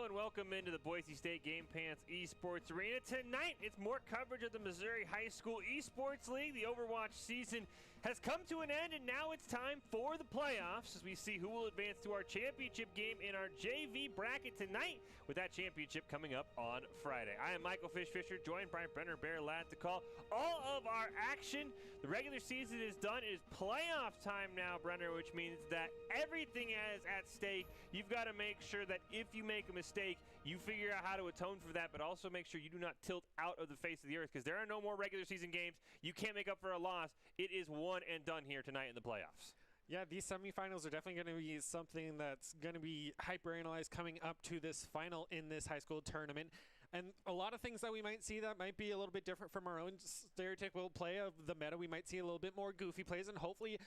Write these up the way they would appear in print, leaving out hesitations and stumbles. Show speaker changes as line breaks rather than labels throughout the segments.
Hello and welcome into the Boise State Game Pants Esports Arena. Tonight, it's more coverage of the Missouri High School Esports League. The Overwatch season has come to an end, and now it's time for the playoffs as we see who will advance to our championship game in our JV bracket tonight, with that championship coming up on Friday. I am Michael Fisher, joined by Brenner Bear Ladd to call all of our action. The regular season is done. It is playoff time now, Brenner, which means that everything is at stake. You've got to make sure that if you make a mistake, you figure out how to atone for that, but also make sure you do not tilt out of the face of the earth, because there are no more regular season games. You can't make up for a loss. It is one and done here tonight in the playoffs.
Yeah, these semifinals are definitely going to be something that's going to be hyper-analyzed coming up to this final in this high school tournament. And a lot of things that we might see that might be a little bit different from our own stereotypical play of the meta. We might see a little bit more goofy plays, and hopefully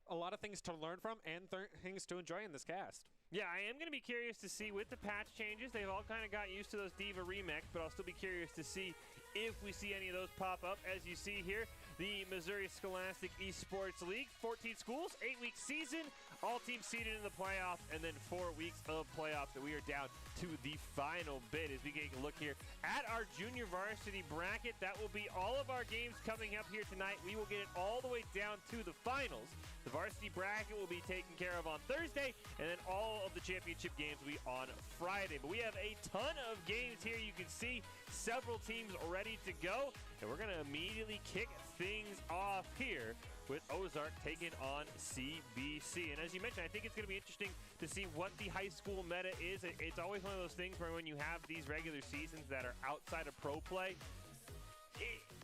a lot of things to learn from and things to enjoy in this cast.
Yeah, I am going to be curious to see with the patch changes. They've all kind of got used to those Diva remix, but I'll still be curious to see if we see any of those pop up. As you see here, the Missouri Scholastic Esports League, 14 schools, 8-week season, all teams seeded in the playoffs, and then 4 weeks of playoffs. And we are down to the final bit as we take a look here at our junior varsity bracket. That will be all of our games coming up here tonight. We will get it all the way down to the finals. The varsity bracket will be taken care of on Thursday, and then all of the championship games will be on Friday. But we have a ton of games here. You can see several teams ready to go, and we're going to immediately kick things off here with Ozark taking on CBC. And as you mentioned, I think it's going to be interesting to see what the high school meta is. It's always one of those things where when you have these regular seasons that are outside of pro play,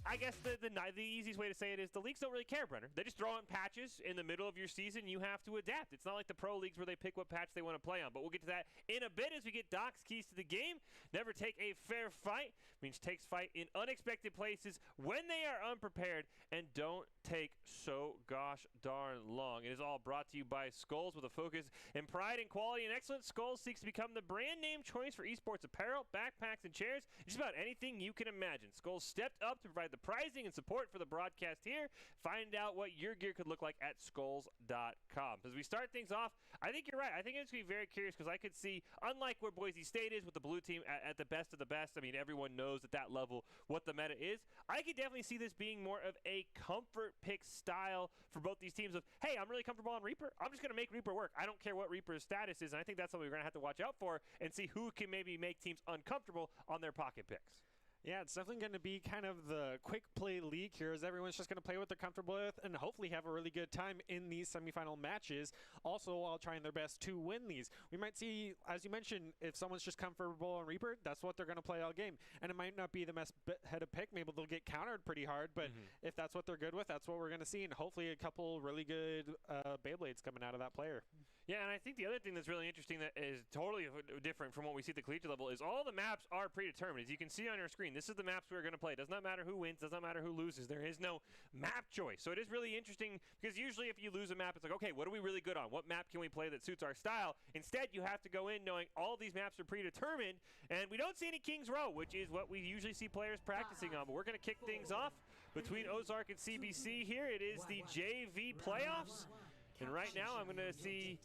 I guess the easiest way to say it is the leagues don't really care, Brenner. They just throw in patches in the middle of your season. You have to adapt. It's not like the pro leagues where they pick what patch they want to play on. But we'll get to that in a bit as we get Doc's keys to the game. Never take a fair fight means takes fight in unexpected places when they are unprepared, and don't take so gosh darn long. It is all brought to you by Skulls, with a focus in pride and quality and excellence. Skulls seeks to become the brand name choice for esports apparel, backpacks, and chairs. Just about anything you can imagine. Skulls stepped up to provide the pricing and support for the broadcast here. Find out what your gear could look like at skulls.com. As we start things off, I think you're right. I think it's going to be very curious, because I could see, unlike where Boise State is with the blue team at the best of the best, I mean, everyone knows at that level what the meta is. I could definitely see this being more of a comfort pick style for both these teams of, hey, I'm really comfortable on Reaper. I'm just going to make Reaper work. I don't care what Reaper's status is, and I think that's something we're going to have to watch out for and see who can maybe make teams uncomfortable on their pocket picks.
Yeah, it's definitely going to be kind of the quick play league here, as everyone's just going to play what they're comfortable with and hopefully have a really good time in these semifinal matches, also while trying their best to win these. We might see, as you mentioned, if someone's just comfortable on Reaper, that's what they're going to play all game. And it might not be the best headed pick. Maybe they'll get countered pretty hard, but if that's what they're good with, that's what we're going to see, and hopefully a couple really good Beyblades coming out of that player.
Yeah, and I think the other thing that's really interesting that is totally different from what we see at the collegiate level is all the maps are predetermined. As you can see on your screen, this is the maps we're going to play. It does not matter who wins, does not matter who loses. There is no map choice. So it is really interesting, because usually if you lose a map, it's like, okay, what are we really good on? What map can we play that suits our style? Instead, you have to go in knowing all these maps are predetermined, and we don't see any Kings Row, which is what we usually see players practicing on. But we're going to kick things off between Ozark and CBC here. It is the JV playoffs, and right now I'm going to see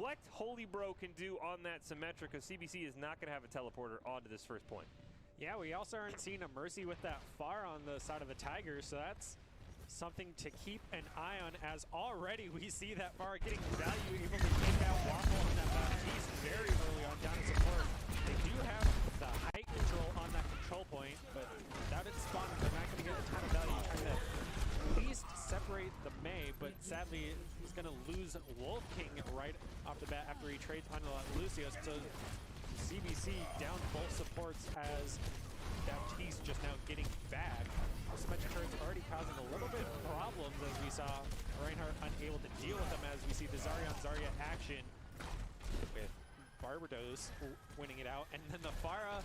what Holy Bro can do on that Symmetra, because CBC is not going to have a teleporter onto this first point.
Yeah, we also aren't seeing a Mercy with that far on the side of the Tigers, so that's something to keep an eye on, as already we see that far getting value, able to take out Waffle on that Baptiste very early on down in support. They do have the height control on that control point, but without it spawning, they're not going to get a ton of value, trying to at least separate the May, but sadly he's going to lose Wolf King right off the bat after he trades onto Lucius. So CBC down both supports as Baptiste just now getting back. The Symmetra turret's already causing a little bit of problems, as we saw Reinhardt unable to deal with them, as we see the Zarya action with Barbados winning it out, and then the Pharah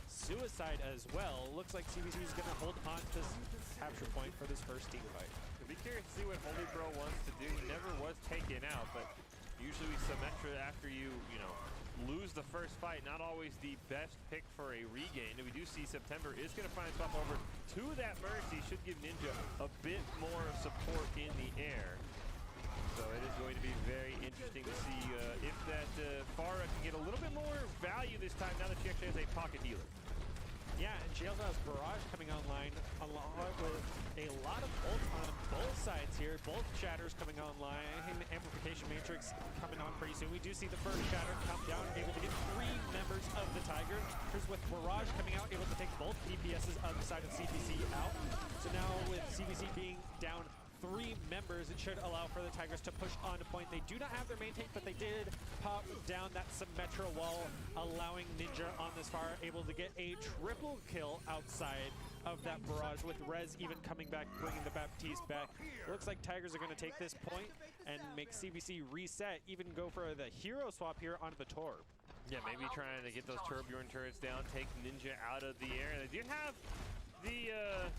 suicide as well. Looks like CBC is going to hold on to this capture point for this first team fight.
I'll be curious to see what Holy Bro wants to do. He never was taken out, but usually Symmetra, after you lose the first fight, not always the best pick for a regain. And we do see September is going to find himself over to that Mercy. Should give Ninja a bit more support in the air. So it is going to be very interesting to see if that Pharah can get a little bit more value value this time now that she actually has a pocket healer.
Yeah, and she also has Barrage coming online along with a lot of ult on both sides here. Both Shatters coming online. Amplification Matrix coming on pretty soon. We do see the first Shatter come down, able to get 3 members of the Tigers. Here's with Barrage coming out, able to take both DPSs of the side of CBC out. So now with CBC being down 3 members, it should allow for the Tigers to push on to point. They do not have their main tank, but they did pop down that Symmetra wall, allowing Ninja on this far able to get a triple kill outside of that Barrage, with Rez even coming back, bringing the Baptiste back. Looks like Tigers are going to take this point and make CBC reset, even go for the hero swap here onto the Torb.
Yeah, maybe trying to get those Turbulent turrets down, take Ninja out of the air. They do have the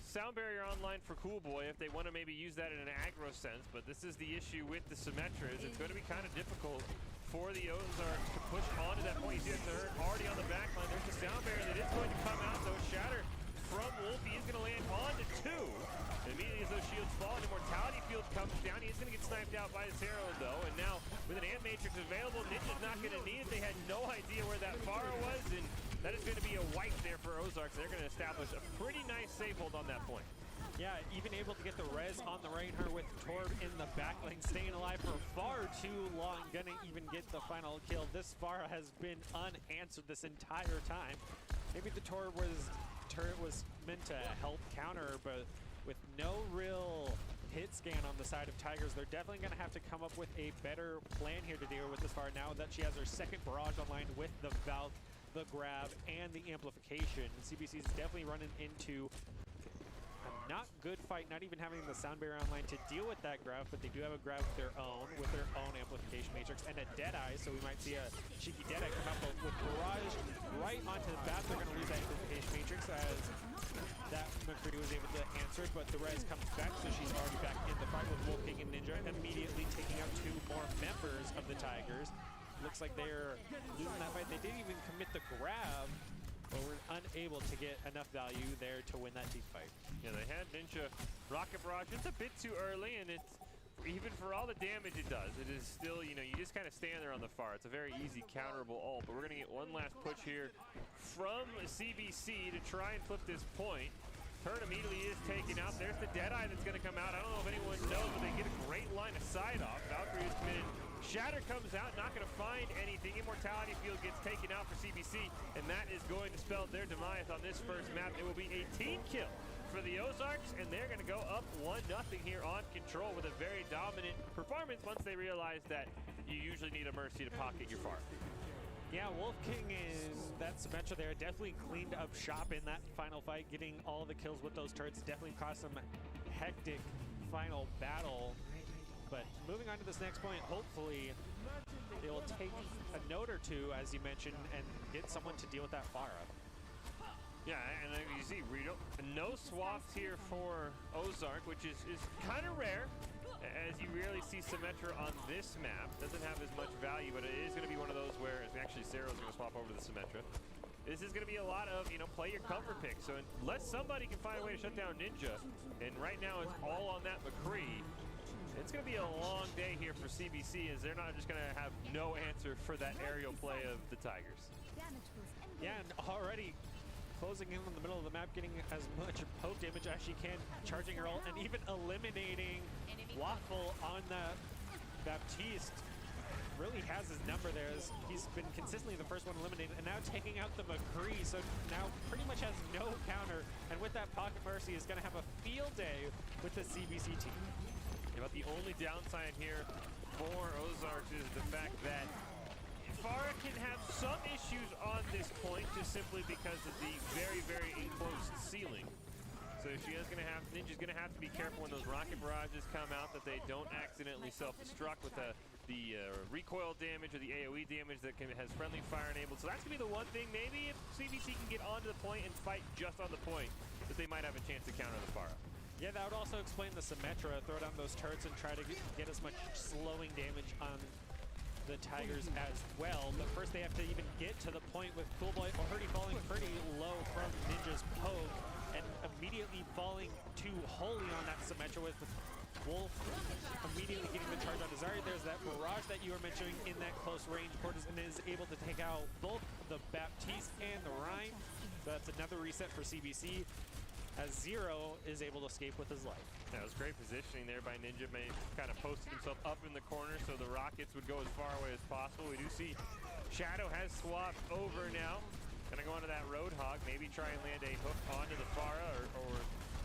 sound barrier online for Cool Boy if they want to maybe use that in an aggro sense, but this is the issue with the Symmetra, is it's going to be kind of difficult for the Ozarks to push onto that point. You see the hurt already on the back line. There's the sound barrier that is going to come out, though. Shatter from Wolfie is going to land onto 2. Immediately as those shields fall, an Immortality Field comes down. He's going to get sniped out by his arrow, though, and now with an Ant Matrix available, Ninja's not going to need it. They had no idea where that Pharah was, and that is going to be a wipe there for Ozarks. They're going to establish a pretty nice safe hold on that point.
Yeah, even able to get the res on the Rainer with Torb in the back lane, staying alive for far too long. Gonna even get the final kill. This Pharah has been unanswered this entire time. Maybe the turret was meant to help counter, but with no real hit scan on the side of Tigers, they're definitely going to have to come up with a better plan here to deal with this Pharah now that she has her second barrage online with the Valve, the grab, and the amplification. CBC is definitely running into a not good fight, not even having the sound barrier online to deal with that grab, but they do have a grab with their own amplification matrix and a Deadeye, so we might see a cheeky Deadeye come out, but with Barrage right onto the bat, they're going to lose that amplification matrix as that McCready was able to answer it, but the res comes back, so she's already back in the fight with Wolf King and Ninja, immediately taking out 2 more members of the Tigers. Looks like they're losing that fight. They didn't even commit the grab, but were unable to get enough value there to win that deep fight.
Yeah, they had Ninja Rocket Barrage. It's a bit too early, and it's even for all the damage it does, it is still, you know, you just kind of stand there on the far. It's a very easy counterable ult, but we're going to get one last push here from CBC to try and flip this point. Turn immediately is taken out. There's the Deadeye that's going to come out. I don't know if anyone knows, but they get a great line of sight off. Valkyrie is committed. Shatter comes out, not going to find anything. Immortality Field gets taken out for CBC, and that is going to spell their demise on this first map. It will be a team kill for the Ozarks, and they're going to go up 1-0 here on Control with a very dominant performance once they realize that you usually need a Mercy to pocket your farm.
Yeah, Wolf King and that Symmetra there definitely cleaned up shop in that final fight, getting all the kills with those turrets. Definitely caused some hectic final battle. But moving on to this next point, hopefully it will take a note or two, as you mentioned, and get someone to deal with that Pharah.
Yeah, and you see, no swaps here for Ozark, which is kind of rare, as you rarely see Symmetra on this map. Doesn't have as much value, but it is going to be one of those where, actually, Sarah's going to swap over to the Symmetra. This is going to be a lot of, you know, play your comfort pick. So unless somebody can find a way to shut down Ninja, and right now it's all on that McCree, it's going to be a long day here for CBC, as they're not just going to have no answer for that aerial play of the Tigers.
Yeah, and already closing in on the middle of the map, getting as much poke damage as she can, charging her ult, and even eliminating Waffle on that Baptiste. Really has his number there, as he's been consistently the first one eliminated, and now taking out the McCree, so now pretty much has no counter, and with that Pocket Mercy is going to have a field day with the CBC team.
Yeah, but the only downside here for Ozarks is the fact that Pharah can have some issues on this point just simply because of the very, very enclosed ceiling. So she is going to have, Ninja's going to have to be careful when those rocket barrages come out that they don't accidentally self-destruct with the recoil damage or the AoE damage that has friendly fire enabled. So that's going to be the one thing, maybe if CBC can get onto the point and fight just on the point, that they might have a chance to counter the Pharah.
Yeah, that would also explain the Symmetra, throw down those turrets and try to get as much slowing damage on the Tigers as well. But first they have to even get to the point with Cool Boy already falling pretty low from Ninja's poke, and immediately falling too wholly on that Symmetra with Wolf immediately getting the charge on Desire. There's that barrage that you were mentioning in that close range. Cortez is able to take out both the that's another reset for CBC, as Zero is able to escape with his life.
That was great positioning there by Ninja. Kind of posted himself up in the corner so the Rockets would go as far away as possible. We do see Shadow has swapped over now. Gonna go onto that Roadhog, maybe try and land a hook onto the Pharah or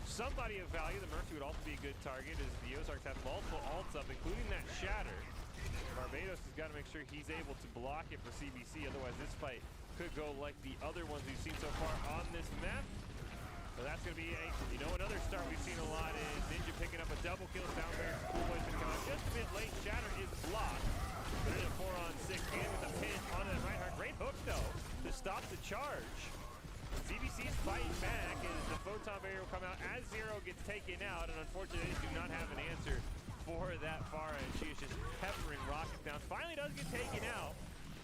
somebody of value. The Mercy would also be a good target as the Ozarks have multiple ults up, including that Shatter. Barbados has got to make sure he's able to block it for CBC, otherwise this fight could go like the other ones we've seen so far on this map. So that's going to be another start we've seen a lot is Ninja picking up a double kill. Down there, Cool Boy's been coming just a bit late. Shatter is blocked. Put it in a 4-on-6 and with a pin onto that Reinhardt. Great hook though to stop the charge. CBC's fighting back as the Photon Barrier will come out as Zero gets taken out, and unfortunately they do not have an answer for that Pharah, and she is just peppering rockets down. Finally does get taken out,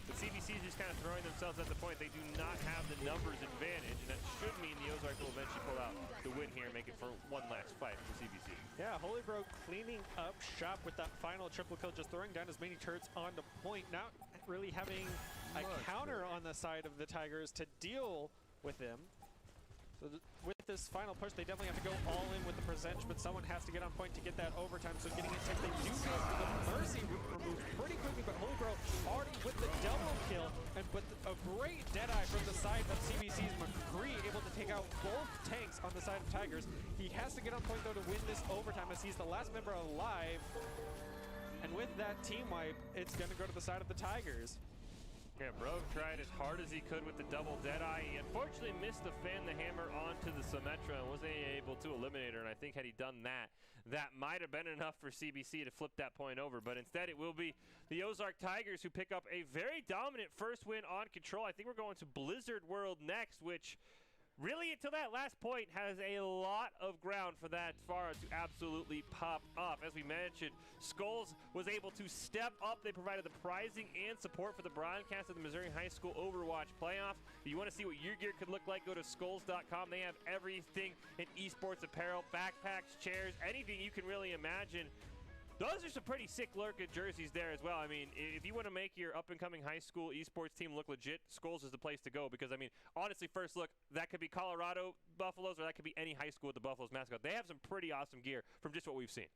but CBC is just kind of throwing themselves at the point. They do not have the numbers advantage, and that should mean the Ozarks will eventually pull out the win here and make it for one last fight for CBC.
Yeah, Holy Bro cleaning up shop with that final triple kill, just throwing down as many turrets on the point. Not really having a counter on the side of the Tigers to deal with them. So with this final push, they definitely have to go all in with the percentage, but someone has to get on point to get that overtime. So getting it tipped, they do get the Mercy removed pretty quickly, but Holy Bro already with the double kill, and with a great Deadeye from the side of CBC's McCree, able to take out both tanks on the side of Tigers. He has to get on point though to win this overtime as he's the last member alive. And with that team wipe, it's gonna go to the side of the Tigers.
Yeah, Bro tried as hard as he could with the double Deadeye. He unfortunately missed the fan, the hammer onto the Symmetra, and wasn't able to eliminate her. And I think had he done that, that might have been enough for CBC to flip that point over. But instead, it will be the Ozark Tigers who pick up a very dominant first win on Control. I think we're going to Blizzard World next, which really, until that last point, has a lot of ground for that Pharah to absolutely pop up. As we mentioned, Skulls was able to step up. They provided the pricing and support for the broadcast of the Missouri High School Overwatch playoff. If you want to see what your gear could look like, go to skulls.com. They have everything in esports apparel, backpacks, chairs, anything you can really imagine. Those are some pretty sick lurking jerseys there as well. I mean, if you want to make your up-and-coming high school esports team look legit, Skulls is the place to go because, I mean, honestly, first look, that could be Colorado Buffaloes or that could be any high school with the Buffaloes mascot. They have some pretty awesome gear from just what we've seen.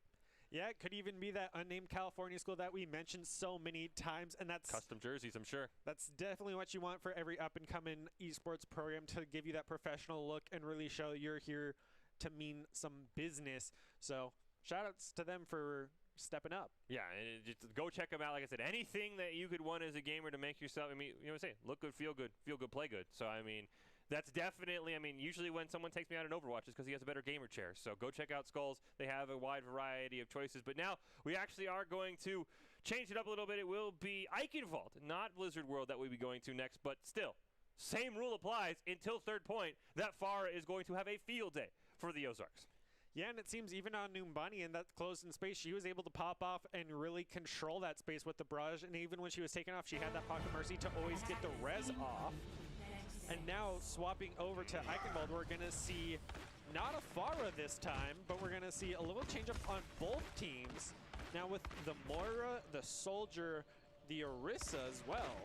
Yeah, it could even be that unnamed California school that we mentioned so many times, and that's
custom jerseys, I'm sure. That's
definitely what you want for every up-and-coming esports program, to give you that professional look and really show you're here to mean some business. So shout-outs to them for stepping up.
Yeah, and just go check them out. Like I said, anything that you could want as a gamer to make yourself, I mean, you know what I'm saying, look good, feel good, play good. So, I mean, that's definitely, I mean, usually when someone takes me out in Overwatch, it's because he has a better gamer chair. So go check out Skulls. They have a wide variety of choices. But now we actually are going to change it up a little bit. It will be Eichenwald, not Blizzard World, that we'll be going to next. But still, same rule applies until third point. That Pharah is going to have a field day for the Ozarks.
Yeah, and it seems even on Numbani in that closed-in space, she was able to pop off and really control that space with the barrage. And even when she was taken off, she had that Pocket Mercy to always get the res off. And now swapping over to Eichenwald, we're going to see not a Pharah this time, but we're going to see a little change up on both teams. Now with the Moira, the Soldier, the Orisa as well.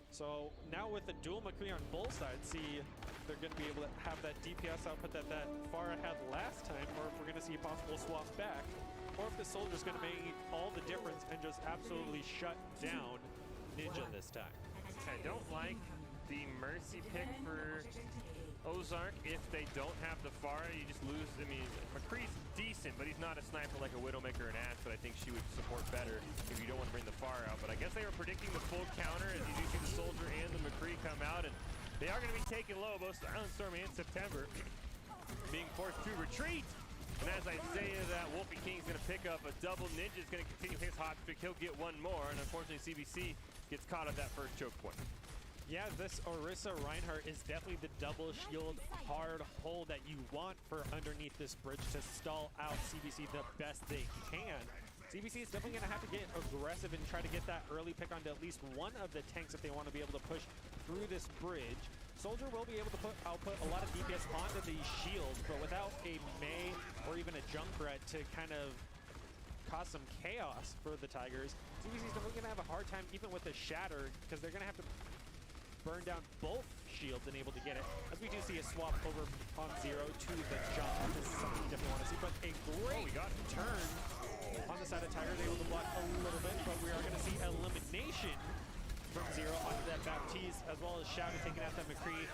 So now with the dual McCree on both sides, see they're going to be able to have that DPS output that Pharah had last time, or if we're going to see a possible swap back, or if the Soldier's going to make all the difference and just absolutely shut down Ninja this time.
I don't like the Mercy pick for Ozark. If they don't have the Pharah, you just lose. I mean, McCree's decent, but he's not a sniper like a Widowmaker and Ash, but I think she would support better if you don't want to bring the Pharah out. But I guess they were predicting the full counter as you do see the Soldier and the McCree come out, and they are going to be taken low, both Silent Storm and September, being forced to retreat. And as I say that, Wolfie King's going to pick up a double. Ninja's going to continue his hot streak. He'll get one more, and unfortunately CBC gets caught at that first choke point.
Yeah, this Orisa Reinhardt is definitely the double shield hard hold that you want for underneath this bridge to stall out CBC the best they can. CBC is definitely going to have to get aggressive and try to get that early pick onto at least one of the tanks if they want to be able to push through this bridge. Soldier will be able to output a lot of DPS onto these shields, but without a Mei or even a Junkrat to kind of cause some chaos for the Tigers, CBC is definitely going to have a hard time even with the Shatter, because they're going to have to burn down both shields and able to get it. As we do see a swap over on Zero to the jump. This is something you definitely want to see, but a great turn on the side of Tigers, able to block a little bit, but we are going to see elimination from Zero onto that Baptiste, as well as Shadow taking out that McCree,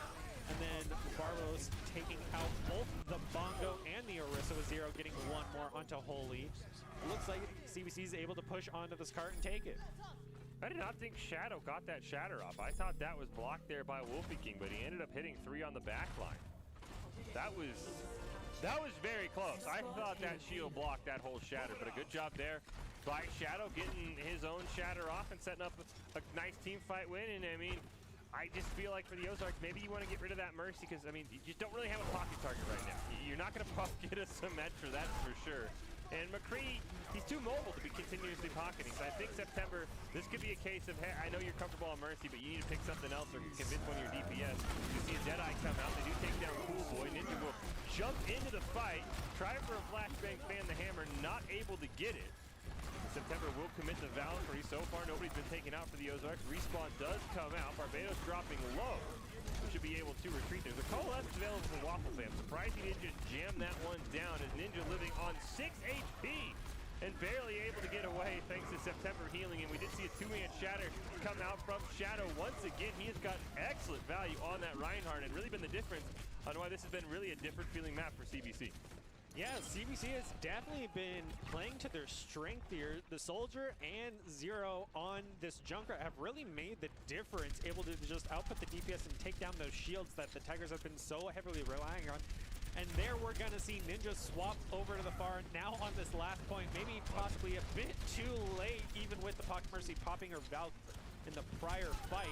and then Barlos taking out both the Bongo and the Orisa, with Zero getting one more onto Holy. It looks like CBC is able to push onto this cart and take it.
I did not think Shadow got that shatter off. I thought that was blocked there by Wolfie King, but he ended up hitting 3 on the back line. That was very close. I thought that shield blocked that whole shatter, but a good job there by Shadow, getting his own shatter off and setting up a nice team fight win. And I mean, I just feel like for the Ozarks, maybe you want to get rid of that Mercy, because I mean, you just don't really have a pocket target right now. You're not going to get a Symmetra, that's for sure. And McCree, he's too mobile to be continuously pocketing. So I think September, this could be a case of, hey, I know you're comfortable on Mercy, but you need to pick something else or convince one of your DPS. You see a Deadeye come out. They do take down Cool Boy. Ninja will jump into the fight, try for a flashbang, fan the hammer, not able to get it. September will commit the Valkyrie. So far, nobody's been taken out for the Ozarks. Respawn does come out. Barbados dropping low. Should be able to retreat. There's a Coalescence available for Waffle Fam. Surprised he didn't just jam that one down, as Ninja living on 6 HP and barely able to get away thanks to September healing. And we did see a 2-man shatter come out from Shadow. Once again, he has gotten excellent value on that Reinhardt and really been the difference on why this has been really a different feeling map for CBC.
Yeah, CBC has definitely been playing to their strength here. The Soldier and Zero on this Junkrat have really made the difference, able to just output the DPS and take down those shields that the Tigers have been so heavily relying on. And there we're going to see Ninja swap over to the far. Now on this last point, maybe possibly a bit too late, even with the Pocket Mercy popping her Valk in the prior fight.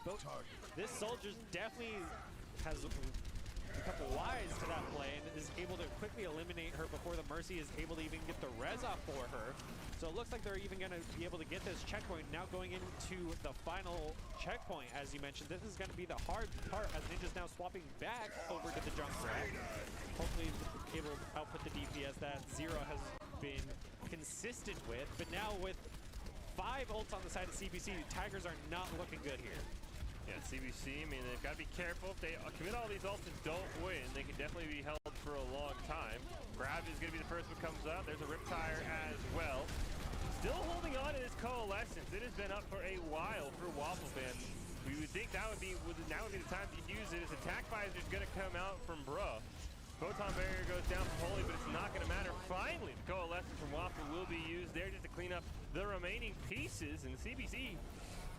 But this Soldier definitely has become wise to that play and is able to quickly eliminate her before the Mercy is able to even get the res off for her. So it looks like they're even going to be able to get this checkpoint. Now going into the final checkpoint, as you mentioned, this is going to be the hard part, as Ninja's now swapping back over to the Junkrat. Hopefully able to output the DPS that Zero has been consistent with. But now with 5 ults on the side of CBC, Tigers are not looking good here.
Yeah, CBC, I mean, they've got to be careful. If they commit all these ults and don't win, they can definitely be held for a long time. Grab is going to be the first one comes up. There's a Riptire as well. Still holding on to this Coalescence. It has been up for a while for Waffle Fam. We would think now would be the time to use it. As Attack Visor is going to come out from Bruh. Photon Barrier goes down from Holy, but it's not going to matter. Finally, the Coalescence from Waffle will be used there just to clean up the remaining pieces, and CBC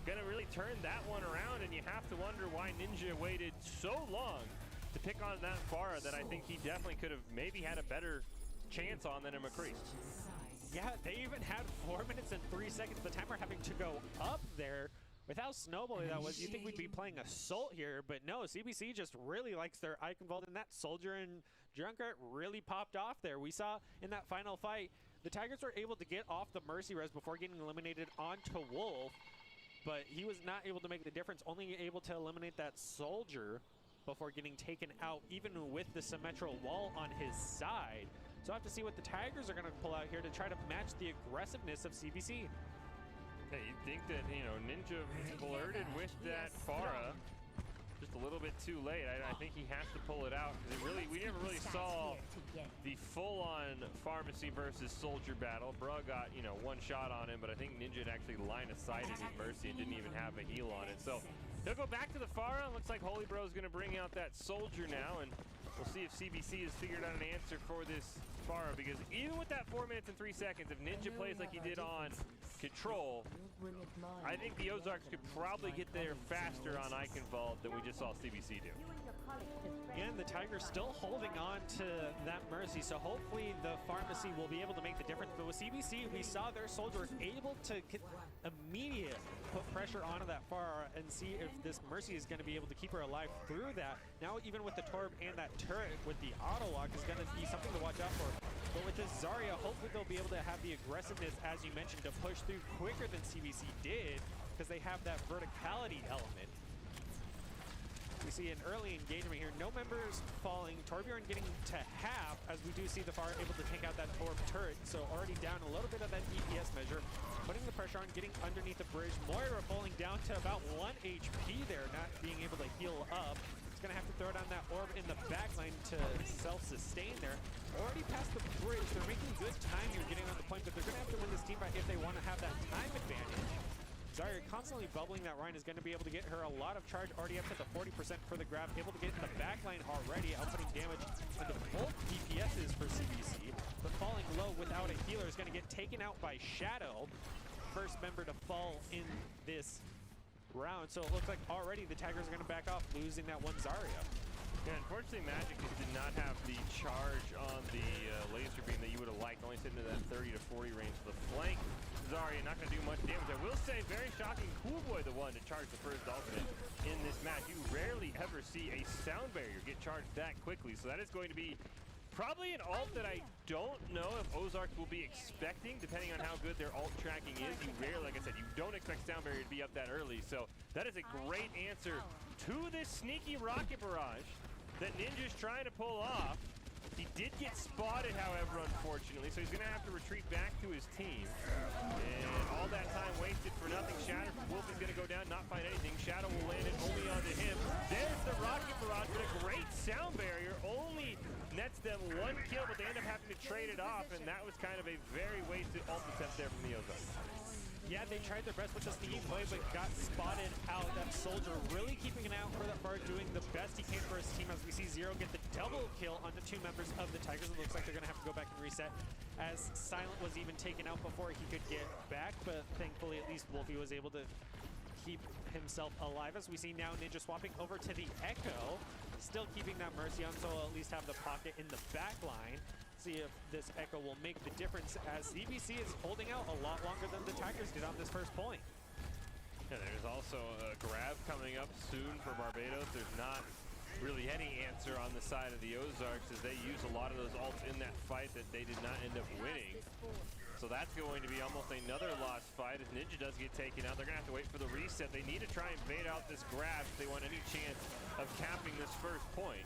gonna really turn that one around, and you have to wonder why Ninja waited so long to pick on that Pharah that I think he definitely could have maybe had a better chance on than a McCree.
Yeah, they even had 4 minutes and 3 seconds. The timer having to go up there. With how snowbally that was, you'd think we'd be playing Assault here, but no, CBC just really likes their icon vault, and that Soldier and Junkrat really popped off there. We saw in that final fight, the Tigers were able to get off the Mercy res before getting eliminated onto Wolf, but he was not able to make the difference, only able to eliminate that Soldier before getting taken out, even with the Symmetra wall on his side. So I have to see what the Tigers are going to pull out here to try to match the aggressiveness of CBC.
Hey, you'd think that, you know, Ninja flirted with that Pharah just a little bit too late. I think he has to pull it out, because we never really saw the full-on Pharmacy versus Soldier battle. Bruh got, you know, one shot on him, but I think Ninja had actually line of sighted his Mercy and didn't even have a heal on it. So he'll go back to the Pharah. Looks like Holy Bro is going to bring out that Soldier now, and we'll see if CBC has figured out an answer for this Pharah, because even with that 4 minutes and 3 seconds, if Ninja plays like he did on Control, I think the Ozarks could probably get there faster on Icon Vault than we just saw CBC do.
Again, the Tigers still holding on to that Mercy, so hopefully the Pharmacy will be able to make the difference. But with CBC, we saw their Soldier able to get immediate put pressure onto that Pharah and see if this Mercy is going to be able to keep her alive through that. Now, even with the Torb and that turret with the auto lock is going to be something to watch out for. But with this Zarya, hopefully they'll be able to have the aggressiveness, as you mentioned, to push through quicker than CBC did, because they have that verticality element. We CBC, an early engagement here. No members falling. Torbjorn getting to half as we do see the Far able to take out that orb turret. So already down a little bit of that DPS measure. Putting the pressure on, getting underneath the bridge. Moira falling down to about 1 HP there, not being able to heal up. It's going to have to throw down that orb in the backline to self-sustain there. Already past the bridge. They're making good time here getting on the point, but they're going to have to win this team fight if they want to have that time advantage. Zarya constantly bubbling that Ryan is going to be able to get her a lot of charge, already up to the 40% for the grab, able to get in the backline already, outputting damage onto both DPSs for CBC, but falling low without a healer is going to get taken out by Shadow. First member to fall in this round, so it looks like already the Tigers are going to back off, losing that one Zarya.
Yeah, unfortunately, Magic just did not have the charge on the laser beam that you would have liked, only sitting in that 30 to 40 range. The flank, Zarya not going to do much damage. I will say, very shocking, Coolboy the one to charge the first ultimate in this match. You rarely ever see a sound barrier get charged that quickly, so that is going to be probably an ult that I don't know if Ozarks will be expecting, depending on how good their ult tracking is. You rarely, like I said, you don't expect sound barrier to be up that early, so that is a great answer to this sneaky rocket barrage that Ninja's trying to pull off. He did get spotted, however, unfortunately, so he's going to have to retreat back to his team. And all that time wasted for nothing. Shatter from Wolf is going to go down, not find anything. Shadow will land it only onto him. There's the rocket barrage, but a great sound barrier only nets them 1 kill, but they end up having to trade it off, and that was kind of a very wasted ult attempt there from the Ozarks.
Yeah, they tried their best with the sneaky play, but got spotted out. That Soldier really keeping an eye out for that Bard, doing the best he can for his team as we see Zero get the double kill onto 2 members of the Tigers. It looks like they're going to have to go back and reset, as Silent was even taken out before he could get back, but thankfully at least Wolfie was able to keep himself alive. As we see now Ninja swapping over to the Echo, still keeping that Mercy on, so we'll at least have the pocket in the back line. See if this Echo will make the difference, as CBC is holding out a lot longer than the Tigers did on this first point.
Yeah, there's also a grab coming up soon for Barbados. There's not really any answer on the side of the Ozarks, as they use a lot of those ults in that fight that they did not end up winning. So that's going to be almost another lost fight as Ninja does get taken out. They're going to have to wait for the reset. They need to try and bait out this grab if they want any chance of capping this first point.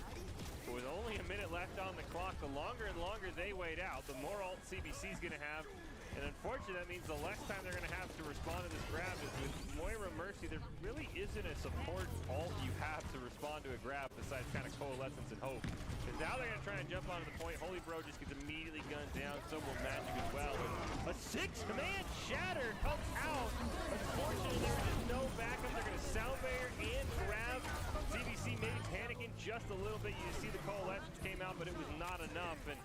But with only a minute left on the clock, the longer and longer they wait out, the more ult CBC is going to have. And unfortunately, that means the less time they're going to have to respond to this grab. Is with Moira Mercy, there really isn't a support ult you have to respond to a grab besides kind of Coalescence and Hope. Because now they're going to try and jump onto the point. Holy Bro just gets immediately gunned down. So will Magic as well. And a 6-man shatter comes out. Unfortunately, there is no backup. They're going to sound barrier and grab. CBC maybe panicking just a little bit. You see the Coalescence came out, but it was not enough. And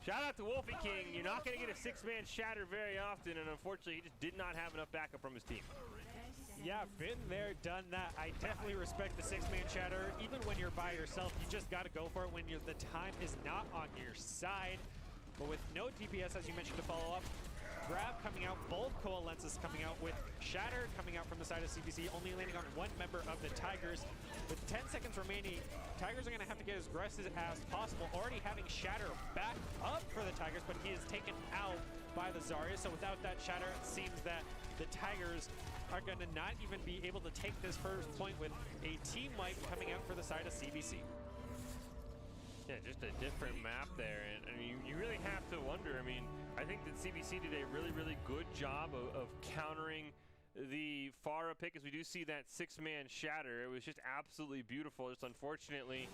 shout out to Wolfie King. You're not going to get a 6-man shatter very often, and unfortunately, he just did not have enough backup from his team.
Yeah, been there, done that. I definitely respect the 6-man shatter. Even when you're by yourself, you just got to go for it when the time is not on your side. But with no DPS, as you mentioned, to follow up, grab coming out, both Coalescences coming out, with Shatter coming out from the side of CBC, only landing on 1 member of the Tigers. With 10 seconds remaining, Tigers are going to have to get as aggressive as possible, already having Shatter back up for the Tigers, but he is taken out by the Zarya. So without that Shatter, it seems that the Tigers are going to not even be able to take this first point, with a team wipe coming out for the side of CBC.
Yeah, just a different map there, and I mean, you really have to wonder. I mean, I think that CBC did a really, really good job of countering the Pharah pick, as we do see that 6-man shatter. It was just absolutely beautiful. Just unfortunately,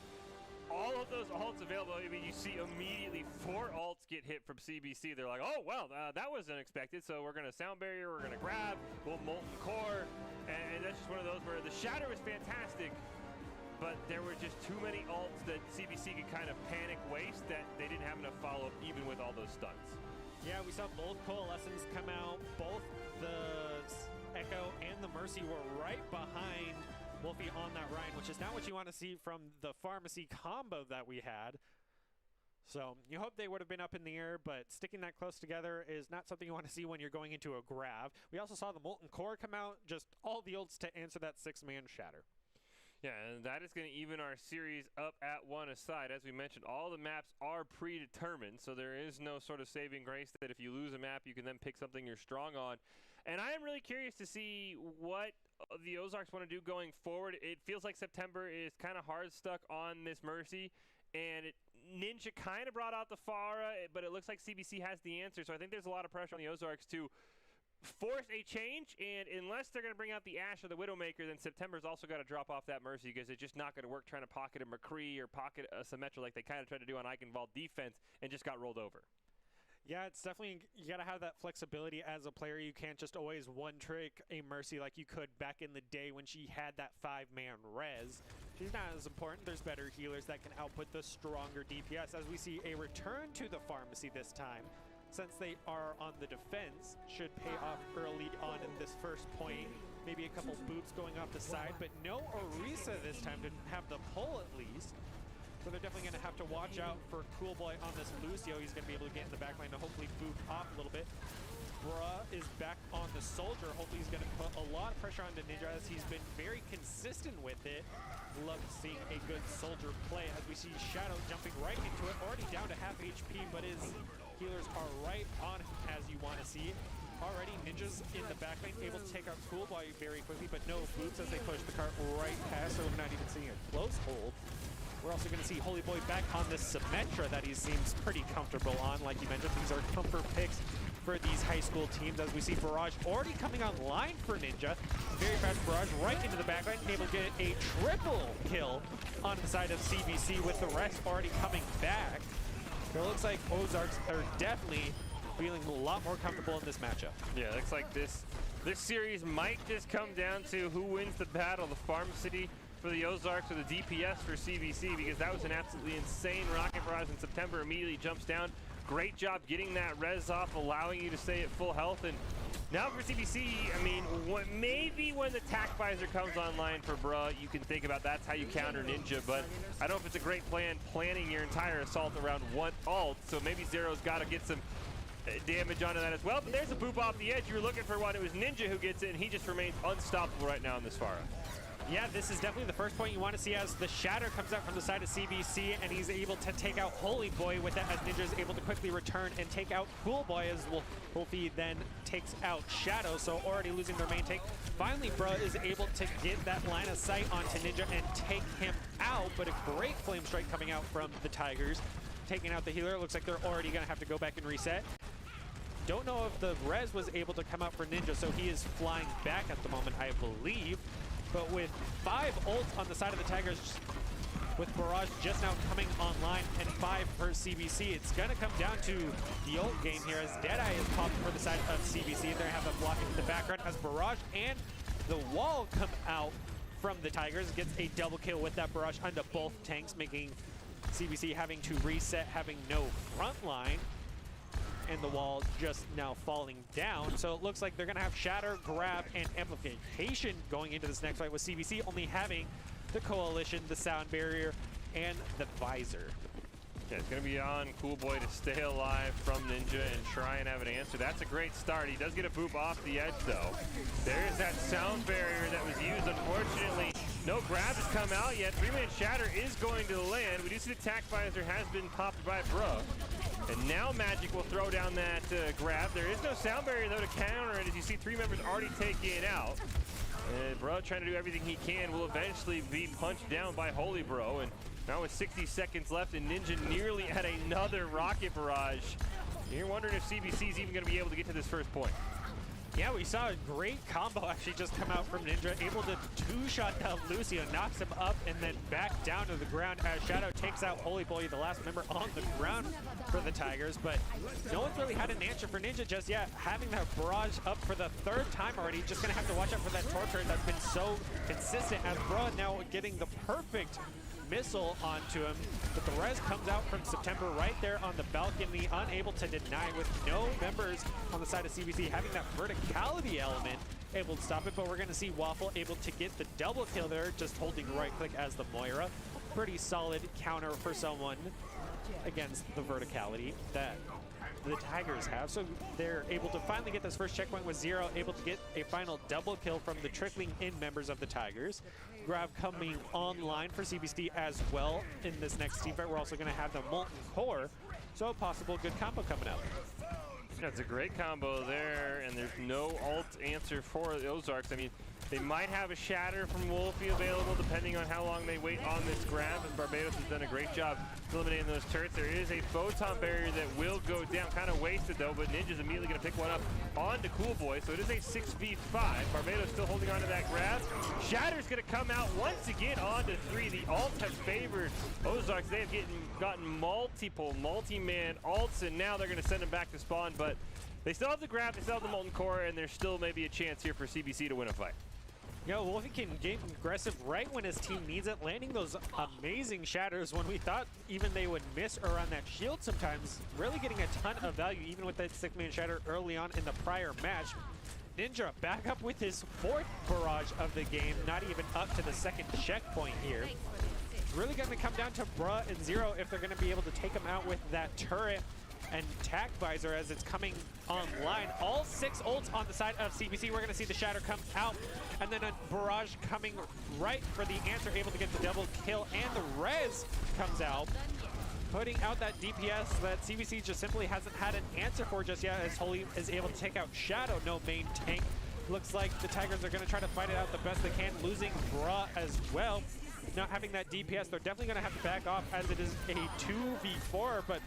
all of those ults available. I mean, you see immediately 4 ults get hit from CBC. They're like, oh, well, that was unexpected, so we're going to sound barrier, we're going to grab, we'll Molten Core, and that's just one of those where the shatter was fantastic, but there were just too many ults that CBC could kind of panic waste, that they didn't have enough follow-up even with all those stunts.
Yeah, we saw both Coalescence come out. Both the Echo and the Mercy were right behind Wolfie on that Ryan, which is not what you want to see from the Pharmacy combo that we had. So you hope they would have been up in the air, but sticking that close together is not something you want to see when you're going into a grab. We also saw the Molten Core come out, just all the ults to answer that 6-man shatter.
Yeah, and that is going to even our series up at 1 aside. As we mentioned, all the maps are predetermined, so there is no sort of saving grace that if you lose a map, you can then pick something you're strong on. And I am really curious to see what the Ozarks want to do going forward. It feels like September is kind of hard stuck on this Mercy, and Ninja kind of brought out the Pharah, but it looks like CBC has the answer. So I think there's a lot of pressure on the Ozarks to force a change, and unless they're going to bring out the Ashe or the Widowmaker, then September's also got to drop off that Mercy, because it's just not going to work trying to pocket a McCree or pocket a Symmetra like they kind of tried to do on Eichenwald defense and just got rolled over.
Yeah, it's definitely, you got to have that flexibility as a player. You can't just always one-trick a Mercy like you could back in the day when she had that 5-man res. She's not as important. There's better healers that can output the stronger DPS, as we see a return to the pharmacy this time. Since they are on the defense, should pay off early on in this first point. Maybe a couple boots going off the side, but no Orisa this time to have the pull at least. So they're definitely going to have to watch out for Cool Boy on this Lucio. He's going to be able to get in the backline to hopefully boot off a little bit. Bruh is back on the Soldier. Hopefully he's going to put a lot of pressure onto Ninja, as he's been very consistent with it. Love seeing a good Soldier play, as we see Shadow jumping right into it. Already down to half HP, but his healers are right on him, as you want to see. Already Ninja's in the backline, able to take out Cool Boy very quickly, but no boots as they push the cart right past, so we're not even seeing a close hold. We're also going to see Holy Boy back on this Symmetra that he seems pretty comfortable on. Like you mentioned, these are comfort picks for these high school teams, as we see Barrage already coming online for Ninja. Very fast Barrage right into the backline, able to get a triple kill on the side of CBC, with the rest already coming back. So it looks like Ozarks are definitely feeling a lot more comfortable in this matchup.
Yeah, it looks like this series might just come down to who wins the battle, the Pharmacy for the Ozarks or the DPS for CBC, because that was an absolutely insane rocket barrage in September. Immediately jumps down. Great job getting that res off, allowing you to stay at full health. And now for CBC, I mean, maybe when the tack visor comes online for Bruh, you can think about that's how you counter Ninja, but I don't know if it's a great plan planning your entire assault around one ult, so maybe Zero's got to get some damage onto that as well. But there's a boop off the edge. You were looking for one. It was Ninja who gets it, and he just remains unstoppable right now in this Pharah.
Yeah, this is definitely the first point you want to see, as the Shatter comes out from the side of CBC, and he's able to take out Holy Boy with that, as Ninja is able to quickly return and take out Cool Boy, as Wolfie then takes out Shadow, so already losing their main tank. Finally, Bruh is able to get that line of sight onto Ninja and take him out, but a great Flame Strike coming out from the Tigers, taking out the healer. Looks like they're already going to have to go back and reset. Don't know if the res was able to come out for Ninja, so he is flying back at the moment, I believe. But with 5 ults on the side of the Tigers, with Barrage just now coming online and 5 per CBC, it's going to come down to the ult game here, as Deadeye is popping for the side of CBC. They're going to have a block in the background as Barrage and the Wall come out from the Tigers. Gets a double kill with that Barrage onto both tanks, making CBC having to reset, having no front line. And the Wall just now falling down. So it looks like they're going to have Shatter, Grab, and Amplification going into this next fight, with CBC only having the Coalition, the Sound Barrier, and the Visor.
Yeah, it's going to be on Cool Boy to stay alive from Ninja and try and have an answer. That's a great start. He does get a boop off the edge, though. There's that Sound Barrier that was used. Unfortunately, no grab has come out yet. 3-man Shatter is going to land. We do see the Tack Visor has been popped by Bruh. And now Magic will throw down that grab. There is no Sound Barrier, though, to counter it, as you see 3 members already taking it out. And Bro, trying to do everything he can, will eventually be punched down by Holy Bro. And now with 60 seconds left, and Ninja nearly at another rocket barrage. You're wondering if CBC is even going to be able to get to this first point.
Yeah, we saw a great combo actually just come out from Ninja, able to 2-shot down Lucio, knocks him up, and then back down to the ground as Shadow takes out Holy Boy, the last member on the ground for the Tigers. But no one's really had an answer for Ninja just yet. Having that barrage up for the 3rd time already, just going to have to watch out for that torture that's been so consistent, as Bro now getting the perfect missile onto him, but the res comes out from September right there on the balcony, unable to deny, with no members on the side of CBC having that verticality element able to stop it. But we're going to see Waffle able to get the double kill there, just holding right click as the Moira. Pretty solid counter for someone against the verticality that the Tigers have. So they're able to finally get this first checkpoint with Zero, able to get a final double kill from the trickling in members of the Tigers. Grab coming online for CBC as well in this next team fight. We're also going to have the Molten Core, so a possible good combo coming up.
That's a great combo there, and there's no ult answer for the Ozarks. I mean, They might have a Shatter from Wolfie available depending on how long they wait on this grab, and Barbados has done a great job eliminating those turrets. There is a photon barrier that will go down, kind of wasted though, but Ninja's immediately going to pick one up onto Cool Boy, so it is a 6v5. Barbados still holding on to that grab. Shatter's going to come out once again onto 3. The alts have favored Ozarks. They have gotten multiple multi-man alts, and now they're going to send them back to spawn, but they still have the grab, they still have the Molten Core, and there's still maybe a chance here for CBC to win a fight.
Wolfie can get aggressive right when his team needs it, landing those amazing shatters when we thought even they would miss around that shield sometimes. Really getting a ton of value even with that 6-man shatter early on in the prior match. Ninja back up with his 4th barrage of the game, not even up to the 2nd checkpoint here. It's really going to come down to Bruh and Zero if they're going to be able to take him out with that turret and tack visor as it's coming online. All 6 ults on the side of CBC. We're going to see the shatter come out, and then a barrage coming right for the answer, able to get the double kill, and the res comes out, putting out that DPS that CBC just simply hasn't had an answer for just yet, as Holy is able to take out Shadow, no main tank. Looks like the Tigers are going to try to fight it out the best they can, losing Bruh as well. Not having that DPS, they're definitely going to have to back off as it is a 2v4, but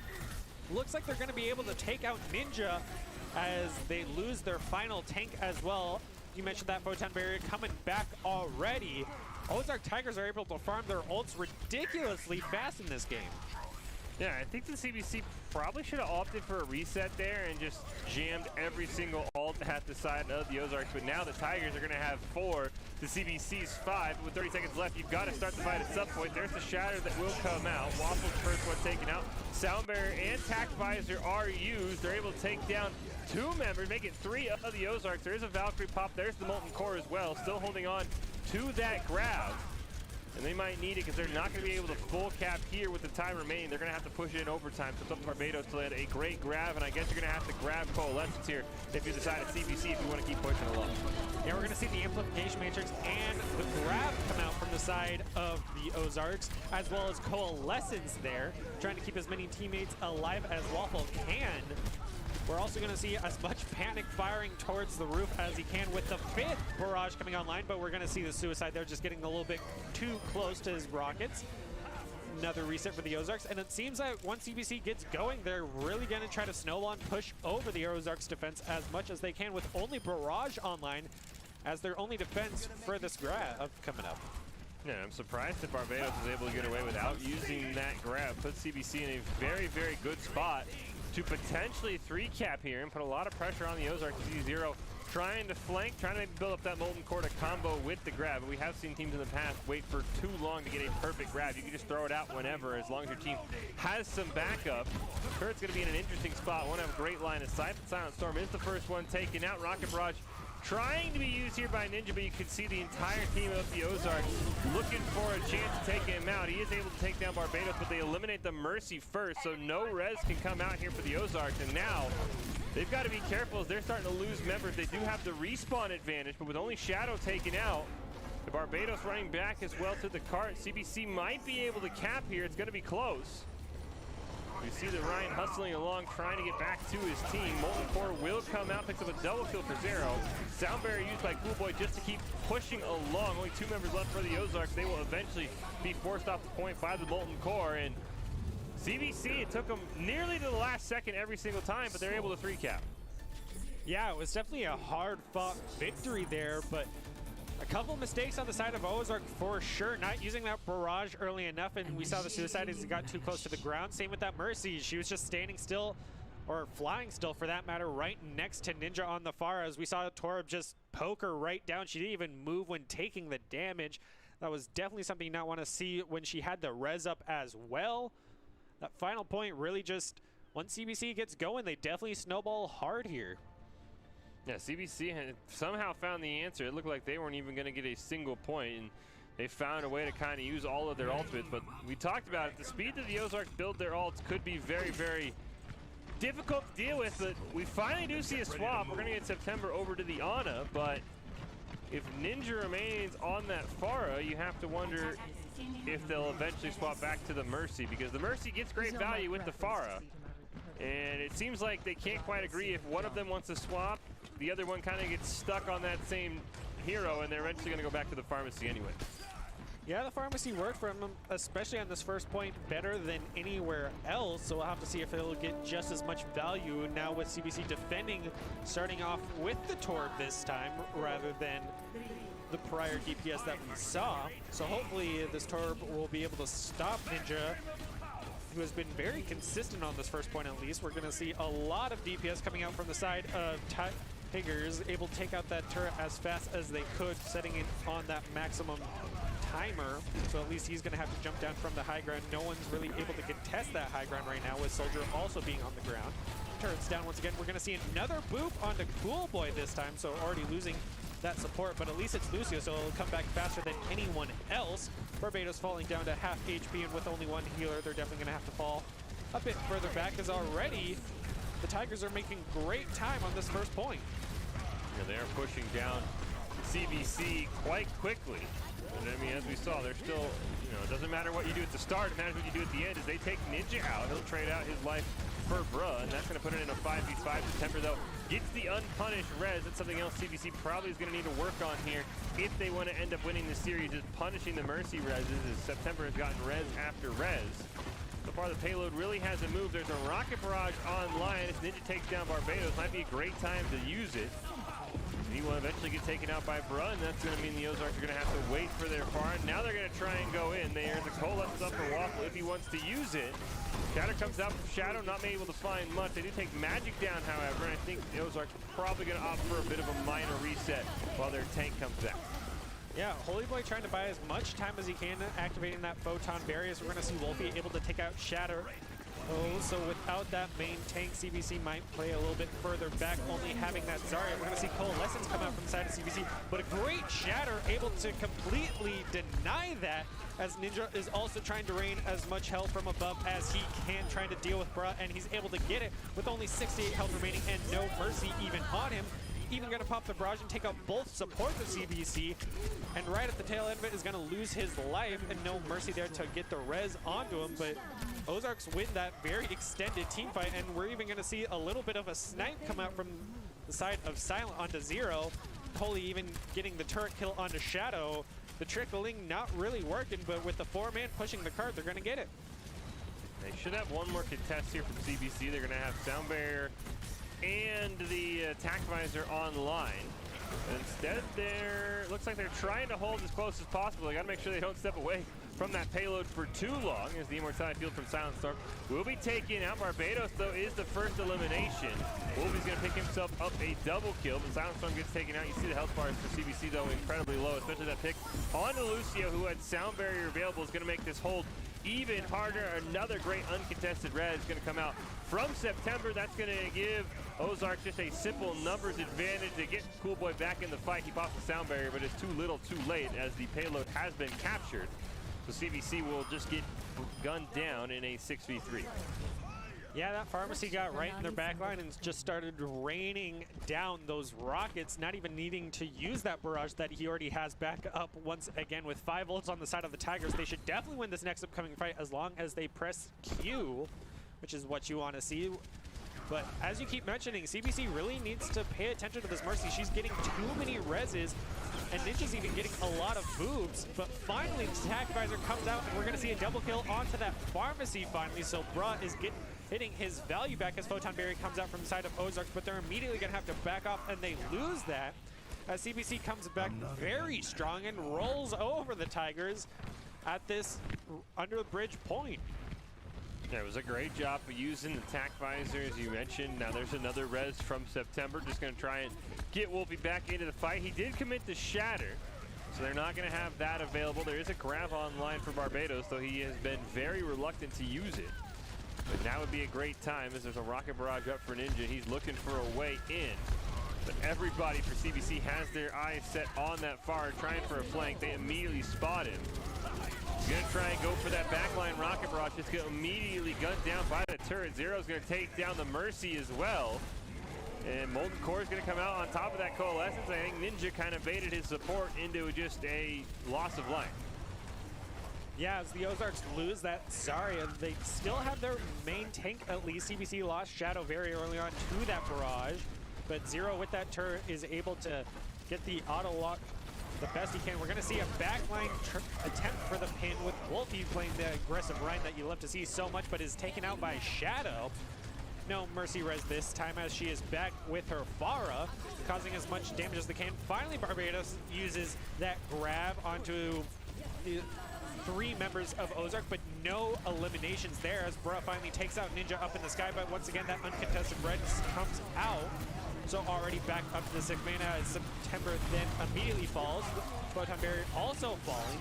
looks like they're going to be able to take out Ninja as they lose their final tank as well. You mentioned that photon barrier coming back already. Ozark Tigers are able to farm their ults ridiculously fast in this game.
Yeah, I think the CBC probably should have opted for a reset there and just jammed every single ult at the side of the Ozarks, but now the Tigers are going to have 4, the CBC's 5. With 30 seconds left, you've got to start the fight at some point. There's the shatter that will come out. Waffle's first one taken out. Sound barrier and tack visor are used. They're able to take down 2 members, make it 3 of the Ozarks. There is a Valkyrie pop. There's the Molten Core as well, still holding on to that grab. And they might need it because they're not going to be able to full cap here with the time remaining. They're going to have to push it in overtime. So it's up to Barbados to land a great grab, and I guess you're going to have to grab Coalescence here if you decide at CBC if you want to keep pushing along.
Yeah, we're going to see the Amplification Matrix and the grab come out from the side of the Ozarks, as well as Coalescence there, trying to keep as many teammates alive as Waffle can. We're also going to see as much panic firing towards the roof as he can with the 5th barrage coming online, but we're going to see the suicide there just getting a little bit too close to his rockets. Another reset for the Ozarks, and it seems that once CBC gets going, they're really going to try to snowball and push over the Ozarks defense as much as they can with only barrage online as their only defense for this grab coming up.
Yeah, I'm surprised that Barbados is able to get away without using that grab. Puts CBC in a very, very good spot to potentially 3-cap here and put a lot of pressure on the Ozarks. Zero trying to flank, trying to maybe build up that Molten Core to combo with the grab. But we have seen teams in the past wait for too long to get a perfect grab. You can just throw it out whenever, as long as your team has some backup. Kurt's going to be in an interesting spot. Won't have a great line of sight. Silent Storm is the first one taken out. Rocket Barrage trying to be used here by Ninja, but you can see the entire team of the Ozarks looking for a chance to take him out. He is able to take down Barbados, but they eliminate the Mercy first, so no res can come out here for the Ozarks. And now they've got to be careful as they're starting to lose members. They do have the respawn advantage, but with only Shadow taken out, the Barbados running back as well to the cart. CBC might be able to cap here. It's going to be close. We see the Ryan hustling along, trying to get back to his team. Molten Core will come out, picks up a double kill for Zero. Sound barrier used by Cool Boy just to keep pushing along. Only 2 members left for the Ozarks. They will eventually be forced off the point by the Molten Core. And CBC, it took them nearly to the last second every single time, but they're able to 3-cap.
Yeah, it was definitely a hard-fought victory there, but a couple mistakes on the side of Ozark for sure, not using that barrage early enough, and we saw the suicide as he got too close to the ground. Same with that Mercy. She was just standing still, or flying still for that matter, right next to Ninja on the far, as we saw Torb just poke her right down. She didn't even move when taking the damage. That was definitely something you not want to see when she had the res up as well. That final point really just, once CBC gets going, they definitely snowball hard here.
Yeah, CBC had somehow found the answer. It looked like they weren't even going to get a single point, and they found a way to kind of use all of their ultimates. But we talked about it. The speed that the Ozarks build their ults could be very, very difficult to deal with, but we finally do see a swap. We're going to get September over to the Ana, but if Ninja remains on that Pharah, you have to wonder if they'll eventually swap back to the Mercy, because the Mercy gets great value with the Pharah. And it seems like they can't quite agree if one of them wants to swap. The other one kind of gets stuck on that same hero, and they're eventually going to go back to the pharmacy anyway.
Yeah, the pharmacy worked for him, especially on this first point, better than anywhere else. So we'll have to see if it'll get just as much value now with CBC defending, starting off with the Torb this time, rather than the prior DPS that we saw. So hopefully this Torb will be able to stop Ninja, who has been very consistent on this first point at least. We're going to see a lot of DPS coming out from the side of Tigers, able to take out that turret as fast as they could, setting it on that maximum timer. So at least he's going to have to jump down from the high ground. No one's really able to contest that high ground right now, with Soldier also being on the ground. Turret's down once again. We're going to see another boop onto Cool Boy this time, so already losing that support, but at least it's Lucio, so it'll come back faster than anyone else. Barbados falling down to half HP, and with only one healer, they're definitely going to have to fall a bit further back, as already the Tigers are making great time on this first point.
Yeah, they're pushing down CBC quite quickly. And I mean, as we saw, they're still, you know, it doesn't matter what you do at the start, it matters what you do at the end. As they take Ninja out, he'll trade out his life for Bruh, and that's going to put it in a 5v5. September, though, gets the unpunished res. That's something else CBC probably is going to need to work on here if they want to end up winning the series, is punishing the Mercy reses, as September has gotten res after res. So far, the payload really hasn't moved. There's a rocket barrage online. As Ninja takes down Barbados, might be a great time to use it. He will eventually get taken out by Bruh, and that's going to mean the Ozarks are going to have to wait for their farm. Now they're going to try and go in. There's a coalescence up for Waffle if he wants to use it. Shatter comes out from Shadow, not being able to find much. They do take Magic down, however, and I think the Ozarks are probably going to opt for a bit of a minor reset while their tank comes back.
Yeah, Holy Boy trying to buy as much time as he can, activating that Photon Barrier. So we're going to see Wolfie able to take out Shatter. Oh, so without that main tank, CBC might play a little bit further back, only having that Zarya. We're going to see Coalescence come out from the side of CBC, but a great Shatter able to completely deny that, as Ninja is also trying to rain as much health from above as he can, trying to deal with Bruh, and he's able to get it with only 68 health remaining and no mercy even on him. Even going to pop the barrage and take out both support of CBC, and right at the tail end of it is going to lose his life, and no mercy there to get the res onto him. But Ozarks win that very extended team fight, and we're even going to see a little bit of a snipe come out from the side of Silent onto Zero. Holy even getting the turret kill onto Shadow. The trickling not really working, but with the 4-man pushing the cart, they're going to get it.
They should have one more contest here from CBC. They're going to have Sound Barrier and the attack visor online. But instead, looks like they're trying to hold as close as possible. They got to make sure they don't step away from that payload for too long, as the Immortality Field from Silent Storm will be taken out. Barbados, though, is the first elimination. Wolfie's going to pick himself up a double kill, but Silent Storm gets taken out. You see the health bars for CBC, though, incredibly low, especially that pick onto Lucio, who had Sound Barrier available, is going to make this hold even harder. Another great uncontested res is going to come out from September. That's going to give Ozarks just a simple numbers advantage. They get Cool Boy back in the fight. He pops the Sound Barrier, but it's too little too late, as the payload has been captured. So CBC will just get gunned down in a 6v3.
Yeah, that pharmacy got right in their back line and just started raining down those rockets, not even needing to use that barrage that he already has back up once again with 5 ults on the side of the Tigers. They should definitely win this next upcoming fight as long as they press Q, which is what you want to see. But as you keep mentioning, CBC really needs to pay attention to this Mercy. She's getting too many reses, and Ninja's even getting a lot of boobs. But finally, the attack visor comes out, and we're going to see a double kill onto that pharmacy finally. So Bruh is hitting his value back as Photon Barrier comes out from the side of Ozarks, but they're immediately going to have to back off, and they lose that as CBC comes back very strong and rolls over the Tigers at this under the bridge point.
Yeah, it was a great job of using the attack visor, as you mentioned. Now there's another res from September, just going to try and get Wolfie back into the fight. He did commit to Shatter, so they're not going to have that available. There is a grab online for Barbados, though he has been very reluctant to use it. But now would be a great time, as there's a rocket barrage up for Ninja. He's looking for a way in. But everybody for CBC has their eyes set on that far, trying for a flank. They immediately spot him. He's going to try and go for that backline rocket barrage. It's going to immediately gunned down by the turret. Zero's going to take down the Mercy as well. And Molten Core is going to come out on top of that Coalescence. I think Ninja kind of baited his support into just a loss of life.
Yeah, as the Ozarks lose that Zarya, they still have their main tank at least. CBC lost Shadow very early on to that barrage, but Zero with that turret is able to get the auto lock the best he can. We're going to see a backline attempt for the pin with Wolfie playing the aggressive Ryan that you love to see so much, but is taken out by Shadow. No Mercy res this time as she is back with her Pharah, causing as much damage as they can. Finally, Barbados uses that grab onto the 3 members of Ozark, but no eliminations there as Bruh finally takes out Ninja up in the sky, but once again that uncontested red comes out. So already back up to the 6 mana as September then immediately falls. Photon Barrier also falling.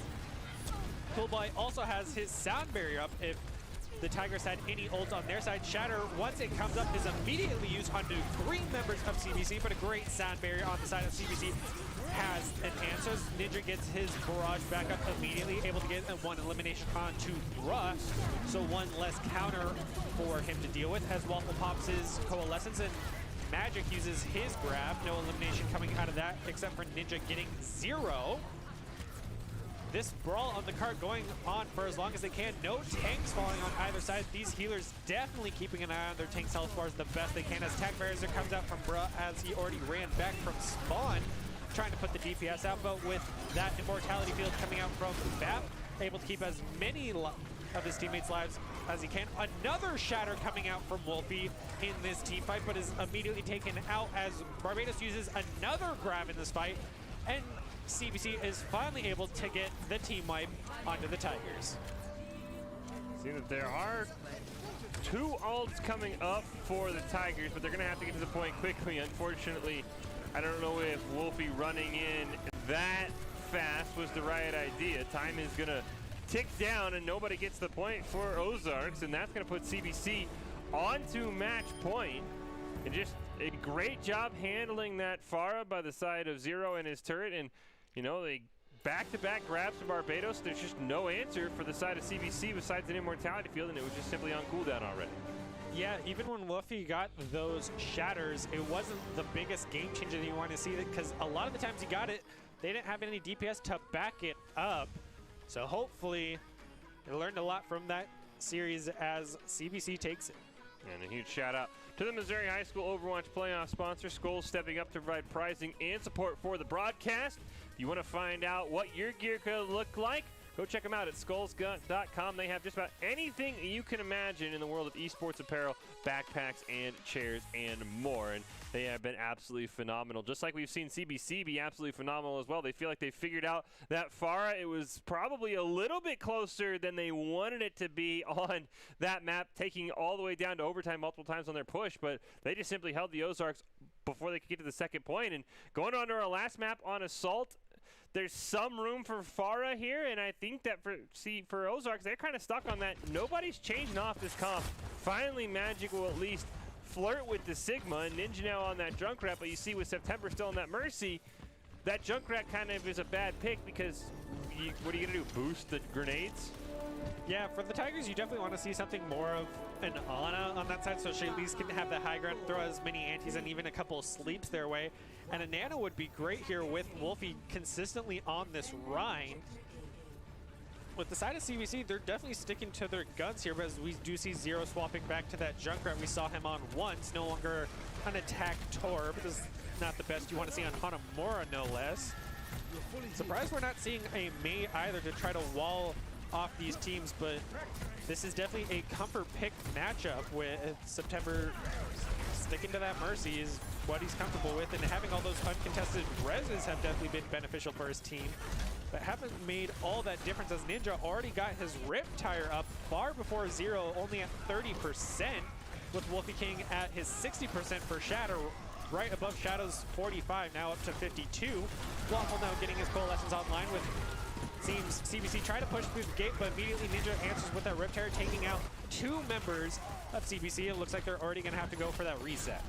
Coolboy also has his sound barrier up if the Tigers had any ult on their side. Shatter, once it comes up, is immediately used onto 3 members of CBC, but a great sound barrier on the side of CBC has an answer. Ninja gets his barrage back up immediately, able to get 1 elimination onto Bruh, so 1 less counter for him to deal with as Waffle pops his Coalescence, and Magic uses his grab. No elimination coming out of that except for Ninja getting 0. This brawl on the card going on for as long as they can. No tanks falling on either side. These healers definitely keeping an eye on their tanks' health bars the best they can as Tag Barrier comes out from Bruh as he already ran back from spawn, trying to put the DPS out, but with that Immortality field coming out from Bap, able to keep as many of his teammates' lives as he can. Another Shatter coming out from Wolfie in this team fight, but is immediately taken out as Barbados uses another grab in this fight, and CBC is finally able to get the team wipe onto the Tigers.
See that there are 2 ults coming up for the Tigers, but they're going to have to get to the point quickly. Unfortunately, I don't know if Wolfie running in that fast was the right idea. Time is going to tick down and nobody gets the point for Ozarks, and that's going to put CBC onto match point. And just a great job handling that Pharah by the side of Zero and his turret, and you know, they back-to-back grabs from Barbados. There's just no answer for the side of CBC besides an Immortality field, and it was just simply on cooldown already.
Yeah, even when Wolfie got those shatters, it wasn't the biggest game changer that you want to see, because a lot of the times he got it, they didn't have any DPS to back it up. So hopefully they learned a lot from that series as CBC takes it.
And a huge shout out to the Missouri High School Overwatch playoff sponsor, Skoll, stepping up to provide pricing and support for the broadcast. If you want to find out what your gear could look like, go check them out at skulls.com. They have just about anything you can imagine in the world of esports apparel, backpacks, and chairs, and more. And they have been absolutely phenomenal. Just like we've seen CBC be absolutely phenomenal as well. They feel like they figured out that Pharah, it was probably a little bit closer than they wanted it to be on that map, taking all the way down to overtime multiple times on their push. But they just simply held the Ozarks before they could get to the second point. And going on to our last map on Assault, there's some room for Pharah here, and I think that for Ozarks, they're kind of stuck on that. Nobody's changing off this comp. Finally, Magic will at least flirt with the Sigma, and Ninja now on that Junkrat, but you see with September still on that Mercy, that Junkrat kind of is a bad pick because what are you going to do, boost the grenades?
Yeah, for the Tigers, you definitely want to see something more of an Ana on that side, so she at least can have the high ground, throw as many antis and even a couple of sleeps their way. And a Nano would be great here with Wolfie consistently on this Rhine. With the side of CBC, they're definitely sticking to their guns here, because we do see Zero swapping back to that Junkrat we saw him on once, no longer an attack Torb. This is not the best you want to see on Hanamura, no less. Surprised we're not seeing a Mei either to try to wall off these teams, but this is definitely a comfort pick matchup with September sticking to that Mercy is what he's comfortable with, and having all those uncontested reses have definitely been beneficial for his team, but haven't made all that difference as Ninja already got his Rip Tire up far before Zero, only at 30%, with Wolfie King at his 60% for Shatter, right above Shadow's 45, now up to 52. Waffle now getting his Coalescence online with seems CBC try to push through the gate, but immediately Ninja answers with that Rip Tire, taking out 2 members of CBC. It looks like they're already going to have to go for that reset.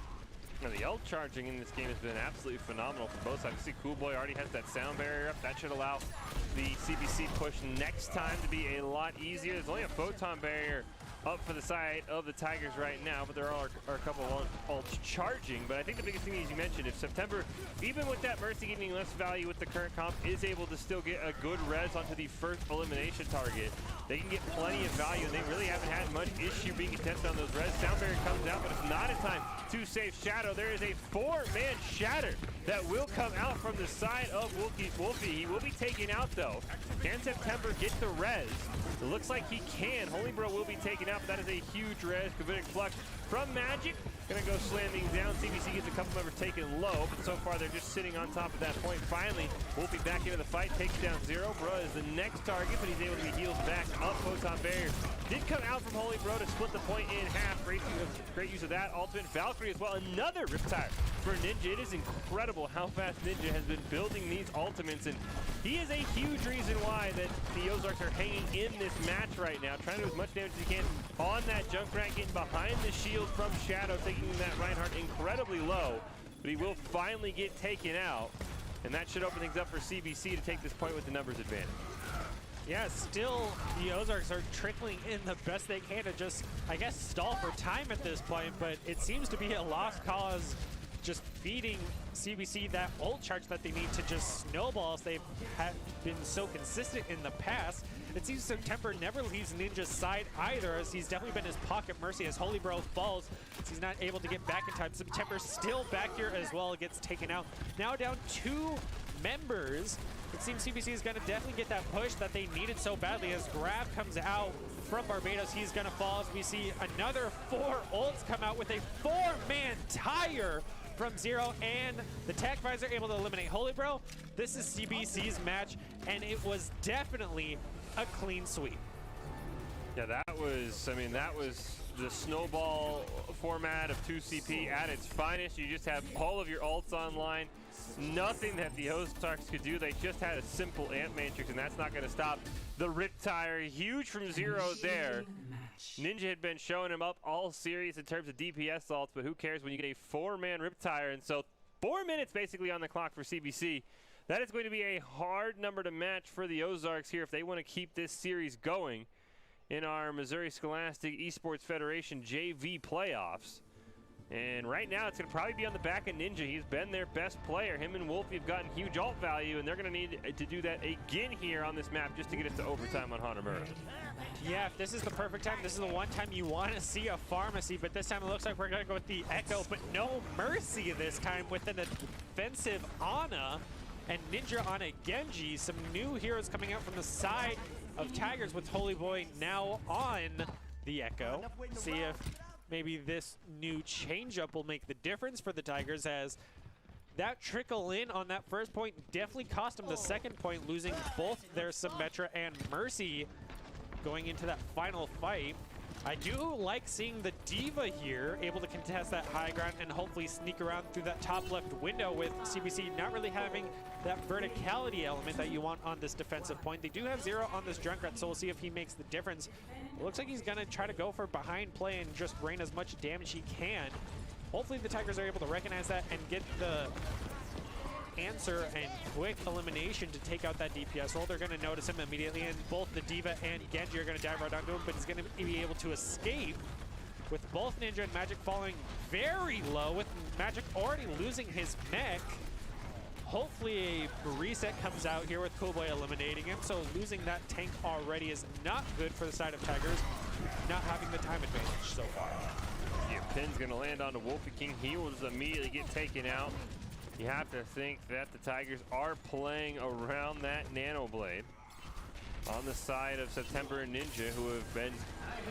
Now, the ult charging in this game has been absolutely phenomenal for both sides. You see Coolboy already has that sound barrier up. That should allow the CBC push next time to be a lot easier. There's only a photon barrier up for the side of the Tigers right now, but there are a couple of ults charging. But I think the biggest thing, as you mentioned, if September, even with that Mercy getting less value with the current comp, is able to still get a good res onto the first elimination target, they can get plenty of value, and they really haven't had much issue being contested on those res. Sound Barrier comes out, but it's not in time to save Shadow. There is a 4-man Shatter that will come out from the side of Wolfie. He will be taken out, though. Can September get the res? It looks like he can. Holy Bro will be taken out, but that is a huge res. Kavitic Flux from Magic. Gonna go slam things down. CBC gets a couple members taken low, but so far they're just sitting on top of that point. Finally, Wolfie back into the fight, takes down Zero. Bro is the next target, but he's able to be healed back up. Photon Barrier did come out from Holy Bro to split the point in half. Great use of that. Ultimate Valkyrie as well. Another Riptire for Ninja. It is incredible how fast Ninja has been building these ultimates, and he is a huge reason why that the Ozarks are hanging in this match right now, trying to do as much damage as he can on that Junkrat, getting behind the shield from Shadow, taking that Reinhardt incredibly low, but he will finally get taken out, and that should open things up for CBC to take this point with the numbers advantage.
Yeah, still the Ozarks are trickling in the best they can to just, I guess, stall for time at this point, but it seems to be a lost cause, just feeding CBC that ult charge that they need to just snowball as they've been so consistent in the past. It seems September never leaves Ninja's side either, as he's definitely been his pocket mercy as Holy Bro falls. He's not able to get back in time. September still back here as well, gets taken out. Now down 2 members. It seems CBC is going to definitely get that push that they needed so badly as Grab comes out from Barbados. He's going to fall as we see another 4 ults come out with a 4-man tire from Zero, and the Tech Visor able to eliminate Holy Bro. This is CBC's match, and it was definitely a clean sweep.
Yeah, that was the snowball format of 2CP at its finest. You just have all of your ults online. Nothing that the Ozarks could do. They just had a simple Ant Matrix, and that's not going to stop the Riptire. Huge from Zero there. Ninja had been showing him up all series in terms of DPS ults, but who cares when you get a 4-man Riptire? And so 4 minutes basically on the clock for CBC. That is going to be a hard number to match for the Ozarks here if they want to keep this series going in our Missouri Scholastic Esports Federation JV playoffs. And right now, it's going to probably be on the back of Ninja. He's been their best player. Him and Wolfie have gotten huge ult value, and they're going to need to do that again here on this map just to get us to overtime on Hanamura.
Yeah, if this is the perfect time, this is the one time you want to see a pharmacy, but this time it looks like we're going to go with the Echo, but no Mercy this time with an defensive Ana and Ninja on a Genji. Some new heroes coming out from the side of Tigers with Holy Boy now on the Echo. See if maybe this new changeup will make the difference for the Tigers, as that trickle in on that first point definitely cost them the second point, losing both their Symmetra and Mercy going into that final fight. I do like seeing the D.Va here able to contest that high ground and hopefully sneak around through that top left window, with CBC not really having that verticality element that you want on this defensive point. They do have Zero on this Junkrat, so we'll see if he makes the difference. It looks like he's going to try to go for behind play and just rain as much damage he can. Hopefully the Tigers are able to recognize that and get the answer and quick elimination to take out that DPS roll. They're going to notice him immediately, and both the D.Va and Genji are going to dive right onto him, but he's going to be able to escape with both Ninja and Magic falling very low, with Magic already losing his mech. Hopefully a reset comes out here with Coolboy eliminating him, so losing that tank already is not good for the side of Tigers, not having the time advantage so far.
Yeah, pin's going to land onto Wolfie King. He will just immediately get taken out. You have to think that the Tigers are playing around that Nano Blade on the side of September and Ninja, who have been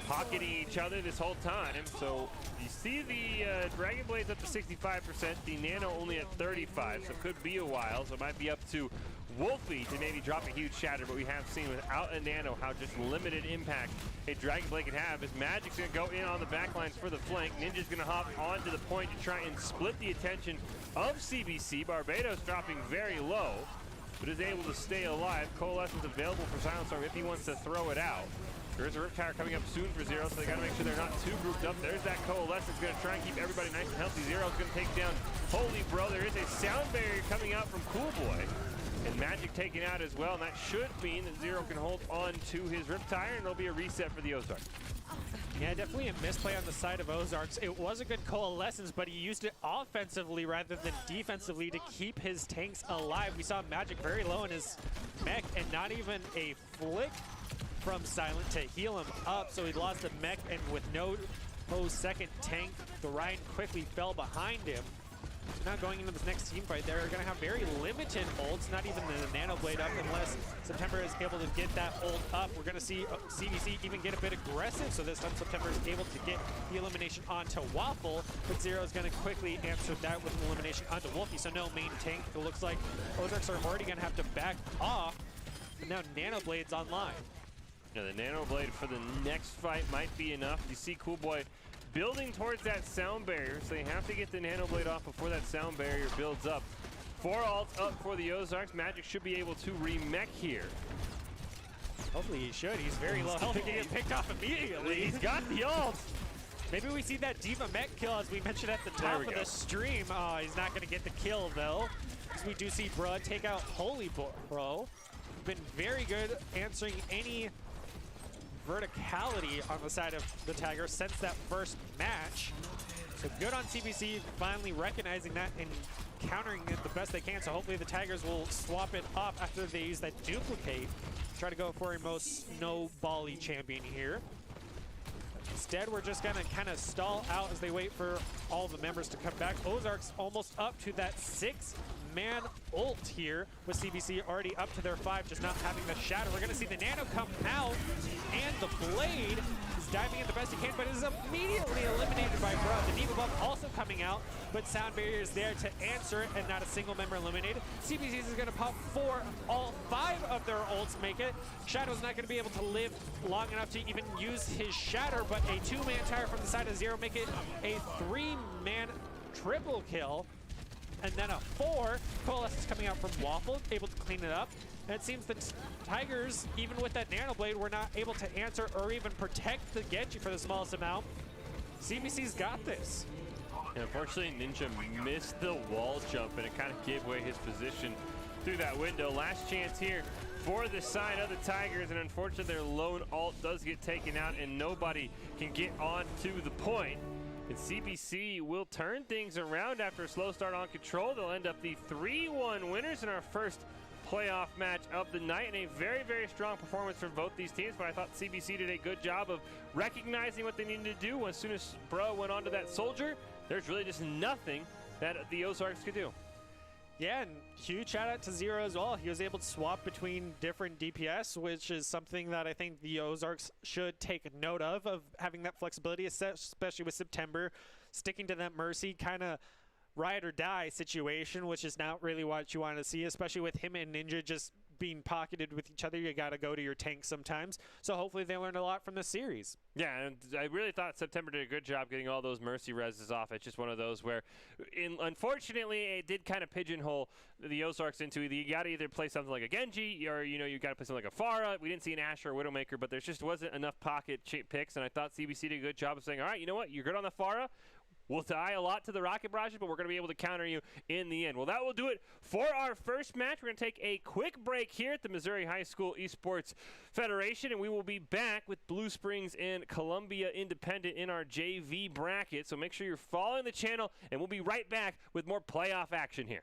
pocketing each other this whole time. So you see the Dragon Blade's up to 65%, the Nano only at 35, so it could be a while. So it might be up to Wolfie to maybe drop a huge shatter, but we have seen without a Nano how just limited impact a Dragon Blade can have. As Magic's going to go in on the backlines for the flank, Ninja's going to hop onto the point to try and split the attention of CBC. Barbados dropping very low, but is able to stay alive. Coalescence available for Silencer if he wants to throw it out. There's a Riptire coming up soon for Zero, so they got to make sure they're not too grouped up. There's that Coalescence going to try and keep everybody nice and healthy. Zero's going to take down Holy Bro. There is a sound barrier coming out from Coolboy. And Magic taken out as well, and that should mean that Zero can hold on to his Riptire, and there'll be a reset for the Ozarks.
Yeah, definitely a misplay on the side of Ozarks. It was a good coalescence, but he used it offensively rather than defensively to keep his tanks alive. We saw Magic very low in his mech, and not even a flick from Silent to heal him up, so he lost the mech, and with no second tank, the Ryan quickly fell behind him. So now going into this next team fight, they're going to have very limited ults, not even the Nano Blade up unless September is able to get that ult up. We're going to see CBC even get a bit aggressive, so this time September is able to get the elimination onto Waffle, but Zero is going to quickly answer that with an elimination onto Wolfie, so no main tank. It looks like Ozarks are already going to have to back off, but now Nano Blade's online.
Yeah, the Nano Blade for the next fight might be enough. You see Cool Boy building towards that sound barrier, so they have to get the Nano Blade off before that sound barrier builds up. 4 ults up for the Ozarks. Magic should be able to remech here.
Hopefully he should. He's very low health. He can get picked off immediately.
He's got the ult.
Maybe we see that Diva mech kill as we mentioned at the top of the stream. Oh, he's not going to get the kill though. Because we do see Bruh take out Holy Bro. Been very good answering any verticality on the side of the Tiger since that first match. So good on CBC finally recognizing that and countering it the best they can. So hopefully the Tigers will swap it up after they use that duplicate. Try to go for a most snowbally champion here. Instead, we're just gonna kind of stall out as they wait for all the members to come back. Ozarks almost up to that 6-man ult here, with CBC already up to their 5, just not having the shadow. We're gonna see the Nano come out, and the Blade is diving in the best he can, but is immediately eliminated by Bruh. The Diva buff also coming out, but Sound Barrier is there to answer it, and not a single member eliminated. CBC is gonna pop 4, all 5 of their ults make it. Shadow's not gonna be able to live long enough to even use his Shatter, but a 2-man tire from the side of Zero make it a 3-man triple kill. And then a 4, Coalescence is coming out from Waffle, able to clean it up. And it seems the Tigers, even with that Nano Blade, were not able to answer or even protect the Genji for the smallest amount. CBC's got this.
And unfortunately, Ninja missed the wall jump, and it kind of gave away his position through that window. Last chance here for the side of the Tigers, and unfortunately, their lone ult does get taken out, and nobody can get on to the point. And CBC will turn things around after a slow start on Control. They'll end up the 3-1 winners in our first playoff match of the night, and a very, very strong performance from both these teams. But I thought CBC did a good job of recognizing what they needed to do. As soon as Bro went onto that Soldier, there's really just nothing that the Ozarks could do.
Yeah, and huge shout out to Zero as well. He was able to swap between different DPS, which is something that I think the Ozarks should take note of having that flexibility, especially with September sticking to that Mercy kind of ride or die situation, which is not really what you want to see, especially with him and Ninja just being pocketed with each other. You got to go to your tank sometimes. So hopefully they learned a lot from this series.
Yeah, and I really thought September did a good job getting all those Mercy reses off. It's just one of those where, unfortunately, it did kind of pigeonhole the Ozarks into either you got to either play something like a Genji or, you got to play something like a Pharah. We didn't see an Asher or Widowmaker, but there just wasn't enough pocket picks, and I thought CBC did a good job of saying, all right, you know what, you're good on the Pharah. We'll die a lot to the rocket barrages, but we're going to be able to counter you in the end. Well, that will do it for our first match. We're going to take a quick break here at the Missouri High School Esports Federation, and we will be back with Blue Springs and Columbia Independent in our JV bracket. So make sure you're following the channel, and we'll be right back with more playoff action here.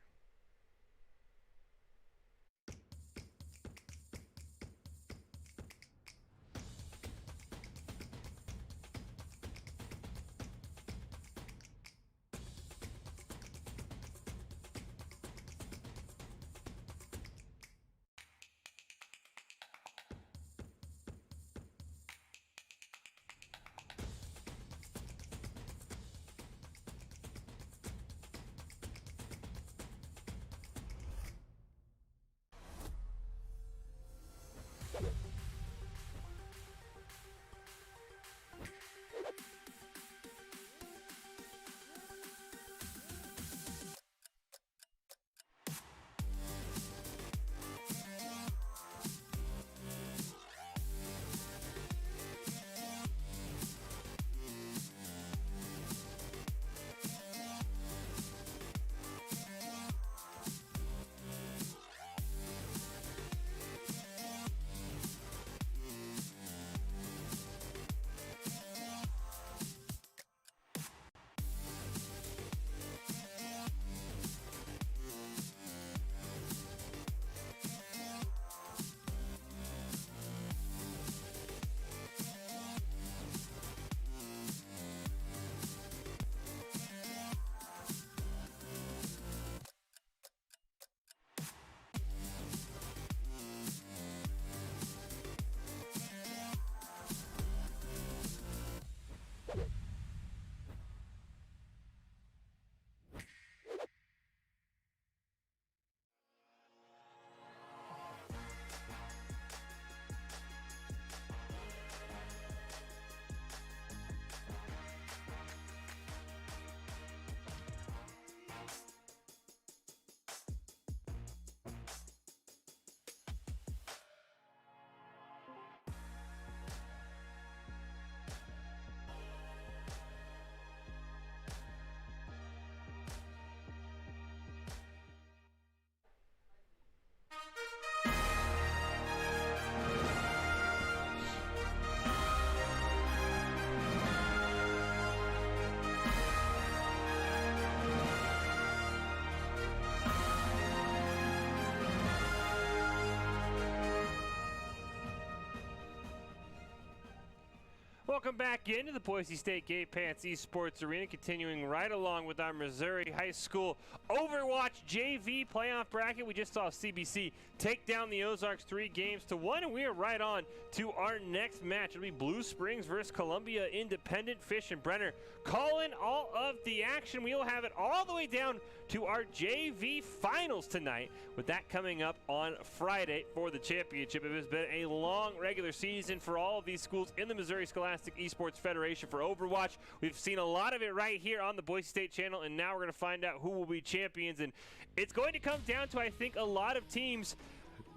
Welcome back into the Boise State Gay Pants Esports Arena, continuing right along with our Missouri High School Overwatch JV playoff bracket. We just saw CBC take down the Ozarks 3-1, and we are right on to our next match. It'll be Blue Springs versus Columbia Independent. Fish and Brenner calling all of the action. We will have it all the way down to our JV finals tonight, with that coming up on Friday for the championship. It has been a long regular season for all of these schools in the Missouri Scholastic Esports Federation for Overwatch. We've seen a lot of it right here on the Boise State channel, and now we're going to find out who will be champions. And it's going to come down to, I think, a lot of teams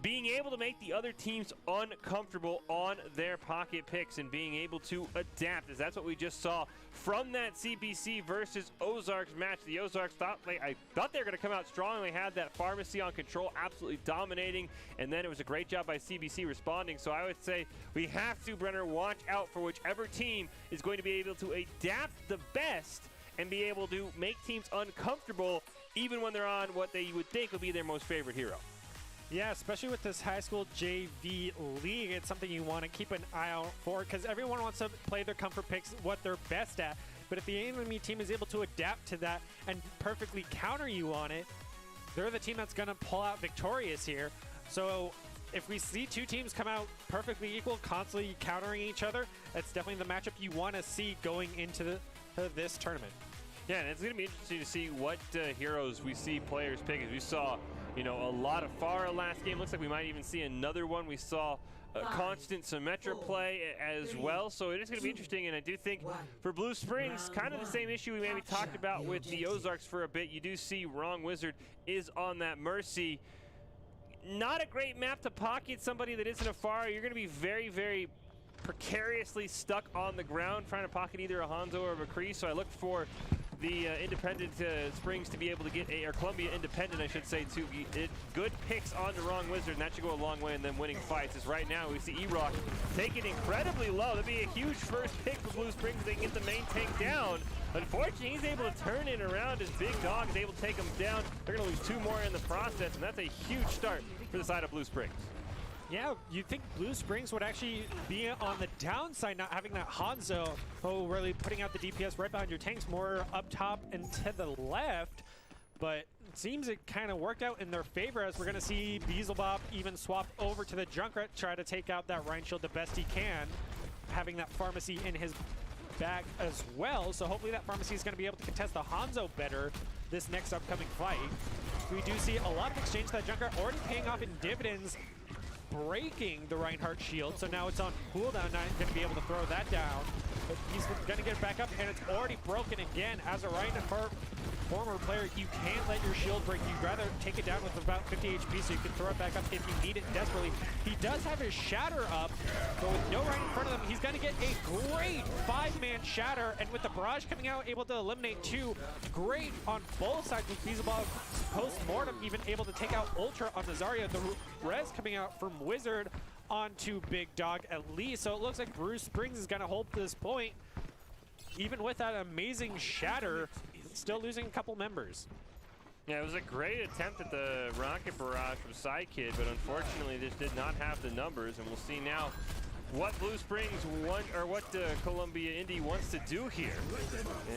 being able to make the other teams uncomfortable on their pocket picks and being able to adapt, as that's what we just saw from that CBC versus Ozarks match. The Ozarks I thought they were going to come out strong. They had that pharmacy on control, absolutely dominating, and then it was a great job by CBC responding. So I would say we have to, Brenner, watch out for whichever team is going to be able to adapt the best and be able to make teams uncomfortable even when they're on what they would think would be their most favorite hero.
Yeah, especially with this high school JV league, it's something you want to keep an eye out for, because everyone wants to play their comfort picks, what they're best at. But if the enemy team is able to adapt to that and perfectly counter you on it, they're the team that's going to pull out victorious here. So if we see two teams come out perfectly equal, constantly countering each other, that's definitely the matchup you want to see going into this tournament.
Yeah, and it's going to be interesting to see what heroes we see players pick. As we saw, a lot of Pharah last game. Looks like we might even see another one. We saw constant Symmetra play as well. So it is going to be interesting, and I do think for Blue Springs, kind of the same issue we maybe talked about with the Ozarks for a bit. You do see Wrong Wizard is on that Mercy. Not a great map to pocket somebody that isn't a Pharah. You're going to be very, very precariously stuck on the ground trying to pocket either a Hanzo or a McCree. So I look for the Independent Springs to be able to get or Columbia Independent, I should say, to get good picks on the Wrong Wizard, and that should go a long way in them winning fights. As right now we see E-Rock take it incredibly low. That'd be a huge first pick for Blue Springs. They can get the main tank down. Unfortunately, he's able to turn it around. His big dog is able to take him down. They're going to lose two more in the process, and that's a huge start for the side of Blue Springs.
Yeah, you'd think Blue Springs would actually be on the downside, not having that Hanzo, really putting out the DPS right behind your tanks, more up top and to the left. But it seems it kind of worked out in their favor, as we're going to see Beelzebub even swap over to the Junkrat, try to take out that Rhine Shield the best he can, having that Pharmacy in his bag as well. So hopefully that Pharmacy is going to be able to contest the Hanzo better this next upcoming fight. We do see a lot of exchange. That Junkrat already paying off in dividends, breaking the Reinhardt shield, so now it's on cooldown, not going to be able to throw that down, but he's going to get it back up, and it's already broken again. As a Reinhardt former player, you can't let your shield break. You'd rather take it down with about 50 HP so you can throw it back up if you need it desperately. He does have his Shatter up, but with no right in front of him, he's going to get a great 5-man Shatter, and with the barrage coming out, able to eliminate two. Great on both sides with Beelzebub post-mortem, even able to take out Ultra on the Zarya. The res coming out from Wizard onto Big Dog at least, so it looks like Blue Springs is going to hold this point. Even with that amazing Shatter, still losing a couple members.
Yeah, it was a great attempt at the rocket barrage from Sidekid, but unfortunately this did not have the numbers, and we'll see now what Blue Springs want, or what Columbia Indy wants to do here.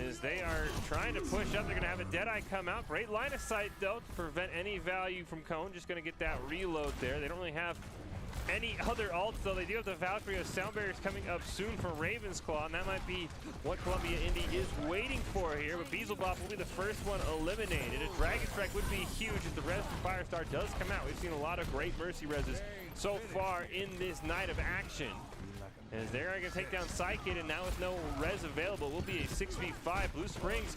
Is they are trying to push up. They're going to have a Deadeye come out. Great line of sight though to prevent any value from Cone. Just going to get that reload there. They don't really have any other ults, though. They do have the Valkyrie. Sound barriers coming up soon for Raven's Claw, and that might be what Columbia Indy is waiting for here. But Beelzebub will be the first one eliminated. A Dragon Strike would be huge if the res from Firestar does come out. We've seen a lot of great Mercy reses so far in this night of action. As they're going to take down Psykid, and now with no res available, will be a 6v5. Blue Springs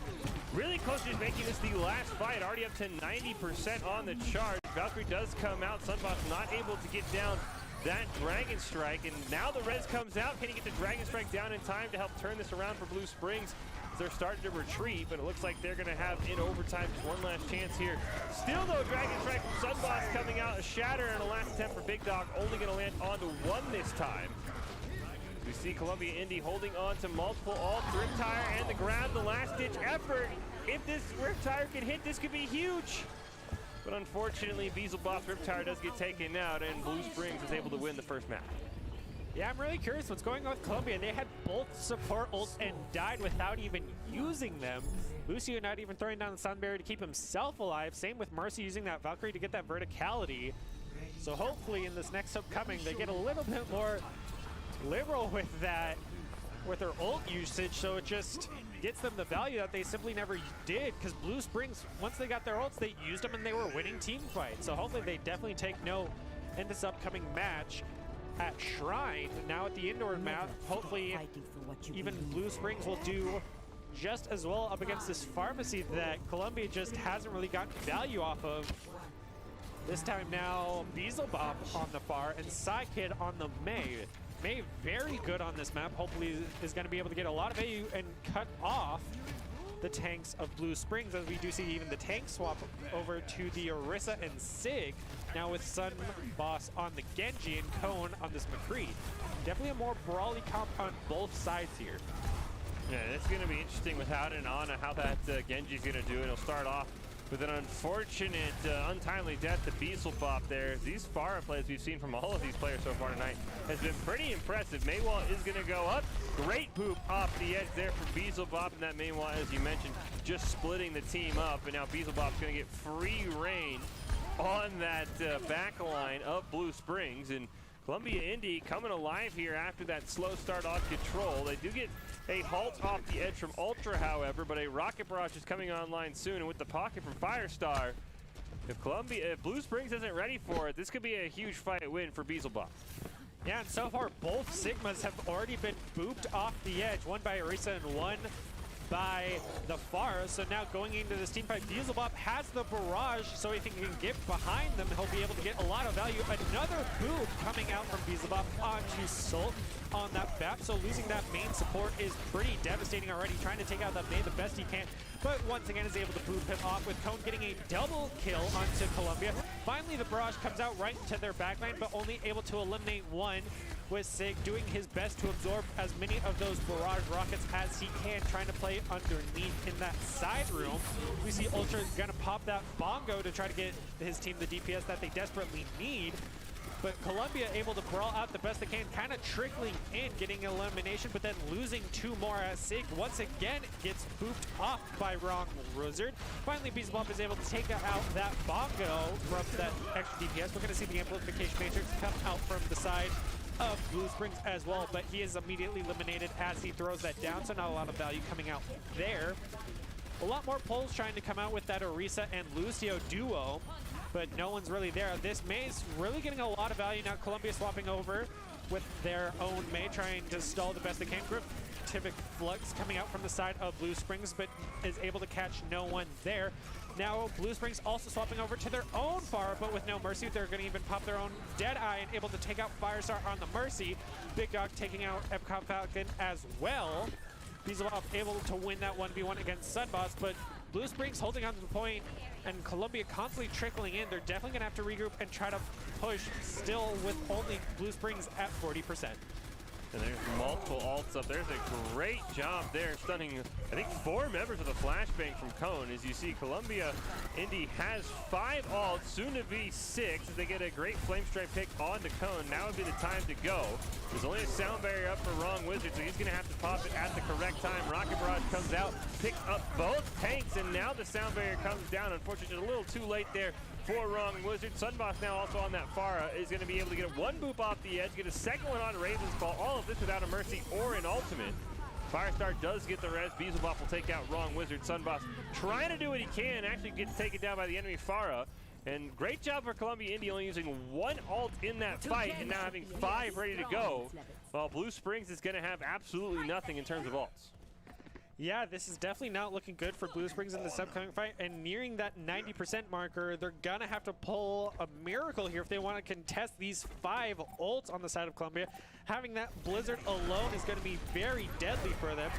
really close to just making this the last fight, already up to 90% on the charge. Valkyrie does come out. Sunbox not able to get down that Dragon Strike, and now the res comes out. Can he get the Dragon Strike down in time to help turn this around for Blue Springs? They're starting to retreat, but it looks like they're going to have in overtime just one last chance here. Still though, Dragon Strike from Sunbox coming out, a Shatter, and a last attempt for Big Dog, only going to land onto one this time. We see Columbia Indy holding on to multiple alt Riptire and the ground, the last ditch effort. If this Riptire can hit, this could be huge. But unfortunately, Beelzebub's Riptire does get taken out, and Blue Springs is able to win the first match.
Yeah, I'm really curious what's going on with Colombia. They had both support ults and died without even using them. Lucio not even throwing down the Sun Barrier to keep himself alive. Same with Mercy using that Valkyrie to get that verticality. So hopefully in this next upcoming, they get a little bit more liberal with that, with their ult usage, so it just gets them the value that they simply never did, because Blue Springs, once they got their ults, they used them and they were winning team fights. So hopefully they definitely take note in this upcoming match at Shrine. Now at the indoor map, hopefully even Blue Springs will do just as well up against this pharmacy that Colombia just hasn't really gotten value off of. This time now, Beelzebub on the far and Psykid on the Mei. Mei very good on this map. Hopefully is going to be able to get a lot of AU and cut off the tanks of Blue Springs, as we do see even the tank swap over to the Orisa and Sig. Now with Sun Boss on the Genji and Cone on this McCree. Definitely a more brawly comp on both sides here.
Yeah, it's going to be interesting without an Ana how that Genji's going to do. It'll start off with an unfortunate, untimely death to Beelzebub there. These Pharah plays we've seen from all of these players so far tonight has been pretty impressive. Maywall is going to go up. Great poop off the edge there for Beelzebub, and that Maywall, as you mentioned, just splitting the team up. And now Beelzebub's going to get free reign on that back line of Blue Springs. And Columbia Indy coming alive here after that slow start on Control. They do get a halt off the edge from Ultra, however, but a Rocket Barrage is coming online soon, and with the pocket from Firestar, if Blue Springs isn't ready for it, this could be a huge fight win for Beelzebub.
Yeah, and so far both Sigmas have already been booped off the edge, one by Orisa and one by the Pharah. So now going into this team fight, Beelzebub has the barrage, so if he can get behind them, he'll be able to get a lot of value. Another boop coming out from Beelzebub onto Sult on that map, so losing that main support is pretty devastating already, trying to take out that Mei the best he can, but once again is able to boop him off, with Cone getting a double kill onto Columbia. Finally the barrage comes out right into their backline, but only able to eliminate one, with Sig doing his best to absorb as many of those barrage rockets as he can, trying to play underneath in that side room. We see Ultra gonna pop that bongo to try to get his team the DPS that they desperately need. But Columbia able to brawl out the best they can, kind of trickling in, getting elimination, but then losing two more as Sig once again gets booped off by Wrong Wizard. Finally, Beelzebub is able to take out that bongo from that extra DPS. We're going to see the amplification matrix come out from the side of Blue Springs as well, but he is immediately eliminated as he throws that down, so not a lot of value coming out there. A lot more pulls trying to come out with that Orisa and Lucio duo, but no one's really there. This Mei's really getting a lot of value now. Columbia swapping over with their own Mei, trying to stall the best they can. Gratific Flux coming out from the side of Blue Springs, but is able to catch no one there. Now Blue Springs also swapping over to their own Pharah, but with no Mercy. They're going to even pop their own Deadeye and able to take out Firestar on the Mercy. Big Dog taking out Epcot Falcon as well. Beelzebub able to win that 1v1 against Sunboss, but Blue Springs holding on to the point, and Columbia constantly trickling in. They're definitely going to have to regroup and try to push, still with only Blue Springs at 40%.
And there's multiple ults up. There's a great job there, stunning, I think, 4 members of the flashbang from Cone. As you see, Columbia Indy has 5 ults, soon to be 6, as they get a great Flame Strike pick onto Cone. Now would be the time to go. There's only a sound barrier up for Wrong Wizard, so he's going to have to pop it at the correct time. Rocket Barrage comes out, picks up both tanks, and now the sound barrier comes down. Unfortunately, a little too late there for Wrong Wizard. Sunboss now also on that Pharah is going to be able to get one boop off the edge, get a second one on Raven's Fall. All of this without a Mercy or an ultimate. Firestar does get the res. Beelzebub will take out Wrong Wizard. Sunboss trying to do what he can, actually gets taken down by the enemy Pharah. And great job for Columbia Indy, only using 1 ult in that fight and now having 5 ready to go. While Blue Springs is going to have absolutely nothing in terms of ults.
Yeah, this is definitely not looking good for Blue Springs in this upcoming fight, and nearing that 90% marker, they're gonna have to pull a miracle here if they want to contest these 5 ults on the side of Columbia. Having that Blizzard alone is gonna be very deadly for them.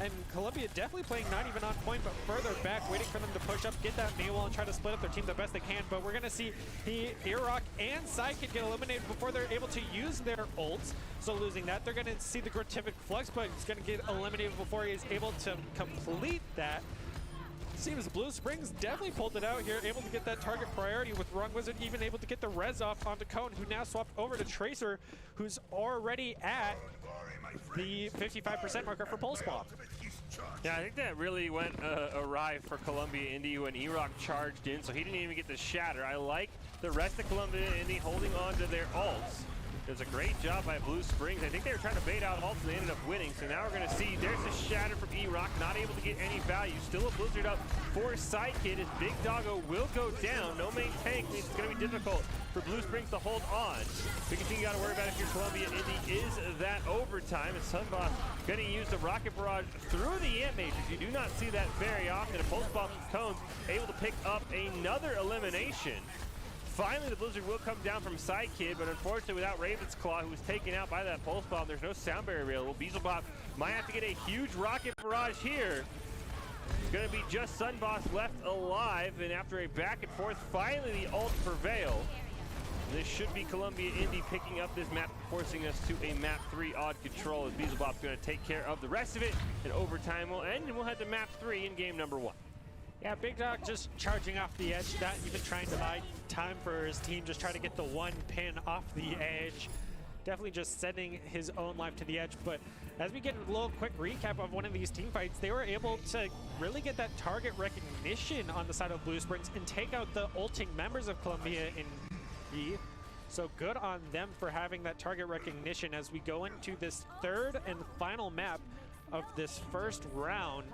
And Columbia definitely playing not even on point, but further back, waiting for them to push up, get that Maywall, and try to split up their team the best they can. But we're going to see the Irok and Psychic get eliminated before they're able to use their ults. So losing that, they're going to see the Gratific Flux, but it's going to get eliminated before he is able to complete that. Seems Blue Springs definitely pulled it out here, able to get that target priority with Wrong Wizard, even able to get the res off onto Cone, who now swapped over to Tracer, who's already at the 55% marker for Pulse Bomb.
Yeah, I think that really went awry for Columbia Indy when E-Rock charged in, so he didn't even get the shatter. I like the rest of Columbia Indy holding on to their ults. It was a great job by Blue Springs. I think they were trying to bait out ults and they ended up winning. So now we're going to see there's a shatter from E-Rock, not able to get any value. Still a blizzard up for Sidekick as Big Doggo will go down. No main tank means it's going to be difficult for Blue Springs to hold on. Biggest thing you got to worry about if you're Columbia Indy is that overtime. And Sunboss going to use the Rocket Barrage through the Ant Mages. You do not see that very often. A Pulse Bomb from Cones able to pick up another elimination. Finally, the blizzard will come down from Sidekick, but unfortunately without Raven's Claw, who was taken out by that Pulse Bomb, there's no sound barrier available. Beelzebub might have to get a huge Rocket Barrage here. It's going to be just Sunboss left alive, and after a back and forth, finally the ults prevail. This should be Columbia Indy picking up this map, forcing us to a map 3 odd control, as Beelzebub's going to take care of the rest of it, and overtime will end, and we'll head to map 3 in game number 1.
Yeah, Big Dog just charging off the edge, not even trying to buy time for his team, just trying to get the one pin off the edge. Definitely just sending his own life to the edge. But as we get a little quick recap of one of these team fights, they were able to really get that target recognition on the side of Blue Springs and take out the ulting members of Columbia in B. So good on them for having that target recognition as we go into this third and final map of this first round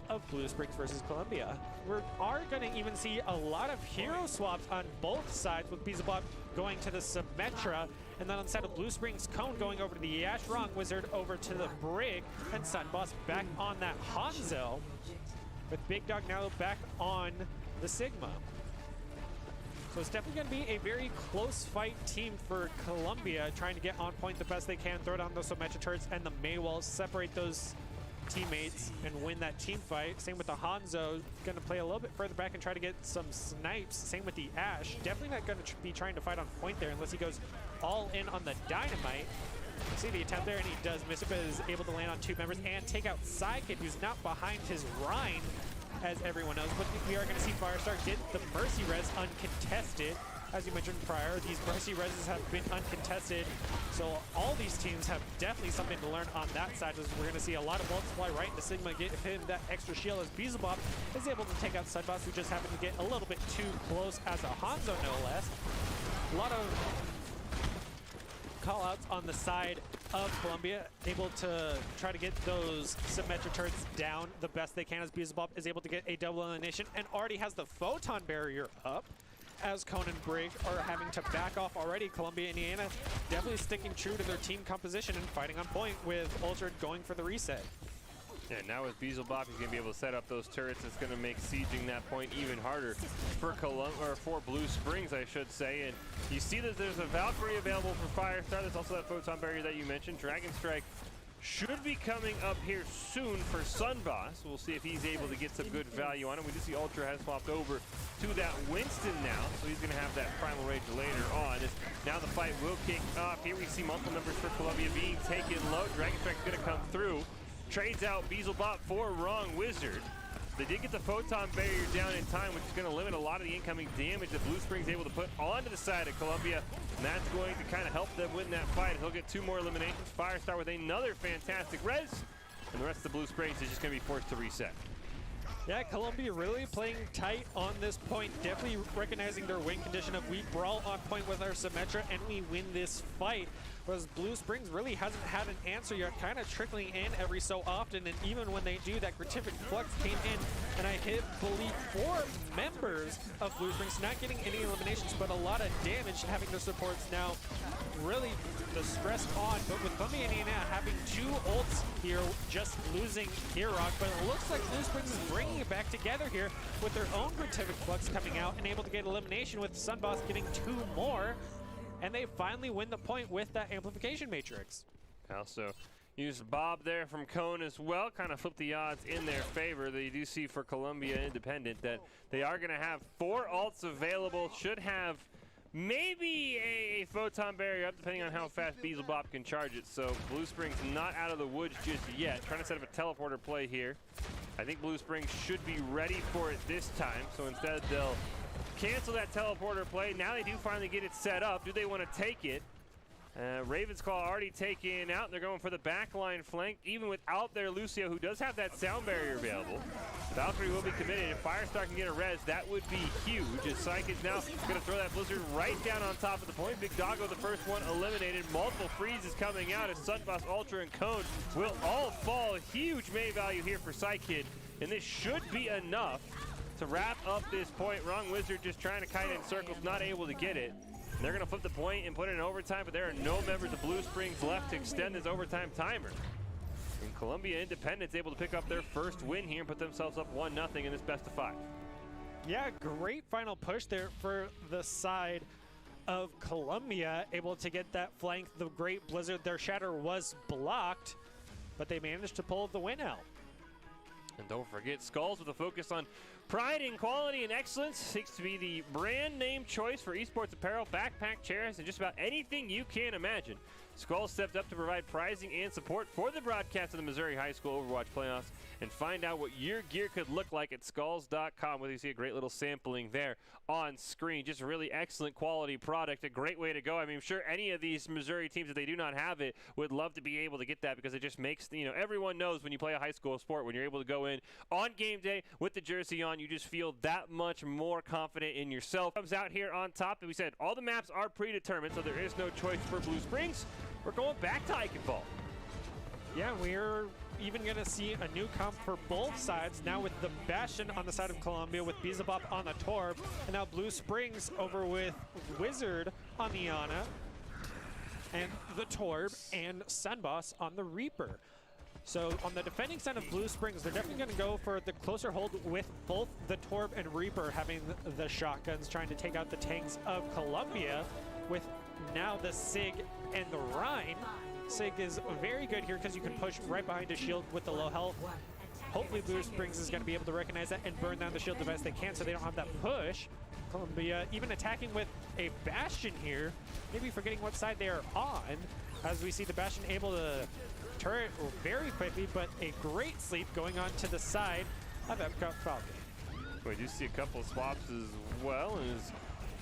of Blue Springs versus Columbia. We are going to even see a lot of hero swaps on both sides, with Beelzebub going to the Symmetra, and then on the side of Blue Springs, Cone going over to the Ash, Wrong Wizard over to the Brig, and Sunboss back on that Hanzo, with Big Dog now back on the Sigma. So it's definitely going to be a very close fight team for Columbia, trying to get on point the best they can, throw down those Symmetra turrets and the Maywalls, separate those teammates and win that team fight. Same with the Hanzo, going to play a little bit further back and try to get some snipes. Same with the Ash, definitely not going to be trying to fight on point there unless he goes all in on the Dynamite. See the attempt there, and he does miss it, but is able to land on two members and take out Sidekick, who's not behind his Rhine, as everyone knows. But we are going to see Firestar get the Mercy res uncontested. As you mentioned prior, these Mercy reses have been uncontested, so all these teams have definitely something to learn on that side, as we're going to see a lot of multiply right into Sigma, get him that extra shield, as Beelzebub is able to take out Sunboss, who just happened to get a little bit too close as a Hanzo, no less. A lot of call-outs on the side of Columbia, able to try to get those Symmetra turrets down the best they can, as Beelzebub is able to get a double elimination and already has the Photon barrier up, as Cone and Brig are having to back off already. Columbia, Indiana definitely sticking true to their team composition and fighting on point, with Ultra going for the reset.
And now with Beelzebub, he's going to be able to set up those turrets. It's going to make sieging that point even harder for for Blue Springs, I should say. And you see that there's a Valkyrie available for Firestar. There's also that Photon barrier that you mentioned. Dragon Strike should be coming up here soon for Sunboss. We'll see if he's able to get some good value on him. We do see Ultra has swapped over to that Winston now, so he's going to have that Primal Rage later on. As now the fight will kick off. Here we see multiple numbers for Columbia being taken low. Dragon Strike's going to come through. Trades out Beelzebub for Wrong Wizard. They did get the Photon barrier down in time, which is going to limit a lot of the incoming damage that Blue Springs able to put onto the side of Columbia. And that's going to kind of help them win that fight. He'll get two more eliminations. Firestar with another fantastic res. And the rest of the Blue Springs is just going to be forced to reset.
Yeah, Columbia really playing tight on this point. Definitely recognizing their win condition of we brawl on point with our Symmetra and we win this fight. Whereas Blue Springs really hasn't had an answer yet, kind of trickling in every so often, and even when they do, that Gratific Flux came in, and I believe 4 members of Blue Springs, not getting any eliminations, but a lot of damage, having their supports now really the stress on. But with Columbia Indiana having 2 ults here, just losing Rock, but it looks like Blue Springs is bringing it back together here with their own Gratific Flux coming out and able to get elimination, with Sunboss getting 2 more. And they finally win the point with that amplification matrix.
Also used Bob there from Cone as well, kind of flip the odds in their favor. They do see for Columbia Independent that they are going to have 4 ults available, should have maybe a photon barrier up, depending on how fast Beelzebub can charge it. So Blue Springs not out of the woods just yet. Trying to set up a teleporter play here. I think Blue Springs should be ready for it this time. So instead they'll cancel that teleporter play. Now they do finally get it set up. Do they want to take it? Ravensclaw already taken out. They're going for the backline flank, even without their Lucio, who does have that sound barrier available. Valkyrie will be committed. If Firestar can get a res, that would be huge. As Psych is now going to throw that Blizzard right down on top of the point. Big Doggo, the first one eliminated. Multiple freezes coming out as Sunboss, Ultra, and Cone will all fall. Huge May value here for Psykid, and this should be enough to wrap up this point. Wrong Wizard just trying to kite in circles, not able to get it. They're going to flip the point and put it in overtime, but there are no members of Blue Springs left to extend this overtime timer. And Columbia Independence able to pick up their first win here and put themselves up 1-0 in this best of 5.
Yeah, great final push there for the side of Columbia, able to get that flank. The Great Blizzard, their shatter was blocked, but they managed to pull the win out.
And don't forget, Skulls with a focus on pride in quality and excellence seeks to be the brand name choice for esports apparel, backpack, chairs, and just about anything you can imagine. Skulls stepped up to provide prizing and support for the broadcast of the Missouri High School Overwatch playoffs, and find out what your gear could look like at skulls.com, where you see a great little sampling there on screen. Just a really excellent quality product, a great way to go. I mean, I'm sure any of these Missouri teams, if they do not have it, would love to be able to get that, because it just makes, you know, everyone knows when you play a high school sport, when you're able to go in on game day with the jersey on, you just feel that much more confident in yourself. Comes out here on top, and we said all the maps are predetermined, so there is no choice for Blue Springs. We're going back to Eichenwald.
Yeah, we're even going to see a new comp for both sides, now with the Bastion on the side of Columbia, with Beelzebub on the Torb, and now Blue Springs over with Wizard on the Ana, and the Torb, and Sunboss on the Reaper. So on the defending side of Blue Springs, they're definitely going to go for the closer hold with both the Torb and Reaper having the shotguns, trying to take out the tanks of Columbia, with now the Sig and the Rhine. Sig is very good here because you can push right behind a shield with the low health. Hopefully Blue Springs is going to be able to recognize that and burn down the shield the best they can, so they don't have that push. Columbia even attacking with a Bastion here, maybe forgetting what side they are on, as we see the Bastion able to turret very quickly, but a great sleep going on to the side of Epcot Falcon.
We do see a couple of swaps as well, as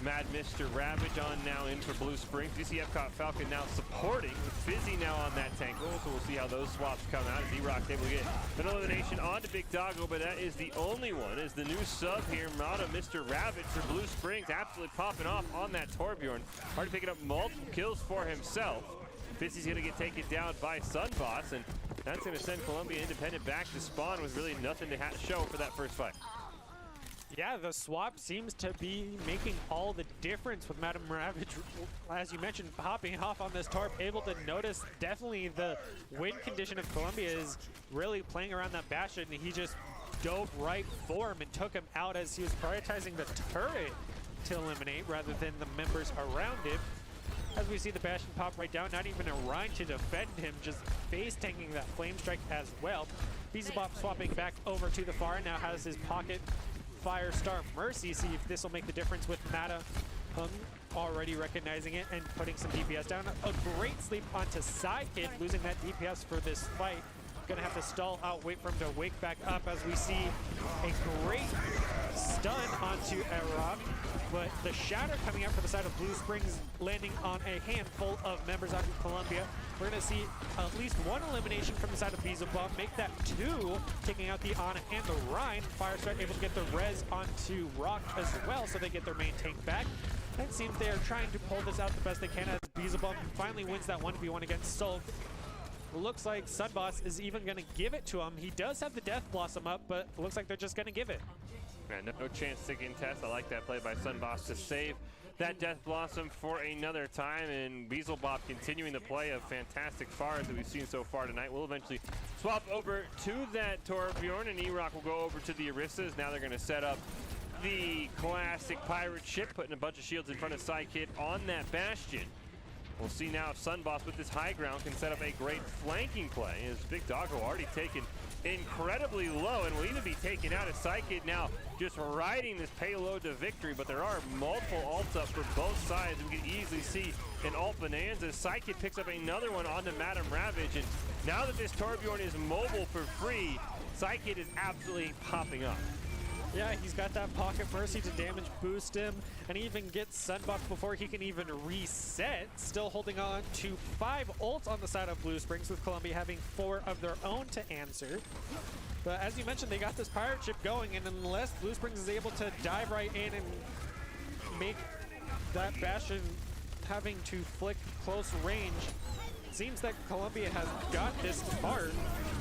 Mad Mr. Ravage on now in for Blue Springs. You see Epcot Falcon now supporting with Fizzy now on that tank roll, so we'll see how those swaps come out. As E-Rock's able to get an elimination onto Big Doggo, but that is the only one, as the new sub here, Mada Mr. Ravage for Blue Springs, absolutely popping off on that Torbjorn. Already picking up multiple kills for himself. Fizzy's going to get taken down by Sunboss, and that's going to send Columbia Independent back to spawn with really nothing to show for that first fight.
Yeah, the swap seems to be making all the difference with Madam Ravage, as you mentioned, popping off on this Torp, able to notice definitely the win condition of Columbia is really playing around that Bastion. He just dove right for him and took him out as he was prioritizing the turret to eliminate rather than the members around him. As we see the Bastion pop right down, not even a Rhine to defend him, just face tanking that Flame Strike as well. Beelzebub swapping back over to the far, now has his pocket Firestar Mercy. See if this will make the difference with Mata already recognizing it and putting some DPS down. A great sleep onto Sidekick, losing that DPS for this fight. Gonna have to stall out, wait for him to wake back up, as we see a great stun onto Erok, but the shatter coming out for the side of Blue Springs, landing on a handful of members out of Columbia. We're gonna see at least one elimination from the side of Beelzebub, make that 2, taking out the Ana and the Rhine. Firestar able to get the res onto Rock as well, so they get their main tank back. It seems they are trying to pull this out the best they can, as Beelzebub finally wins that 1v1 against Sulk. Looks like Sunboss is even going to give it to him. He does have the Death Blossom up, but it looks like they're just going to give it.
Man, no chance to contest. I like that play by Sunboss to save that Death Blossom for another time, and Beelzebub continuing the play of fantastic fires that we've seen so far tonight. We'll eventually swap over to that Torbjorn, and E-Rock will go over to the Aristas. Now they're going to set up the classic pirate ship, putting a bunch of shields in front of Sidekick on that Bastion. We'll see now if Sunboss with this high ground can set up a great flanking play, as Big Doggo already taken incredibly low and will even be taken out as Psykid now just riding this payload to victory, but there are multiple ults up for both sides. We can easily see an ult bonanza. Psykid picks up another one onto Madam Ravage, and now that this Torbjorn is mobile for free, Psykid is absolutely popping up.
Yeah, he's got that pocket mercy to damage boost him, and he even gets Sunbuff before he can even reset. Still holding on to 5 ults on the side of Blue Springs, with Columbia having 4 of their own to answer. But as you mentioned, they got this pirate ship going, and unless Blue Springs is able to dive right in and make that Bastion having to flick close range, it seems that Columbia has got this far.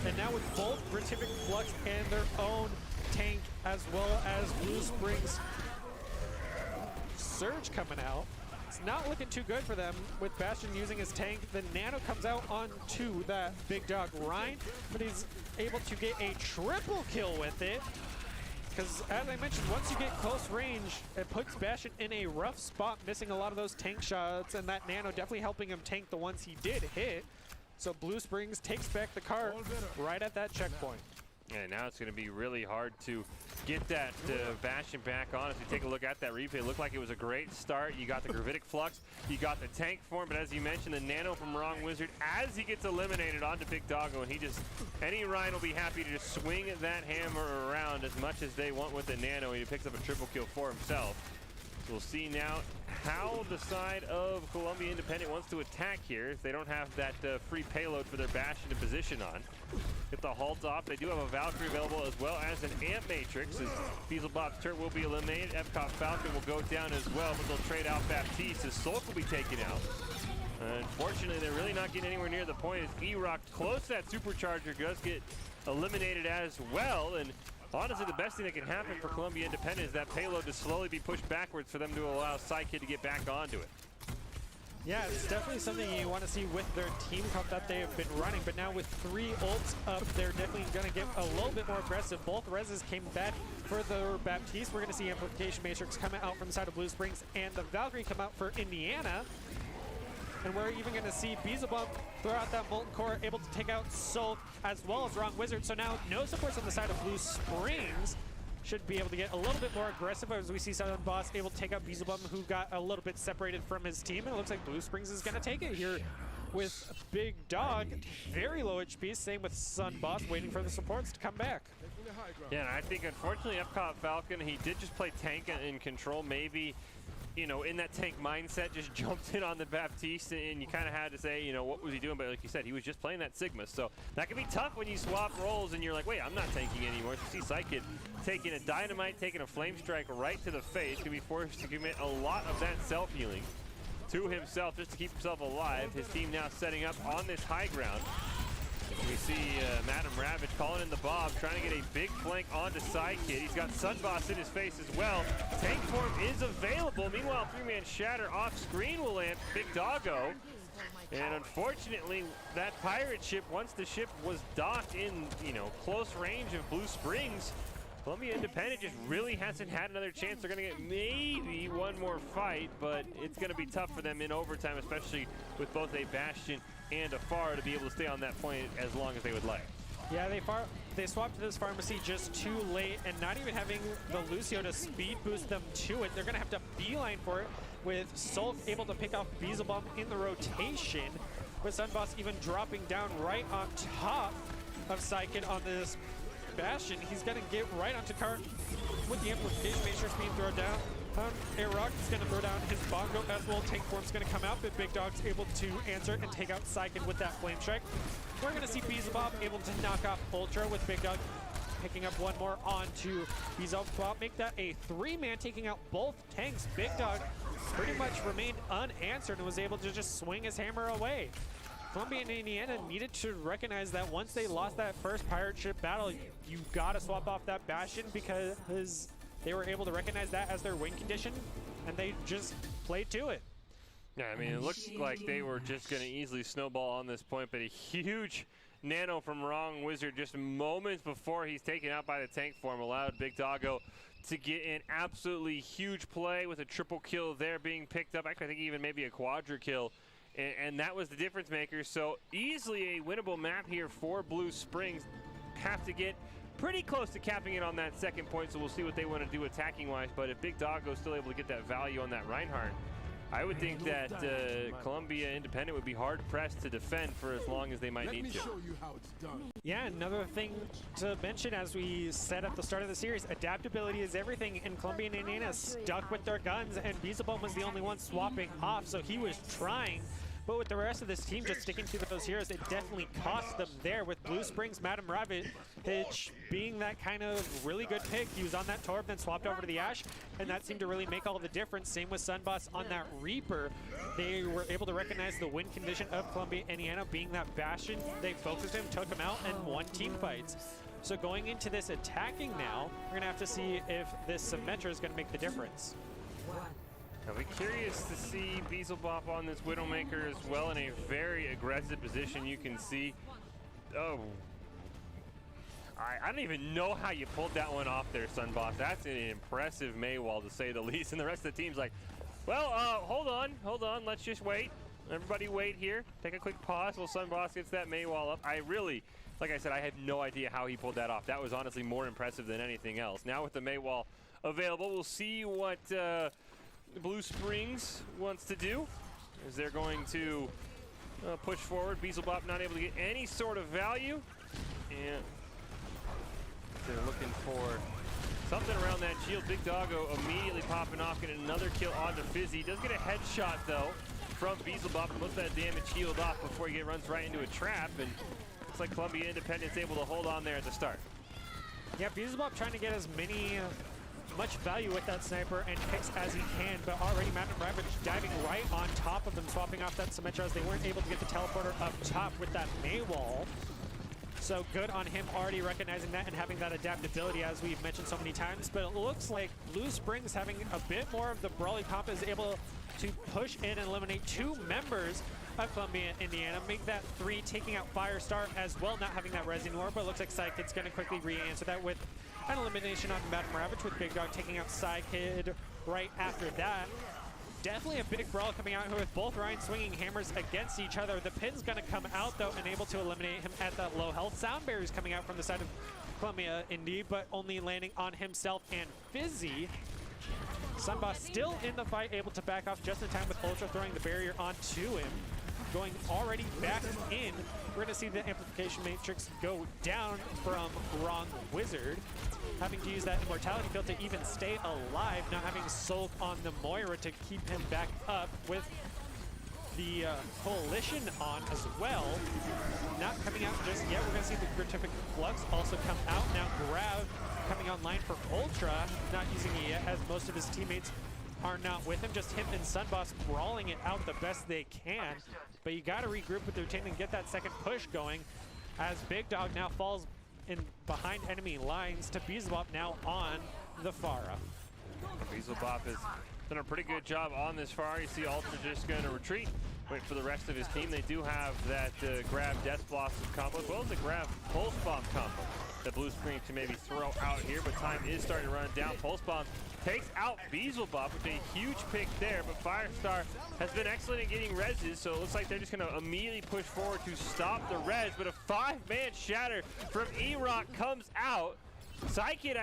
And now with both Britific Flux and their own tank, as well as Blue Springs Surge coming out, it's not looking too good for them. With Bastion using his tank, the Nano comes out onto that big dog Rhine, but he's able to get a triple kill with it. Because as I mentioned, once you get close range, it puts Bastion in a rough spot, missing a lot of those tank shots, and that Nano definitely helping him tank the ones he did hit. So Blue Springs takes back the cart right at that checkpoint.
And now it's going to be really hard to get that Bastion back on. As we take a look at that replay, it looked like it was a great start. You got the Gravitic Flux, you got the tank form, but as you mentioned, the Nano from Wrong Wizard, as he gets eliminated onto Big Doggo, and he just, any Ryan will be happy to just swing that hammer around as much as they want with the Nano. He picks up a triple kill for himself. So we'll see now how the side of Columbia Independent wants to attack here. If they don't have that free payload for their Bastion to position on. Get the halt off. They do have a Valkyrie available as well as an Amp Matrix, as Beelzebub's turret will be eliminated. Epcot Falcon will go down as well, but they'll trade out Baptiste as Sulk will be taken out. Unfortunately, they're really not getting anywhere near the point as E-Rock close to that supercharger does get eliminated as well. And honestly, the best thing that can happen for Columbia Independent is that payload to slowly be pushed backwards for them to allow Psykid to get back onto it.
Yeah, it's definitely something you want to see with their team comp that they have been running, but now with 3 ults up, they're definitely going to get a little bit more aggressive. Both Reses came back for the Baptiste. We're going to see Amplification Matrix coming out from the side of Blue Springs, and the Valkyrie come out for Indiana. And we're even going to see Beelzebub throw out that Molten Core, able to take out Soul as well as Wrong Wizard. So now no supports on the side of Blue Springs. Should be able to get a little bit more aggressive as we see Southern Boss able to take out Beelzebub, who got a little bit separated from his team. And it looks like Blue Springs is going to take it here with Big Dog. Very low HP, same with Sun Boss, waiting for the supports to come back.
Yeah, and I think unfortunately Epcot Falcon, he did just play tank in control. Maybe, you know, in that tank mindset, just jumped in on the Baptiste, and you kind of had to say, you know, what was he doing? But like you said, he was just playing that Sigma. So that can be tough when you swap roles and you're like, wait, I'm not tanking anymore. So you see Psykid taking a Dynamite, taking a Flame Strike right to the face. Can be forced to commit a lot of that self-healing to himself just to keep himself alive. His team now setting up on this high ground. We see Madam Ravage calling in the Bob, trying to get a big flank onto Psykid. He's got Sunboss in his face as well. Tank form is available. Meanwhile, 3-man Shatter off screen will land Big Doggo. And unfortunately, that pirate ship, once the ship was docked in, you know, close range of Blue Springs, Columbia Independent just really hasn't had another chance. They're going to get maybe one more fight, but it's going to be tough for them in overtime, especially with both a Bastion and a Pharah to be able to stay on that point as long as they would like.
Yeah, they swapped to this pharmacy just too late, and not even having the Lucio to speed boost them to it. They're going to have to beeline for it, with Sulk able to pick off Beelzebub in the rotation, with Sunboss even dropping down right on top of Psykid on this Bastion. He's going to get right onto Cart with the Amplification Matrix being thrown down. A-Rock is going to throw down his Bongo as well. Tank form's going to come out, but Big Dog's able to answer and take out Psykid with that Flame Strike. We're going to see Beelzebub able to knock off Ultra, with Big Dog picking up one more onto Beelzebub. Make that a 3-man, taking out both tanks. Big Dog pretty much remained unanswered and was able to just swing his hammer away. Columbia and Indiana needed to recognize that once they lost that first pirate ship battle, you got to swap off that Bastion, because they were able to recognize that as their win condition, and they just played to it.
Yeah, I mean, it looked like they were just going to easily snowball on this point, but a huge Nano from Wrong Wizard just moments before he's taken out by the tank form allowed Big Doggo to get an absolutely huge play with a triple kill there being picked up. Actually, I think even maybe a quadra kill and that was the difference maker. So easily a winnable map here for Blue Springs. Have to get pretty close to capping it on that second point, so we'll see what they want to do attacking-wise. But if Big Doggo's still able to get that value on that Reinhardt, I would think that Columbia Independent would be hard-pressed to defend for as long as they might need to.
Show you how it's done.
Yeah, another thing to mention, as we said at the start of the series, adaptability is everything, and Columbia and Indiana stuck with their guns, and Beelzebub was the only one swapping off, so he was trying. But with the rest of this team just sticking to those heroes, it definitely cost them there, with Blue Springs, Madam Ravage being that kind of really good pick. He was on that Torb, then swapped over to the Ashe, and that seemed to really make all the difference. Same with Sunboss on that Reaper. They were able to recognize the win condition of Columbia, Indiana being that Bastion. They focused him, took him out, and won team fights. So going into this attacking now, we're going to have to see if this Symmetra is going to make the difference.
I'll be curious to see Beelzebub on this Widowmaker as well in a very aggressive position. You can see, oh, I don't even know how you pulled that one off there, Sunboss. That's an impressive Maywall, to say the least. And the rest of the team's like, well, hold on, let's just wait. Everybody wait here. Take a quick pause while Sunboss gets that Maywall up. I really, like I said, I had no idea how he pulled that off. That was honestly more impressive than anything else. Now with the Maywall available, we'll see what Blue Springs wants to do, as they're going to push forward. Beelzebub not able to get any sort of value, and they're looking for something around that shield. Big Doggo immediately popping off, getting another kill onto Fizzy. Does get a headshot though from Beelzebub, and most of that damage healed off before he runs right into a trap, and looks like Columbia Independent's able to hold on there at the start.
Yeah, Beelzebub trying to get as much value with that sniper and picks as he can, but already Madam Ravage diving right on top of them, swapping off that Symmetra, as they weren't able to get the teleporter up top with that Maywall. So good on him already recognizing that and having that adaptability, as we've mentioned so many times. But it looks like Blue Springs, having a bit more of the brawly comp, is able to push in and eliminate two members of Columbia, Indiana, make that 3, taking out Firestar as well, not having that Res anymore. But it looks like Psykid's going to quickly re-answer that with an elimination on Madam Ravage, with Big Dog taking out Psykid right after that. Definitely a big brawl coming out here, with both Ryan swinging hammers against each other. The pin's going to come out though, and able to eliminate him at that low health. Sound barriers coming out from the side of Columbia, indeed, but only landing on himself and Fizzy. Sunboss still in the fight, able to back off just in time, with Ultra throwing the barrier onto him. Going already back in, we're going to see the amplification matrix go down from Wrong Wizard, having to use that immortality field to even stay alive, not having Sulk on the Moira to keep him back up, with the Coalition on as well. Not coming out just yet. We're going to see the Gratific Flux also come out. Now Grav coming online for Ultra, not using it yet, as most of his teammates are not with him. Just him and Sunboss brawling it out the best they can. But you got to regroup with their team and get that second push going, as Big Dog now falls in behind enemy lines to Beelzebub now on the Pharah.
Beelzebub has done a pretty good job on this Pharah. You see Ultra just going to retreat, wait for the rest of his team. They do have that grab Death Blossom combo, as well as the grab Pulse Bomb combo that Blue Springs can maybe throw out here, but time is starting to run down. Pulse Bomb takes out Beelzebub with a huge pick there, but Firestar has been excellent at getting reses, so it looks like they're just going to immediately push forward to stop the res, but a 5-man shatter from E-Rock comes out. Psykid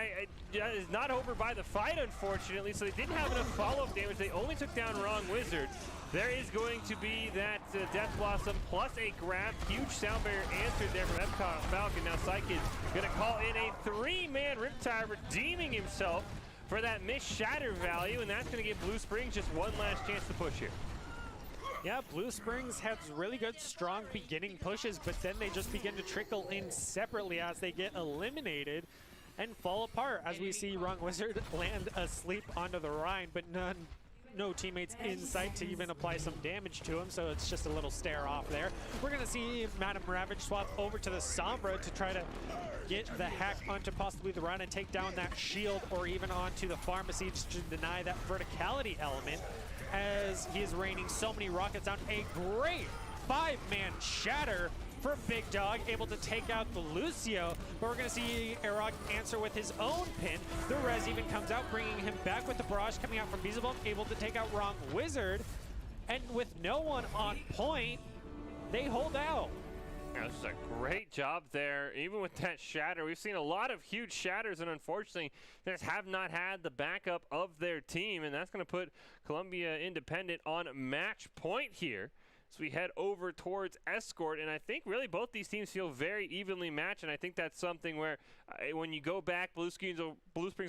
is not over by the fight, unfortunately, so they didn't have enough follow-up damage. They only took down Wrong Wizard. There is going to be that Death Blossom plus a grab. Huge sound barrier answered there from Epcot Falcon. Now Psykid going to call in a 3-man Riptide, redeeming himself for that missed shatter value, and that's going to give Blue Springs just one last chance to push here.
Yeah, Blue Springs has really good, strong beginning pushes, but then they just begin to trickle in separately as they get eliminated and fall apart, as we see Wrong Wizard land asleep onto the Rhine, but no teammates in sight to even apply some damage to him, so it's just a little stare off there. We're going to see Madam Ravage swap over to the Sombra to try to get the hack onto possibly the Rhine and take down that shield, or even onto the Pharmacy to deny that verticality element, as he is raining so many rockets down. A great 5-man shatter for Big Dog, able to take out the Lucio, but we're going to see Erog answer with his own pin. The res even comes out, bringing him back with the barrage coming out from Beelzebub, able to take out Wrong Wizard. And with no one on point, they hold out.
Yeah, this is a great job there, even with that shatter. We've seen a lot of huge shatters, and unfortunately, they just have not had the backup of their team, and that's going to put Columbia Independent on match point here. So we head over towards Escort, and I think really both these teams feel very evenly matched, and I think that's something where when you go back, Blue Springs will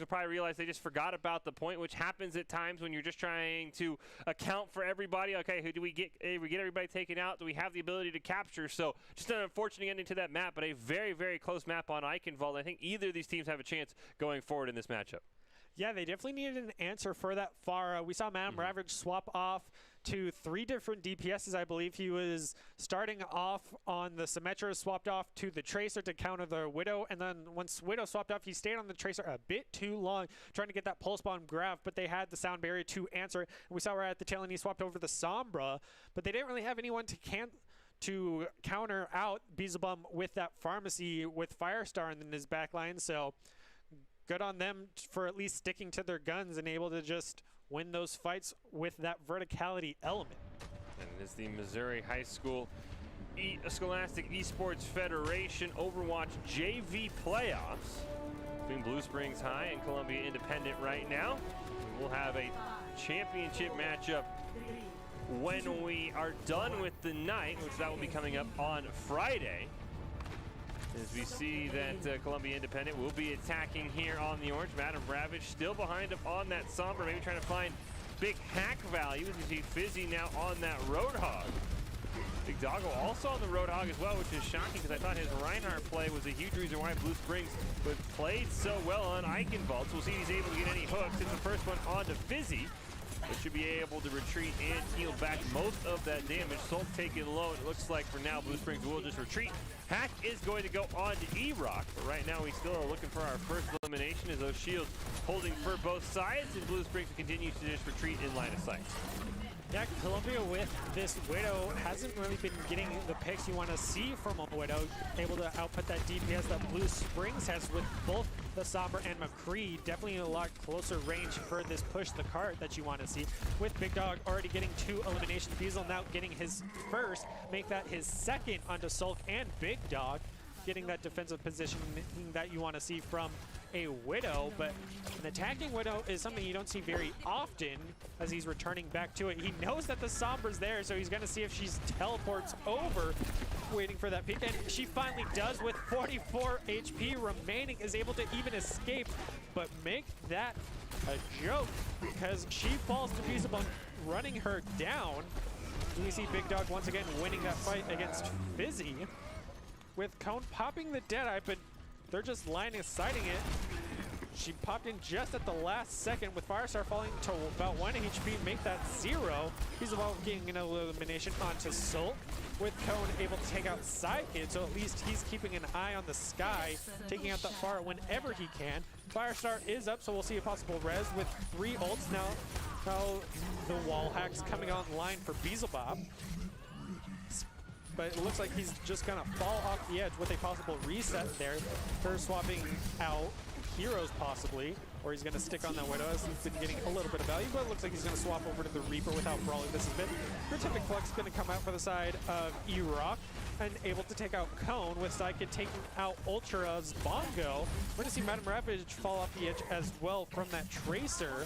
probably realize they just forgot about the point, which happens at times when you're just trying to account for everybody. Okay, who do we get? We get everybody taken out. Do we have the ability to capture? So just an unfortunate ending to that map, but a very, very close map on Eichenwald. I think either of these teams have a chance going forward in this matchup.
Yeah, they definitely needed an answer for that Pharah. We saw Madame Ravage swap off to 3 different DPSs. I believe he was starting off on the Symmetra, swapped off to the Tracer to counter the Widow, and then once Widow swapped off, he stayed on the Tracer a bit too long, trying to get that pulse bomb grab, but they had the sound barrier to answer it. And we saw right at the tail end, he swapped over the Sombra, but they didn't really have anyone to counter out Beelzebub with that Pharmacy with Firestar in his backline, so good on them for at least sticking to their guns and able to just win those fights with that verticality element.
And it is the Missouri High School Scholastic Esports Federation Overwatch JV playoffs between Blue Springs High and Columbia Independent right now. We'll have a championship matchup when we are done with the night, which that will be coming up on Friday. As we see that Columbia Independent will be attacking here on the orange. Madame Ravage still behind up on that Sombra, maybe trying to find big hack value. As you see Fizzy now on that Roadhog. Big Doggo also on the Roadhog as well, which is shocking because I thought his Reinhardt play was a huge reason why Blue Springs was played so well on Eichenwald. So we'll see if he's able to get any hooks. It's the first one onto Fizzy, but should be able to retreat and heal back most of that damage. Salt taken low, and it looks like for now Blue Springs will just retreat. Hack is going to go on to E-Rock, but right now we still are looking for our first elimination as those shields holding for both sides, and Blue Springs continues to just retreat in line of sight.
Yeah, Columbia with this Widow hasn't really been getting the picks you want to see from a Widow, able to output that DPS that Blue Springs has with both the Sombra and McCree. Definitely a lot closer range for this push the cart that you want to see. With Big Dog already getting 2 eliminations, Beazle now getting his first, make that his second onto Sulk and Big Dog, getting that defensive position that you want to see from a Widow, but an attacking Widow is something you don't see very often as he's returning back to it. He knows that the Sombra's there, so he's going to see if she teleports over, waiting for that peek, and she finally does with 44 HP remaining, is able to even escape, but make that a joke because she falls to Beelzebub, running her down. We see Big Dog once again winning that fight against Fizzy, with Cone popping the Deadeye, but they're just line of sighting it. She popped in just at the last second with Firestar falling to about 1 HP, make that 0. He's about getting an elimination onto Sulk, with Cone able to take out Sidekid, so at least he's keeping an eye on the sky, taking out that Pharah whenever he can. Firestar is up, so we'll see a possible res with 3 ults now. Now the wall hack's coming online for Beelzebub, but it looks like he's just gonna fall off the edge with a possible reset there. Her swapping out heroes possibly, or he's gonna stick on that Widow as he's been getting a little bit of value, but it looks like he's gonna swap over to the Reaper without brawling this a bit. Cryptic Flux gonna come out for the side of E-Rock and able to take out Cone, with Sidekid taking out Ultra's Bongo. We're gonna see Madame Ravage fall off the edge as well from that Tracer.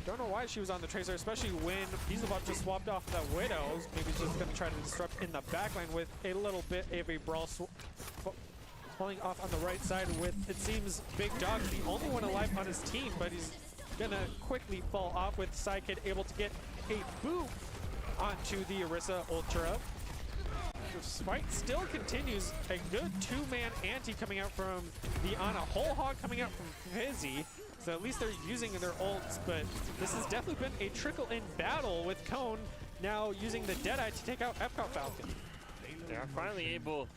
Don't know why she was on the Tracer, especially when Beelzebub just swapped off that Widow. Maybe she's just going to try to disrupt in the backline with a little bit of a brawl falling off on the right side with, it seems, Big Dog, the only one alive on his team, but he's going to quickly fall off with Sidekid able to get a boop onto the Orisa Ultra. The fight still continues. A good 2-man ante coming out from the Ana. Whole Hog coming out from Fizzy. So at least they're using their ults, but this has definitely been a trickle-in battle with Cone now using the Deadeye to take out Epcot Falcon.
They are finally able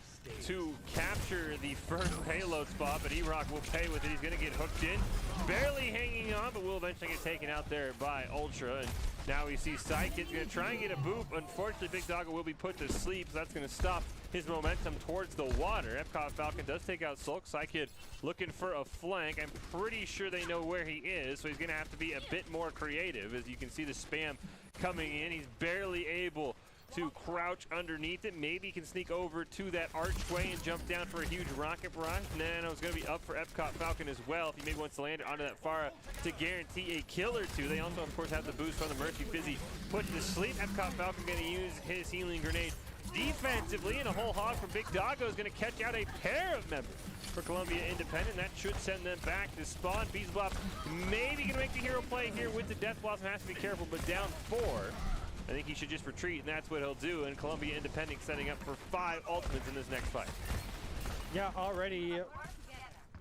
to capture the first payload spot, but E-Rock will pay with it. He's going to get hooked in. Barely hanging on, but will eventually get taken out there by Ultra. And now we see Sidekid's going to try and get a boop. Unfortunately, Big Doggo will be put to sleep, so that's going to stop his momentum towards the water. Epcot Falcon does take out Sulk. Sidekid looking for a flank. I'm pretty sure they know where he is, so he's going to have to be a bit more creative. As you can see the spam coming in. He's barely able to crouch underneath it. Maybe he can sneak over to that archway and jump down for a huge rocket barrage. Nano's going to be up for Epcot Falcon as well if he maybe wants to land it onto that Pharah to guarantee a kill or two. They also, of course, have the boost from the Mercy. Fizzy put to sleep. Epcot Falcon going to use his healing grenade defensively, and a whole hog from Big Doggo is going to catch out a pair of members for Columbia Independent. That should send them back to spawn. Beezbop maybe going to make the hero play here with the Death Blossom. Has to be careful, but down 4. I think he should just retreat, and that's what he'll do. And Columbia Independent setting up for 5 ultimates in this next fight.
Yeah, already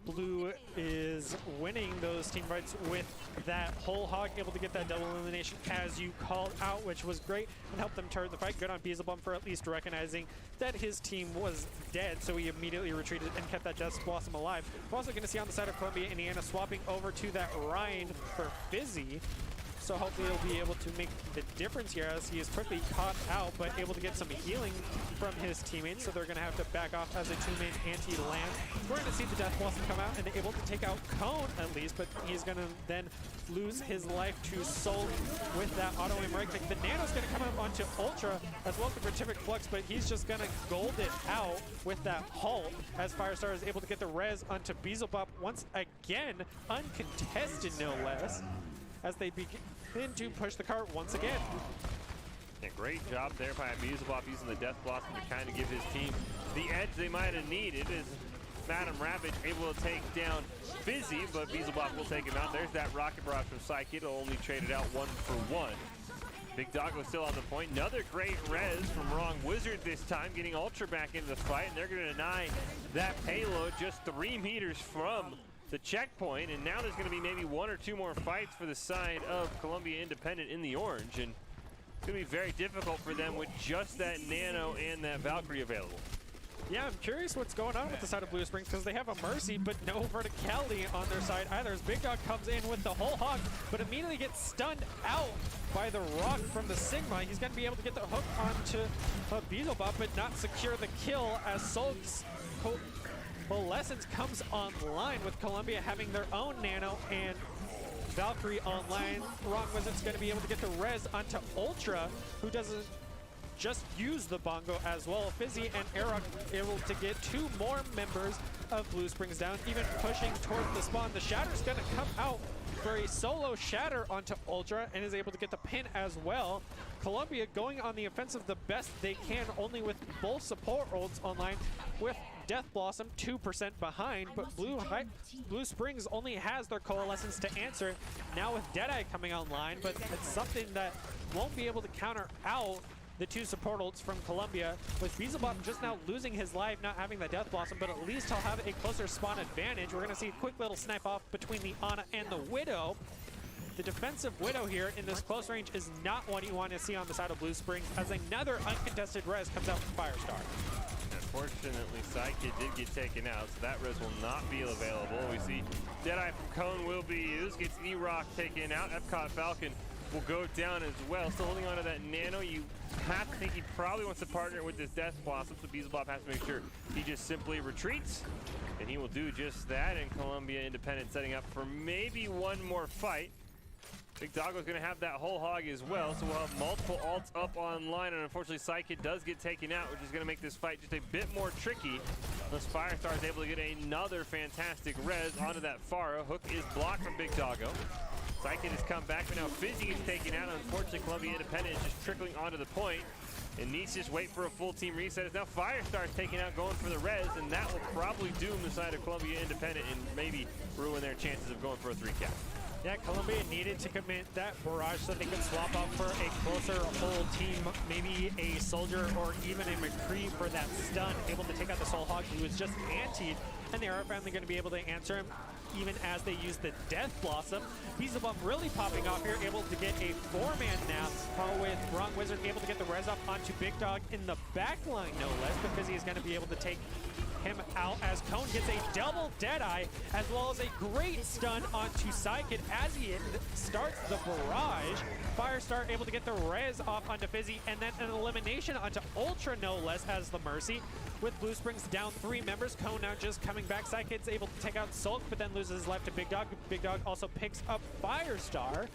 Blue is winning those team fights with that whole hog, able to get that double elimination as you called out, which was great and helped them turn the fight. Good on Beelzebub for at least recognizing that his team was dead, so he immediately retreated and kept that Death Blossom alive. We're also going to see on the side of Columbia, Indiana swapping over to that Ryan for Fizzy. So hopefully he'll be able to make the difference here as he is quickly caught out, but able to get some healing from his teammates. So they're going to have to back off as a 2-man anti-land. We're going to see the Death Blossom come out and able to take out Cone at least, but he's going to then lose his life to Soul with that auto-aim right click. The Nano's going to come up onto Ultra as well as the Vertific Flux, but he's just going to gold it out with that halt as Firestar is able to get the res onto Beelzebub once again, uncontested no less, as they begin to push the cart once again.
Yeah, great job there by Beelzebub using the Death Blossom to kind of give his team the edge they might have needed. As Madam Ravage able to take down Fizzy, but Beelzebub will take him out. There's that rocket barrage from Psyche. It'll only trade it out 1 for 1. Big Doggo still on the point. Another great res from Wrong Wizard this time, getting Ultra back into the fight, and they're going to deny that payload just 3 meters from the checkpoint, and now there's going to be maybe 1 or 2 more fights for the side of Columbia Independent in the orange, and it's going to be very difficult for them with just that Nano and that Valkyrie available.
Yeah, I'm curious what's going on with the side of Blue Springs because they have a Mercy, but no verticality on their side either. As Big Dog comes in with the whole hog, but immediately gets stunned out by the rock from the Sigma. He's going to be able to get the hook onto Beelzebub, but not secure the kill as Sulk's Coalescence comes online with Columbia having their own Nano and Valkyrie online. Wrong Wizard's going to be able to get the res onto Ultra, who doesn't just use the bongo as well. Fizzy and Aerok able to get 2 more members of Blue Springs down, even pushing towards the spawn. The Shatter's going to come out for a solo Shatter onto Ultra and is able to get the pin as well. Columbia going on the offensive the best they can, only with both support ults online, with Death Blossom 2% behind, but Blue Springs only has their Coalescence to answer. Now with Deadeye coming online, but it's something that won't be able to counter out the 2 support ults from Columbia, with Beelzebub just now losing his life, not having the Death Blossom, but at least he'll have a closer spawn advantage. We're going to see a quick little snipe off between the Ana and the Widow. The defensive Widow here in this close range is not what you want to see on the side of Blue Springs, as another uncontested res comes out from Firestar.
Unfortunately, Psyche did get taken out, so that res will not be available. We see Deadeye from Cone will be used, gets E-Rock taken out. Epcot Falcon will go down as well. Still holding on to that Nano. You have to think he probably wants to partner with this Death Blossom, so Beelzebub has to make sure he just simply retreats, and he will do just that. And Columbia Independent setting up for maybe 1 more fight. Big Doggo's going to have that whole hog as well, so we'll have multiple ults up online, and unfortunately Psyche does get taken out, which is going to make this fight just a bit more tricky. Unless Firestar is able to get another fantastic res onto that Pharah. Hook is blocked from Big Doggo. Psyche has come back, but now Fizzy gets taken out. Unfortunately, Columbia Independent is just trickling onto the point, and needs to just wait for a full team reset. As now Firestar is taken out, going for the res, and that will probably doom the side of Columbia Independent and maybe ruin their chances of going for a 3-cap.
Yeah, Columbia needed to commit that barrage so they could swap out for a closer whole team, maybe a soldier or even a McCree for that stun, able to take out the Soul Hog, who was just antied, and they are finally going to be able to answer him even as they use the Death Blossom. Beelzebub really popping off here, able to get a 4-man now, with Wrong Wizard able to get the res up onto Big Dog in the back line, no less, but Fizzy is going to be able to take him out as Cone gets a double Deadeye, as well as a great stun onto Psychic as he starts the barrage. Firestar able to get the res off onto Fizzy, and then an elimination onto Ultra, no less, as the Mercy. With Blue Springs down 3 members, Cone now just coming back. Psychic's able to take out Sulk, but then loses his life to Big Dog. Big Dog also picks up Firestar.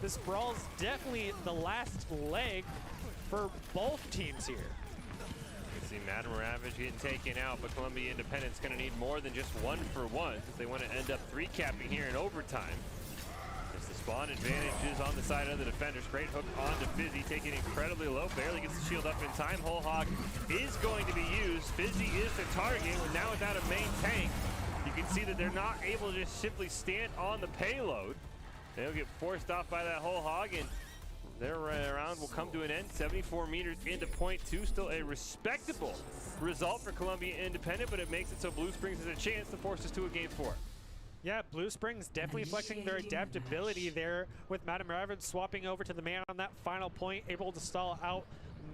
this brawl's definitely the last leg for both teams here.
You can see Madam Ravage getting taken out, but Columbia Independent's going to need more than just 1-for-1 if they want to end up 3-capping here in overtime. As the spawn advantage is on the side of the defenders. Great hook onto Fizzy, taking incredibly low, barely gets the shield up in time. Whole Hog is going to be used. Fizzy is the target, now without a main tank. You can see that they're not able to just simply stand on the payload. They'll get forced off by that Whole Hog, and their round will come to an end. 74 meters into point two. Still a respectable result for Columbia Independent, but it makes it so Blue Springs has a chance to force us to a game 4.
Yeah, Blue Springs definitely flexing their adaptability there with Madam Ravage swapping over to the man on that final point, able to stall out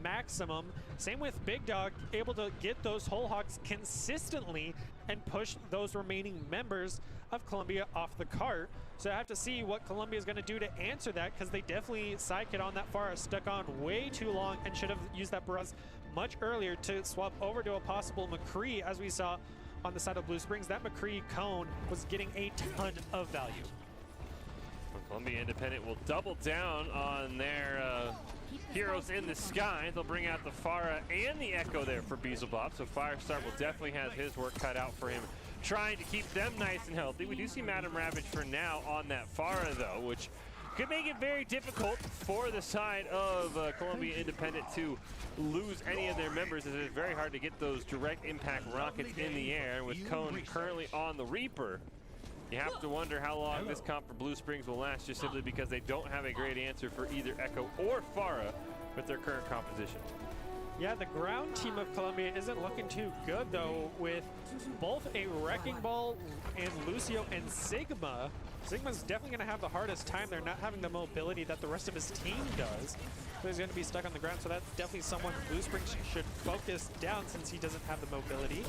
Maximum. Same with Big Dog, able to get those Whole Hogs consistently and push those remaining members of Columbia off the cart. So I have to see what Columbia is going to do to answer that, because they definitely Psykit on that far stuck on way too long and should have used that barrage much earlier to swap over to a possible McCree, as we saw on the side of Blue Springs. That McCree cone was getting a ton of value.
Columbia Independent will double down on their heroes in the sky. They'll bring out the Pharah and the Echo there for Beelzebub, so Firestar will definitely have his work cut out for him, trying to keep them nice and healthy. We do see Madam Ravage for now on that Pharah, though, which could make it very difficult for the side of Columbia Independent to lose any of their members, as it is very hard to get those direct impact rockets in the air. With Cone currently on the Reaper, you have to wonder how long this comp for Blue Springs will last, just simply because they don't have a great answer for either Echo or Pharah with their current composition.
Yeah, the ground team of Columbia isn't looking too good, though, with both a Wrecking Ball and Lucio and Sigma. Sigma's definitely going to have the hardest time. They're not having the mobility that the rest of his team does. So he's going to be stuck on the ground, so that's definitely someone Blue Springs should focus down, since he doesn't have the mobility.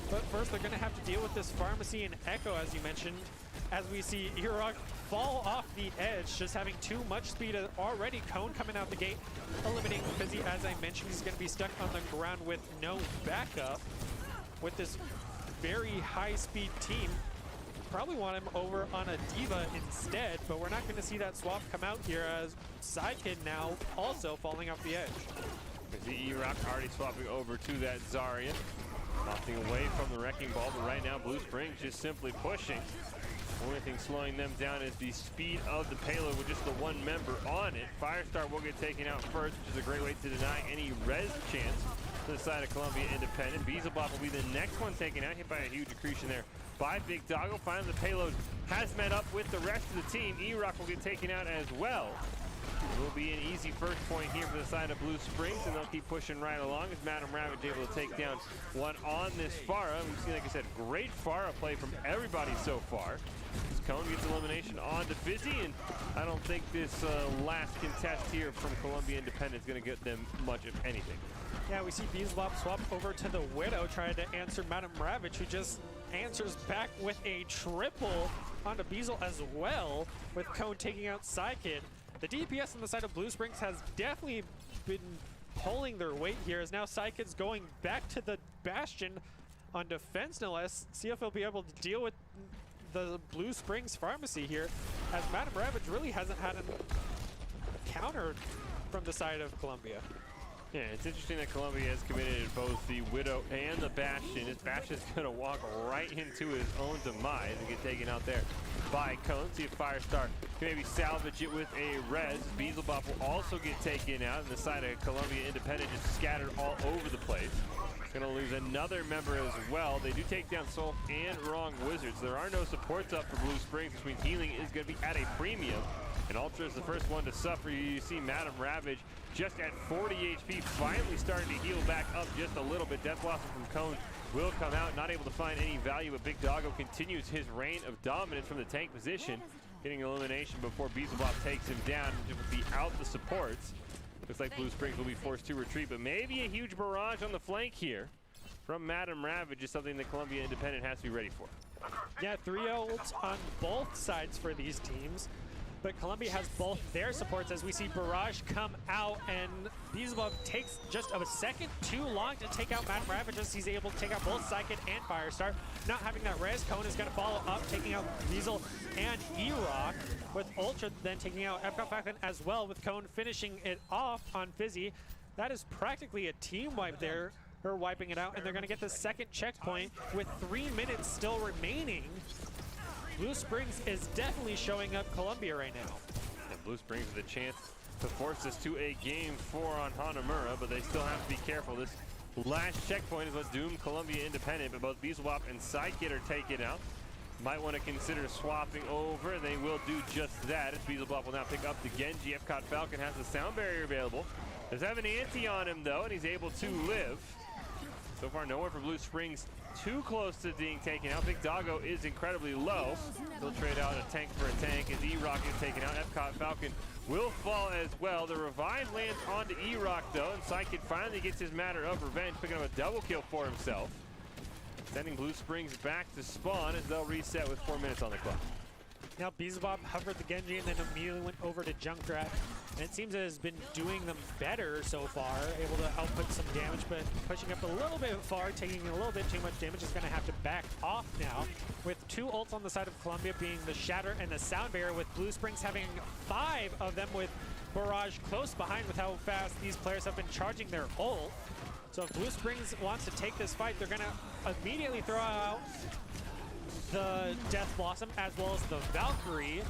But first, they're going to have to deal with this Pharmacy and Echo, as you mentioned, as we see Irok fall off the edge, just having too much speed already. Cone coming out the gate, eliminating Fizzy. As I mentioned, he's going to be stuck on the ground with no backup with this very high-speed team. Probably want him over on a D.Va instead, but we're not going to see that swap come out here, as Sidekick now also falling off the edge.
We see Irok already swapping over to that Zarya. Nothing away from the Wrecking Ball, but right now Blue Springs just simply pushing. Only thing slowing them down is the speed of the payload with just the one member on it. Firestar will get taken out first, which is a great way to deny any res chance to the side of Columbia Independent. Beelzebub will be the next one taken out, hit by a huge accretion there by Big Doggo. Finally, the payload has met up with the rest of the team. E-Rock will get taken out as well. It will be an easy first point here for the side of Blue Springs, and they'll keep pushing right along as Madam Ravage able to take down one on this Pharah. We've seen, like I said, great Pharah play from everybody so far. As Cone gets elimination onto Fizzy, and I don't think this last contest here from Columbia Independent is going to get them much of anything.
Yeah, we see Beelzebub swap over to the Widow, trying to answer Madam Ravage, who just answers back with a triple onto Beelzebub as well, with Cone taking out Psykid. The DPS on the side of Blue Springs has definitely been pulling their weight here, as now Psykid's going back to the Bastion on defense, no less. See if he'll be able to deal with the Blue Springs Pharmacy here, as Madam Ravage really hasn't had a counter from the side of Columbia.
Yeah, it's interesting that Columbia has committed both the Widow and the Bastion. This Bastion's going to walk right into his own demise and get taken out there by Cone. See if Firestar can maybe salvage it with a res. Beelzebub will also get taken out, and the side of Columbia Independent just scattered all over the place. It's going to lose another member as well. They do take down Soul and Wrong Wizards. There are no supports up for Blue Springs, which means healing is going to be at a premium. And Ultra is the first one to suffer. You see Madam Ravage just at 40 HP, finally starting to heal back up just a little bit. Death Blossom from Cone will come out, not able to find any value, but Big Doggo continues his reign of dominance from the tank position, getting elimination before Beelzebub takes him down without the supports. Looks like Blue Springs will be forced to retreat, but maybe a huge barrage on the flank here from Madam Ravage is something that Columbia Independent has to be ready for.
Yeah, 3 ults on both sides for these teams. but Columbia has both their supports as we see Barrage come out, and Beelzebub takes just a second too long to take out Madam Ravage as he's able to take out both Psychic and Firestar. Not having that res, Cone is going to follow up, taking out Diesel and E-Rock, with Ultra then taking out Epcot Falcon as well, with Cone finishing it off on Fizzy. That is practically a team wipe there, her wiping it out, and they're going to get the second checkpoint with 3 minutes still remaining. Blue Springs is definitely showing up Columbia right now.
And Blue Springs with a chance to force this to a game 4 on Hanamura, but they still have to be careful. This last checkpoint is what doomed Columbia Independent, but both Beelzebub and Sidekick are taken out. Might want to consider swapping over, and they will do just that, as Beelzebub will now pick up the Genji. Epcot Falcon has the sound barrier available. Does have an anti on him, though, and he's able to live. So far, nowhere for Blue Springs too close to being taken out. Big Doggo is incredibly low. He'll trade out a tank for a tank as E-Rock is taken out. Epcot Falcon will fall as well. The revive lands onto E-Rock, though, and Psychic finally gets his matter of revenge, picking up a double kill for himself. Sending Blue Springs back to spawn as they'll reset with 4 minutes on the clock.
Now Beelzebub hovered the Genji and then immediately went over to Junkrat. And it seems it has been doing them better so far, able to output some damage, but pushing up a little bit far, taking a little bit too much damage, is going to have to back off now. With 2 ults on the side of Columbia being the Shatter and the Sound Barrier, with Blue Springs having 5 of them, with Barrage close behind with how fast these players have been charging their ult. So if Blue Springs wants to take this fight, they're going to immediately throw out the Death Blossom as well as the Valkyrie.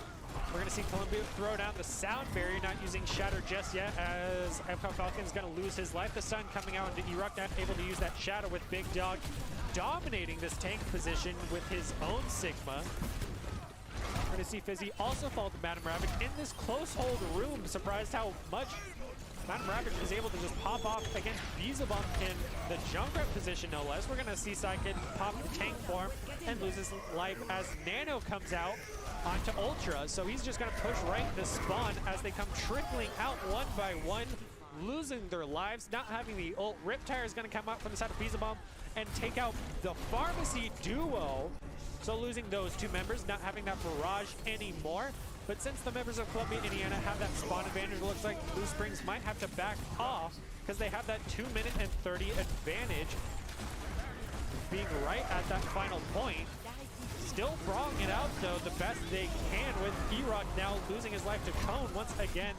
We're going to see Columbia throw down the Sound Barrier, not using Shatter just yet, as Epcot Falcon is going to lose his life. The Sun coming out into E-Rock, not able to use that Shadow, with Big Dog dominating this tank position with his own Sigma. We're going to see Fizzy also fall to Madam Ravage in this close hold room. Surprised how much Madam Ravage is able to just pop off against Beelzebub in the Junkrat position, no less. We're going to see Psychic pop the tank form and lose his life as Nano comes out onto Ultra. So he's just going to push right the spawn as they come trickling out one by one, losing their lives, not having the ult. Riptire is going to come out from the side of Beelzebub and take out the Pharmacy duo. So losing those 2 members, not having that barrage anymore. But since the members of Columbia, Indiana have that spawn advantage, it looks like Blue Springs might have to back off because they have that 2 minute and 30 advantage, being right at that final point. Still brawling it out, though, the best they can, with E-Rock now losing his life to Cone once again.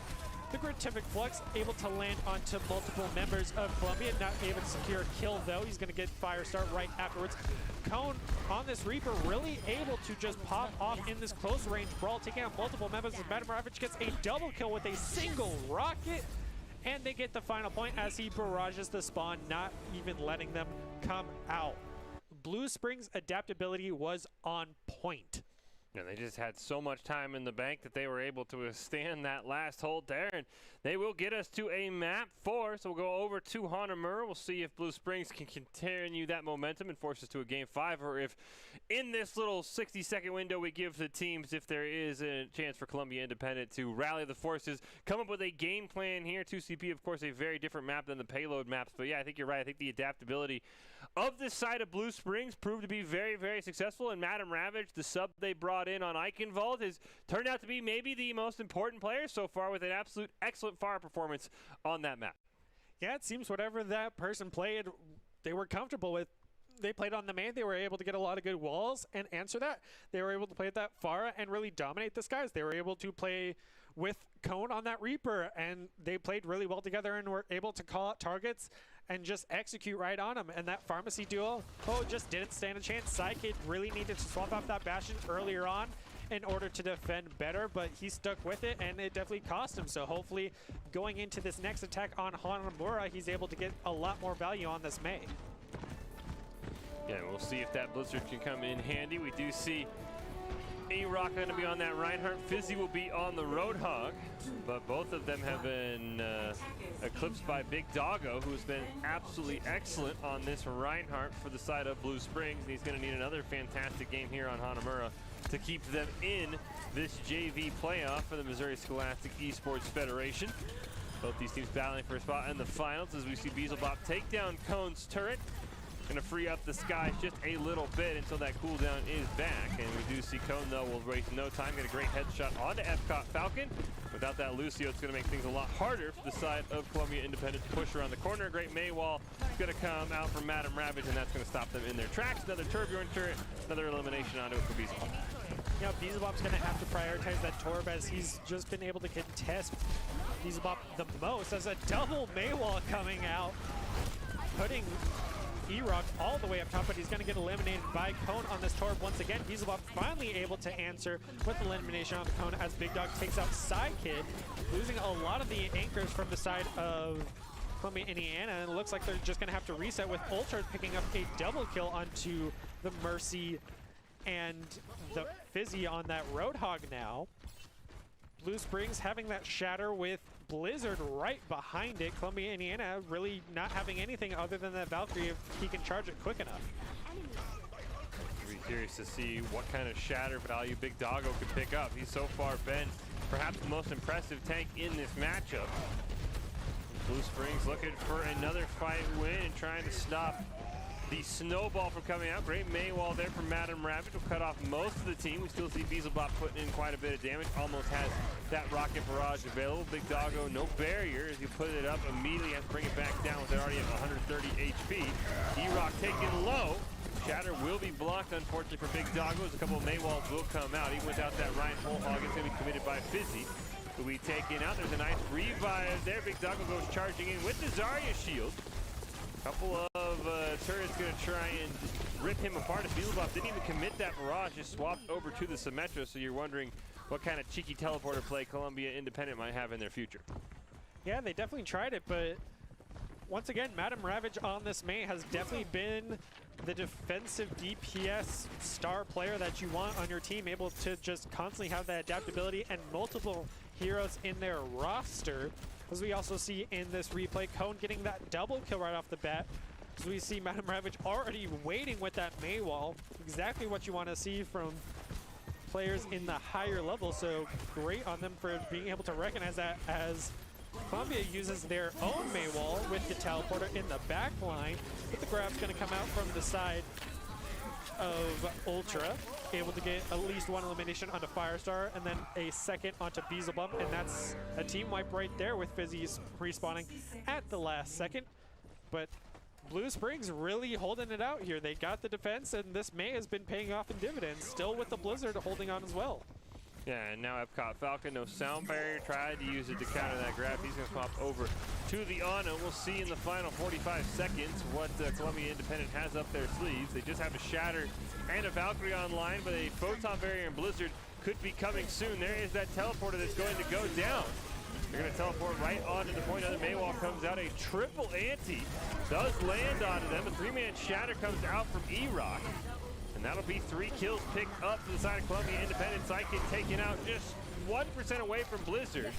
The Gratific Flux able to land onto multiple members of Columbia, not able to secure a kill, though. He's going to get Firestar right afterwards. Cone on this Reaper really able to just pop off in this close range brawl, taking out multiple members of Madam Ravage, gets a double kill with a single rocket, and they get the final point as he barrages the spawn, not even letting them come out. Blue Springs' adaptability was on point.
Yeah, they just had so much time in the bank that they were able to withstand that last hold there, and they will get us to a map 4. So we'll go over to Hanamura. We'll see if Blue Springs can continue that momentum and force us to a game 5, or if in this little 60-second window we give the teams, if there is a chance for Columbia Independent to rally the forces, come up with a game plan here. 2CP, of course, a very different map than the payload maps, but yeah, I think you're right. I think the adaptability of this side of Blue Springs proved to be very, very successful, and Madam Ravage, the sub they brought in on Eichenwald, has turned out to be maybe the most important player so far, with an absolute excellent fire performance on that map.
Yeah, it seems whatever that person played, they were comfortable with. They played on the main. They were able to get a lot of good walls and answer that. They were able to play that Pharah and really dominate the skies. They were able to play with Cone on that Reaper, and they played really well together and were able to call out targets and just execute right on them. And that Pharmacy duo, just didn't stand a chance. Psychic really needed to swap off that Bastion earlier on in order to defend better, but he stuck with it, and it definitely cost him. So hopefully going into this next attack on Hanamura, he's able to get a lot more value on this Mei.
Yeah, we'll see if that Blizzard can come in handy. We do see A-Rock going to be on that Reinhardt. Fizzy will be on the Roadhog, but both of them have been eclipsed by Big Doggo, who's been absolutely excellent on this Reinhardt for the side of Blue Springs. And he's going to need another fantastic game here on Hanamura to keep them in this JV playoff for the Missouri Scholastic Esports Federation. Both these teams battling for a spot in the finals as we see Beelzebub take down Cone's turret. Gonna free up the skies just a little bit until that cooldown is back. And we do see Cone, though, will waste no time. Get a great headshot onto Epcot Falcon. Without that Lucio, it's gonna make things a lot harder for the side of Columbia Independent to push around the corner. Great May wall is gonna come out from Madam Ravage, and that's gonna stop them in their tracks. Another Turbulent turret, another elimination onto it for Beelzebub.
Yeah, Beelzebub's going to have to prioritize that Torb as he's just been able to contest Beelzebub the most as a double Maywall coming out, putting E-Rock all the way up top, but he's going to get eliminated by Cone on this Torb once again. Beelzebub finally able to answer with elimination on the Cone as Big Dog takes out Sidekid, losing a lot of the anchors from the side of Columbia, Indiana, and it looks like they're just going to have to reset with Ultra picking up a double kill onto the Mercy and the Fizzy on that Roadhog now. Blue Springs having that shatter with Blizzard right behind it. Columbia, Indiana really not having anything other than that Valkyrie if he can charge it quick enough.
Be curious to see what kind of shatter value Big Doggo could pick up. He's so far been perhaps the most impressive tank in this matchup. Blue Springs looking for another fight win and trying to stop the snowball from coming out. Great Maywall there from Madam Ravage will cut off most of the team. We still see Beelzebub putting in quite a bit of damage. Almost has that rocket barrage available. Big Doggo, no barrier. As you put it up, immediately has to bring it back down with it already at 130 HP. E-Rock taken low. Shatter will be blocked, unfortunately, for Big Doggo, as a couple of Maywalls will come out. Even without that Ryan Bullhog, it's going to be committed by Fizzy. Will be taken out. There's a nice revive there. Big Doggo goes charging in with the Zarya shield. Couple of turrets going to try and rip him apart. As Beelzebub didn't even commit that barrage, just swapped over to the Symmetra, so you're wondering what kind of cheeky teleporter play Columbia Independent might have in their future.
Yeah, they definitely tried it, but once again, Madam Ravage on this May has definitely been the defensive DPS star player that you want on your team, able to just constantly have that adaptability and multiple heroes in their roster. As we also see in this replay, Cone getting that double kill right off the bat. As we see Madam Ravage already waiting with that Maywall. Exactly what you want to see from players in the higher level. So great on them for being able to recognize that as Columbia uses their own Maywall with the teleporter in the back line. But the grab's going to come out from the side of Ultra, able to get at least one elimination onto Firestar and then a second onto Beelzebub, and that's a team wipe right there with Fizzy's respawning at the last second. But Blue Springs really holding it out here. They got the defense, and this May has been paying off in dividends, still with the Blizzard holding on as well.
Yeah, and now Epcot Falcon, no sound barrier, tried to use it to counter that grab. He's going to swap over to the Ana. We'll see in the final 45 seconds what Columbia Independent has up their sleeves. They just have a Shatter and a Valkyrie online, but a Photon Barrier and Blizzard could be coming soon. There is that teleporter that's going to go down. They're going to teleport right onto the point. Another Maywall comes out. A triple ante does land onto them. A three-man Shatter comes out from E-Rock. And that'll be 3 kills picked up to the side of Columbia Independent. Psychic taken out just 1% away from Blizzard.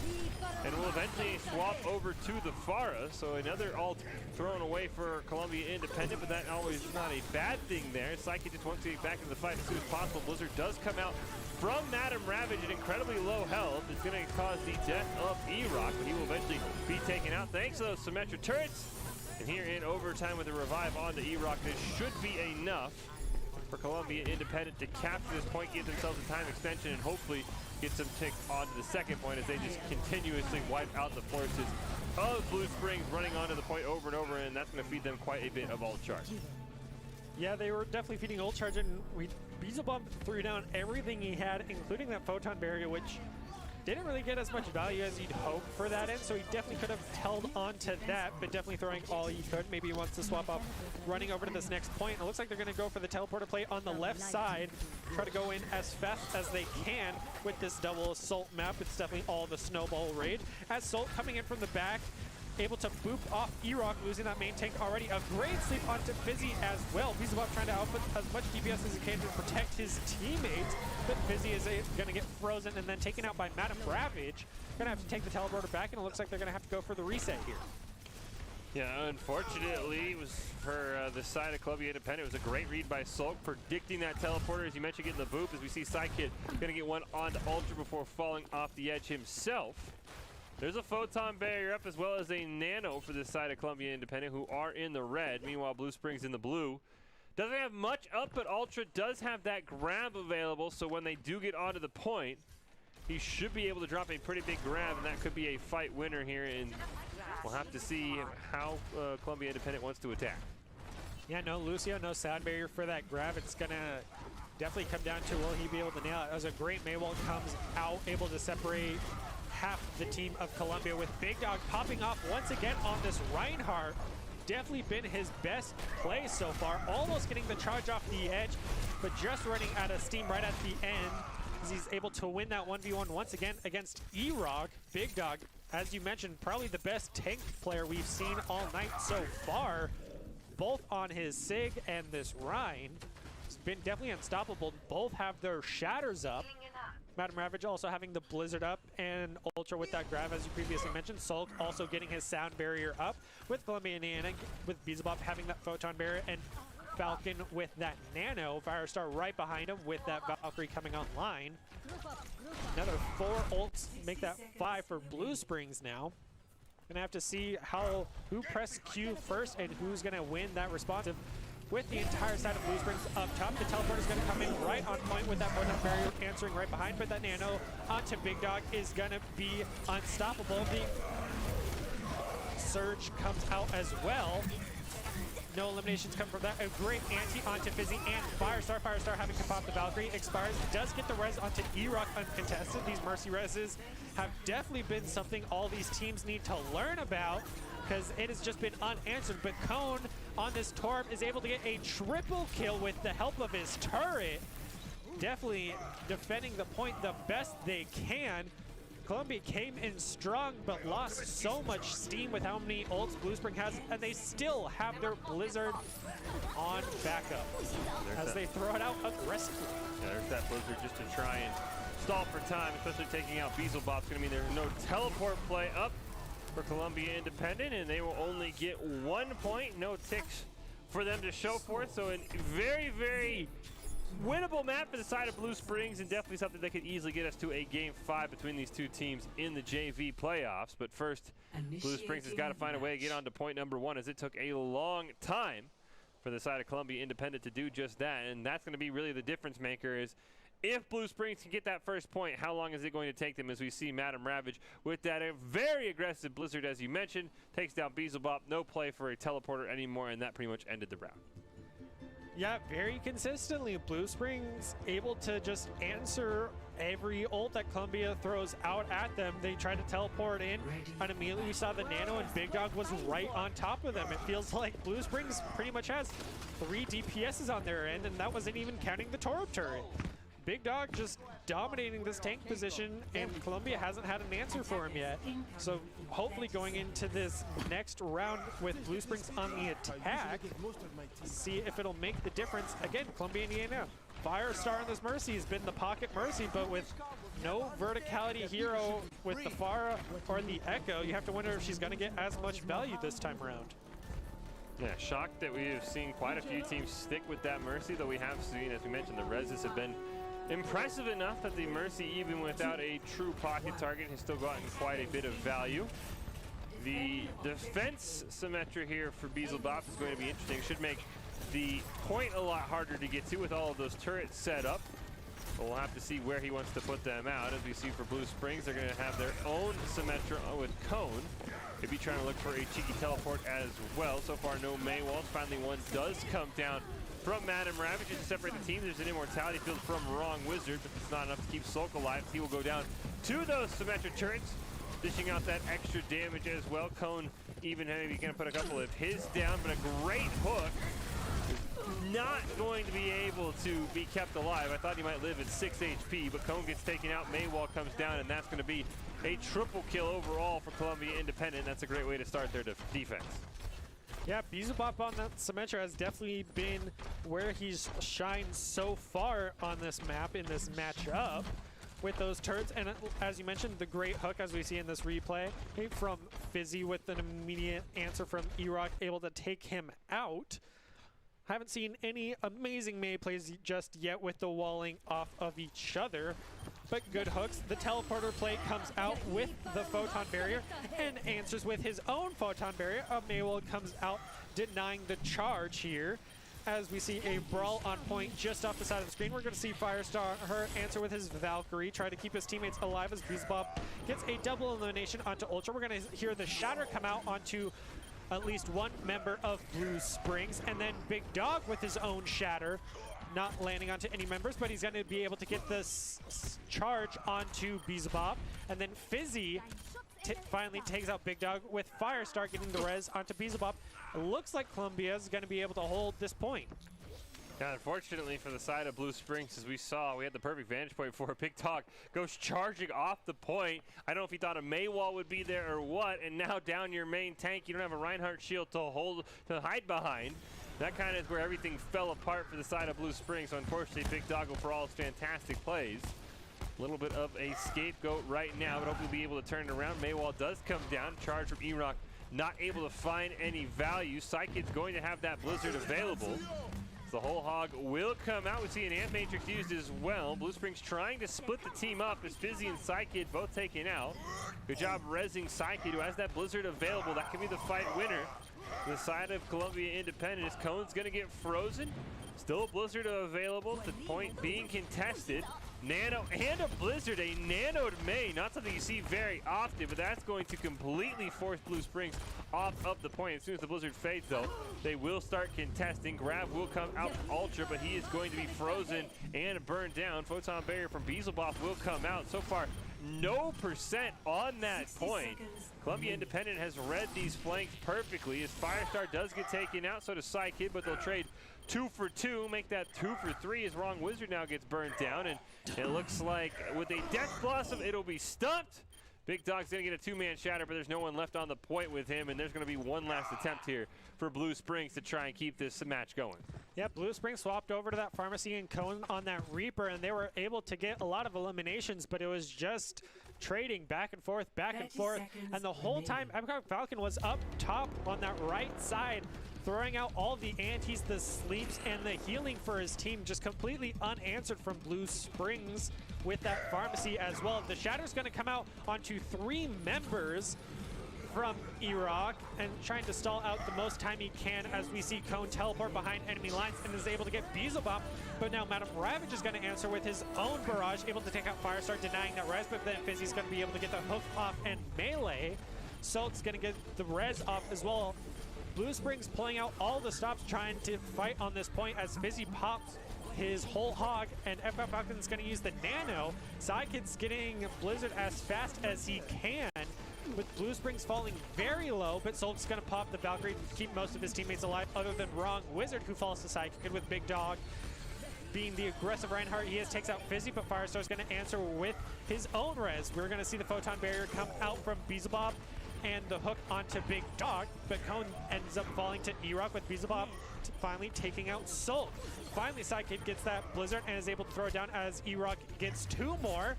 And will eventually swap over to the Pharah. So another ult thrown away for Columbia Independent, but that always is not a bad thing there. Psychic just wants to get back into the fight as soon as possible. Blizzard does come out from Madam Ravage at incredibly low health. It's going to cause the death of E-Rock, but he will eventually be taken out thanks to those Symmetra turrets. And here in overtime with a revive onto E-Rock, this should be enough for Columbia Independent to capture this point, give themselves a time extension, and hopefully get some tick onto the second point as they just continuously wipe out the forces of Blue Springs running onto the point over and over, and that's going to feed them quite a bit of ult charge.
Yeah, they were definitely feeding ult charge, and Beelzebub threw down everything he had, including that Photon Barrier, which didn't really get as much value as you'd hope for that end, so he definitely could have held on to that, but definitely throwing all he could. Maybe he wants to swap up running over to this next point. It looks like they're going to go for the teleporter play on the left side, try to go in as fast as they can with this double assault map. It's definitely all the snowball raid. As Salt coming in from the back, able to boop off E-Rock, losing that main tank already. A great sleep onto Fizzy as well. Beelzebub trying to output as much DPS as he can to protect his teammates, but Fizzy is going to get frozen and then taken out by Madam Ravage. Going to have to take the teleporter back, and it looks like they're going to have to go for the reset here.
Yeah, unfortunately, it was for the side of Columbia Independent. It was a great read by Sulk, predicting that teleporter, as you mentioned, getting the boop, as we see Sidekid going to get one onto Ultra before falling off the edge himself. There's a photon barrier up as well as a nano for this side of Columbia Independent, who are in the red. Meanwhile, Blue Springs in the blue. Doesn't have much up, but Ultra does have that grab available, so when they do get onto the point, he should be able to drop a pretty big grab, and that could be a fight winner here, and we'll have to see how Columbia Independent wants to attack.
Yeah, no Lucio, no sound barrier for that grab. It's going to definitely come down to will he be able to nail it. As a great Maywall comes out, able to separate half the team of Columbia, with Big Dog popping off once again on this Reinhardt. Definitely been his best play so far, almost getting the charge off the edge, but just running out of steam right at the end as he's able to win that 1v1 once again against E-Rock. Big Dog, as you mentioned, probably the best tank player we've seen all night so far, both on his Sig and this Rhine. He's been definitely unstoppable. Both have their shatters up. Madam Ravage also having the Blizzard up, and Ultra with that grab, as you previously mentioned. Sulk also getting his sound barrier up, with Columbia Indiana, with Beelzebub having that photon barrier, and Falcon with that nano. Firestar right behind him with that Valkyrie coming online. Another 4 ults make that 5 for Blue Springs now. Gonna have to see who pressed Q first and who's gonna win that responsive. With the entire side of Blue Springs up top, the teleport is going to come in right on point with that photon barrier answering right behind, but that nano onto Big Dog is going to be unstoppable. The surge comes out as well. No eliminations come from that. A great anti onto Fizzy and Firestar. Firestar having to pop the Valkyrie. Expires, does get the res onto E-Rock uncontested. These Mercy reses have definitely been something all these teams need to learn about, because it has just been unanswered. But Cone on this Torb is able to get a triple kill with the help of his turret. Definitely defending the point the best they can. Columbia came in strong, but lost so much steam with how many ults Blue Spring has, and they still have their Blizzard on backup as they throw it out aggressively.
Yeah, there's that Blizzard just to try and stall for time, especially taking out Beelzebub's going to mean there's no teleport play up for Columbia Independent, and they will only get 1 point. No ticks for them to show for it, so a very, very winnable map for the side of Blue Springs, and definitely something that could easily get us to a Game 5 between these two teams in the JV playoffs. But first, Blue Springs has got to find a way to get on to point number 1, as it took a long time for the side of Columbia Independent to do just that, and that's going to be really the difference maker. Is if Blue Springs can get that first point, how long is it going to take them, as we see Madam Ravage with that very aggressive Blizzard, as you mentioned, takes down Beelzebub. No play for a teleporter anymore, and that pretty much ended the round.
Yeah, very consistently, Blue Springs able to just answer every ult that Columbia throws out at them. They try to teleport in, and immediately we saw the nano, and Big Dog was right on top of them. It feels like Blue Springs pretty much has 3 DPSs on their end, and that wasn't even counting the Torb turret. Big Dog just dominating this tank position, and Columbia hasn't had an answer for him yet. So hopefully going into this next round with Blue Springs on the attack, see if it'll make the difference. Again, Columbia, Indiana, Firestar on this Mercy has been the pocket Mercy, but with no verticality hero with the Pharah or the Echo, you have to wonder if she's going to get as much value this time around.
Yeah, shocked that we have seen quite a few teams stick with that Mercy, though we have seen, as we mentioned, the reses have been impressive enough that the Mercy, even without a true pocket target, has still gotten quite a bit of value. The defense symmetry here for Beelzebub is going to be interesting. Should make the point a lot harder to get to with all of those turrets set up. But we'll have to see where he wants to put them out. As we see for Blue Springs, they're going to have their own symmetry with Cone. Maybe trying to look for a cheeky teleport as well. So far, no Maywalls. Finally, one does come down from Madam Ravage to separate the team. There's an immortality field from Wrong Wizard, but it's not enough to keep Sulk alive. He will go down to those symmetric turrets, dishing out that extra damage as well. Cone even maybe going to put a couple of his down, but a great hook. Not going to be able to be kept alive. I thought he might live at 6 HP, but Cone gets taken out. Maywall comes down, and that's going to be a triple kill overall for Columbia Independent. That's a great way to start their defense.
Yeah, Beelzebub on that Symmetra has definitely been where he's shined so far on this map in this matchup with those turrets. And as you mentioned, the great hook, as we see in this replay, from Fizzy with an immediate answer from E-Rock, able to take him out. Haven't seen any amazing melee plays just yet with the walling off of each other. but good hooks. The teleporter play comes out with the photon barrier and answers with his own photon barrier. Maywell comes out denying the charge here. As we see a brawl on point just off the side of the screen, we're going to see Firestar her answer with his Valkyrie, try to keep his teammates alive as Beezbob gets a double elimination onto Ultra. We're going to hear the Shatter come out onto at least one member of Blue Springs, and then Big Dog with his own Shatter, not landing onto any members, but he's going to be able to get this charge onto Beezbob, and then Fizzy finally takes out Big Dog with Firestar getting the res onto Beezbob. It looks like Columbia is going to be able to hold this point.
Yeah, unfortunately for the side of Blue Springs, as we saw, we had the perfect vantage point for Big Dog goes charging off the point. I don't know if he thought a Maywall would be there or what, and now down your main tank, you don't have a Reinhardt shield to hide behind. That kind of is where everything fell apart for the side of Blue Springs. So unfortunately, Big Dog, for all his fantastic plays, a little bit of a scapegoat right now, but hopefully be able to turn it around. Maywall does come down, charge from E-Rock, not able to find any value. Psykid's going to have that Blizzard available. The whole hog will come out. We see an Amp Matrix used as well. Blue Springs trying to split the team up as Fizzy and Psykid both taken out. Good job rezzing Psykid, who has that Blizzard available. That can be the fight winner. The side of Columbia Independence, Cone's going to get frozen. Still a Blizzard available. The point being contested. Nano and a Blizzard, a nanoed May, not something you see very often, but that's going to completely force Blue Springs off of the point. As soon as the Blizzard fades, though, they will start contesting. Grab will come out from Ultra, but he is going to be frozen and burned down. Photon Barrier from Beelzebub will come out. So far, no percent on that point. Columbia Independent has read these flanks perfectly as Firestar does get taken out, so does Psykid, but they'll trade 2 for 2, make that 2 for 3 as Wrong Wizard now gets burned down, and it looks like with a Death Blossom, it'll be stumped. Big Dog's gonna get a 2-man shatter, but there's no one left on the point with him, and there's gonna be one last attempt here for Blue Springs to try and keep this match going.
Yeah, Blue Springs swapped over to that Pharmacy and Cone on that Reaper, and they were able to get a lot of eliminations, but it was just trading back and forth, and the whole time Epcot Falcon was up top on that right side, throwing out all the antis, the sleeps, and the healing for his team, just completely unanswered from Blue Springs with that Pharmacy as well. The Shatter's going to come out onto 3 members from E-Rock and trying to stall out the most time he can as we see Cone teleport behind enemy lines and is able to get Beelzebub. But now Madam Ravage is going to answer with his own barrage, able to take out Firestar, denying that res, but then Fizzy's going to be able to get the hook off and melee. Sulk's going to get the res off as well. Blue Springs pulling out all the stops, trying to fight on this point as Fizzy pops his whole hog, and FF Falcon's going to use the nano. Psykid's getting Blizzard as fast as he can, with Blue Springs falling very low, but Sulk's going to pop the Valkyrie to keep most of his teammates alive, other than Wrong Wizard, who falls to Psykid with Big Dog being the aggressive Reinhardt. He takes out Fizzy, but Firestar's going to answer with his own res. We're going to see the Photon Barrier come out from Beelzebub and the hook onto Big Dog, but Cone ends up falling to E-Rock with Beelzebub finally taking out Sulk. Finally, Psykid gets that Blizzard and is able to throw it down as E-Rock gets 2 more,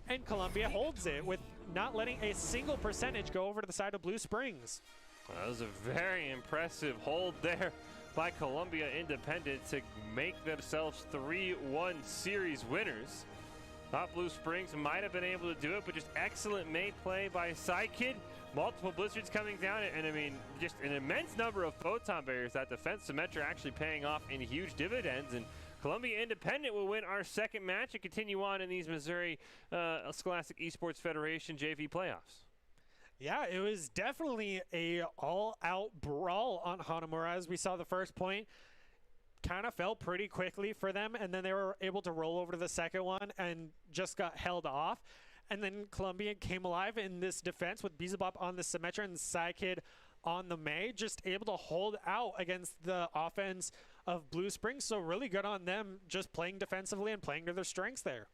and Columbia holds it with not letting a single percentage go over to the side of Blue Springs.
Well, that was a very impressive hold there by Columbia Independent to make themselves 3-1 series winners. Thought Blue Springs might have been able to do it, but just excellent May play by Psykid. Multiple Blizzards coming down, and I mean, just an immense number of Photon Barriers. That defense Symmetra actually paying off in huge dividends, and Columbia Independent will win our second match and continue on in these Missouri Scholastic Esports Federation JV playoffs.
Yeah, it was definitely a all-out brawl on Hanamura. As we saw, the first point kind of fell pretty quickly for them, and then they were able to roll over to the second one and just got held off. And then Columbia came alive in this defense with Beelzebub on the Symmetra and Psykid on the May, just able to hold out against the offense of Blue Springs. So really good on them, just playing defensively and playing to their strengths there.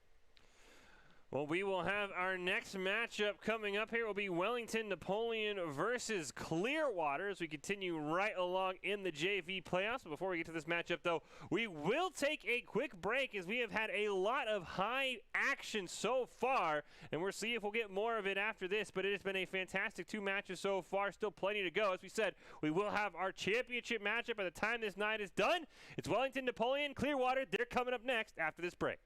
Well, we will have our next matchup coming up here. Will be Wellington Napoleon versus Clearwater as we continue right along in the JV playoffs. But before we get to this matchup, though, we will take a quick break as we have had a lot of high action so far, and we'll see if we'll get more of it after this. But it has been a fantastic 2 matches so far, still plenty to go. As we said, we will have our championship matchup by the time this night is done. It's Wellington Napoleon, Clearwater. They're coming up next after this break.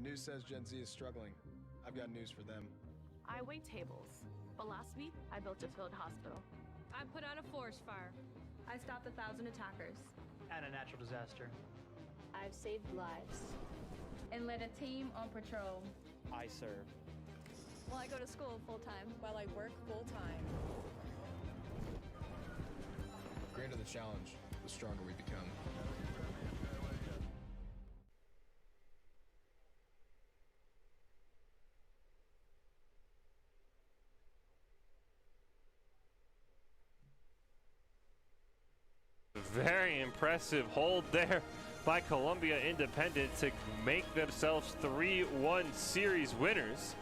The news says Gen Z is struggling. I've got news for them.
I wait tables, but last week I built a field hospital.
I put out a forest fire.
I stopped 1,000 attackers.
And a natural disaster.
I've saved lives.
And led a team on patrol.
I serve.
Well, I go to school full-time.
While I work full-time.
The greater the challenge, the stronger we become.
Very impressive hold there by Columbia Independent to make themselves 3-1 series winners.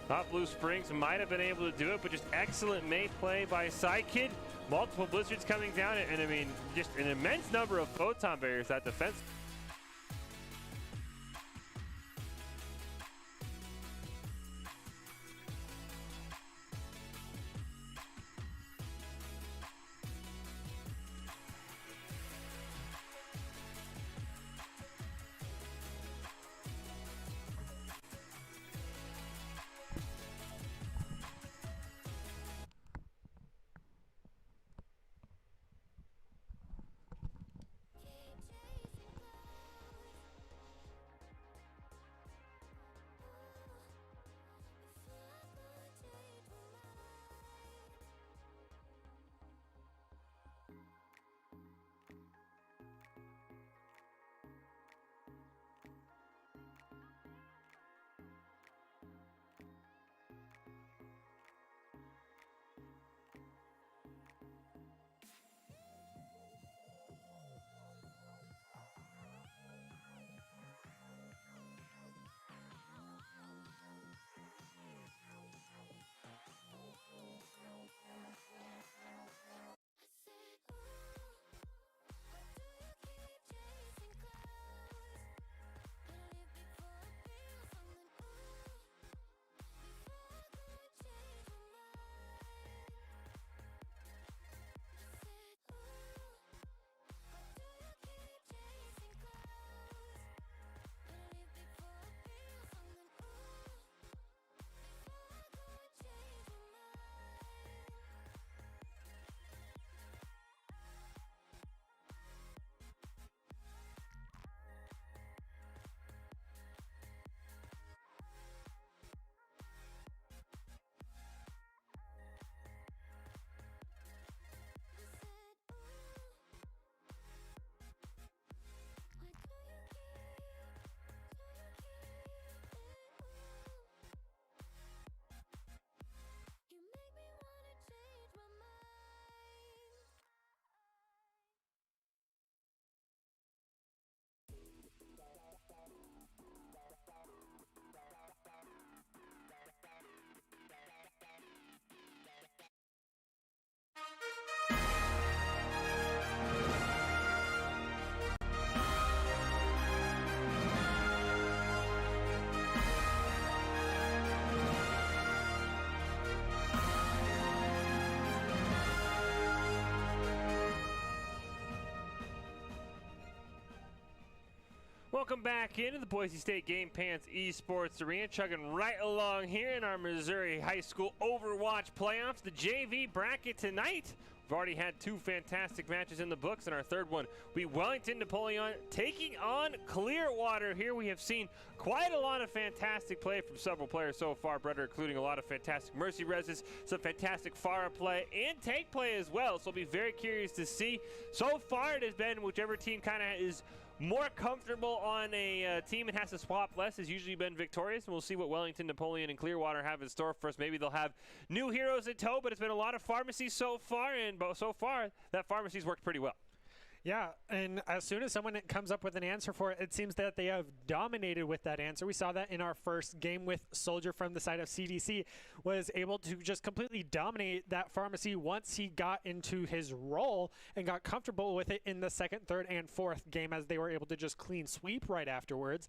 Thought Blue Springs might have been able to do it, but just excellent mate play by Sidekid. Multiple blizzards coming down, and I mean, just an immense number of photon barriers that defense. Welcome back into the Boise State Game Pants Esports Arena, chugging right along here in our Missouri High School Overwatch playoffs. The JV bracket tonight. We've already had two fantastic matches in the books, and our third one will be Wellington Napoleon taking on Clearwater. Here we have seen quite a lot of fantastic play from several players so far, Brother, including a lot of fantastic Mercy Reses, some fantastic Pharah play, and tank play as well. So I'll be very curious to see. So far it has been whichever team kind of is more comfortable on a team and has to swap less has usually been victorious, and we'll see what Wellington, Napoleon, and Clearwater have in store for us. Maybe they'll have new heroes in tow, but it's been a lot of pharmacies so far, and so far that pharmacy's worked pretty well.
Yeah, and as soon as someone comes up with an answer for it, it seems that they have dominated with that answer. We saw that in our first game with Soldier from the side of CDC, was able to just completely dominate that pharmacy once he got into his role and got comfortable with it in the second, third, and fourth game, as they were able to just clean sweep right afterwards.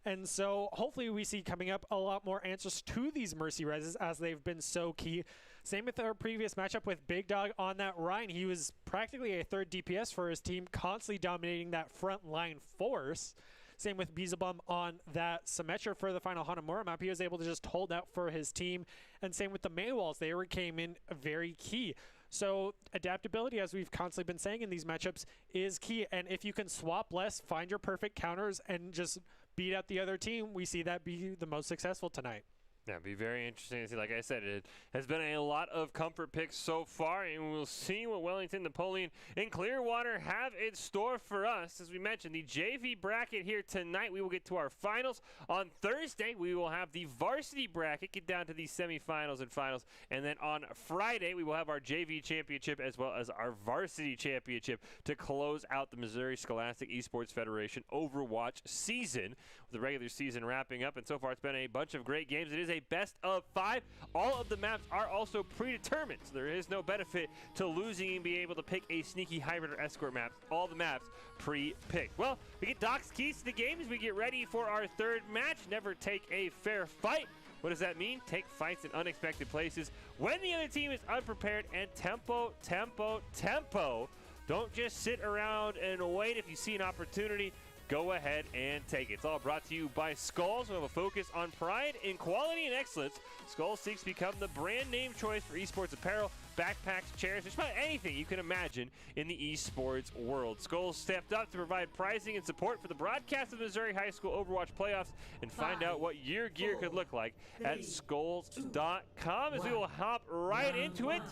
And so hopefully we see coming up a lot more answers to these Mercy Reses, as they've been so key. Same with our previous matchup with Big Dog on that Rhine. He was practically a third DPS for his team, constantly dominating that front line force. Same with Beelzebub on that Symmetra for the final Hanamura map. He was able to just hold out for his team. And same with the Maywalls. They came in very key. So adaptability, as we've constantly been saying in these matchups, is key. And if you can swap less, find your perfect counters, and just beat out the other team, we see that be the most successful tonight.
Yeah, it'll be very interesting to see. Like I said, it has been a lot of comfort picks so far, and we'll see what Wellington, Napoleon, and Clearwater have in store for us. As we mentioned, the JV bracket here tonight. We will get to our finals. On Thursday, we will have the varsity bracket, get down to the semifinals and finals. And then on Friday, we will have our JV championship as well as our varsity championship to close out the Missouri Scholastic Esports Federation Overwatch season, with the regular season wrapping up. And so far, it's been a bunch of great games. It is a best of 5. All of the maps are also predetermined, so there is no benefit to losing and being able to pick a sneaky hybrid or escort map. All the maps pre-picked. Well, we get Doc's keys to the game as we get ready for our third match. Never take a fair fight. What does that mean? Take fights in unexpected places when the other team is unprepared, and tempo, tempo, tempo. Don't just sit around and wait. If you see an opportunity, go ahead and take it. It's all brought to you by Skulls. We have a focus on pride in quality and excellence. Skulls seeks to become the brand name choice for esports apparel, backpacks, chairs, just about anything you can imagine in the esports world. Skulls stepped up to provide pricing and support for the broadcast of the Missouri High School Overwatch playoffs, and find out what your gear could look like at skulls.com as we will hop right into it.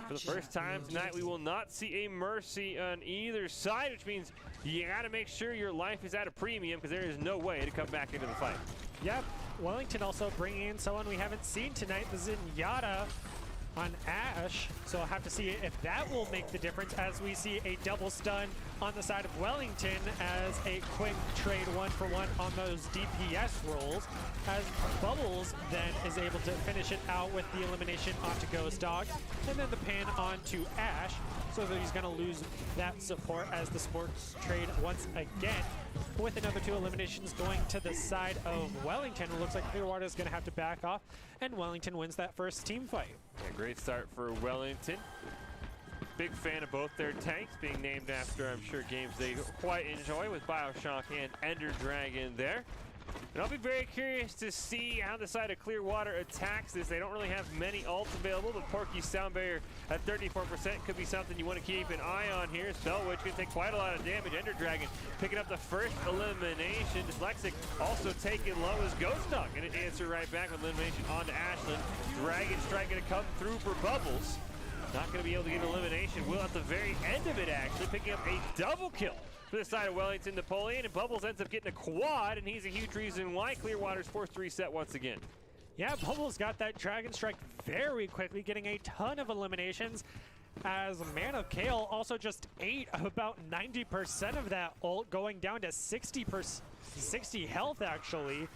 For the first time tonight, we will not see a mercy on either side, which means you got to make sure your life is at a premium, because there is no way to come back into the fight.
Yep, Wellington also bringing in someone we haven't seen tonight, the Zenyatta on Ash. So I'll have to see if that will make the difference, as we see a double stun on the side of Wellington as a quick trade 1-for-1 on those DPS rolls, as Bubbles then is able to finish it out with the elimination onto Ghost Dog, and then the pin onto Ash, so that he's going to lose that support as the sports trade once again. With another 2 eliminations going to the side of Wellington, it looks like Clearwater is going to have to back off, and Wellington wins that first team fight.
Yeah, great start for Wellington. Big fan of both their tanks, being named after, I'm sure, games they quite enjoy, with Bioshock and Ender Dragon there. And I'll be very curious to see how the side of Clearwater attacks this. They don't really have many ults available, but Porky's Sound Barrier at 34% could be something you want to keep an eye on here. Spellwitch can take quite a lot of damage. Ender Dragon picking up the first elimination. Dyslexic also taking low as Ghost Dog, and an answer right back with elimination onto Ashland. Dragon Strike going to come through for Bubbles. Not going to be able to get an elimination. Will at the very end of it, actually, picking up a double kill for the side of Wellington, Napoleon, and Bubbles ends up getting a quad, and he's a huge reason why Clearwater's forced to reset once again.
Yeah, Bubbles got that Dragon Strike very quickly, getting a ton of eliminations, as Man of Kale also just ate about 90% of that ult, going down to 60 health, actually,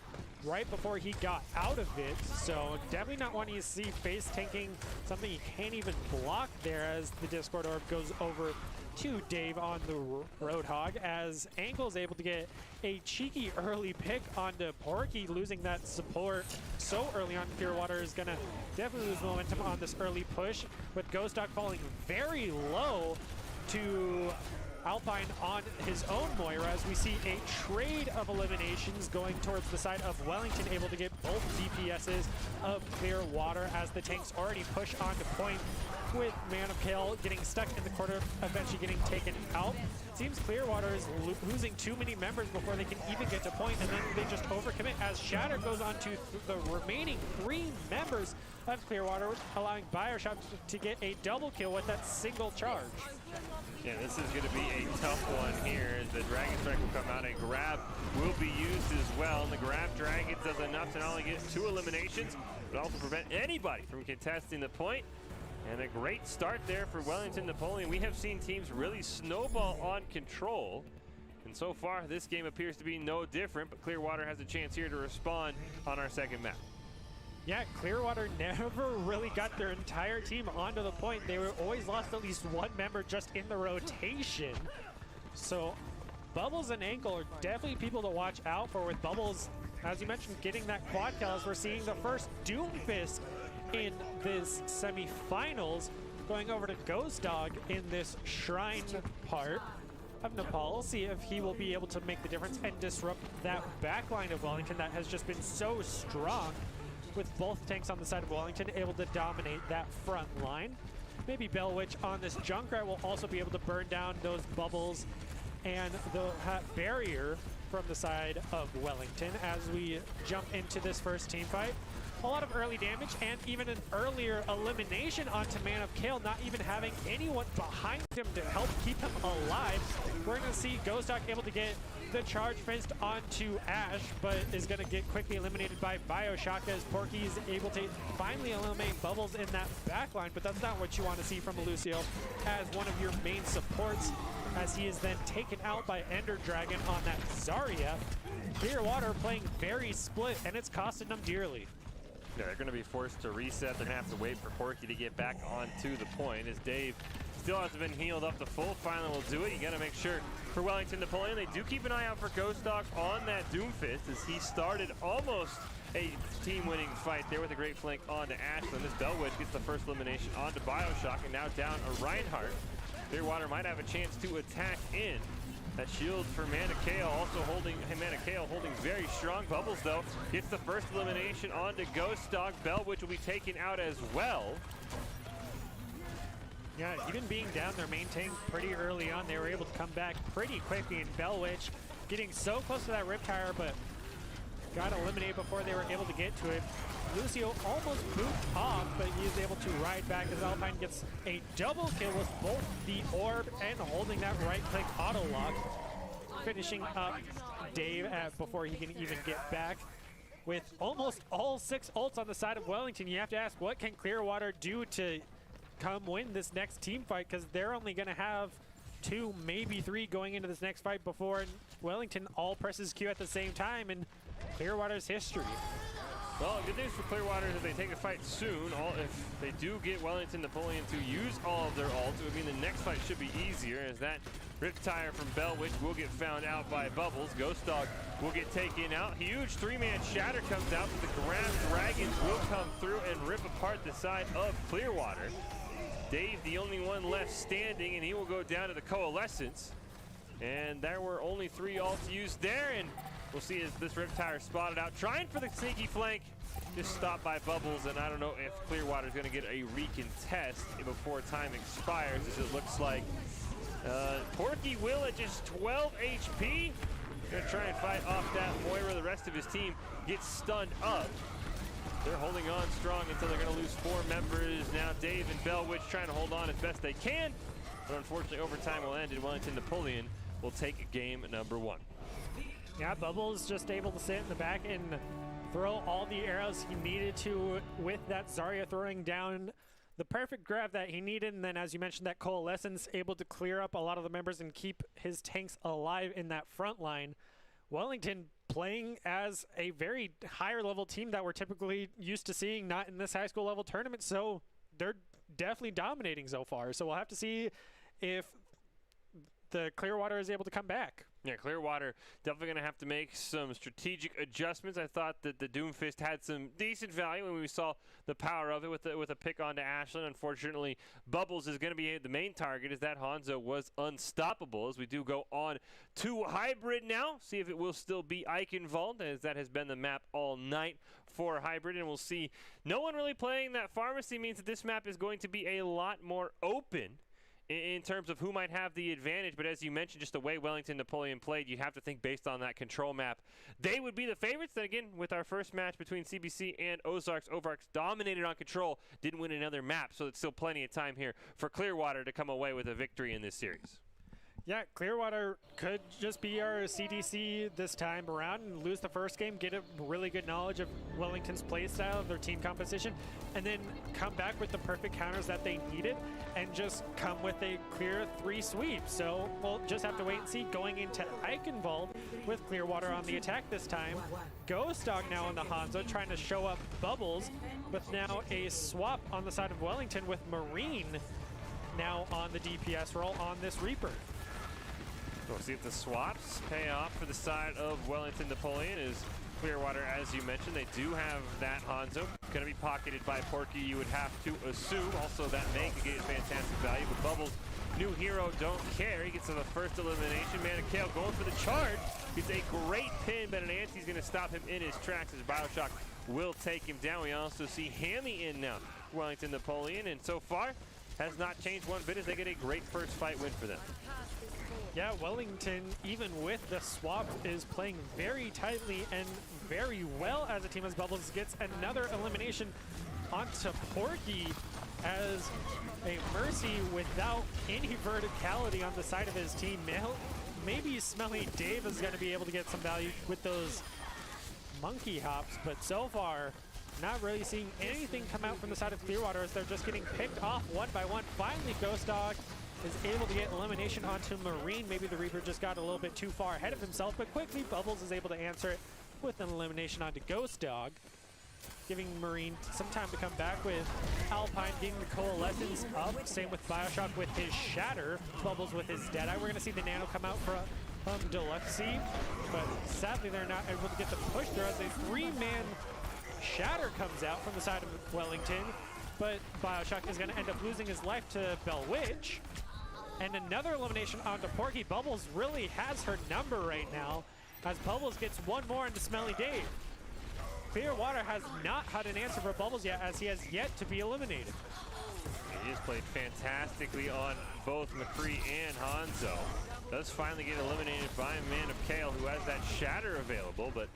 right before he got out of it. So definitely not wanting to see face tanking, something he can't even block there, as the Discord orb goes over to Dave on the Roadhog, as Ankle's able to get a cheeky early pick onto Porky, losing that support so early on. Clearwater is going to definitely lose momentum on this early push, with Ghost Dog falling very low to Alpine on his own Moira, as we see a trade of eliminations going towards the side of Wellington, able to get both DPSs of Clearwater, as the tanks already push onto point, with Man of Kale getting stuck in the corner, eventually getting taken out. It seems Clearwater is losing too many members before they can even get to point, and then they just overcommit, as Shatter goes on to the remaining 3 members of Clearwater, allowing Bioshock to get a double kill with that single charge.
Yeah, this is going to be a tough one here, as the Dragon Strike will come out. A grab will be used as well, and the grab Dragon does enough to not only get 2 eliminations, but also prevent anybody from contesting the point. And a great start there for Wellington, Napoleon. We have seen teams really snowball on control, and so far this game appears to be no different, but Clearwater has a chance here to respond on our second map.
Yeah, Clearwater never really got their entire team onto the point. They were always lost at least 1 member just in the rotation. So Bubbles and Ankle are definitely people to watch out for, with Bubbles, as you mentioned, getting that quad kill, as we're seeing the first Doomfist in this semifinals, going over to Ghost Dog in this Shrine part. of Nepal. See if he will be able to make the difference and disrupt that back line of Wellington that has just been so strong, with both tanks on the side of Wellington able to dominate that front line. Maybe Bellwitch on this Junkrat will also be able to burn down those bubbles and the barrier from the side of Wellington as we jump into this first team fight. A lot of early damage and even an earlier elimination onto Man of Kale, not even having anyone behind him to help keep him alive. We're going to see Ghost Dog able to get the charge fist onto Ash, but is going to get quickly eliminated by Bioshock as Porky is able to finally eliminate Bubbles in that backline, but that's not what you want to see from Lucio as one of your main supports, as he is then taken out by Ender Dragon on that Zarya. Clearwater playing very split, and it's costing them dearly.
Yeah, they're going to be forced to reset. They're going to have to wait for Porky to get back onto the point as Dave still hasn't been healed up to full. Finally will do it. You got to make sure for Wellington Napoleon, they do keep an eye out for Ghost Dog on that Doomfist as he started almost a team-winning fight there with a great flank onto Ashland. This Bellwitch gets the first elimination onto Bioshock and now down a Reinhardt. Clearwater might have a chance to attack in. That shield for Manakale also holding, Manakale holding very strong. Bubbles though gets the first elimination onto Ghost Dog. Bellwitch will be taken out as well.
Yeah, even being down their main tank pretty early on, they were able to come back pretty quickly, and Bellwitch getting so close to that Riptire, but got eliminated before they were able to get to it. Lucio almost moved off, but he is able to ride back as Alpine gets a double kill with both the orb and holding that right-click auto-lock. Finishing up Dave before he can even get back. With almost all 6 ults on the side of Wellington, you have to ask, what can Clearwater do to come win this next team fight? Because they're only going to have 2, maybe 3 going into this next fight before Wellington all presses Q at the same time, and Clearwater's history.
Well, good news for Clearwater is that they take a fight soon. If they do get Wellington Napoleon to use all of their ults, it would mean the next fight should be easier, as that Riptire from Bellwitch will get found out by Bubbles. Ghost Dog will get taken out. Huge 3-man shatter comes out, but the Grab Dragons will come through and rip apart the side of Clearwater. Dave, the only one left standing, and he will go down to the Coalescence. And there were only 3 ults used there, and we'll see as this Riptire spotted out, trying for the sneaky flank, just stopped by Bubbles, and I don't know if Clearwater's going to get a recontest before time expires, as it looks like Porky will at just 12 HP. Going to try and fight off that Moira. The rest of his team gets stunned up. They're holding on strong until they're going to lose 4 members. Now Dave and Bellwitch trying to hold on as best they can, but unfortunately overtime will end and Wellington Napoleon will take game number 1.
Yeah, Bubbles just able to sit in the back and throw all the arrows he needed to, with that Zarya throwing down the perfect grab that he needed. And then, as you mentioned, that Coalescence able to clear up a lot of the members and keep his tanks alive in that front line. Wellington playing as a very higher level team that we're typically used to seeing, not in this high school level tournament. So they're definitely dominating so far. So we'll have to see if the Clearwater is able to come back.
Yeah, Clearwater definitely going to have to make some strategic adjustments. I thought that the Doomfist had some decent value when we saw the power of it with a pick onto Ashland. Unfortunately, Bubbles is going to be the main target, as that Hanzo was unstoppable. As we do go on to Hybrid now, see if it will still be Eichenwald, as that has been the map all night for Hybrid. And we'll see no one really playing that Pharmacy means that this map is going to be a lot more open in terms of who might have the advantage. But as you mentioned, just the way Wellington Napoleon played, you have to think based on that control map, they would be the favorites. Then again, with our first match between CBC and Ozarks, Ozarks dominated on control, didn't win another map, so it's still plenty of time here for Clearwater to come away with a victory in this series.
Yeah, Clearwater could just be our CDC this time around and lose the first game, get a really good knowledge of Wellington's play style, of their team composition, and then come back with the perfect counters that they needed and just come with a clear 3 sweep. So we'll just have to wait and see going into Eichenwald with Clearwater on the attack this time. Ghost Dog now on the Hanzo trying to show up Bubbles, with now a swap on the side of Wellington with Marine now on the DPS role on this Reaper.
We'll see if the swaps pay off for the side of Wellington Napoleon, as Clearwater, as you mentioned, they do have that Hanzo. Going to be pocketed by Porky, you would have to assume. Also, that May could get fantastic value, but Bubbles, new hero, don't care. He gets to the first elimination. Manakale going for the charge. It's a great pin, but an Anti's going to stop him in his tracks as Bioshock will take him down. We also see Hammy in now, Wellington Napoleon, and so far has not changed one bit as they get a great first fight win for them.
Yeah, Wellington, even with the swap, is playing very tightly and very well as a team, as Bubbles gets another elimination onto Porky as a Mercy without any verticality on the side of his team. Maybe Smelly Dave is going to be able to get some value with those monkey hops, but so far, not really seeing anything come out from the side of Clearwater as they're just getting picked off one by one. Finally, Ghost Dog is able to get elimination onto Marine. Maybe the Reaper just got a little bit too far ahead of himself, but quickly Bubbles is able to answer it with an elimination onto Ghost Dog, giving Marine some time to come back with Alpine getting the Coalescence up. Same with Bioshock with his Shatter, Bubbles with his Deadeye. We're going to see the Nano come out from Deluxey, but sadly they're not able to get the push through as a three-man Shatter comes out from the side of Wellington, but Bioshock is going to end up losing his life to Bellwitch. And another elimination onto Porky. Bubbles really has her number right now as Bubbles gets one more into Smelly Dave. Clearwater has not had an answer for Bubbles yet, as he has yet to be eliminated.
He just played fantastically on both McCree and Hanzo. Does finally get eliminated by Man of Kale, who has that Shatter available, but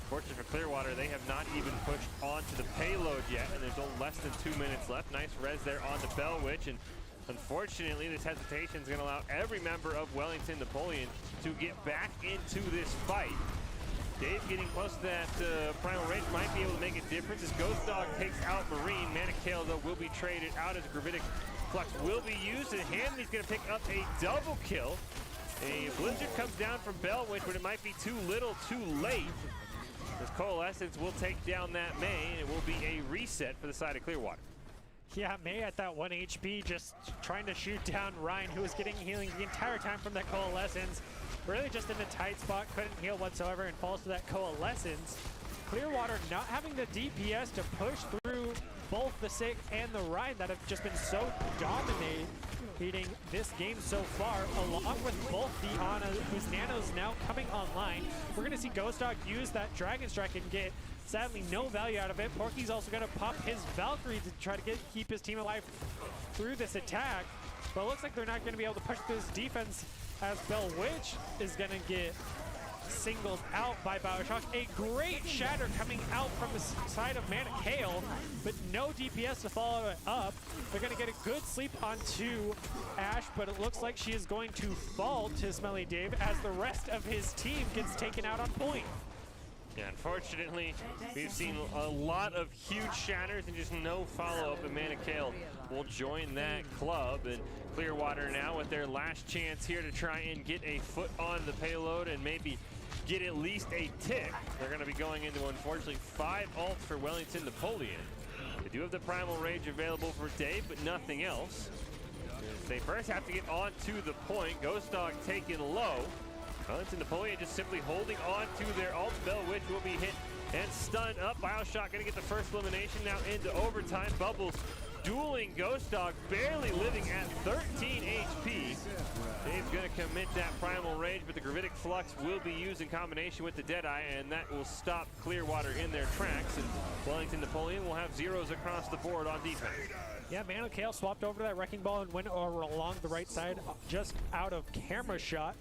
fortunately for Clearwater, they have not even pushed onto the payload yet, and there's only less than 2 minutes left. Nice res there on the Bellwitch, and unfortunately, this hesitation is going to allow every member of Wellington Napoleon to get back into this fight. Dave getting close to that primal range might be able to make a difference as Ghost Dog takes out Marine. Manakale, though, will be traded out as Gravitic Flux will be used, and Hamley's going to pick up a double kill. A Blizzard comes down from Bellwitch, but it might be too little, too late. As Coalescence will take down that May, and it will be a reset for the side of Clearwater.
Yeah, May at that 1 HP just trying to shoot down Ryan, who was getting healing the entire time from that Coalescence. Really just in a tight spot, couldn't heal whatsoever, and falls to that Coalescence. Clearwater not having the DPS to push through both the Sig and the Ryan that have just been so dominating this game so far, along with both the Ana, whose Nano's now coming online. We're going to see Ghost Dog use that Dragon Strike and get, sadly, no value out of it. Porky's also going to pop his Valkyrie to try to keep his team alive through this attack, but it looks like they're not going to be able to push through this defense as Bellwitch is going to get singled out by Bioshock. A great Shatter coming out from the side of Manakale, but no DPS to follow it up. They're going to get a good sleep onto Ash, but it looks like she is going to fall to Smelly Dave as the rest of his team gets taken out on point.
Yeah, unfortunately, we've seen a lot of huge Shatters and just no follow-up, and Manakale will join that club. And Clearwater now with their last chance here to try and get a foot on the payload and maybe get at least a tick. They're going to be going into, unfortunately, 5 ults for Wellington Napoleon. They do have the Primal Rage available for Dave, but nothing else. They first have to get on to the point. Ghost Dog taken low. Wellington Napoleon just simply holding on to their ult. Bellwitch will be hit and stunned up. Bioshock going to get the first elimination now into overtime. Bubbles dueling Ghost Dog, barely living at 13 HP. Dave's going to commit that Primal Rage, but the Gravitic Flux will be used in combination with the Deadeye, and that will stop Clearwater in their tracks. And Wellington Napoleon will have zeros across the board on defense.
Yeah, Manakale swapped over to that Wrecking Ball and went over along the right side, just out of camera shot.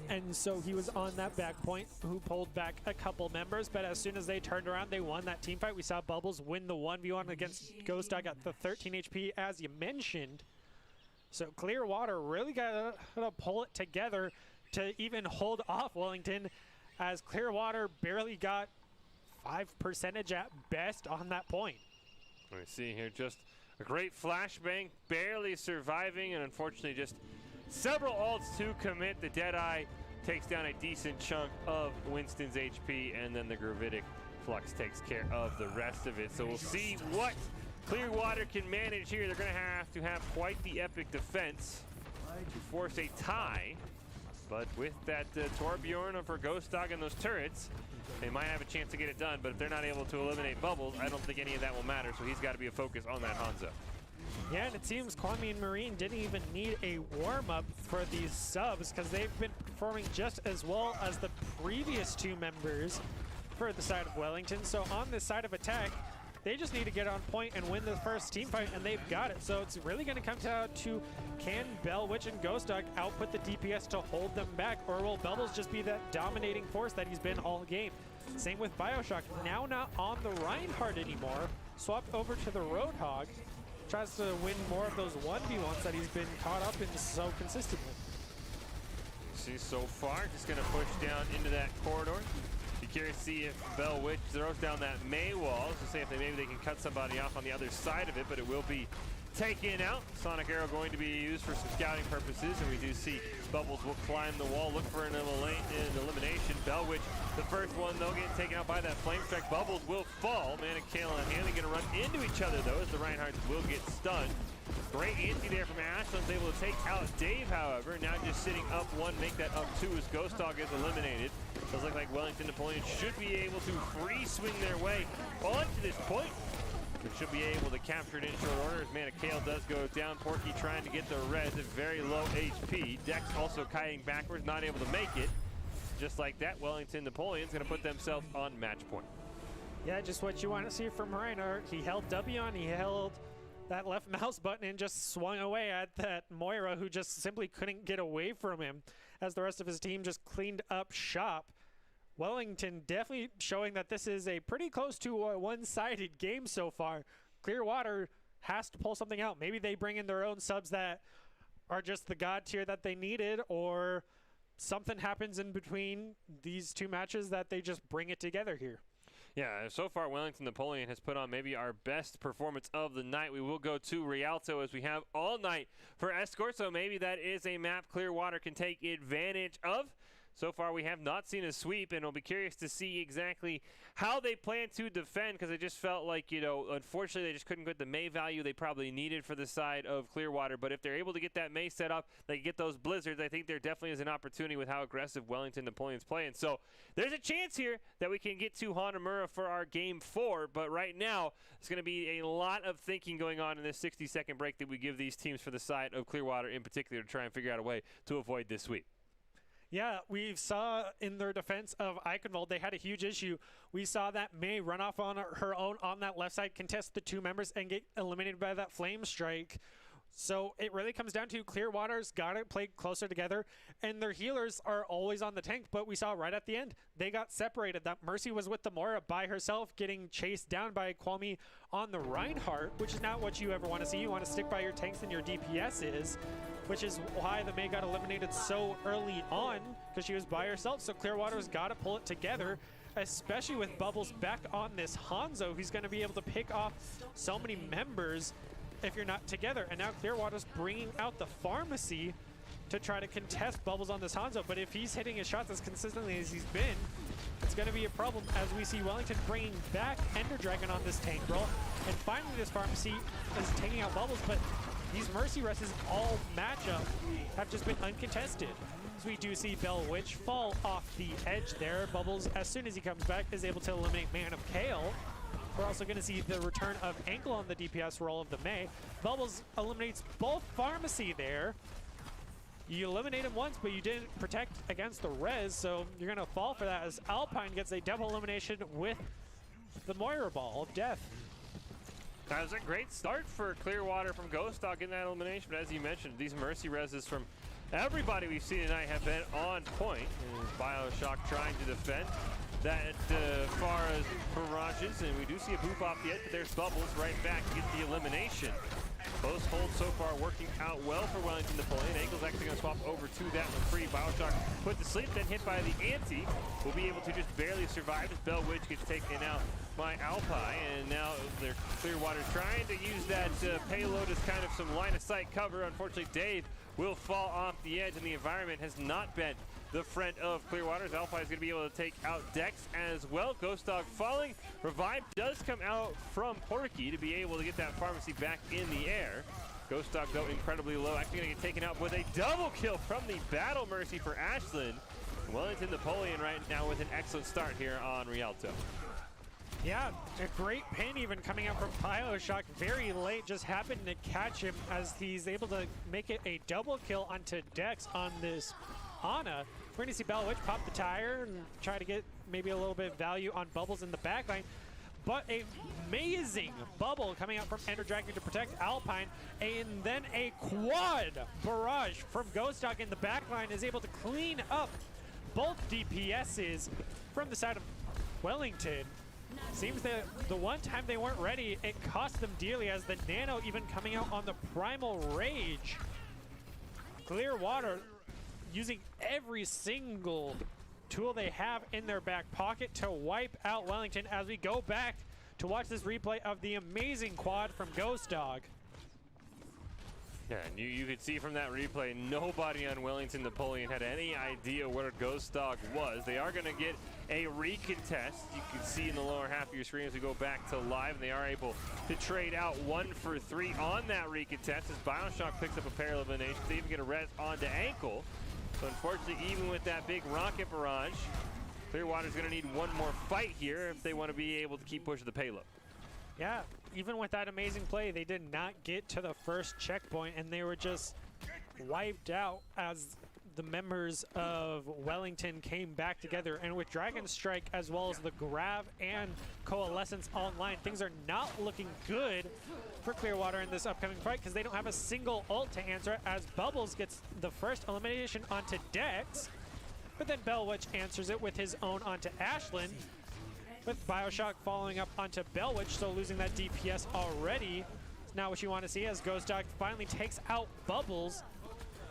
And so he was on that back point, who pulled back a couple members, but as soon as they turned around, they won that team fight. We saw Bubbles win the 1v1 against Ghost Dog at the 13 HP, as you mentioned. So Clearwater really got to pull it together to even hold off Wellington, as Clearwater barely got 5% at best on that point.
We see here just a great flashbang, barely surviving, and unfortunately just several ults to commit. The Deadeye takes down a decent chunk of Winston's HP, and then the Gravitic Flux takes care of the rest of it. So we'll see what Clearwater can manage here. They're going to have quite the epic defense to force a tie. But with that Torbjorn for Ghost Dog and those turrets, they might have a chance to get it done. But if they're not able to eliminate Bubbles, I don't think any of that will matter. So he's got to be a focus on that Hanzo.
Yeah, and it seems Kwame and Marine didn't even need a warm-up for these subs because they've been performing just as well as the previous two members for the side of Wellington. So on this side of attack, they just need to get on point and win the first team fight, and they've got it. So it's really going to come down to, can Bell Witch and Ghost Dog output the DPS to hold them back, or will Bubbles just be that dominating force that he's been all game? Same with Bioshock, now not on the Reinhardt anymore, swapped over to the Roadhog, tries to win more of those 1v1s that he's been caught up in so consistently.
See, so far, just going to push down into that corridor. Be curious to see if Bell Witch throws down that May wall to see if maybe they can cut somebody off on the other side of it, but it will be taken out. Sonic Arrow going to be used for some scouting purposes, and we do see Bubbles will climb the wall, look for an elimination. Bell Witch, the first one, though, getting taken out by that Flame Strike. Bubbles will fall. Man and Kale and Hanley going to run into each other, though, as the Reinhardts will get stunned. Great anti there from Ashland's able to take out Dave, however. Now just sitting up one, make that up two as Ghost Dog is eliminated. Does look like Wellington Napoleon should be able to free swing their way onto this point. They should be able to capture it in short order as Mana Kale does go down. Porky trying to get the res at very low HP. Dex also kiting backwards, not able to make it. Just like that, Wellington Napoleon's going to put themselves on match point.
Yeah, just what you want to see from Reinhardt. He held W on, he held that left mouse button and just swung away at that Moira, who just simply couldn't get away from him as the rest of his team just cleaned up shop. Wellington definitely showing that this is a pretty close to a one-sided game so far. Clearwater has to pull something out. Maybe they bring in their own subs that are just the god tier that they needed, or something happens in between these two matches that they just bring it together here.
Yeah, so far Wellington Napoleon has put on maybe our best performance of the night. We will go to Rialto as we have all night for Escort, so maybe that is a map Clearwater can take advantage of. So far, we have not seen a sweep, and we'll be curious to see exactly how they plan to defend, because it just felt like, you know, unfortunately, they just couldn't get the May value they probably needed for the side of Clearwater. But if they're able to get that May set up, they can get those blizzards. I think there definitely is an opportunity with how aggressive Wellington Napoleon's playing. So there's a chance here that we can get to Hanamura for our Game 4, but right now, it's going to be a lot of thinking going on in this 60-second break that we give these teams for the side of Clearwater in particular to try and figure out a way to avoid this sweep.
Yeah, we saw in their defense of Eichenwald, they had a huge issue. We saw that May run off on her own on that left side, contest the two members, and get eliminated by that Flame Strike. So it really comes down to Clearwater's got to play closer together, and their healers are always on the tank, but we saw right at the end, they got separated. That Mercy was with the Moira by herself, getting chased down by Kwame on the Reinhardt, which is not what you ever want to see. You want to stick by your tanks and your DPSs, which is why the May got eliminated so early on, because she was by herself. So Clearwater's got to pull it together, especially with Bubbles back on this Hanzo, who's going to be able to pick off so many members if you're not together. And now Clearwater's bringing out the Pharmacy to try to contest Bubbles on this Hanzo. But if he's hitting his shots as consistently as he's been, it's going to be a problem as we see Wellington bringing back Ender Dragon on this tank roll. And finally this Pharmacy is taking out Bubbles, but these Mercy Rests all matchup have just been uncontested. So we do see Bell Witch fall off the edge there. Bubbles, as soon as he comes back, is able to eliminate Man of Kale. We're also going to see the return of Ankle on the DPS role of the May. Bubbles eliminates both Pharmacy there. You eliminate him once, but you didn't protect against the res, so you're going to fall for that as Alpine gets a double elimination with the Moira Ball of Death.
That was a great start for Clearwater from Ghost Dog in that elimination, but as you mentioned, these Mercy Reses from everybody we've seen tonight have been on point. And Bioshock trying to defend that far as barrages, and we do see a boop off the edge, but there's Bubbles right back to get the elimination. Both holds so far working out well for Wellington Napoleon. Ankle's actually going to swap over to that one free. Bioshock put to sleep, then hit by the Ante. Will be able to just barely survive as Bell Witch gets taken out by Alpine, and now they're Clearwater trying to use that payload as kind of some line of sight cover. Unfortunately, Dave will fall off the edge, and the environment has not been the friend of Clearwater's. Alpine is going to be able to take out Dex as well. Ghost Dog falling. Revive does come out from Porky to be able to get that Pharmacy back in the air. Ghost Dog, though, incredibly low. Actually going to get taken out with a double kill from the Battle Mercy for Ashland. Wellington Napoleon right now with an excellent start here on Rialto.
Yeah, a great pin even coming out from BioShock very late. Just happened to catch him as he's able to make it a double kill onto Dex on this Ana. We're going to see Bellwitch pop the tire and try to get maybe a little bit of value on Bubbles in the backline. But a amazing bubble coming out from Ender Dragon to protect Alpine, and then a quad barrage from Ghost Dog in the backline is able to clean up both DPSs from the side of Wellington. Seems that the one time they weren't ready, it cost them dearly, as the Nano even coming out on the Primal Rage. Clearwater using every single tool they have in their back pocket to wipe out Wellington, as we go back to watch this replay of the amazing quad from Ghost Dog.
Yeah, and you could see from that replay, nobody on Wellington Napoleon had any idea where Ghost Dog was. They are going to get a recontest. You can see in the lower half of your screen as we go back to live, and they are able to trade out 1 for 3 on that recontest as BioShock picks up a pair of eliminations. They even get a res onto ankle. So unfortunately, even with that big rocket barrage, Clearwater's going to need one more fight here if they want to be able to keep pushing the payload.
Yeah, even with that amazing play, they did not get to the first checkpoint, and they were just wiped out as the members of Wellington came back together. And with Dragon Strike as well as the Grav and Coalescence online, things are not looking good for Clearwater in this upcoming fight, because they don't have a single ult to answer it, as Bubbles gets the first elimination onto Dex, but then Bellwitch answers it with his own onto Ashland, with BioShock following up onto Bellwitch, so losing that DPS already. It's not what you want to see, as Ghost Dog finally takes out Bubbles.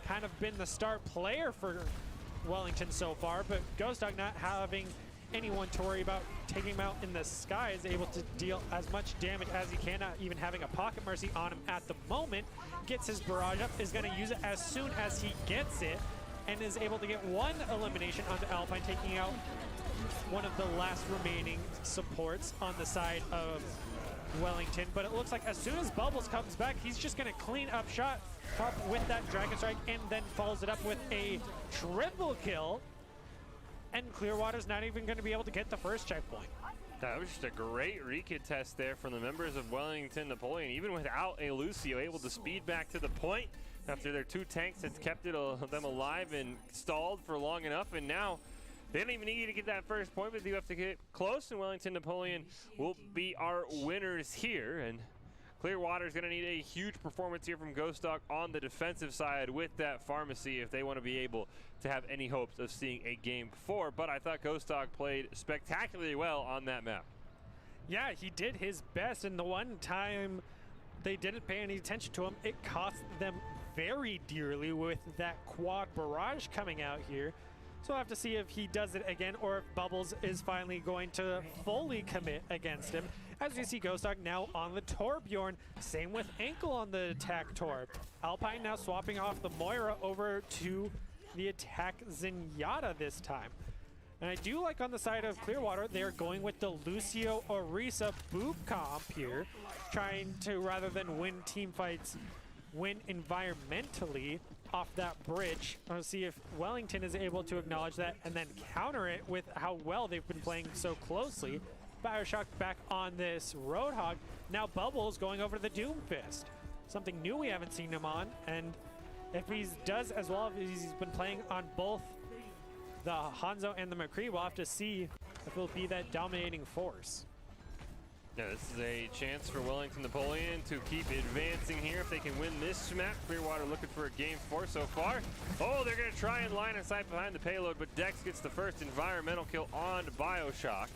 Kind of been the star player for Wellington so far, but Ghost Dog, not having anyone to worry about taking him out in the sky, is able to deal as much damage as he can, not even having a Pocket Mercy on him at the moment. Gets his barrage up, is going to use it as soon as he gets it, and is able to get one elimination onto Alpine, taking out one of the last remaining supports on the side of Wellington. But it looks like as soon as Bubbles comes back, he's just going to clean up shot with that Dragon Strike, and then follows it up with a triple kill. And Clearwater's not even going to be able to get the first checkpoint.
That was just a great recontest there from the members of Wellington Napoleon. Even without a Lucio, able to speed back to the point after their 2 tanks had kept them alive and stalled for long enough. And now they don't even need to get that first point, but they do have to get close, and Wellington Napoleon will be our winners here. And Clearwater's going to need a huge performance here from Ghost Dog on the defensive side with that pharmacy if they want to be able to have any hopes of seeing a game 4. But I thought Ghost Dog played spectacularly well on that map.
Yeah, he did his best, and the one time they didn't pay any attention to him, it cost them very dearly with that quad barrage coming out here. So we'll have to see if he does it again, or if Bubbles is finally going to fully commit against him. As we see Ghost Dog now on the Torbjorn, same with Ankle on the attack Torb. Alpine now swapping off the Moira over to the attack Zenyatta this time. And I do like on the side of Clearwater, they're going with the Lucio Orisa boop comp here, trying to, rather than win team fights, win environmentally off that bridge. I'll see if Wellington is able to acknowledge that and then counter it with how well they've been playing so closely. BioShock back on this Roadhog. Now Bubbles going over to the Doomfist. Something new we haven't seen him on, and if he does as well as he's been playing on both the Hanzo and the McCree, we'll have to see if he'll be that dominating force.
Yeah, this is a chance for Wellington Napoleon to keep advancing here if they can win this map. Clearwater looking for a game 4 so far. Oh, they're going to try and line of sight behind the payload, but Dex gets the first environmental kill on BioShock.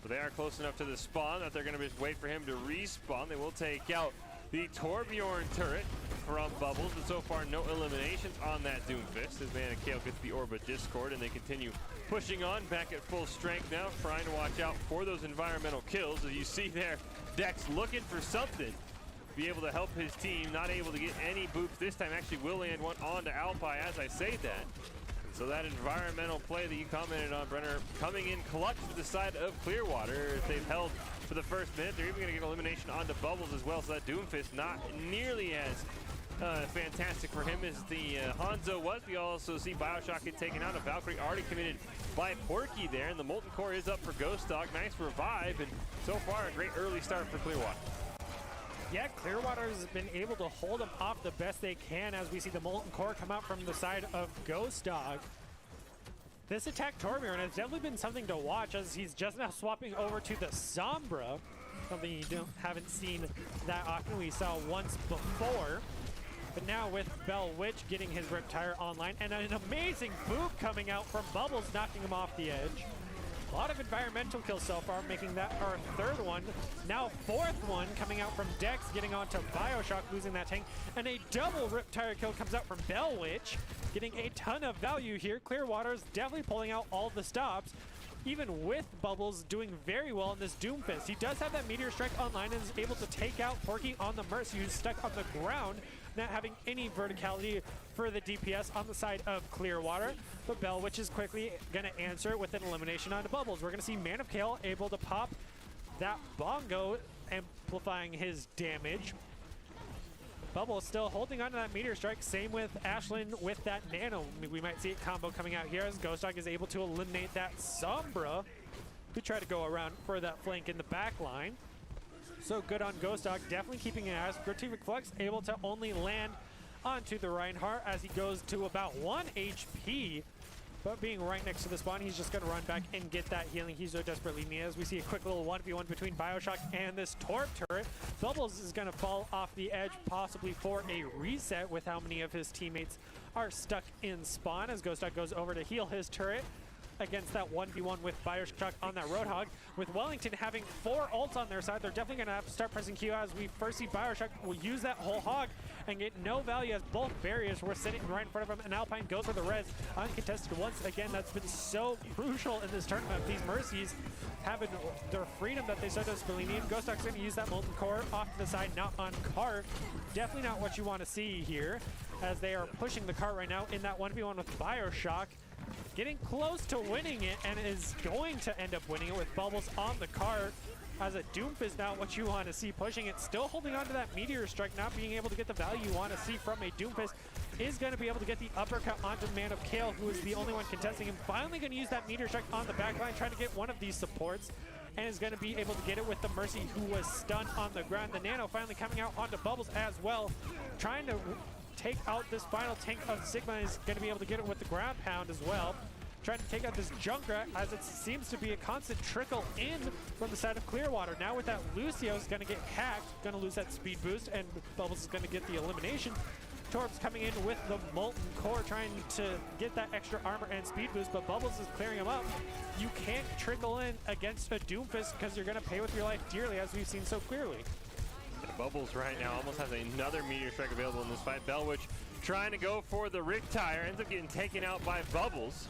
But they are close enough to the spawn that they're going to just wait for him to respawn. They will take out the Torbjorn turret from Bubbles, but so far no eliminations on that Doomfist as Manakale gets the Orb of Discord, and they continue pushing on back at full strength now, trying to watch out for those environmental kills. As you see there, Dex looking for something, be able to help his team, not able to get any boops this time. Actually will land one onto Alpi as I say that. So that environmental play that you commented on, Brenner, coming in clutch to the side of Clearwater. They've held for the first minute. They're even going to get elimination onto Bubbles as well, so that Doomfist not nearly as fantastic for him as the Hanzo was. We also see Bioshock get taken out. A Valkyrie already committed by Porky there, and the Molten Core is up for Ghost Dog. Nice revive, and so far a great early start for Clearwater.
Yeah, Clearwater's been able to hold them off the best they can as we see the Molten Core come out from the side of Ghost Dog. This attack Torbjorn has definitely been something to watch as he's just now swapping over to the Sombra, something you haven't seen that often. We saw once before, but now with Bell Witch getting his Riptire online and an amazing boot coming out from Bubbles, knocking him off the edge. A lot of environmental kills so far, making that our third one. Now fourth one coming out from Dex, getting onto Bioshock, losing that tank. And a double Riptire kill comes out from Bell Witch, getting a ton of value here. Clearwater's definitely pulling out all the stops, even with Bubbles doing very well in this Doomfist. He does have that Meteor Strike online and is able to take out Porky on the Mercy, who's stuck on the ground, not having any verticality for the DPS on the side of Clearwater. But Bell Witch is quickly going to answer with an elimination onto Bubbles. We're going to see Man of Kale able to pop that Bongo, amplifying his damage. Bubbles still holding on to that Meteor Strike. Same with Ashlyn with that Nano. We might see a combo coming out here as Ghost Dog is able to eliminate that Sombra, who tried to go around for that flank in the back line. So good on Ghost Dog, definitely keeping an eye. Strategic Flux able to only land onto the Reinhardt as he goes to about 1 HP. But being right next to the spawn, he's just going to run back and get that healing he so desperately needs. As we see a quick little 1v1 between Bioshock and this Torp turret. Bubbles is going to fall off the edge, possibly for a reset with how many of his teammates are stuck in spawn as Ghost Dog goes over to heal his turret against that 1v1 with Bioshock on that Roadhog. With Wellington having 4 ults on their side, they're definitely going to have to start pressing Q as we first see Bioshock will use that whole hog and get no value as both barriers were sitting right in front of him, and Alpine goes for the res uncontested once again. That's been so crucial in this tournament. These Mercies having their freedom that they so desperately need. Ghost Dog's going to use that Molten Core off to the side, not on cart. Definitely not what you want to see here as they are pushing the cart right now in that 1v1 with Bioshock. Getting close to winning it and is going to end up winning it with Bubbles on the cart. As a Doomfist now what you want to see, pushing it, still holding on to that Meteor Strike, not being able to get the value you want to see from a Doomfist. Is going to be able to get the uppercut onto Man of Kale, who is the only one contesting him. Finally going to use that Meteor Strike on the backline, trying to get one of these supports, and is going to be able to get it with the Mercy, who was stunned on the ground. The Nano finally coming out onto Bubbles as well, trying to take out this final tank of Sigma. Is going to be able to get it with the ground pound as well. Trying to take out this Junkrat as it seems to be a constant trickle in from the side of Clearwater. Now with that, Lucio's going to get hacked, going to lose that speed boost, and Bubbles is going to get the elimination. Torp's coming in with the Molten Core, trying to get that extra armor and speed boost, but Bubbles is clearing him up. You can't trickle in against a Doomfist because you're going to pay with your life dearly, as we've seen so clearly.
Bubbles right now almost has another Meteor Strike available in this fight. Bell Witch trying to go for the Riptire, ends up getting taken out by Bubbles.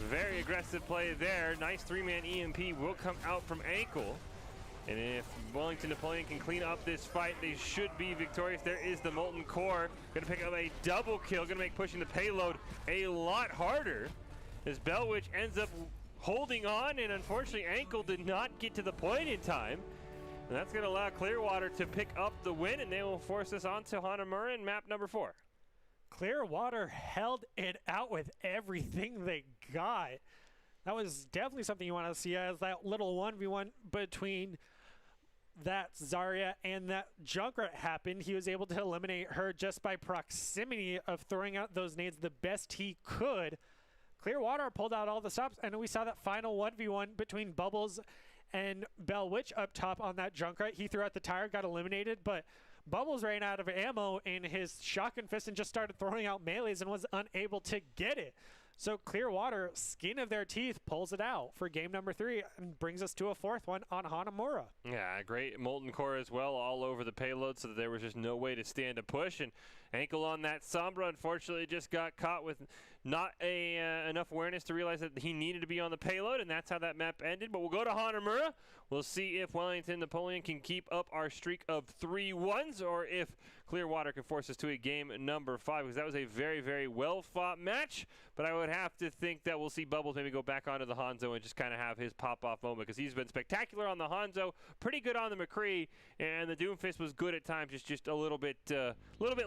Very aggressive play there. Nice 3-man EMP will come out from Ankle. And if Wellington Napoleon can clean up this fight, they should be victorious. There is the Molten Core. Going to pick up a double kill. Going to make pushing the payload a lot harder. As Bell Witch ends up holding on, and unfortunately Ankle did not get to the point in time. And that's going to allow Clearwater to pick up the win, and they will force us on to Hanamura in map number 4.
Clearwater held it out with everything they got. That was definitely something you want to see, as that little 1v1 between that Zarya and that Junkrat happened. He was able to eliminate her just by proximity of throwing out those nades the best he could. Clearwater pulled out all the stops, and we saw that final 1v1 between Bubbles and Bell Witch up top on that Junkrat. He threw out the tire, got eliminated, but Bubbles ran out of ammo in his shotgun fist and just started throwing out melees and was unable to get it. So Clearwater, skin of their teeth, pulls it out for game number 3 and brings us to a 4th one on Hanamura.
Yeah, great Molten Core as well, all over the payload, so that there was just no way to stand a push. And Ankle on that Sombra, unfortunately just got caught with not enough awareness to realize that he needed to be on the payload, and that's how that map ended. But we'll go to Hanamura. We'll see if Wellington Napoleon can keep up our streak of 3-1s, or if Clearwater can force us to a game number 5, because that was a very, very well-fought match. But I would have to think that we'll see Bubbles maybe go back onto the Hanzo and just kind of have his pop-off moment, because he's been spectacular on the Hanzo, pretty good on the McCree, and the Doomfist was good at times, just a little bit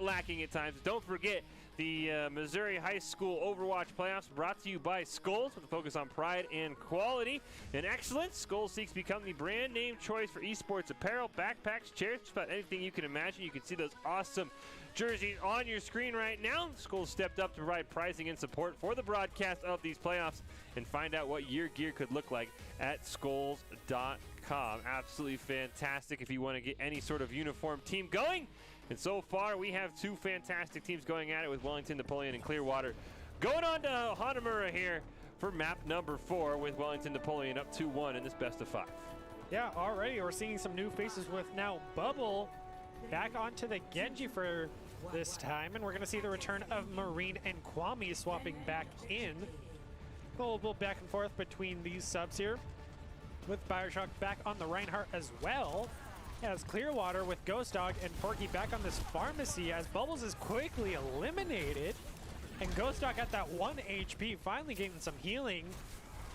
lacking at times. Don't forget the Missouri High School Overwatch playoffs brought to you by Skulls, with a focus on pride and quality and excellence. Skulls seeks to become the brand name choice for esports apparel, backpacks, chairs, just about anything you can imagine. You can see those awesome jerseys on your screen right now. Skulls stepped up to provide pricing and support for the broadcast of these playoffs, and find out what your gear could look like at skulls.com. Absolutely fantastic if you want to get any sort of uniform team going. And so far, we have 2 fantastic teams going at it, with Wellington Napoleon and Clearwater. Going on to Hanamura here for map number 4, with Wellington Napoleon up 2-1 in this best of 5.
Yeah, already we're seeing some new faces, with now Bubble back onto the Genji for this time. And we're going to see the return of Marine and Kwame swapping back in. A little back and forth between these subs here, with Bioshock back on the Reinhardt as well, as Clearwater with Ghost Dog and Porky back on this pharmacy, as Bubbles is quickly eliminated, and Ghost Dog at that 1 HP, finally getting some healing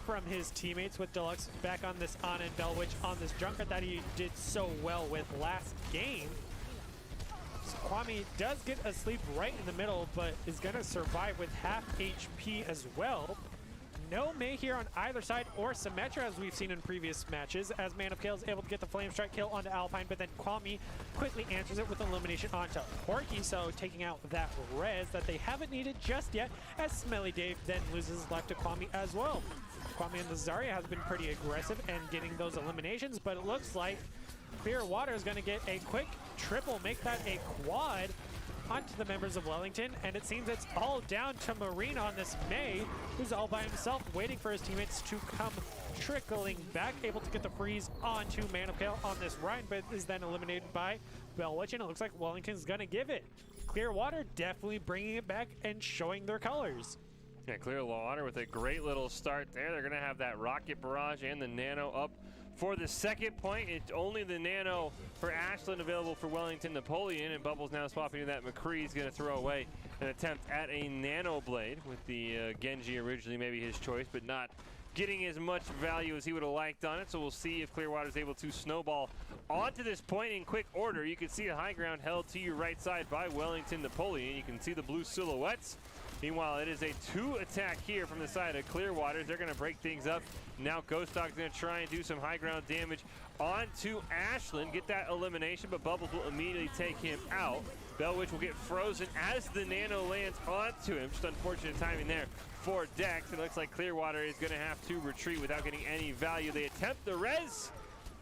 from his teammates, with Deluxe back on this Ana and Bell Witch on this Junker that he did so well with last game. So Kwame does get a sleep right in the middle, but is going to survive with half HP as well. No Mei here on either side, or Symmetra, as we've seen in previous matches, as Man of Kale is able to get the Flame Strike kill onto Alpine, but then Kwame quickly answers it with elimination onto Porky, so taking out that res that they haven't needed just yet, as Smelly Dave then loses life to Kwame as well. Kwame and the Zarya has been pretty aggressive and getting those eliminations, but it looks like Clearwater is going to get a quick triple, make that a quad onto the members of Wellington, and it seems it's all down to Marine on this Mei, who's all by himself waiting for his teammates to come trickling back, able to get the freeze onto Man of Kale on this Ryan, but is then eliminated by Bellwitch, and it looks like Wellington's gonna give it. Clearwater definitely bringing it back and showing their colors.
Yeah, Clearwater with a great little start there. They're gonna have that rocket barrage and the nano up for the second point. It's only the nano for Ashland available for Wellington Napoleon, and Bubbles now swapping to that. McCree's going to throw away an attempt at a nano blade, with the Genji originally maybe his choice, but not getting as much value as he would have liked on it. So we'll see if Clearwater's able to snowball onto this point in quick order. You can see a high ground held to your right side by Wellington Napoleon. You can see the blue silhouettes. Meanwhile, it is a 2 attack here from the side of Clearwater. They're going to break things up. Now Ghost Dog's going to try and do some high ground damage onto Ashland, get that elimination, but Bubbles will immediately take him out. Bellwitch will get frozen as the nano lands onto him. Just unfortunate timing there for Dex. It looks like Clearwater is going to have to retreat without getting any value. They attempt the res.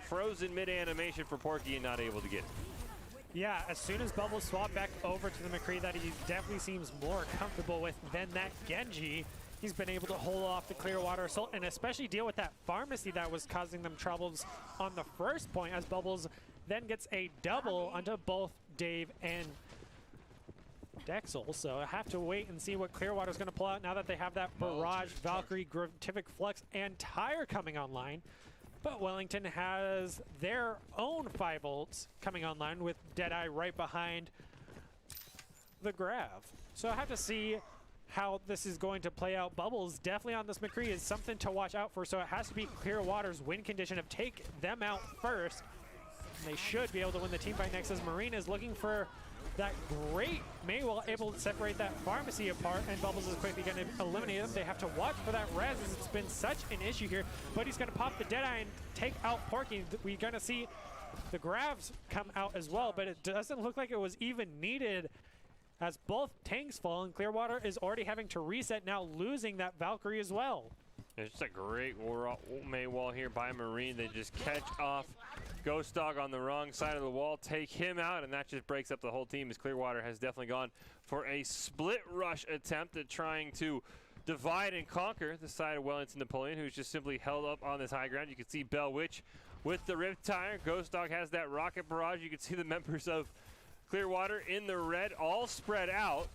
Frozen mid-animation for Porky and not able to get it.
Yeah, as soon as Bubbles swapped back over to the McCree that he definitely seems more comfortable with than that Genji, he's been able to hold off the Clearwater Assault, and especially deal with that pharmacy that was causing them troubles on the first point, as Bubbles then gets a double onto both Dave and Dexel. So I have to wait and see what Clearwater's going to pull out now that they have that Barrage, Valkyrie, Gratific Flux, and Tire coming online. But Wellington has their own 5 ults coming online, with Deadeye right behind the Grav. So I have to see how this is going to play out. Bubbles definitely on this McCree is something to watch out for, so it has to be Clearwater's win condition of take them out first. And they should be able to win the team fight next, as Marine is looking for that great Maywell, able to separate that pharmacy apart, and Bubbles is quickly going to eliminate them. They have to watch for that res, as it's been such an issue here, but he's going to pop the Deadeye and take out Porky. We're going to see the Gravs come out as well, but it doesn't look like it was even needed, as both tanks fall, and Clearwater is already having to reset, now losing that Valkyrie as well.
It's just a great Maywall here by Marine. They just catch off Ghost Dog on the wrong side of the wall, take him out, and that just breaks up the whole team, as Clearwater has definitely gone for a split rush attempt at trying to divide and conquer the side of Wellington Napoleon, who's just simply held up on this high ground. You can see Bellwitch with the Rift Tire. Ghost Dog has that rocket barrage. You can see the members of Clearwater in the red, all spread out.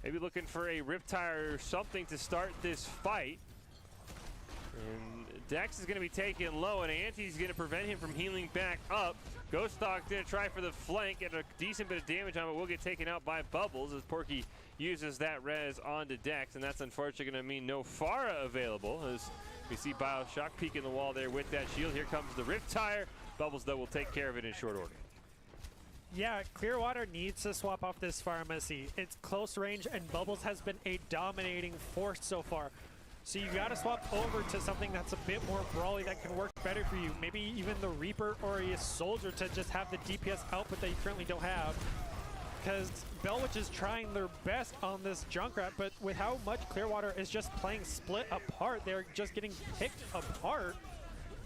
Maybe looking for a Riptire or something to start this fight. And Dex is going to be taken low, and Anti's going to prevent him from healing back up. Ghost Dog's going to try for the flank, get a decent bit of damage on it, will get taken out by Bubbles as Porky uses that res onto Dex, and that's unfortunately going to mean no Pharah available as we see Bioshock peeking the wall there with that shield. Here comes the Riptire. Bubbles, though, will take care of it in short order.
Yeah, Clearwater needs to swap off this pharmacy. It's close range, and Bubbles has been a dominating force so far. So you got to swap over to something that's a bit more brawly that can work better for you. Maybe even the Reaper or a Soldier to just have the DPS output that you currently don't have. Because Bellwitch is trying their best on this Junkrat, but with how much Clearwater is just playing split apart, they're just getting picked apart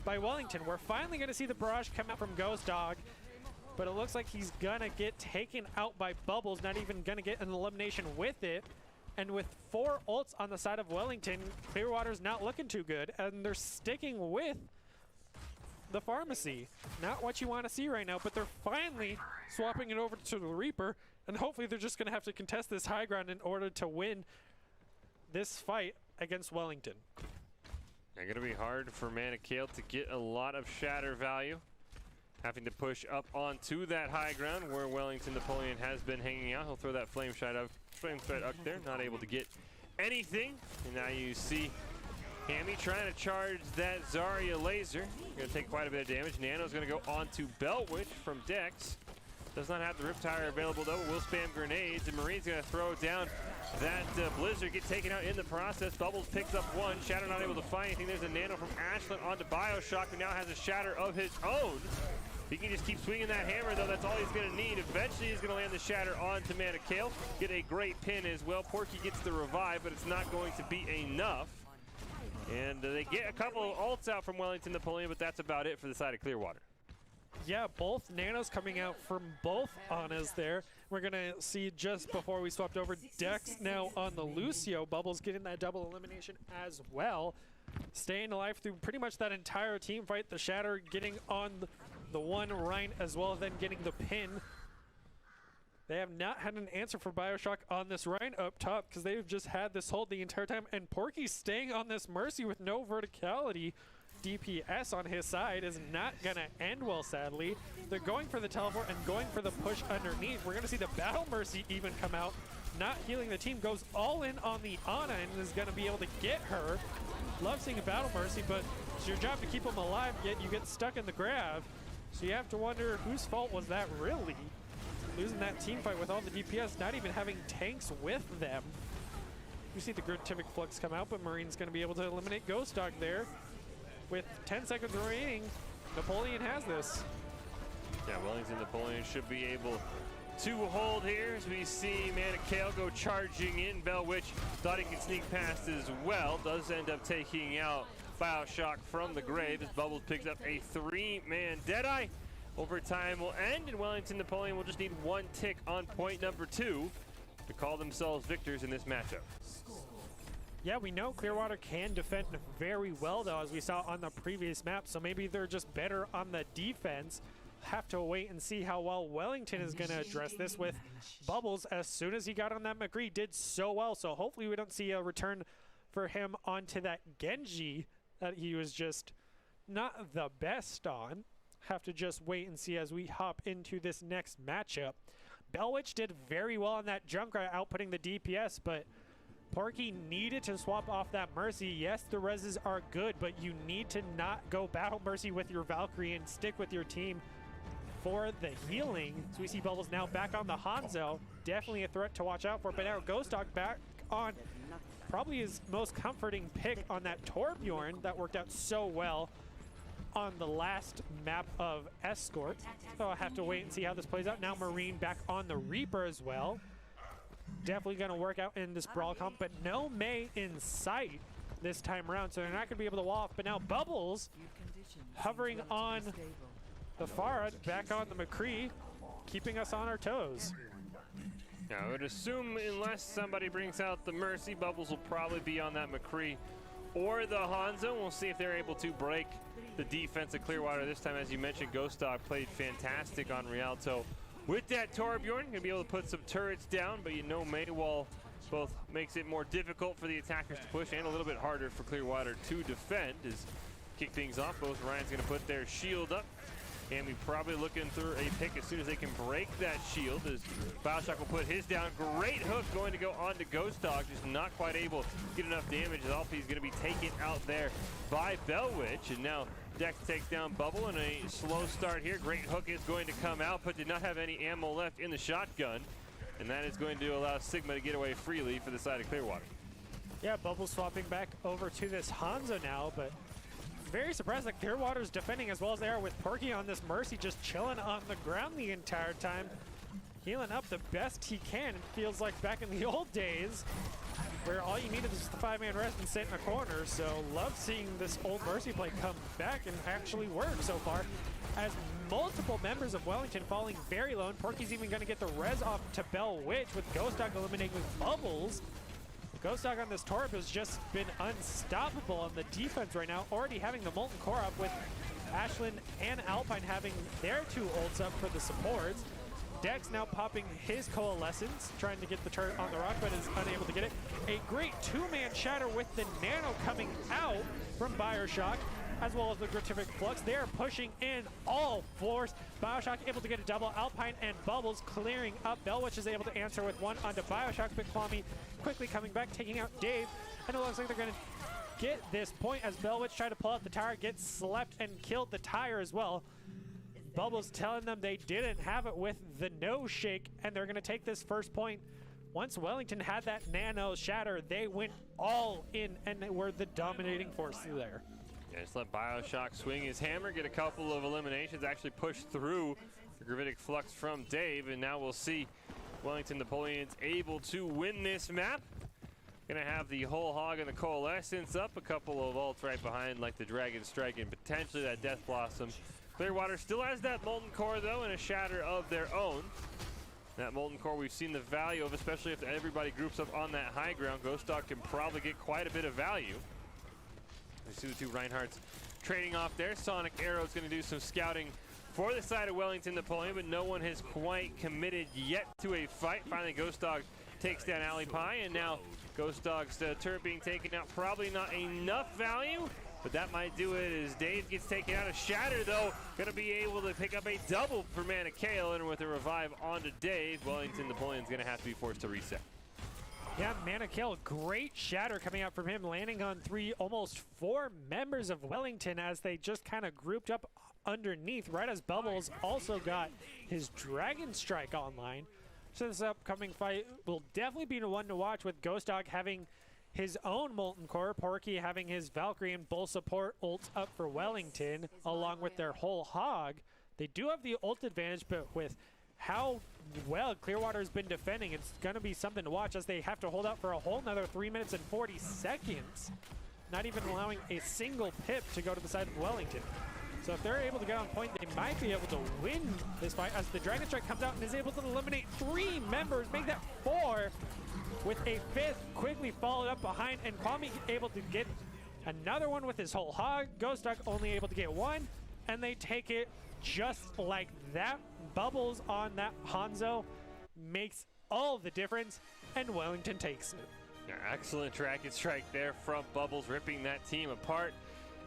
by Wellington. We're finally going to see the barrage come out from Ghost Dog, but it looks like he's going to get taken out by Bubbles, not even going to get an elimination with it. And with 4 ults on the side of Wellington, Clearwater's not looking too good, and they're sticking with the pharmacy. Not what you want to see right now, but they're finally swapping it over to the Reaper, and hopefully they're just going to have to contest this high ground in order to win this fight against Wellington.
It's going to be hard for Manakale to get a lot of shatter value. Having to push up onto that high ground where Wellington Napoleon has been hanging out. He'll throw that flame shot up there, not able to get anything. And now you see Hammy trying to charge that Zarya laser. Going to take quite a bit of damage. Nano's going to go onto Beltwitch from Dex. Does not have the Riptire available though. Will spam grenades, and Marine's going to throw down that Blizzard, get taken out in the process. Bubbles picks up one. Shatter not able to find anything. There's a Nano from Ashland onto Bioshock, who now has a Shatter of his own. He can just keep swinging that hammer, though. That's all he's going to need. Eventually, he's going to land the Shatter onto Manakale. Get a great pin as well. Porky gets the revive, but it's not going to be enough. And they get a couple of ults out from Wellington Napoleon, but that's about it for the side of Clearwater.
Yeah, both Nanos coming out from both Anas there. We're going to see just before we swapped over, Dex now on the Lucio. Bubbles getting that double elimination as well. Staying alive through pretty much that entire team fight. The Shatter getting on the one Rhine as well, then getting the pin. They have not had an answer for Bioshock on this Rhine up top because they've just had this hold the entire time. And Porky's staying on this Mercy with no verticality. DPS on his side is not going to end well, sadly. They're going for the teleport and going for the push underneath. We're going to see the Battle Mercy even come out. Not healing the team, goes all in on the Ana and is going to be able to get her. Love seeing a Battle Mercy, but it's your job to keep them alive, yet you get stuck in the grab. So you have to wonder whose fault was that really? Losing that team fight with all the DPS, not even having tanks with them. You see the Gratific Flux come out, but Marine's going to be able to eliminate Ghost Dog there. With 10 seconds remaining, Napoleon has this.
Yeah, Wellington Napoleon should be able to hold here as we see Manakale go charging in. Bellwitch thought he could sneak past as well. Does end up taking out Bioshock from the grave as Bubbles picks up a 3-man Deadeye. Overtime will end, and Wellington Napoleon will just need one tick on point number 2 to call themselves victors in this matchup.
Yeah, we know Clearwater can defend very well, though, as we saw on the previous map, so maybe they're just better on the defense. Have to wait and see how well Wellington is going to address this with Bubbles. As soon as he got on that McCree, did so well, so hopefully we don't see a return for him onto that Genji that he was just not the best on. Have to just wait and see as we hop into this next matchup. Bellwitch did very well on that Junkrat, outputting the DPS, but Porky needed to swap off that Mercy. Yes, the reses are good, but you need to not go Battle Mercy with your Valkyrie and stick with your team for the healing. So we see Bubbles now back on the Hanzo. Definitely a threat to watch out for, but now Ghost Dog back on probably his most comforting pick on that Torbjorn that worked out so well on the last map of Escort. So I'll have to wait and see how this plays out. Now Marine back on the Reaper as well. Definitely going to work out in this brawl comp, but no Mei in sight this time around, so they're not going to be able to wall off. But now Bubbles hovering on the Pharah, back on the McCree, keeping us on our toes.
Now, I would assume unless somebody brings out the Mercy, Bubbles will probably be on that McCree or the Hanzo. We'll see if they're able to break the defense of Clearwater this time. As you mentioned, Ghost Dog played fantastic on Rialto with that Torbjorn. Gonna be able to put some turrets down, but you know Maywall both makes it more difficult for the attackers to push and a little bit harder for Clearwater to defend. As kick things off, both Ryan's gonna put their shield up. And we probably looking through a pick as soon as they can break that shield, as Bioshock will put his down. Great hook going to go on to Ghost Dog, just not quite able to get enough damage. As Alfie's going to be taken out there by Bellwitch. And now Dex takes down Bubble in a slow start here. Great hook is going to come out, but did not have any ammo left in the shotgun. And that is going to allow Sigma to get away freely for the side of Clearwater.
Yeah, Bubble swapping back over to this Hanzo now, but very surprised that Clearwater's defending as well as they are, with Porky on this Mercy just chilling on the ground the entire time, healing up the best he can. It feels like back in the old days where all you needed was the 5-man rest and sit in a corner. So love seeing this old Mercy play come back and actually work so far, as multiple members of Wellington falling very low, and Porky's even going to get the res off to Bellwitch, with Ghost Dog eliminating with Bubbles. Ghost Dog on this Torb has just been unstoppable on the defense right now, already having the Molten Core up, with Ashlyn and Alpine having their 2 ults up for the supports. Dex now popping his Coalescence, trying to get the turret on the rock, but is unable to get it. A great 2-man shatter with the Nano coming out from Bioshock, as well as the Gratific Flux. They are pushing in all force. Bioshock able to get a double. Alpine and Bubbles clearing up. Bellwitch is able to answer with 1 onto Bioshock, but Kwame quickly coming back, taking out Dave. And it looks like they're going to get this point as Bellwitch tried to pull out the tower, gets slept and killed the tire as well. Bubbles telling them they didn't have it with the no shake, and they're going to take this first point. Once Wellington had that Nano shatter, they went all in and they were the dominating force there.
Yeah, just let Bioshock swing his hammer, get a couple of eliminations, actually push through the Gravitic Flux from Dave, and now we'll see Wellington Napoleons able to win this map. Gonna have the whole hog and the Coalescence up, a couple of ults right behind, like the Dragon Strike and potentially that Death Blossom. Clearwater still has that Molten Core though, and a shatter of their own. That Molten Core we've seen the value of, especially if everybody groups up on that high ground. Ghost Dog can probably get quite a bit of value. You see the 2 Reinhardts trading off there. Sonic Arrow's going to do some scouting for the side of Wellington Napoleon, but no one has quite committed yet to a fight. Finally, Ghost Dog takes down Alley Pie, and now Ghost Dog's turret being taken out. Probably not enough value, but that might do it as Dave gets taken out. A shatter, though, going to be able to pick up a double for Manakale, and with a revive onto Dave, Wellington Napoleon's going to have to be forced to reset.
Yeah, Manakale, great shatter coming out from him, landing on 3, almost 4 members of Wellington as they just kind of grouped up underneath, right as Bubbles also got his Dragon Strike online. So this upcoming fight will definitely be the one to watch, with Ghost Dog having his own Molten Core, Porky having his Valkyrie and Bull support ults up for Wellington, along with their whole hog. They do have the ult advantage, but with how well Clearwater has been defending, it's going to be something to watch as they have to hold out for a whole another 3 minutes and 40 seconds, not even allowing a single pip to go to the side of Wellington. So if they're able to get on point, they might be able to win this fight, as the Dragon Strike comes out and is able to eliminate 3 members, make that 4, with a 5th quickly followed up behind, and Kwame able to get another one with his whole hog. Ghost Dog only able to get 1, and they take it just like that. Bubbles on that Hanzo makes all the difference, and Wellington takes it.
Yeah, excellent Dragon Strike there from Bubbles, ripping that team apart.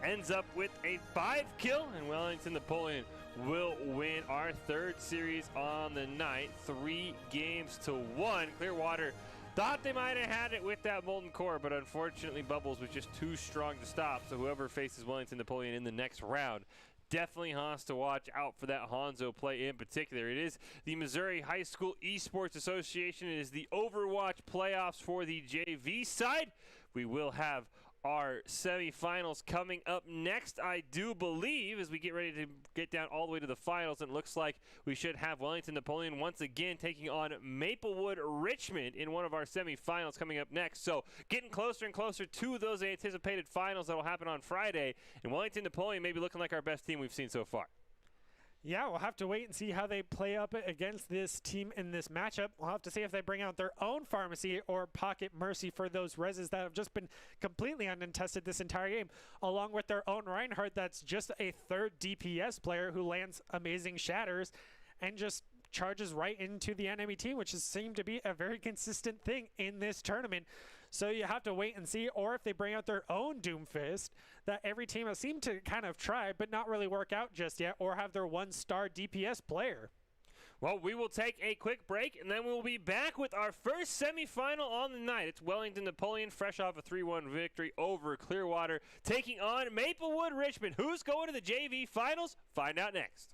Ends up with a 5 kill, and Wellington Napoleon will win our 3rd series on the night, 3 games to 1. Clearwater thought they might have had it with that Molten Core, but unfortunately Bubbles was just too strong to stop. So whoever faces Wellington Napoleon in the next round definitely has to watch out for that Hanzo play in particular. It is the Missouri High School Esports Association. It is the Overwatch playoffs for the JV side. We will have our semifinals coming up next, I do believe, as we get ready to get down all the way to the finals. And it looks like we should have Wellington Napoleon once again taking on Maplewood Richmond in one of our semifinals coming up next. So getting closer and closer to those anticipated finals that will happen on Friday. And Wellington Napoleon may be looking like our best team we've seen so far.
Yeah, we'll have to wait and see how they play up against this team in this matchup. We'll have to see if they bring out their own Pharmacy or Pocket Mercy for those reses that have just been completely untested this entire game, along with their own Reinhardt that's just a 3rd DPS player who lands amazing shatters and just charges right into the enemy team, which has seemed to be a very consistent thing in this tournament. So you have to wait and see, or if they bring out their own Doomfist that every team has seemed to kind of try but not really work out just yet, or have their one-star DPS player.
Well, we will take a quick break, and then we'll be back with our first semifinal on the night. It's Wellington Napoleon, fresh off a 3-1 victory over Clearwater, taking on Maplewood Richmond. Who's going to the JV finals? Find out next.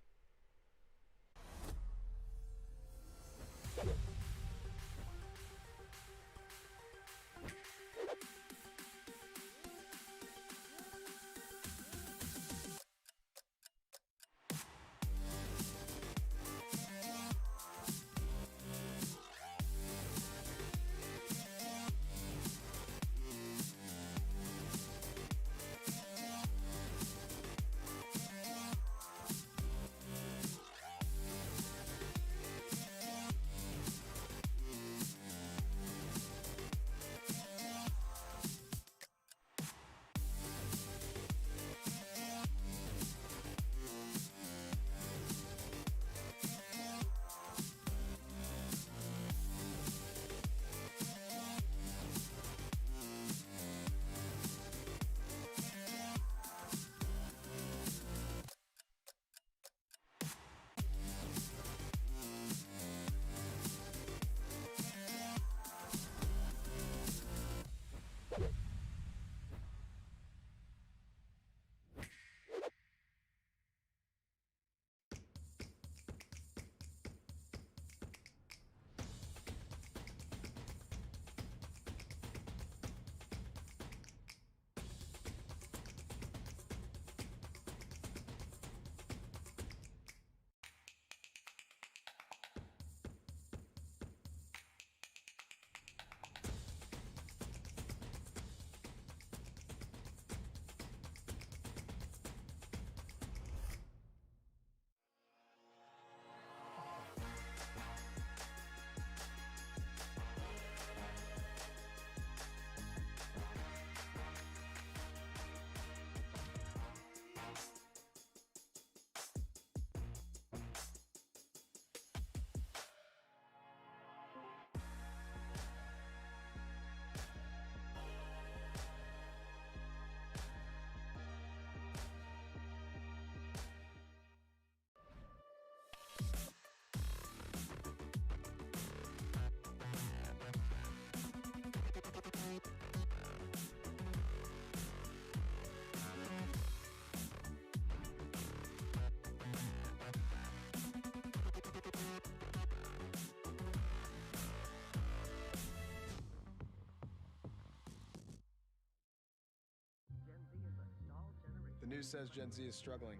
The news says Gen Z is struggling.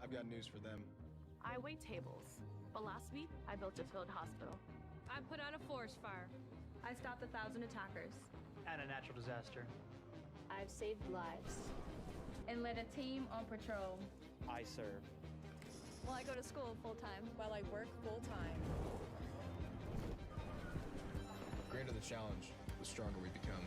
I've got news for them.
I wait tables, but last week I built a field hospital.
I put out a forest fire.
I stopped 1,000 attackers
And a natural disaster.
I've saved lives.
and led a team on patrol.
I serve.
Well, I go to school full-time.
While I work full-time.
The greater the challenge, the stronger we become.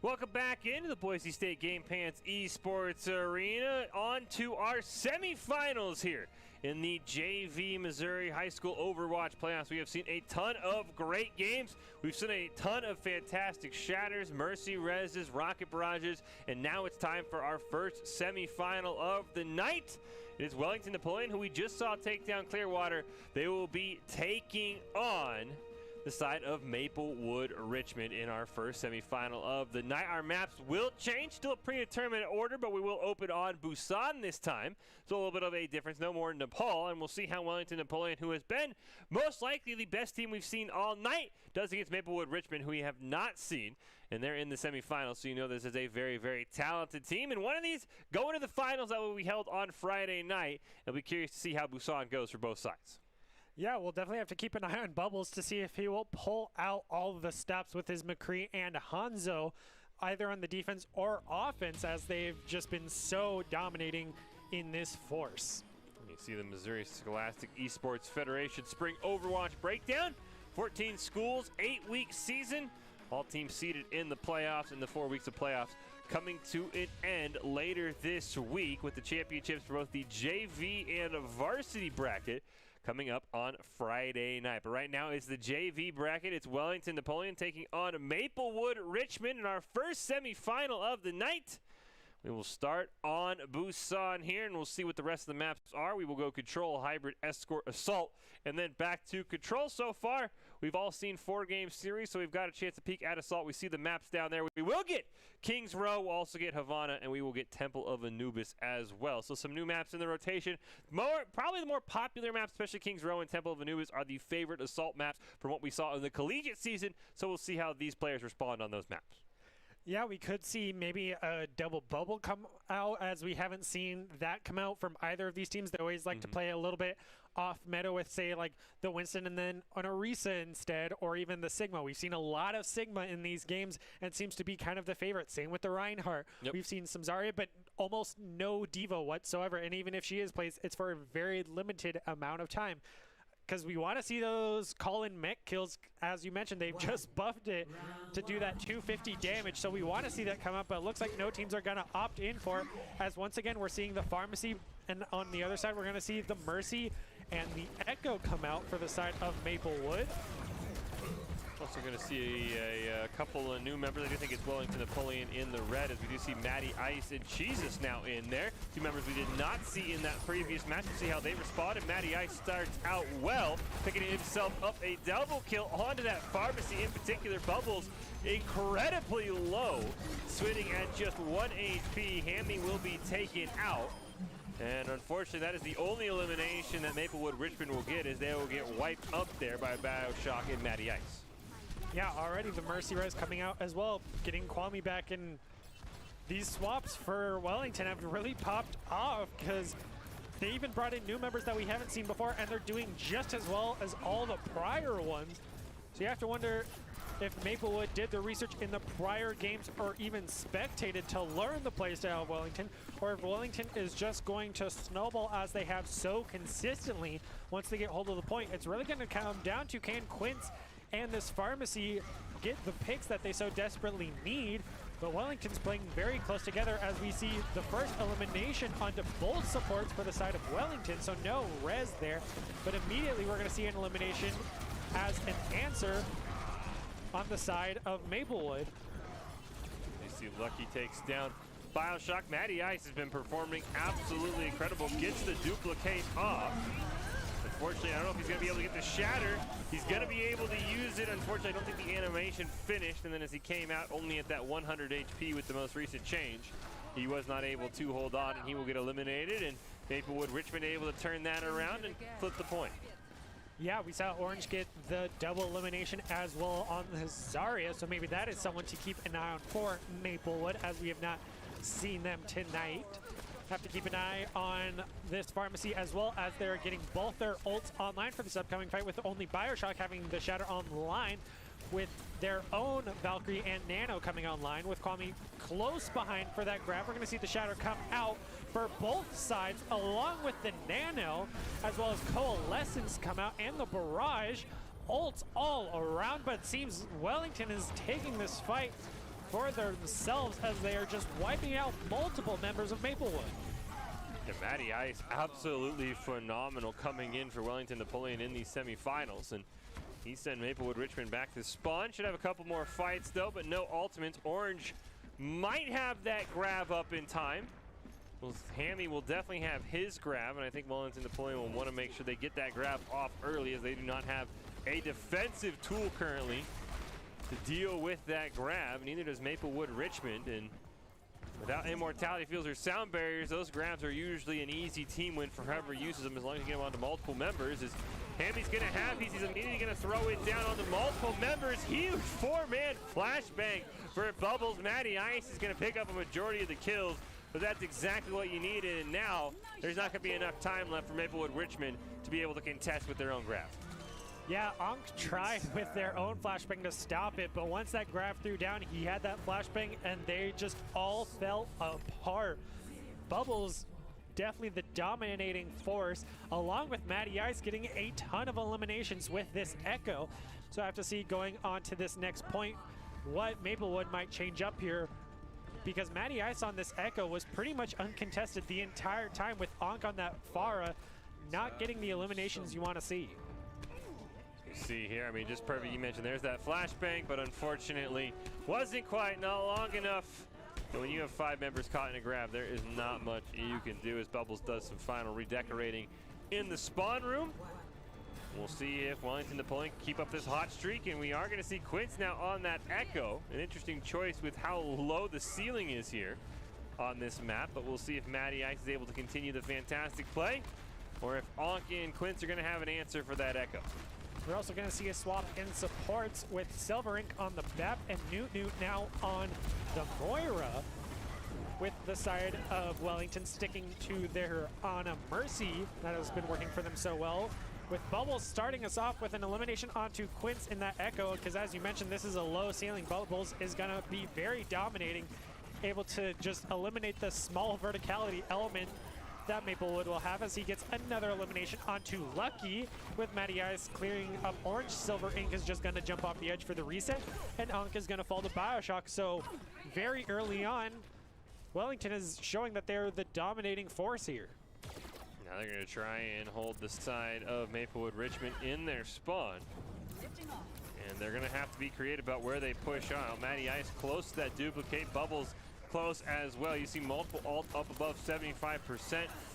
Welcome back into the Boise State Game Pants Esports Arena. On to our semifinals here in the JV Missouri High School Overwatch playoffs. We have seen a ton of great games. We've seen a ton of fantastic shatters, mercy reses, rocket barrages, and now it's time for our first semifinal of the night. It is Wellington Napoleon, who we just saw take down Clearwater. They will be taking on the side of Maplewood Richmond in our first semifinal of the night. Our maps will change, still a predetermined order, but we will open on Busan this time. So a little bit of a difference, no more Nepal, and we'll see how Wellington Napoleon, who has been most likely the best team we've seen all night, does against Maplewood Richmond, who we have not seen, and they're in the semifinals, so you know this is a very, very talented team. And one of these going to the finals that will be held on Friday night. I'll be curious to see how Busan goes for both sides.
Yeah, we'll definitely have to keep an eye on Bubbles to see if he will pull out all of the stops with his McCree and Hanzo either on the defense or offense, as they've just been so dominating in this force.
You see the Missouri Scholastic Esports Federation Spring Overwatch breakdown. 14 schools, 8-week season. All teams seeded in the playoffs, in the 4 weeks of playoffs, coming to an end later this week with the championships for both the JV and varsity bracket coming up on Friday night. But right now it's the JV bracket. It's Wellington Napoleon taking on Maplewood Richmond in our first semifinal of the night. We will start on Busan here, and we'll see what the rest of the maps are. We will go Control, Hybrid, Escort, Assault, and then back to Control. So far, we've all seen 4-game series, so we've got a chance to peek at Assault. We see the maps down there. We will get Kings Row, we'll also get Havana, and we will get Temple of Anubis as well. So some new maps in the rotation. Probably the more popular maps, especially Kings Row and Temple of Anubis, are the favorite Assault maps from what we saw in the collegiate season, so we'll see how these players respond on those maps.
Yeah, we could see maybe a double bubble come out, as we haven't seen that come out from either of these teams. They always like to play a little bit off meta with, say, like the Winston and then an Orisa instead, or even the Sigma. We've seen a lot of Sigma in these games and seems to be kind of the favorite. Same with the Reinhardt.
Yep.
We've seen some Zarya, but almost no Diva whatsoever. And even if she is plays, it's for a very limited amount of time. Because we want to see those call-in mech kills. As you mentioned, they've just buffed it to do that 250 damage. So we want to see that come up, but it looks like no teams are going to opt in for it. As once again, we're seeing the Pharmacy, and on the other side, we're going to see the Mercy and the Echo come out for the side of Maplewood.
Also going to see a couple of new members. I do think it's Wellington Napoleon in the red, as we do see Matty Ice and Jesus now in there. Two members we did not see in that previous match. We'll see how they responded. Matty Ice starts out well, picking himself up a double kill onto that Pharmacy. In particular, Bubbles incredibly low, switching at just 1 HP. Hammy will be taken out. And unfortunately, that is the only elimination that Maplewood Richmond will get, as they will get wiped up there by Bioshock and Matty Ice.
Yeah, already the Mercy Res coming out as well, getting Kwame back in. These swaps for Wellington have really popped off, because they even brought in new members that we haven't seen before, and they're doing just as well as all the prior ones. So you have to wonder if Maplewood did the research in the prior games or even spectated to learn the playstyle of Wellington, or if Wellington is just going to snowball as they have so consistently once they get hold of the point. It's really going to come down to, can Quince and this Pharmacy get the picks that they so desperately need? But Wellington's playing very close together, as we see the first elimination onto both supports for the side of Wellington, so no res there. But immediately we're going to see an elimination as an answer on the side of Maplewood.
You see Lucky takes down Bioshock. Matty Ice has been performing absolutely incredible, gets the duplicate off. Unfortunately, I don't know if he's going to be able to get the shatter. He's going to be able to use it. Unfortunately, I don't think the animation finished, and then as he came out only at that 100 HP with the most recent change, he was not able to hold on, and he will get eliminated, and Maplewood Richmond able to turn that around and flip the point.
Yeah, we saw Orange get the double elimination as well on the Zarya, so maybe that is someone to keep an eye on for Maplewood, as we have not seen them tonight. Have to keep an eye on this Pharmacy, as well as they're getting both their ults online for this upcoming fight, with only Bioshock having the Shatter online, with their own Valkyrie and Nano coming online, with Kwame close behind for that grab. We're going to see the Shatter come out for both sides, along with the Nano, as well as Coalescence come out, and the Barrage. Ults all around, but it seems Wellington is taking this fight for themselves, as they are just wiping out multiple members of Maplewood.
Yeah, Matty Ice, absolutely phenomenal coming in for Wellington Napoleon in these semifinals, and he sent Maplewood Richmond back to spawn. Should have a couple more fights though, but no ultimates. Orange might have that grab up in time. Well, Hammy will definitely have his grab, and I think Wellington Napoleon will want to make sure they get that grab off early, as they do not have a defensive tool currently to deal with that grab. Neither does Maplewood Richmond, and without immortality fields or sound barriers, those grabs are usually an easy team win for whoever uses them, as long as you get them onto multiple members. As Hammy's gonna have these, he's immediately gonna throw it down onto multiple members. Huge 4-man flashbang for Bubbles. Matty Ice is gonna pick up a majority of the kills, but that's exactly what you needed, and now there's not gonna be enough time left for Maplewood Richmond to be able to contest with their own grab.
Yeah, Ankh tried with their own flashbang to stop it, but once that grab threw down, he had that flashbang, and they just all fell apart. Bubbles, definitely the dominating force, along with Matty Ice getting a ton of eliminations with this Echo. So I have to see going on to this next point what Maplewood might change up here, because Matty Ice on this Echo was pretty much uncontested the entire time, with Ankh on that Pharah not getting the eliminations you want to see.
You see here, I mean, just perfect. You mentioned there's that flashbang, but unfortunately wasn't quite not long enough. And when you have 5 members caught in a grab, there is not much you can do, as Bubbles does some final redecorating in the spawn room. We'll see if Wellington Napoleon can keep up this hot streak, and we are going to see Quince now on that Echo. An interesting choice with how low the ceiling is here on this map, but we'll see if Matty Ice is able to continue the fantastic play, or if Ankh and Quince are going to have an answer for that Echo.
We're also going to see a swap in supports with Silver Ink on the BEP and Newt now on the Moira, with the side of Wellington sticking to their Ana Mercy that has been working for them so well. With Bubbles starting us off with an elimination onto Quince in that Echo, because as you mentioned, this is a low ceiling. Bubbles is going to be very dominating, able to just eliminate the small verticality element that Maplewood will have, as he gets another elimination onto Lucky, with Matty Ice clearing up orange. Silver Ink is just going to jump off the edge for the reset, and Ankh is going to fall to Bioshock. So very early on, Wellington is showing that they're the dominating force here.
Now they're going to try and hold the side of Maplewood Richmond in their spawn. And they're going to have to be creative about where they push on. Matty Ice close to that duplicate. Bubbles close as well. You see multiple ult up above 75%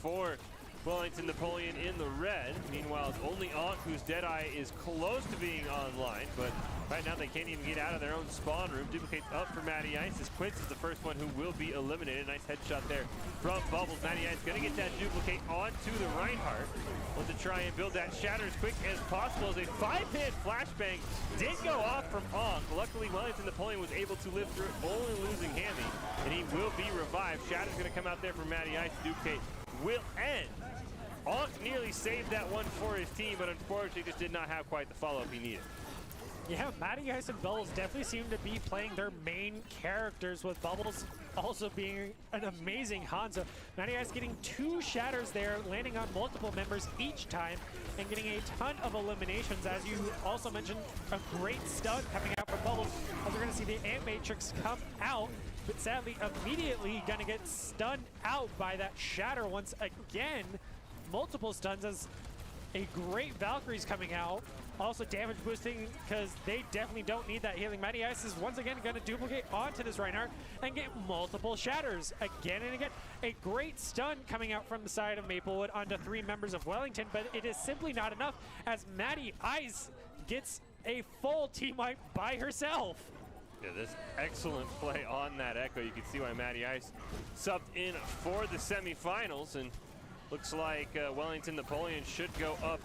for Wellington Napoleon in the red. Meanwhile, it's only Ankh whose Deadeye is close to being online, but right now they can't even get out of their own spawn room. Duplicates up for Matty Ice, as Quince is the first one who will be eliminated. Nice headshot there from Bubbles. Matty Ice gonna get that duplicate onto the Reinhardt. Want to try and build that shatter as quick as possible, as a 5-hit flashbang did go off from Ankh. Luckily, Wellington Napoleon was able to live through it, only losing Hammy, and he will be revived. Shatter's gonna come out there for Matty Ice. Duplicate will end. Ankh nearly saved that one for his team, but unfortunately just did not have quite the follow-up he needed.
Yeah, Matty Ice and Bubbles definitely seem to be playing their main characters, with Bubbles also being an amazing Hanzo. Matty Ice getting 2 shatters there, landing on multiple members each time, and getting a ton of eliminations. As you also mentioned, a great stun coming out from Bubbles, as we're going to see the Ant Matrix come out, but sadly immediately going to get stunned out by that shatter once again. Multiple stuns, as a great Valkyrie's coming out. Also damage boosting, because they definitely don't need that healing. Matty Ice is once again going to duplicate onto this Reinhardt and get multiple shatters again and again. A great stun coming out from the side of Maplewood onto 3 members of Wellington, but it is simply not enough, as Matty Ice gets a full team wipe by herself.
Yeah, this excellent play on that Echo. You can see why Matty Ice subbed in for the semifinals, and looks like Wellington Napoleon should go up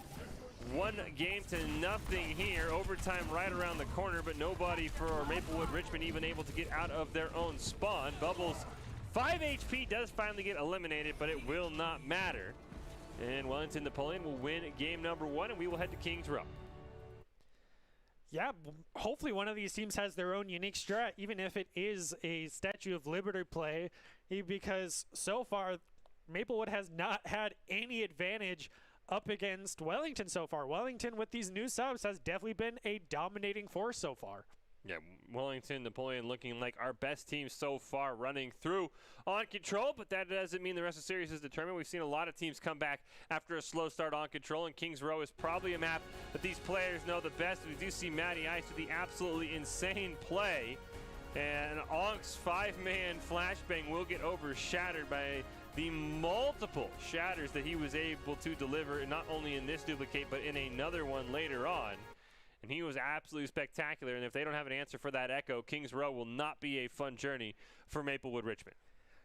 1-0 here. Overtime right around the corner, but nobody for Maplewood Richmond even able to get out of their own spawn. Bubbles, 5 HP, does finally get eliminated, but it will not matter. And Wellington Napoleon will win game number 1, and we will head to Kings Row.
Yeah, hopefully one of these teams has their own unique strat, even if it is a Statue of Liberty play, because so far Maplewood has not had any advantage up against Wellington so far. Wellington, with these new subs, has definitely been a dominating force so far.
Yeah, Wellington Napoleon looking like our best team so far, running through on control, but that doesn't mean the rest of the series is determined. We've seen a lot of teams come back after a slow start on control, and Kings Row is probably a map that these players know the best. We do see Matty Ice with the absolutely insane play, and Ankh's 5-man flashbang will get overshadowed by the multiple shatters that he was able to deliver, not only in this duplicate, but in another one later on. And he was absolutely spectacular, and if they don't have an answer for that Echo, Kings Row will not be a fun journey for Maplewood Richmond.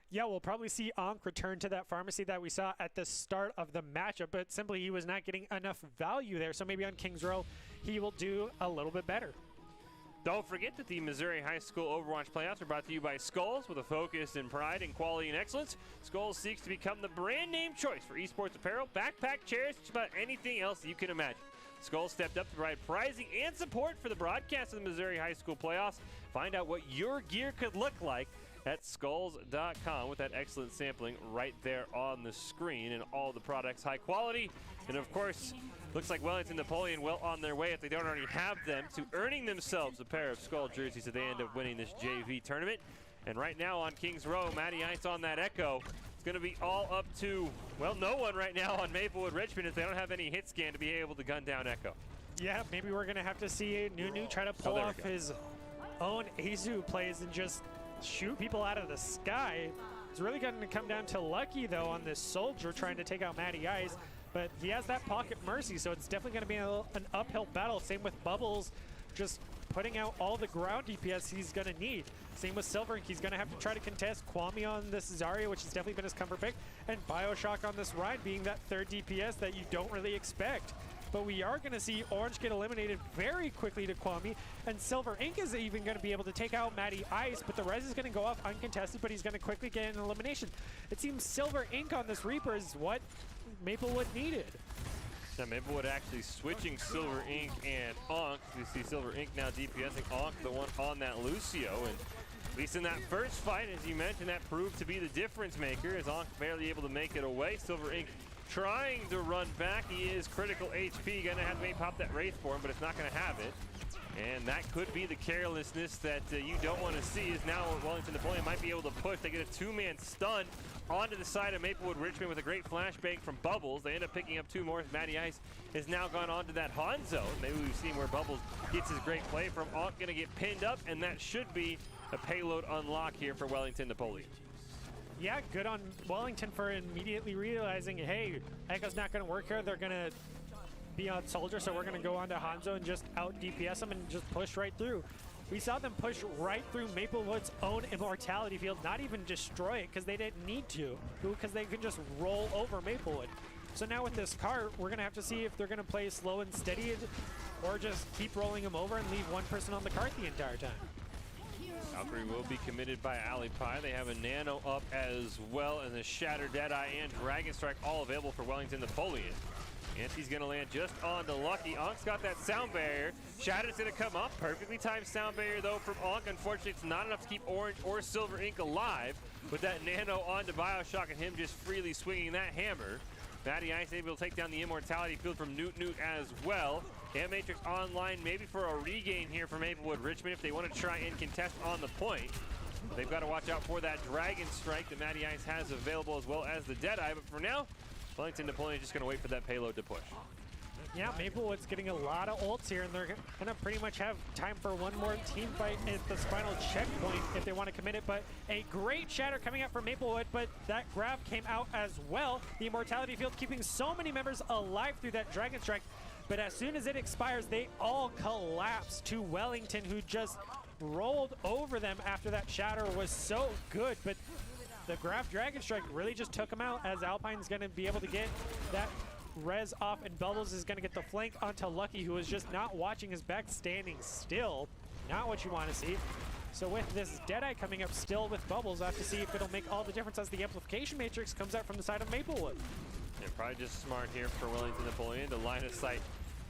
Yeah, we'll probably see Ankh return to that pharmacy that we saw at the start of the matchup, but simply he was not getting enough value there, so maybe on Kings Row he will do a little bit better.
Don't forget that the Missouri High School Overwatch playoffs are brought to you by Skulls, with a focus in pride in quality and excellence. Skulls seeks to become the brand name choice for esports apparel, backpack, chairs, just about anything else that you can imagine. Skull stepped up to provide pricing and support for the broadcast of the Missouri High School playoffs. Find out what your gear could look like at skulls.com with that excellent sampling right there on the screen, and all the products high quality. And of course, looks like Wellington Napoleon well on their way, if they don't already have them, to earning themselves a pair of Skull jerseys if they end up winning this JV tournament. And right now on Kings Row, Matty Ice on that Echo. It's going to be all up to, well, no one right now on Maplewood Richmond if they don't have any hit scan to be able to gun down Echo.
Yeah, maybe we're going to have to see Nunu try to pull off his own Azu plays and just shoot people out of the sky. It's really going to come down to Lucky, though, on this Soldier trying to take out Matty Ice. But he has that pocket mercy, so it's definitely going to be an uphill battle. Same with Bubbles, just putting out all the ground DPS he's going to need. Same with Silver Ink. He's going to have to try to contest Kwame on this Zarya, which has definitely been his comfort pick, and Bioshock on this Rhine being that third DPS that you don't really expect. But we are going to see Orange get eliminated very quickly to Kwame, and Silver Ink is even going to be able to take out Matty Ice, but the res is going to go off uncontested, but he's going to quickly get an elimination. It seems Silver Ink on this Reaper is what Maplewood needed.
Now Maplewood actually switching Silver Ink and Ankh. You see Silver Ink now DPSing Ankh, the one on that Lucio, and at least in that first fight, as you mentioned, that proved to be the difference maker, as Ankh barely able to make it away. Silver Ink trying to run back. He is critical HP, gonna have to maybe pop that Wraith for him, but it's not gonna have it. And that could be the carelessness that you don't want to see, is now Wellington Napoleon might be able to push. They get a two-man stun onto the side of Maplewood Richmond with a great flashbang from Bubbles. They end up picking up two more as Matty Ice has now gone onto that Hanzo. Maybe we've seen where Bubbles gets his great play from. Ankh gonna get pinned up, and that should be a payload unlock here for Wellington Napoleon.
Yeah, good on Wellington for immediately realizing, hey, Echo's not going to work here. They're going to be on Soldier, so we're going to go on to Hanzo and just out DPS them and just push right through. We saw them push right through Maplewood's own Immortality field, not even destroy it because they didn't need to, because they can just roll over Maplewood. So now with this cart, we're going to have to see if they're going to play slow and steady or just keep rolling them over and leave one person on the cart the entire time.
Valkyrie will be committed by Ali Pie. They have a Nano up as well, and the Shatter, Deadeye, and Dragon Strike all available for Wellington Napoleon. Anti's going to land just onto Lucky. Ankh's got that sound barrier. Shatter's going to come up. Perfectly timed sound barrier, though, from Ankh. Unfortunately, it's not enough to keep Orange or Silver Ink alive. With that Nano onto Bioshock and him just freely swinging that hammer. Matty Ice able to take down the Immortality field from Newt as well. And Matrix online maybe for a regain here for Maplewood Richmond if they want to try and contest on the point. They've got to watch out for that Dragon Strike that Matty Ice has available, as well as the Deadeye. But for now, Wellington Napoleon is just going to wait for that payload to push.
Yeah, Maplewood's getting a lot of ults here, and they're going to pretty much have time for one more team fight at the final checkpoint if they want to commit it. But a great Shatter coming out from Maplewood, but that grab came out as well. The Immortality field keeping so many members alive through that Dragon Strike. But as soon as it expires, they all collapse to Wellington, who just rolled over them after that Shatter was so good. But the Graph Dragon Strike really just took him out, as Alpine's going to be able to get that res off, and Bubbles is going to get the flank onto Lucky, who is just not watching his back, standing still. Not what you want to see. So with this Deadeye coming up still with Bubbles, I have to see if it'll make all the difference as the Amplification Matrix comes out from the side of Maplewood.
Yeah, probably just smart here for Wellington Napoleon to line of sight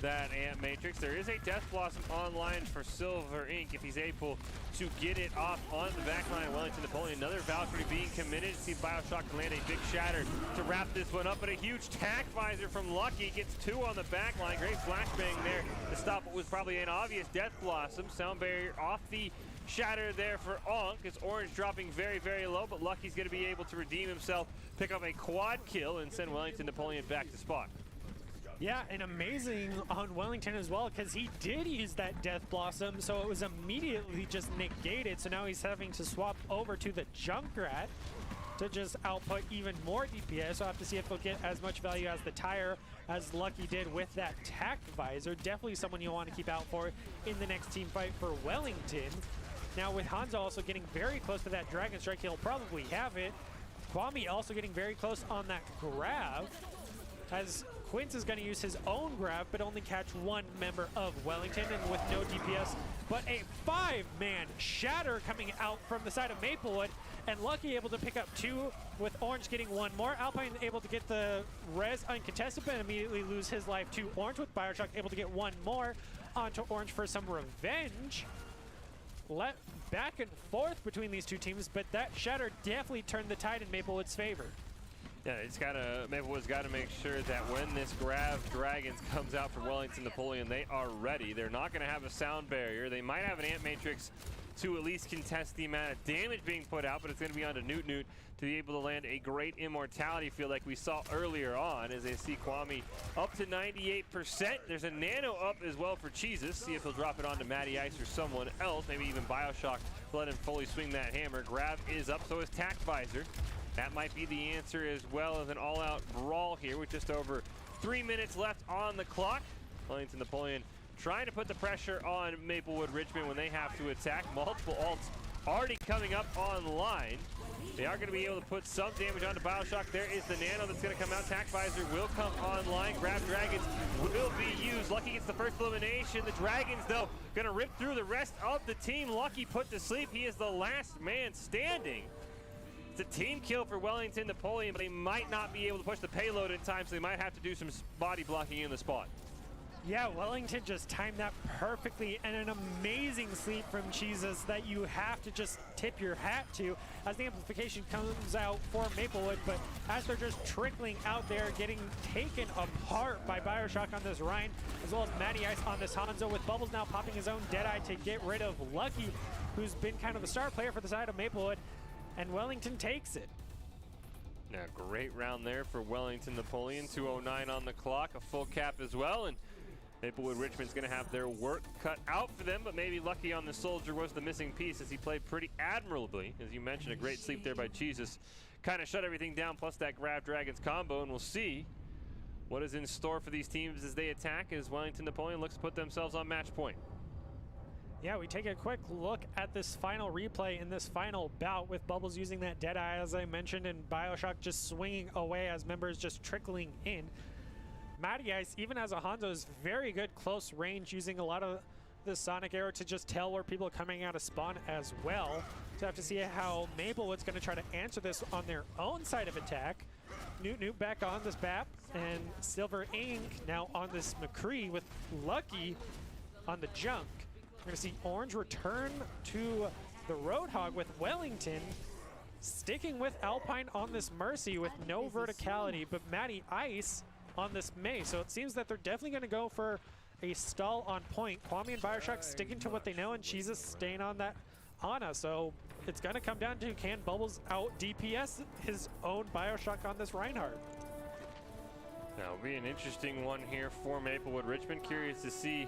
that Amp Matrix. There is a Death Blossom online for Silver Ink if he's able to get it off on the back line of Wellington Napoleon. Another Valkyrie being committed. See Bioshock land a big Shatter to wrap this one up, but a huge tack visor from Lucky gets two on the back line. Great flashbang there to stop what was probably an obvious Death Blossom. Sound barrier off the Shatter there for Ankh. It's Orange dropping very, very low, but Lucky's going to be able to redeem himself, pick up a quad kill, and send Wellington Napoleon back to spot.
Yeah, and amazing on Wellington as well, because he did use that Death Blossom, so it was immediately just negated. So now he's having to swap over to the Junkrat to just output even more DPS. So I'll have to see if he'll get as much value as the Tire as Lucky did with that Tack Visor. Definitely someone you want to keep out for in the next team fight for Wellington. Now with Hanzo also getting very close to that Dragon Strike, he'll probably have it. Kwame also getting very close on that grab, as Quince is going to use his own grab, but only catch one member of Wellington, and with no DPS but a 5-man shatter coming out from the side of Maplewood, and Lucky able to pick up 2 with Orange getting 1 more. Alpine able to get the res uncontested, but immediately lose his life to Orange, with Bioshock able to get 1 more onto Orange for some revenge. Back and forth between these two teams, but that shatter definitely turned the tide in Maplewood's favor.
Yeah, Maplewood's got to make sure that when this Grav Dragons comes out from Wellington Napoleon, they are ready. They're not going to have a sound barrier. They might have an Ant Matrix to at least contest the amount of damage being put out, but it's going to be on to Newt to be able to land a great immortality field like we saw earlier on, as they see Kwame up to 98%. There's a nano up as well for Jesus. See if he'll drop it onto Matty Ice or someone else. Maybe even Bioshock to let him fully swing that hammer. Grav is up, so is Tac Visor. That might be the answer, as well as an all-out brawl here with just over 3 minutes left on the clock. Wellington Napoleon trying to put the pressure on Maplewood Richmond when they have to attack. Multiple ults already coming up online. They are going to be able to put some damage onto Bioshock. There is the nano that's going to come out. Tac Visor will come online. Grav Dragons will be used. Lucky gets the first elimination. The Dragons, though, going to rip through the rest of the team. Lucky put to sleep. He is the last man standing. It's a team kill for Wellington Napoleon, but they might not be able to push the payload in time, so they might have to do some body blocking in the spot.
Yeah, Wellington just timed that perfectly, and an amazing sleep from Jesus that you have to just tip your hat to as the amplification comes out for Maplewood. But as they're just trickling out there, getting taken apart by Bioshock on this Rhine, as well as Matty Ice on this Hanzo, with Bubbles now popping his own Deadeye to get rid of Lucky, who's been kind of a star player for the side of Maplewood, and Wellington takes it.
Now, great round there for Wellington Napoleon. 2:09 on the clock, a full cap as well, and Maplewood Richmond's going to have their work cut out for them, but maybe Lucky on the Soldier was the missing piece, as he played pretty admirably. As you mentioned, a great sleep there by Jesus. Kind of shut everything down, plus that Grav Dragons combo, and we'll see what is in store for these teams as they attack, as Wellington Napoleon looks to put themselves on match point.
Yeah, we take a quick look at this final replay in this final bout, with Bubbles using that Deadeye, as I mentioned, and Bioshock just swinging away as members just trickling in. Matty Ice, even as a Hanzo, is very good close range, using a lot of the Sonic Arrow to just tell where people are coming out of spawn as well. So have to see how Maplewood's going to try to answer this on their own side of attack. Newt back on this BAP, and Silver Ink now on this McCree, with Lucky on the Junk. We're going to see Orange return to the Roadhog, with Wellington sticking with Alpine on this Mercy with no verticality, but Matty Ice on this May. So it seems that they're definitely going to go for a stall on point. Kwame and Bioshock sticking to what they know, and Jesus staying on that Ana. So it's going to come down to, can Bubbles out DPS his own Bioshock on this Reinhardt?
Now, it'll be an interesting one here for Maplewood Richmond. Curious to see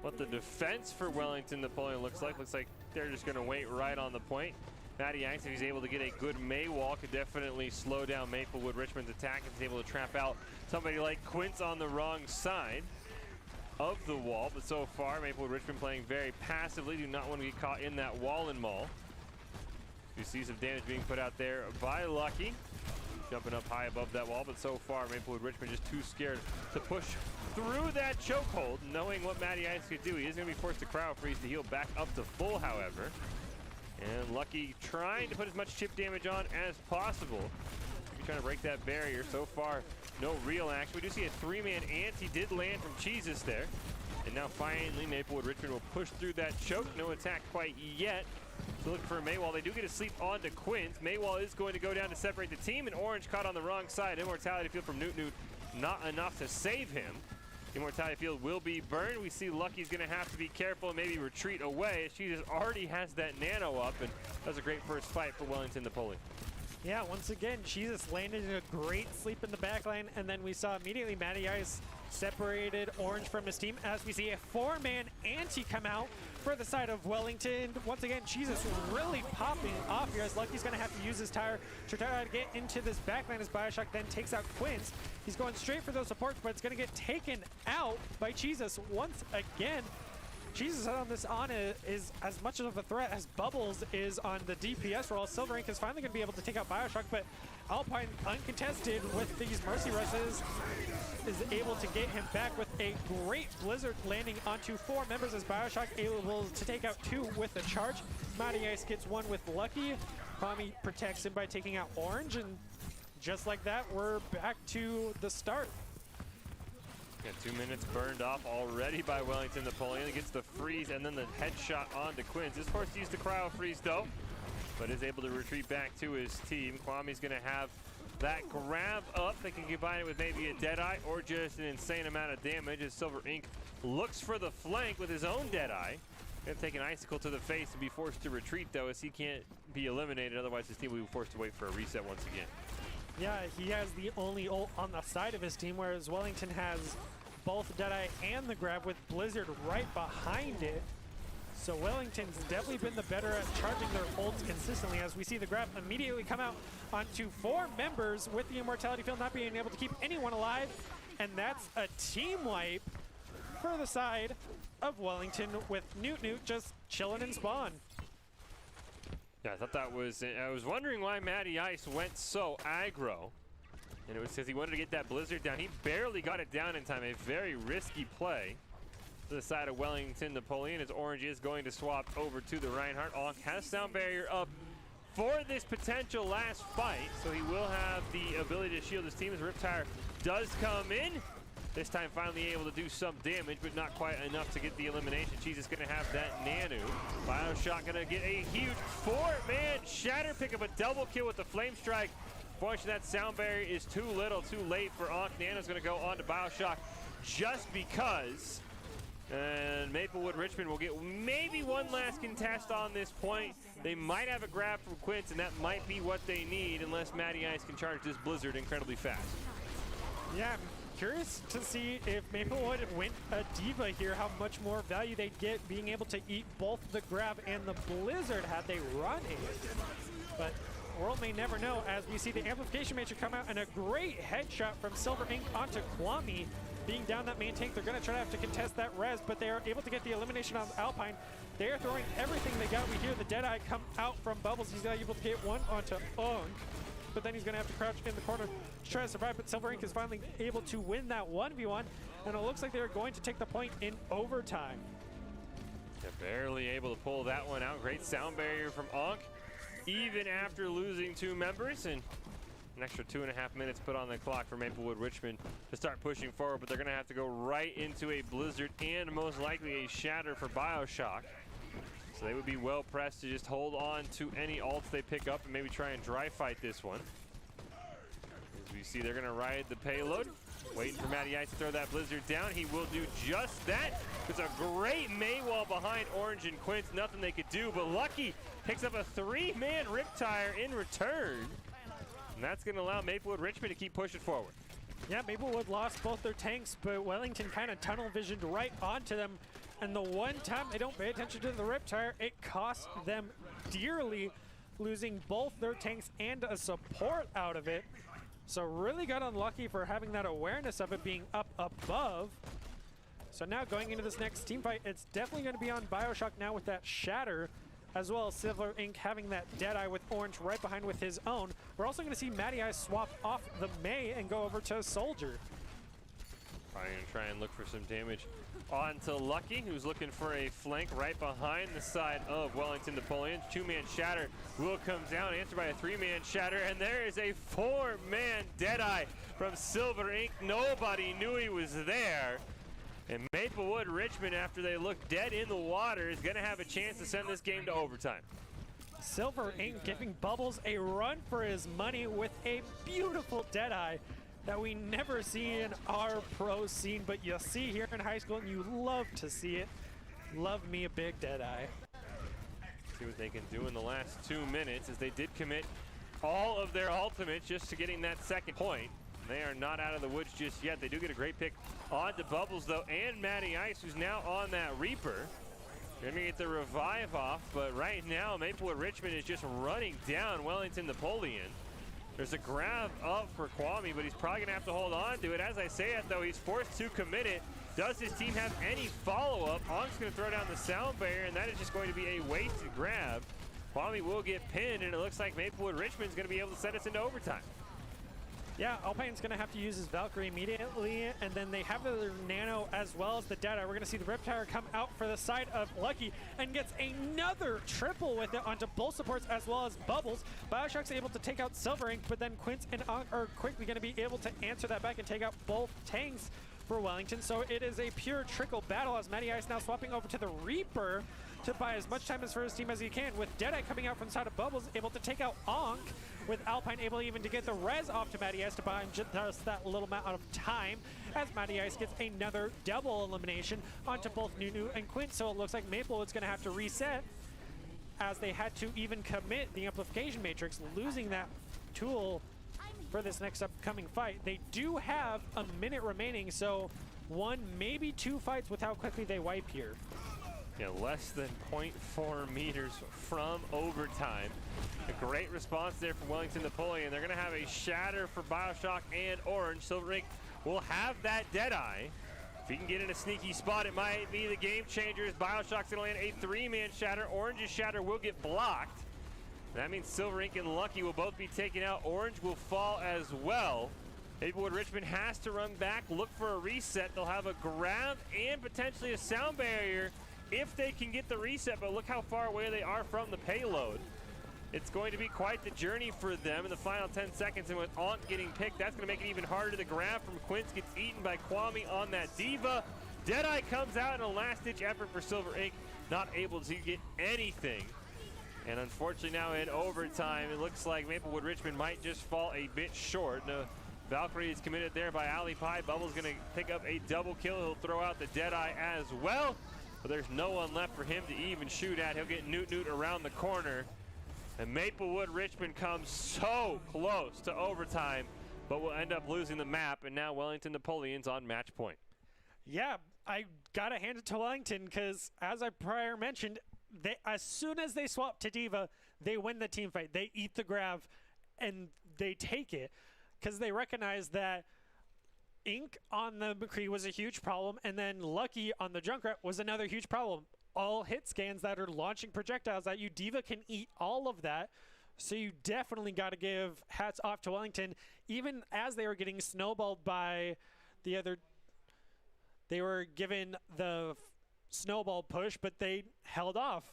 what the defense for Wellington Napoleon looks like. Looks like they're just going to wait right on the point. Matty Ice, if he's able to get a good May wall, could definitely slow down Maplewood Richmond's attack, if he's able to trap out somebody like Quince on the wrong side of the wall. But so far, Maplewood Richmond playing very passively, do not want to get caught in that wall and maul. You see some damage being put out there by Lucky, jumping up high above that wall, but so far Maplewood Richmond just too scared to push through that chokehold, knowing what Matty Ice could do. He is going to be forced to crowd freeze to heal back up to full, however. And Lucky trying to put as much chip damage on as possible. Maybe trying to break that barrier. So far, no real action. We do see a 3-man anti did land from Jesus there. And now finally, Maplewood Richmond will push through that choke. No attack quite yet. So looking for Maywall. They do get a sleep onto Quince. Maywall is going to go down to separate the team, and Orange caught on the wrong side. Immortality field from Newt. Not enough to save him. Immortality field will be burned. We see Lucky's going to have to be careful and maybe retreat away. She just already has that nano up, and that was a great first fight for Wellington Napoleon.
Yeah, once again, Jesus landed in a great sleep in the backline, and then we saw immediately Matty Ice separated Orange from his team, as we see a 4-man anti come out for the side of Wellington. Once again, Jesus really popping off here, as Lucky's going to have to use his tire to try to get into this backline, as Bioshock then takes out Quince. He's going straight for those supports, but it's going to get taken out by Jesus once again. Jesus on this Ana is as much of a threat as Bubbles is on the DPS role. Silver Ink is finally going to be able to take out Bioshock, but Alpine, uncontested with these Mercy Rushes, is able to get him back with a great Blizzard landing onto 4 members as Bioshock able to take out 2 with the charge. Matty Ice gets 1 with Lucky. Kwame protects him by taking out Orange, and just like that, we're back to the start.
Yeah, 2 minutes burned off already by Wellington Napoleon. He gets the freeze and then the headshot onto Quinns. Is forced to use the cryo freeze though, but is able to retreat back to his team. Kwame's gonna have that grab up. They can combine it with maybe a Deadeye or just an insane amount of damage as Silver Ink looks for the flank with his own Deadeye. Gonna take an icicle to the face and be forced to retreat though, as he can't be eliminated. Otherwise his team will be forced to wait for a reset once again.
Yeah, he has the only ult on the side of his team, whereas Wellington has both Deadeye and the grab with Blizzard right behind it. So Wellington's definitely been the better at charging their ults consistently, as we see the grab immediately come out onto 4 members with the Immortality Field not being able to keep anyone alive. And that's a team wipe for the side of Wellington, with Newt just chilling in spawn.
Yeah, I thought that was, I was wondering why Matty Ice went so aggro. And it was because he wanted to get that Blizzard down. He barely got it down in time. A very risky play to the side of Wellington Napoleon, as Orange is going to swap over to the Reinhardt. Onk has sound barrier up for this potential last fight, so he will have the ability to shield his team as Riptire does come in. This time finally able to do some damage, but not quite enough to get the elimination. She's just gonna have that Nanu. Bioshock gonna get a huge 4-man shatter, pick up a double kill with the Flame Strike. Fortunately, that sound barrier is too little, too late for Onk. Nano's gonna go on to Bioshock just because. And Maplewood Richmond will get maybe one last contest on this point. They might have a grab from Quints, and that might be what they need unless Matty Ice can charge this Blizzard incredibly fast.
Yeah, I'm curious to see if Maplewood went a Diva here, how much more value they'd get being able to eat both the grab and the Blizzard had they run it. But world may never know, as we see the Amplification Matrix come out and a great headshot from Silver Ink onto Kwame. Being down that main tank, they're going to try to have to contest that res, but they are able to get the elimination on Alpine. They are throwing everything they got. We hear the Deadeye come out from Bubbles. He's able to get one onto Onk, but then he's going to have to crouch in the corner to try to survive. But Silver Ink is finally able to win that 1v1, and it looks like they're going to take the point in overtime.
They're barely able to pull that one out. Great sound barrier from Onk, even after losing 2 members, and an extra 2.5 minutes put on the clock for Maplewood Richmond to start pushing forward, but they're going to have to go right into a Blizzard and most likely a Shatter for Bioshock. So they would be well pressed to just hold on to any ults they pick up and maybe try and dry fight this one. As we see, they're going to ride the payload. Waiting for Matty Ice to throw that Blizzard down. He will do just that. It's a great Maywall behind Orange and Quints. Nothing they could do, but Lucky picks up a 3-man Riptire in return. And that's going to allow Maplewood Richmond to keep pushing forward.
Yeah, Maplewood lost both their tanks, but Wellington kind of tunnel visioned right onto them. And the one time they don't pay attention to the Riptire, it costs them dearly, losing both their tanks and a support out of it. So really got unlucky for having that awareness of it being up above. So now going into this next team fight, it's definitely going to be on Bioshock now with that Shatter, as well as Silver Ink having that Deadeye with Orange right behind with his own. We're also going to see Matty Ice swap off the Mei and go over to Soldier.
Probably going to try and look for some damage onto Lucky, who's looking for a flank right behind the side of Wellington Napoleon. 2-man Shatter will come down, answered by a 3-man Shatter, and there is a 4-man Deadeye from Silver Ink. Nobody knew he was there. And Maplewood Richmond, after they look dead in the water, is going to have a chance to send this game to overtime.
Silver Ink giving Bubbles a run for his money with a beautiful Deadeye that we never see in our pro scene, but you'll see here in high school, and you love to see it. Love me a big Deadeye.
See what they can do in the last 2 minutes, as they did commit all of their ultimates just to getting that second point. They are not out of the woods just yet. They do get a great pick on to Bubbles, though, and Matty Ice, who's now on that Reaper. They're going to get the revive off, but right now, Maplewood Richmond is just running down Wellington Napoleon. There's a grab up for Kwame, but he's probably going to have to hold on to it. As I say it, though, he's forced to commit it. Does his team have any follow-up? Onk's going to throw down the sound barrier, and that is just going to be a wasted grab. Kwame will get pinned, and it looks like Maplewood Richmond's going to be able to send us into overtime.
Yeah, Alpine's going to have to use his Valkyrie immediately, and then they have their Nano as well as the Deadeye. We're going to see the Riptire come out for the side of Lucky and gets another triple with it onto both supports as well as Bubbles. Bioshock's able to take out Silver Ink, but then Quince and Ankh are quickly going to be able to answer that back and take out both tanks for Wellington. So it is a pure trickle battle as Matty Ice now swapping over to the Reaper to buy as much time for his team as he can, with Deadeye coming out from the side of Bubbles, able to take out Ankh, with Alpine able even to get the res off to Matty Ice to buy just that little amount of time, as Matty Ice gets another double elimination onto both Nunu and Quint. So it looks like Maplewood's going to have to reset, as they had to even commit the Amplification Matrix, losing that tool for this next upcoming fight. They do have a minute remaining, so one, maybe two fights with how quickly they wipe here.
Yeah, less than 0.4 meters from overtime. A great response there from Wellington Napoleon. They're going to have a shatter for Bioshock and Orange. Silver Ink will have that Deadeye. If he can get in a sneaky spot, it might be the game changer, as Bioshock's going to land a 3-man shatter. Orange's shatter will get blocked. That means Silver Ink and Lucky will both be taken out. Orange will fall as well. Maplewood Richmond has to run back, look for a reset. They'll have a grab and potentially a sound barrier if they can get the reset, but look how far away they are from the payload. It's going to be quite the journey for them in the final 10 seconds, and with Ankh getting picked, that's going to make it even harder. The grab from Quince gets eaten by Kwame on that Diva. Deadeye comes out in a last-ditch effort for Silver Ink, not able to get anything. And unfortunately now in overtime, it looks like Maplewood Richmond might just fall a bit short. No, Valkyrie is committed there by Ali Pie. Bubble's going to pick up a double kill. He'll throw out the Deadeye as well. But there's no one left for him to even shoot at. He'll get Newt around the corner. And Maplewood Richmond comes so close to overtime, but will end up losing the map. And now Wellington Napoleon's on match point.
Yeah, I got to hand it to Wellington, because as I prior mentioned, as soon as they swap to Diva, they win the team fight. They eat the grab and they take it, because they recognize that Ink on the McCree was a huge problem, and then Lucky on the Junkrat was another huge problem. All hit scans that are launching projectiles at you, Diva can eat all of that. So you definitely got to give hats off to Wellington, even as they were getting snowballed by the other. They were given the snowball push, but they held off.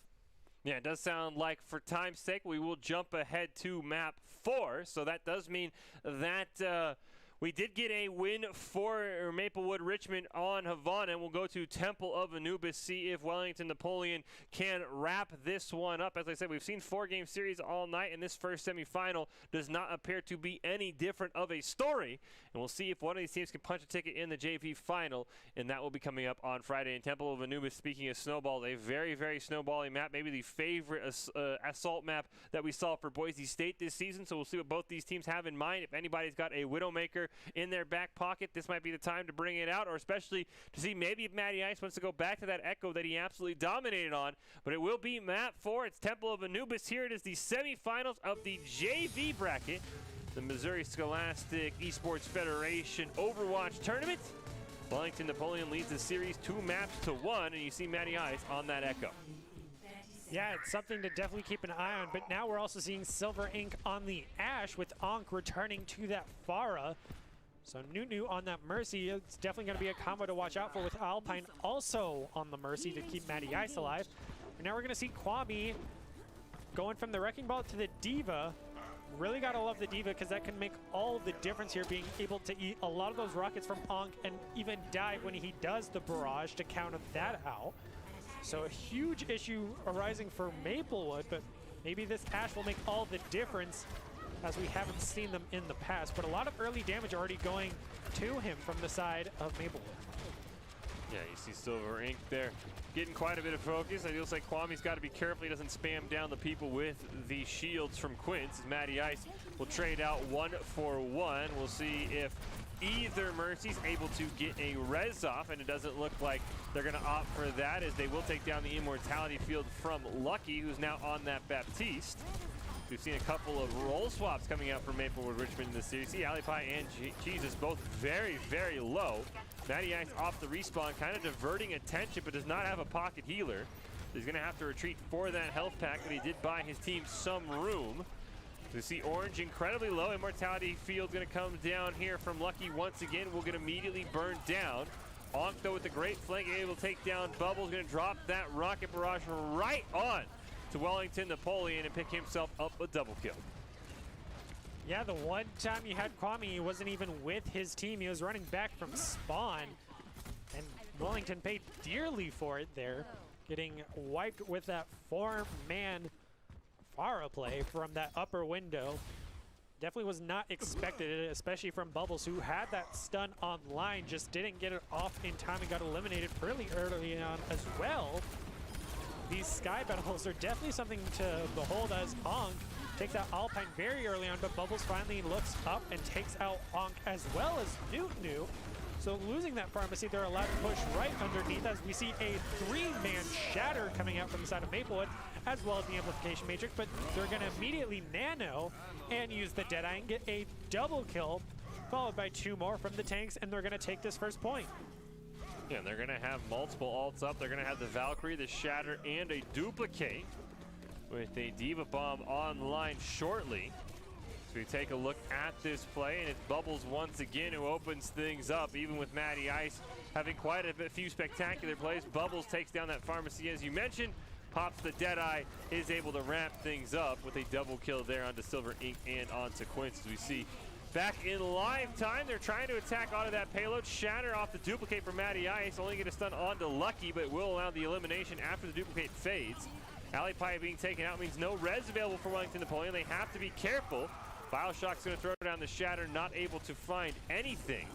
Yeah, it does sound like, for time's sake, we will jump ahead to map 4. So that does mean that we did get a win for Maplewood Richmond on Havana, and we'll go to Temple of Anubis, see if Wellington Napoleon can wrap this one up. As I said, we've seen 4-game series all night, and this first semifinal does not appear to be any different of a story. And we'll see if one of these teams can punch a ticket in the JV final, and that will be coming up on Friday in Temple of Anubis. Speaking of snowballs, a very, very snowbally map, maybe the favorite assault map that we saw for Boise State this season. So we'll see what both these teams have in mind. If anybody's got a Widowmaker in their back pocket, this might be the time to bring it out, or especially to see maybe if Matty Ice wants to go back to that Echo that he absolutely dominated on. But it will be map 4. It's Temple of Anubis. Here it is, the semifinals of the JV bracket, the Missouri Scholastic Esports Federation Overwatch tournament. Wellington Napoleon leads the series 2-1, and you see Matty Ice on that Echo.
Yeah, it's something to definitely keep an eye on, but now we're also seeing Silver Ink on the Ash, with Ankh returning to that Pharah. So Nunu on that Mercy, it's definitely going to be a combo to watch out for, with Alpine also on the Mercy to keep Matty Ice alive. And now we're going to see Kwame going from the Wrecking Ball to the Diva. Really got to love the Diva, because that can make all the difference here, being able to eat a lot of those rockets from Ankh and even die when he does the barrage to counter that out. So a huge issue arising for Maplewood, but maybe this Ash will make all the difference, as we haven't seen them in the past. But a lot of early damage already going to him from the side of Maplewood.
Yeah, you see Silver Ink there getting quite a bit of focus. It looks like Kwame's got to be careful he doesn't spam down the people with the shields from Quince. As Matty Ice will trade out 1 for 1. We'll see if either Mercy's able to get a res off, and it doesn't look like they're going to opt for that, as they will take down the Immortality Field from Lucky, who's now on that Baptiste. We've seen a couple of role swaps coming out from Maplewood Richmond in this series. See, Ali Pie and Jesus both very, very low. Matty Ice off the respawn, kind of diverting attention, but does not have a pocket healer. He's going to have to retreat for that health pack, but he did buy his team some room. We see Orange incredibly low. Immortality Field going to come down here from Lucky once again. Will get immediately burned down. Onk, though, with the great flank, able to take down Bubbles. Going to drop that rocket barrage right on to Wellington Napoleon and pick himself up a double kill.
Yeah, the one time you had Kwame, he wasn't even with his team. He was running back from spawn. And Wellington paid dearly for it there, getting wiped with that 4-man Pharah play from that upper window. Definitely was not expected, especially from Bubbles, who had that stun online, just didn't get it off in time and got eliminated pretty early on as well. These sky battles are definitely something to behold as Onk takes out Alpine very early on, but Bubbles finally looks up and takes out Onk as well as Newt. So losing that pharmacy, they're allowed to push right underneath as we see a 3-man shatter coming out from the side of Maplewood, as well as the amplification matrix, but they're gonna immediately nano and use the Deadeye and get a double kill, followed by 2 more from the tanks, and they're gonna take this first point.
Yeah, and they're gonna have multiple ults up. They're gonna have the Valkyrie, the Shatter, and a Duplicate with a Diva Bomb online shortly. So we take a look at this play, and it's Bubbles once again who opens things up, even with Matty Ice having quite a few spectacular plays. Bubbles takes down that pharmacy, as you mentioned, pops the Deadeye, is able to ramp things up with a double kill there onto Silver Ink and onto Quince. As we see back in live time, they're trying to attack onto that payload. Shatter off the Duplicate for Matty Ice, only get a stun onto Lucky, but will allow the elimination after the Duplicate fades. Ali Pie being taken out means no res available for Wellington Napoleon. They have to be careful. Bioshock's going to throw down the Shatter, not able to find anything.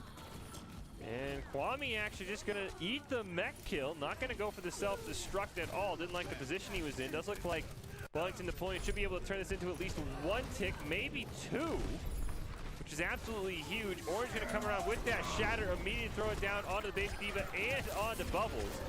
And Kwame actually just going to eat the mech kill, not going to go for the self-destruct at all. Didn't like the position he was in. Does look like Wellington Napoleon should be able to turn this into at least 1 tick, maybe 2, which is absolutely huge. Orange going to come around with that Shatter, immediately throw it down onto the Baby Diva and onto Bubbles.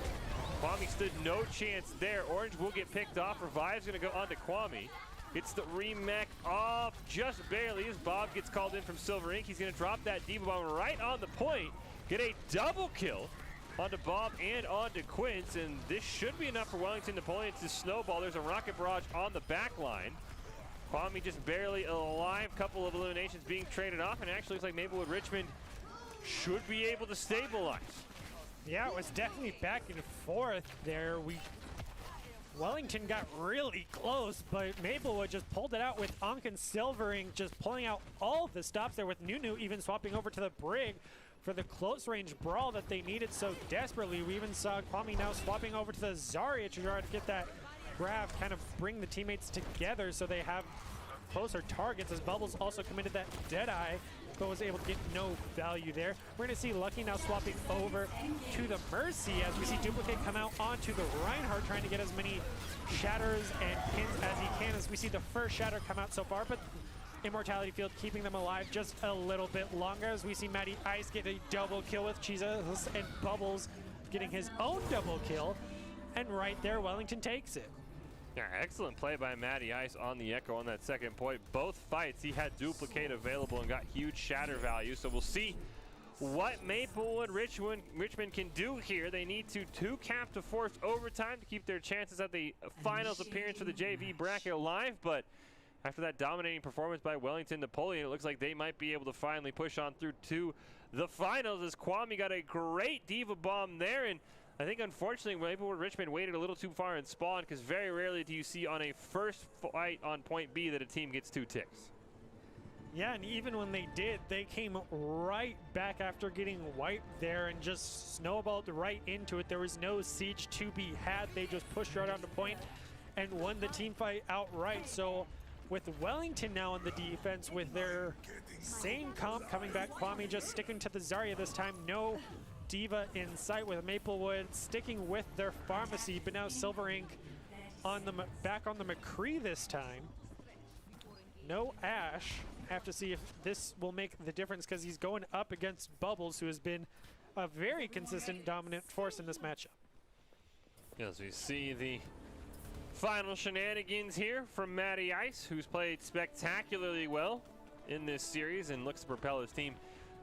Kwame stood no chance there. Orange will get picked off. Revive's going to go onto Kwame. Gets the remech off just barely as Bob gets called in from Silver Ink. He's going to drop that Diva Bomb right on the point. Get a double kill onto Bob and onto Quince, and this should be enough for Wellington Napoleon to snowball. There's a rocket barrage on the back line. Kwame just barely alive. Couple of eliminations being traded off, and actually looks like Maplewood Richmond should be able to stabilize.
Yeah, it was definitely back and forth there. Wellington got really close, but Maplewood just pulled it out with Onk and Silvering just pulling out all of the stops there, with Nunu even swapping over to the Brig for the close range brawl that they needed so desperately. We even saw Kwame now swapping over to the Zarya to try to get that grab, kind of bring the teammates together so they have closer targets, as Bubbles also committed that Deadeye, but was able to get no value there. We're going to see Lucky now swapping over to the Mercy as we see Duplicate come out onto the Reinhardt, trying to get as many shatters and pins as he can, as we see the first shatter come out so far, but Immortality Field keeping them alive just a little bit longer, as we see Matty Ice get a double kill with Jesus, and Bubbles getting his own double kill, and right there Wellington takes it.
Yeah, excellent play by Matty Ice on the Echo on that second point. Both fights he had Duplicate available and got huge shatter value, so we'll see what Maplewood Richmond can do here. They need to cap to force overtime to keep their chances at the finals appearance for the JV bracket alive, but after that dominating performance by Wellington Napoleon, it looks like they might be able to finally push on through to the finals, as Kwame got a great Diva Bomb there. And I think, unfortunately, Maplewood Richmond waited a little too far in spawn, because very rarely do you see on a first fight on point B that a team gets 2 ticks.
Yeah, and even when they did, they came right back after getting wiped there and just snowballed right into it. There was no siege to be had. They just pushed right on the point and won the team fight outright. So with Wellington now on the defense, with their same comp coming back, Kwame just sticking to the Zarya this time. No Diva in sight, with Maplewood sticking with their pharmacy, but now Silver Ink on the back on the McCree this time. No Ash. Have to see if this will make the difference, because he's going up against Bubbles, who has been a very consistent dominant force in this matchup.
As we see the Semifinal shenanigans here from Matty Ice, who's played spectacularly well in this series and looks to propel his team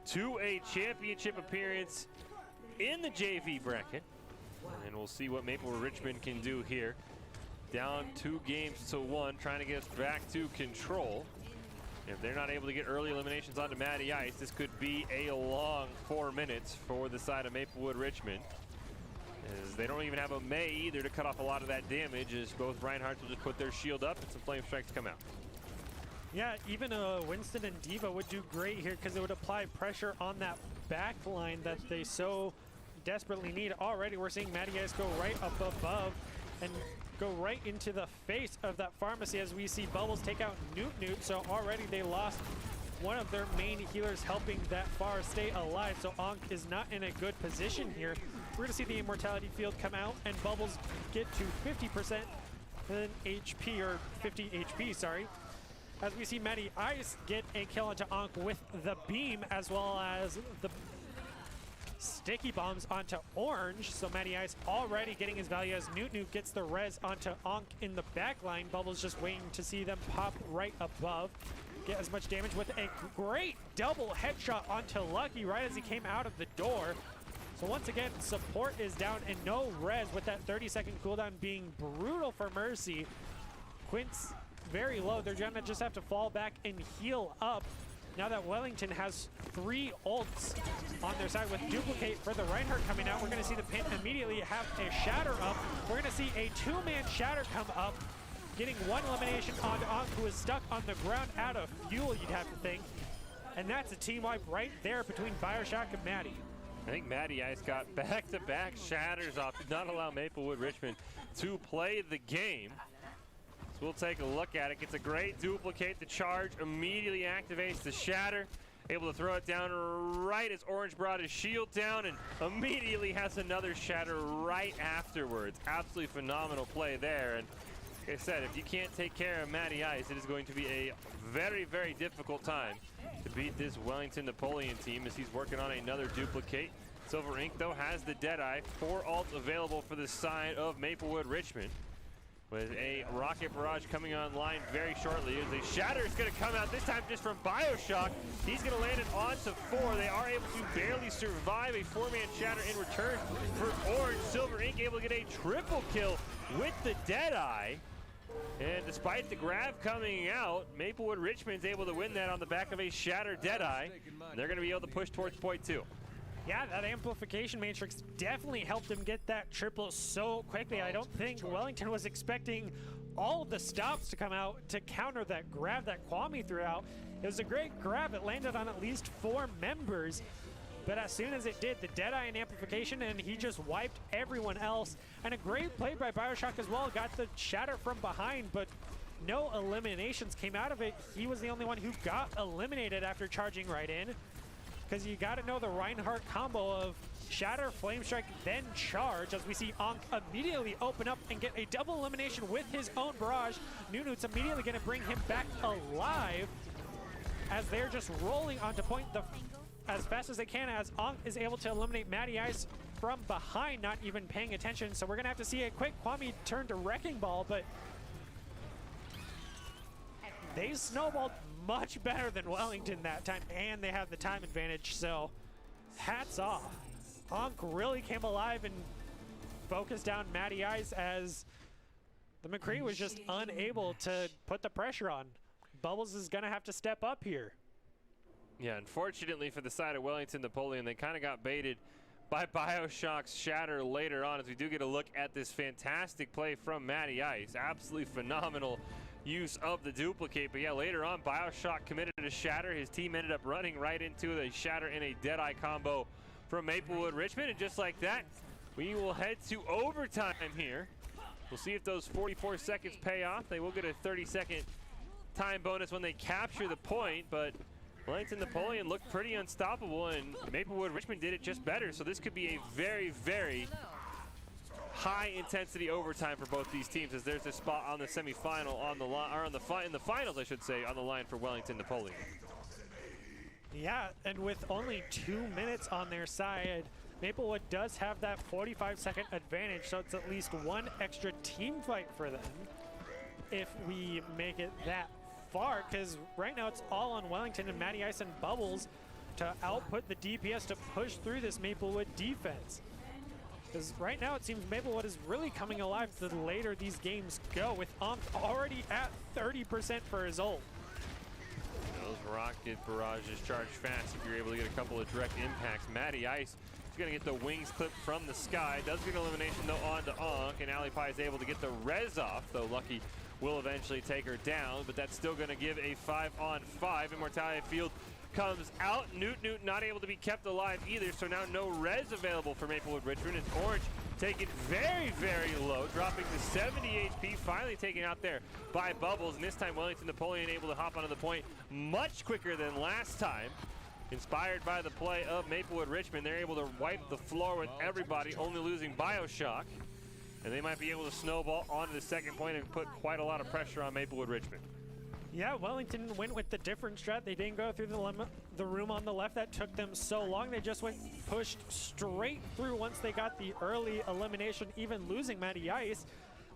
to a championship appearance in the JV bracket. And we'll see what Maplewood Richmond can do here. Down 2 games to 1, trying to get us back to control. If they're not able to get early eliminations onto Matty Ice, this could be a long 4 minutes for the side of Maplewood Richmond, as they don't even have a May either to cut off a lot of that damage, as both Reinhardts will just put their shield up and some flame strikes come out.
Yeah, even Winston and Diva would do great here because it would apply pressure on that back line that they so desperately need. Already we're seeing Matty Ice go right up above and go right into the face of that pharmacy as we see Bubbles take out Newt. So already they lost one of their main healers helping that far stay alive. So Ankh is not in a good position here. We're going to see the Immortality Field come out and Bubbles get to 50% HP, or 50 HP, sorry. As we see Matty Ice get a kill onto Ankh with the beam, as well as the sticky bombs onto Orange. So Matty Ice already getting his value as Newt gets the res onto Ankh in the back line. Bubbles just waiting to see them pop right above. Get as much damage with a great double headshot onto Lucky right as he came out of the door. So once again, support is down and no res, with that 30-second cooldown being brutal for Mercy. Quint's very low. They're gonna just have to fall back and heal up. Now that Wellington has 3 ults on their side with Duplicate for the Reinhardt coming out, we're going to see the pin immediately have a Shatter up. We're going to see a 2-man Shatter come up, getting 1 elimination onto Ankh, who is stuck on the ground out of fuel, you'd have to think. And that's a team wipe right there between Bioshock and Matty.
I think Matty Ice got back-to-back shatters off, did not allow Maplewood Richmond to play the game. So we'll take a look at it. Gets a great duplicate. The charge immediately activates the shatter. Able to throw it down right as Orange brought his shield down, and immediately has another shatter right afterwards. Absolutely phenomenal play there. And like I said, if you can't take care of Matty Ice, it is going to be a very, very difficult time to beat this Wellington Napoleon team, as he's working on another duplicate. Silver Ink, though, has the Deadeye. 4 ults available for the side of Maplewood Richmond, with a Rocket Barrage coming online very shortly. As a Shatter is going to come out, this time just from Bioshock. He's going to land it onto 4. They are able to barely survive a 4-man Shatter in return for Orange. Silver Ink able to get a triple kill with the Deadeye. And despite the grab coming out, Maplewood Richmond's able to win that on the back of a Shatter Deadeye. And they're going to be able to push towards point 2.
Yeah, that amplification matrix definitely helped him get that triple so quickly. I don't think Wellington was expecting all of the stops to come out to counter that grab that Kwame threw out. It was a great grab. It landed on at least 4 members. But as soon as it did, the Deadeye and amplification, and he just wiped everyone else. And a great play by Bioshock as well. Got the Shatter from behind, but no eliminations came out of it. He was the only one who got eliminated after charging right in. Because you got to know the Reinhardt combo of Shatter, Flame Strike, then Charge, as we see Ankh immediately open up and get a double elimination with his own barrage. Newt's immediately going to bring him back alive as they're just rolling onto point as fast as they can, as Ankh is able to eliminate Matty Ice from behind, not even paying attention. So we're going to have to see a quick Kwame turn to Wrecking Ball, but they snowballed much better than Wellington that time, and they have the time advantage, so hats off. Ankh really came alive and focused down Matty Ice, as the McCree was just unable to put the pressure on. Bubbles is going to have to step up here.
Yeah, unfortunately for the side of Wellington Napoleon, they kind of got baited by Bioshock's Shatter later on, as we do get a look at this fantastic play from Matty Ice. Absolutely phenomenal use of the duplicate. But yeah, later on, Bioshock committed a Shatter. His team ended up running right into the Shatter and a Deadeye combo from Maplewood Richmond. And just like that, we will head to overtime here. We'll see if those 44 seconds pay off. They will get a 30-second time bonus when they capture the point, but Wellington Napoleon looked pretty unstoppable, and Maplewood Richmond did it just better. So this could be a very, very high-intensity overtime for both these teams, as there's a spot on the semifinal on the line, or in the finals, I should say, on the line for Wellington Napoleon.
Yeah, and with only 2 minutes on their side, Maplewood does have that 45-second advantage, so it's at least one extra team fight for them if we make it that far, because right now it's all on Wellington and Matty Ice and Bubbles to output the DPS to push through this Maplewood defense. Because right now it seems Maplewood is really coming alive the later these games go, with Ankh already at 30% for his ult.
Those rocket barrages charge fast if you're able to get a couple of direct impacts. Matty Ice is going to get the wings clipped from the sky. Does get an elimination though onto Ankh, and Alipie is able to get the res off, though Lucky will eventually take her down, but that's still going to give a 5-on-5. Immortality Field comes out. Newt not able to be kept alive either, so now no res available for Maplewood Richmond. It's Orange taken very, very low, dropping to 70 HP, finally taken out there by Bubbles, and this time Wellington Napoleon able to hop onto the point much quicker than last time. Inspired by the play of Maplewood Richmond, they're able to wipe the floor with everybody, only losing Bioshock, and they might be able to snowball onto the second point and put quite a lot of pressure on Maplewood Richmond.
Yeah, Wellington went with the different strat. They didn't go through the room on the left that took them so long. They just pushed straight through once they got the early elimination, even losing Matty Ice.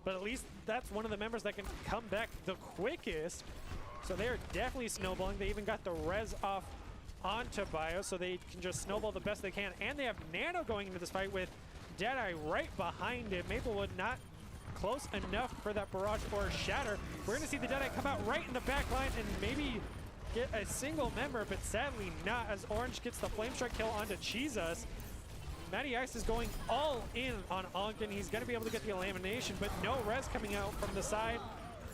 But at least that's one of the members that can come back the quickest. So they are definitely snowballing. They even got the res off onto Bio, so they can just snowball the best they can. And they have Nano going into this fight with Deadeye right behind it. Maplewood not close enough for that barrage or shatter. We're going to see the Deadeye come out right in the back line and maybe get a single member, but sadly not, as Orange gets the Flame Strike kill onto Jesus. Matty Ice is going all in on Ankh, and he's going to be able to get the elimination, but no res coming out from the side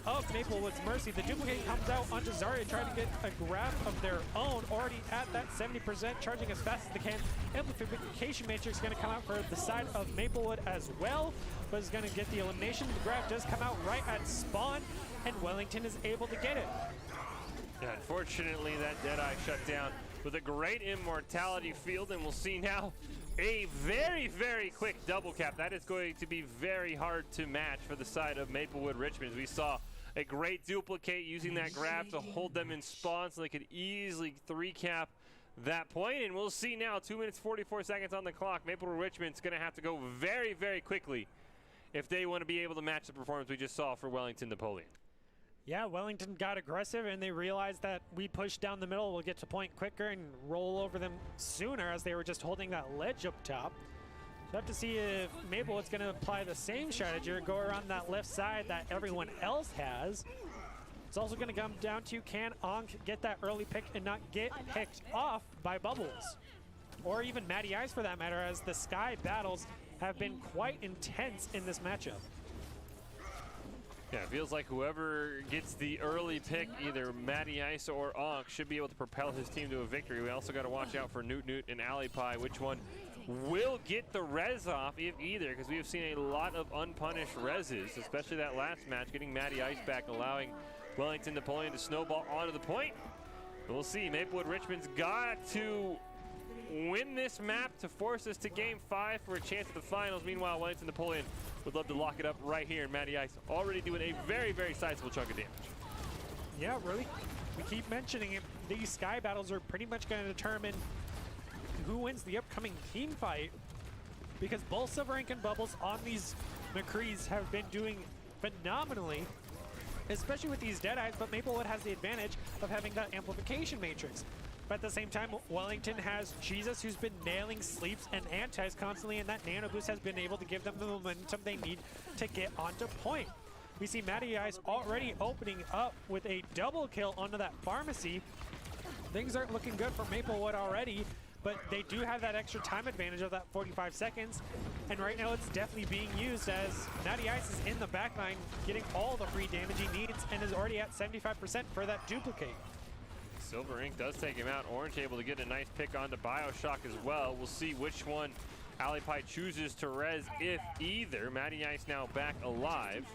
of Maplewood's Mercy. The duplicate comes out onto Zarya, trying to get a grab of their own, already at that 70%, charging as fast as they can. Amplification Matrix going to come out for the side of Maplewood as well, but is going to get the elimination. The grab does come out right at spawn, and Wellington is able to get it.
Yeah, unfortunately, that Deadeye shut down with a great Immortality Field, and we'll see now a very, very quick double cap. That is going to be very hard to match for the side of Maplewood Richmond. We saw a great duplicate using that grab to hold them in spawn so they could easily 3-cap that point. And we'll see now, 2 minutes 44 seconds on the clock. Maplewood Richmond's going to have to go very, very quickly if they want to be able to match the performance we just saw for Wellington Napoleon.
Yeah, Wellington got aggressive, and they realized that we pushed down the middle, we'll get to point quicker and roll over them sooner, as they were just holding that ledge up top. So have to see if Maplewood's going to apply the same strategy or go around that left side that everyone else has. It's also going to come down to, can Ankh get that early pick and not get picked off by Bubbles? Or even Matty Ice for that matter, as the Sky battles have been quite intense in this matchup.
Yeah, it feels like whoever gets the early pick, either Matty Ice or Ankh, should be able to propel his team to a victory. We also got to watch out for Newt and Alipie, which one will get the res off, if either, because we have seen a lot of unpunished reses, especially that last match, getting Matty Ice back, allowing Wellington Napoleon to snowball onto the point. And we'll see. Maplewood Richmond's got to win this map to force us to Game 5 for a chance at the finals. Meanwhile, Wellington Napoleon would love to lock it up right here, and Matty Ice already doing a very, very sizable chunk of damage.
Yeah, really, we keep mentioning it. These Sky battles are pretty much going to determine who wins the upcoming team fight, because both Silver Ink and Bubbles on these McCrees have been doing phenomenally, especially with these Deadeyes, but Maplewood has the advantage of having that amplification matrix. But at the same time, Wellington has Jesus, who's been nailing sleeps and antis constantly, and that nano boost has been able to give them the momentum they need to get onto point. We see Matty Ice already opening up with a double kill onto that pharmacy. Things aren't looking good for Maplewood already, but they do have that extra time advantage of that 45 seconds. And right now it's definitely being used, as Matty Ice is in the backline getting all the free damage he needs and is already at 75% for that duplicate.
Silver Ink does take him out. Orange able to get a nice pick onto Bioshock as well. We'll see which one Alipie chooses to res, if either. Matty Ice now back alive.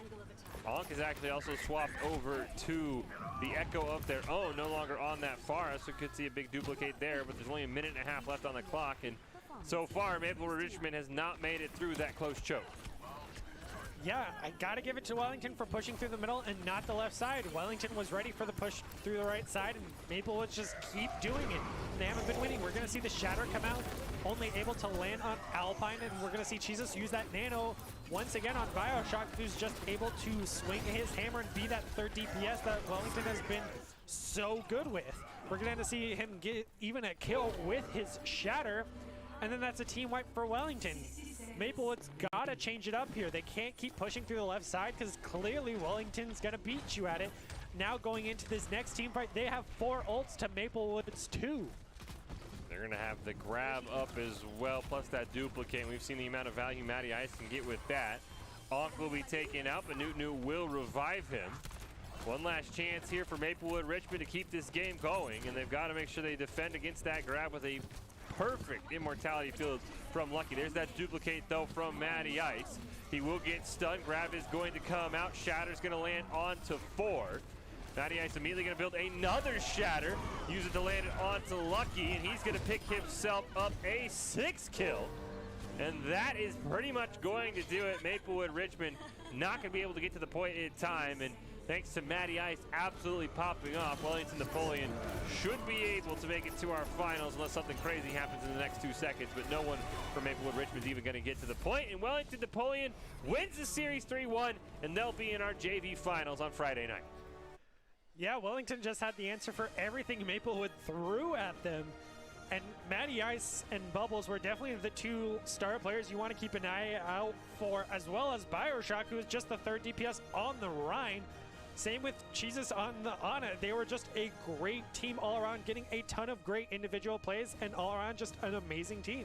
Ankh is actually also swapped over to the Echo of their own, no longer on that far, so we could see a big duplicate there, but there's only a minute and a half left on the clock, and so far Maplewood Richmond has not made it through that close choke.
Yeah, I gotta give it to Wellington for pushing through the middle and not the left side. Wellington was ready for the push through the right side, and Maplewoods just keep doing it. They haven't been winning. We're gonna see the Shatter come out, only able to land on Alpine, and we're gonna see Jesus use that nano once again on Bioshock, who's just able to swing his hammer and be that third DPS that Wellington has been so good with. We're gonna see him get even a kill with his Shatter, and then that's a team wipe for Wellington. Maplewood's gotta change it up here. They can't keep pushing through the left side because clearly Wellington's gonna beat you at it. Now going into this next team fight, they have 4 ults to Maplewood's 2.
They're going to have the grab up as well, plus that duplicate. We've seen the amount of value Matty Ice can get with that. Auk will be taken out, but Newt will revive him. One last chance here for Maplewood Richmond to keep this game going, and they've got to make sure they defend against that grab with a perfect immortality field from Lucky. There's that duplicate, though, from Matty Ice. He will get stunned. Grab is going to come out. Shatter's going to land onto 4. Matty Ice immediately going to build another Shatter. Use it to land it onto Lucky, and he's going to pick himself up a 6 kill. And that is pretty much going to do it. Maplewood Richmond not going to be able to get to the point in time, and thanks to Matty Ice absolutely popping off, Wellington Napoleon should be able to make it to our finals unless something crazy happens in the next 2 seconds, but no one from Maplewood Richmond is even going to get to the point, and Wellington Napoleon wins the series 3-1, and they'll be in our JV finals on Friday night.
Yeah, Wellington just had the answer for everything Maplewood threw at them. And Matty Ice and Bubbles were definitely the 2 star players you want to keep an eye out for, as well as Bioshock, who is just the 3rd DPS on the Rhine. Same with Jesus on the Ana. They were just a great team all around, getting a ton of great individual plays, and all around just an amazing team.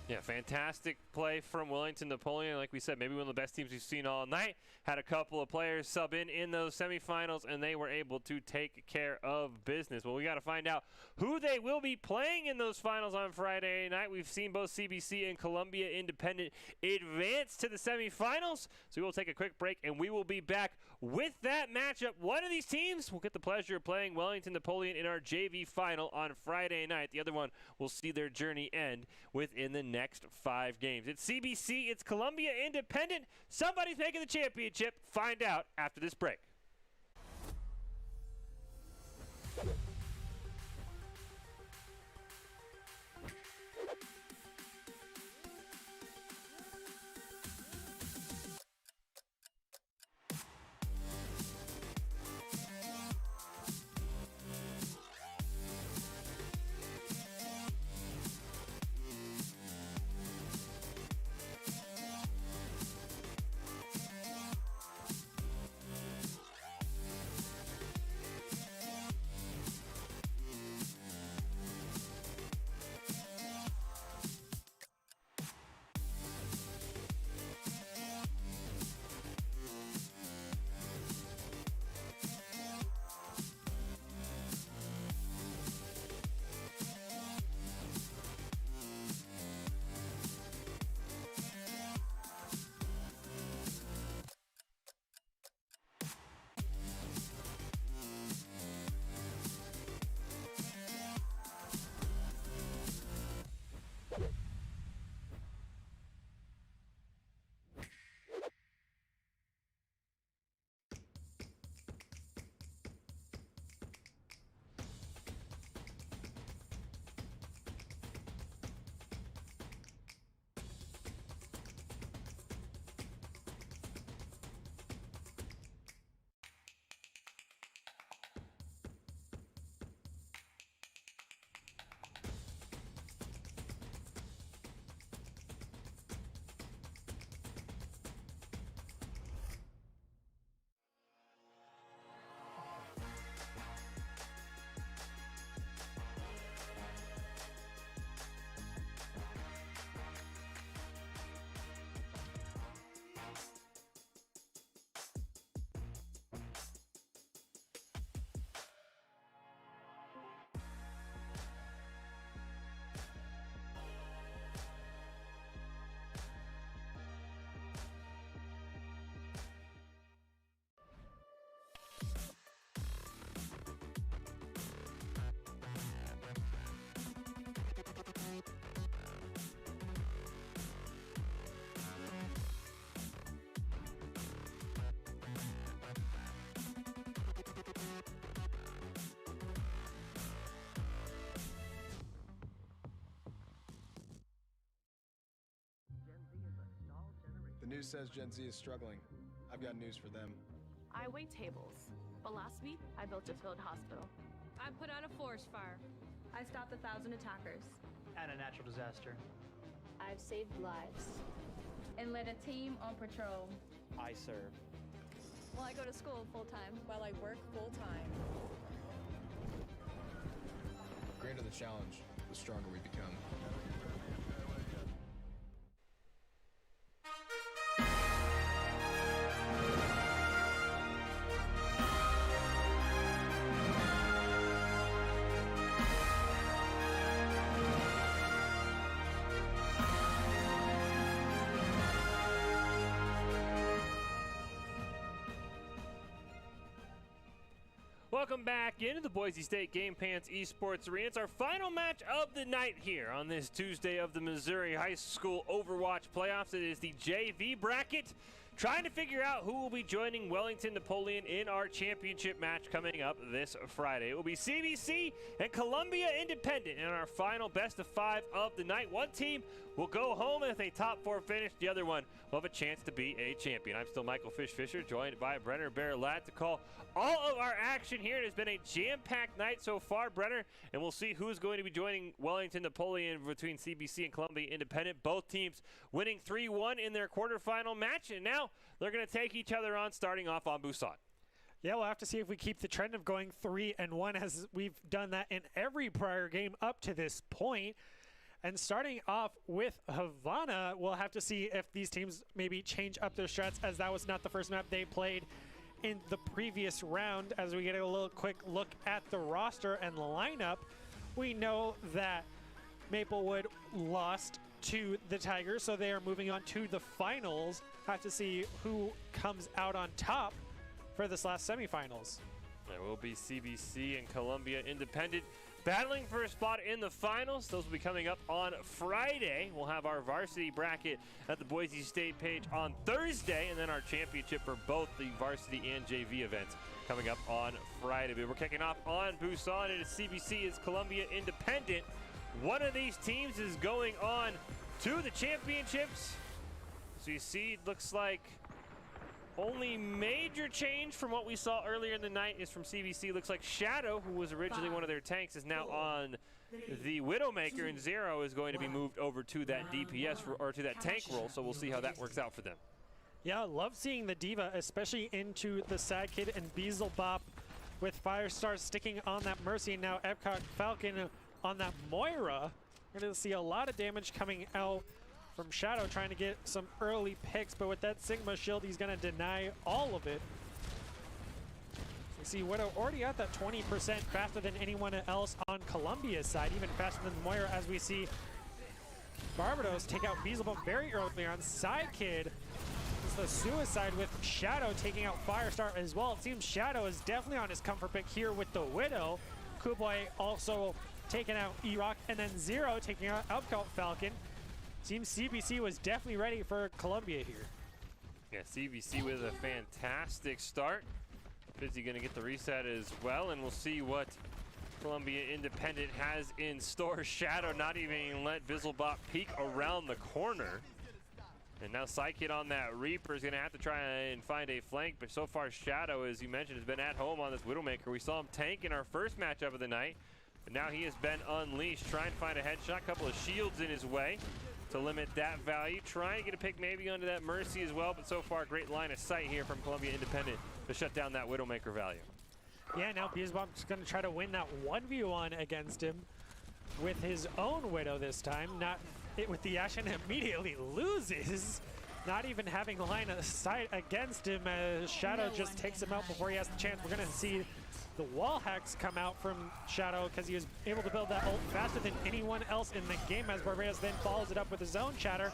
Yeah, fantastic play from Wellington Napoleon. Like we said, maybe one of the best teams we've seen all night. Had a couple of players sub in those semifinals, and they were able to take care of business. Well, we got to find out who they will be playing in those finals on Friday night. We've seen both CBC and Columbia Independent advance to the semifinals. So we will take a quick break, and we will be back with that matchup. One of these teams will get the pleasure of playing Wellington Napoleon in our JV final on Friday night. The other one will see their journey end within the next 5 games. It's CBC, it's Columbia Independent. Somebody's making the championship. Find out after this break.
news says Gen Z is struggling. I've got news for them.
I wait tables, but last week I built a field hospital.
I put out a forest fire.
I stopped 1,000 attackers
And a natural disaster.
I've saved lives.
and led a team on patrol.
I serve.
Well, I go to school full time.
While I work full time.
The greater the challenge, the stronger we become.
Welcome back into the Boise State Game Pants Esports Arena. It's our final match of the night here on this Tuesday of the Missouri High School Overwatch playoffs. It is the JV bracket, trying to figure out who will be joining Wellington Napoleon in our championship match coming up this Friday. It will be CBC and Columbia Independent in our final best of 5 of the night. One team will go home with a top 4 finish. The other one will have a chance to be a champion. I'm still Michael Fish Fisher, joined by Brenner Bear Ladd to call all of our action here. It has been a jam-packed night so far, Brenner, and we'll see who's going to be joining Wellington Napoleon between CBC and Columbia Independent. Both teams winning 3-1 in their quarterfinal match, and now they're going to take each other on, starting off on Busan.
Yeah, we'll have to see if we keep the trend of going 3-1, as we've done that in every prior game up to this point. And starting off with Havana, we'll have to see if these teams maybe change up their strats, as that was not the first map they played in the previous round. As we get a little quick look at the roster and the lineup, we know that Maplewood lost to the Tigers, so they are moving on to the finals. Have to see who comes out on top for this last semifinals.
There will be CBC and Columbia Independent battling for a spot in the finals. Those will be coming up on Friday. We'll have our varsity bracket at the Boise State page on Thursday, and then our championship for both the varsity and JV events coming up on Friday. But we're kicking off on Busan. It is CBC, is Columbia Independent. One of these teams is going on to the championships. So you see, it looks like only major change from what we saw earlier in the night is from CBC. Looks like Shadow, who was originally one of their tanks, is now on the Widowmaker, and Zero is going to be moved over to that DPS or to that tank role. So we'll see how that works out for them.
Yeah, love seeing the Diva, especially into the Sad Kid and Beelzebub, with Firestar sticking on that Mercy, and now Epcot Falcon on that Moira. We're going to see a lot of damage coming out from Shadow, trying to get some early picks, but with that Sigma shield, he's going to deny all of it. You see Widow already at that 20% faster than anyone else on Columbia's side, even faster than Moira, as we see Barbados take out Beelzebub very early on. Sidekid is the suicide, with Shadow taking out Firestar as well. It seems Shadow is definitely on his comfort pick here with the Widow. Kublai also taking out E-Rock, and then Zero taking out Epcot Falcon. Seems CBC was definitely ready for Columbia here.
Yeah, CBC with a fantastic start. Busy going to get the reset as well, and we'll see what Columbia Independent has in store. Shadow not even let Bizzlebot peek around the corner. And now Psykid on that Reaper is going to have to try and find a flank, but so far Shadow, as you mentioned, has been at home on this Widowmaker. We saw him tank in our first matchup of the night, but now he has been unleashed, trying to find a headshot, a couple of shields in his way to limit that value. Trying to get a pick maybe onto that Mercy as well, but so far great line of sight here from Columbia Independent to shut down that Widowmaker value.
Yeah, now Beelzebub's going to try to win that 1v1 against him with his own Widow this time. Not it with the Ashen, immediately loses, not even having line of sight against him, as Shadow just takes him out before he has the chance. We're going to see the wall hacks come out from Shadow, because he was able to build that ult faster than anyone else in the game, as Barbados then follows it up with his own chatter.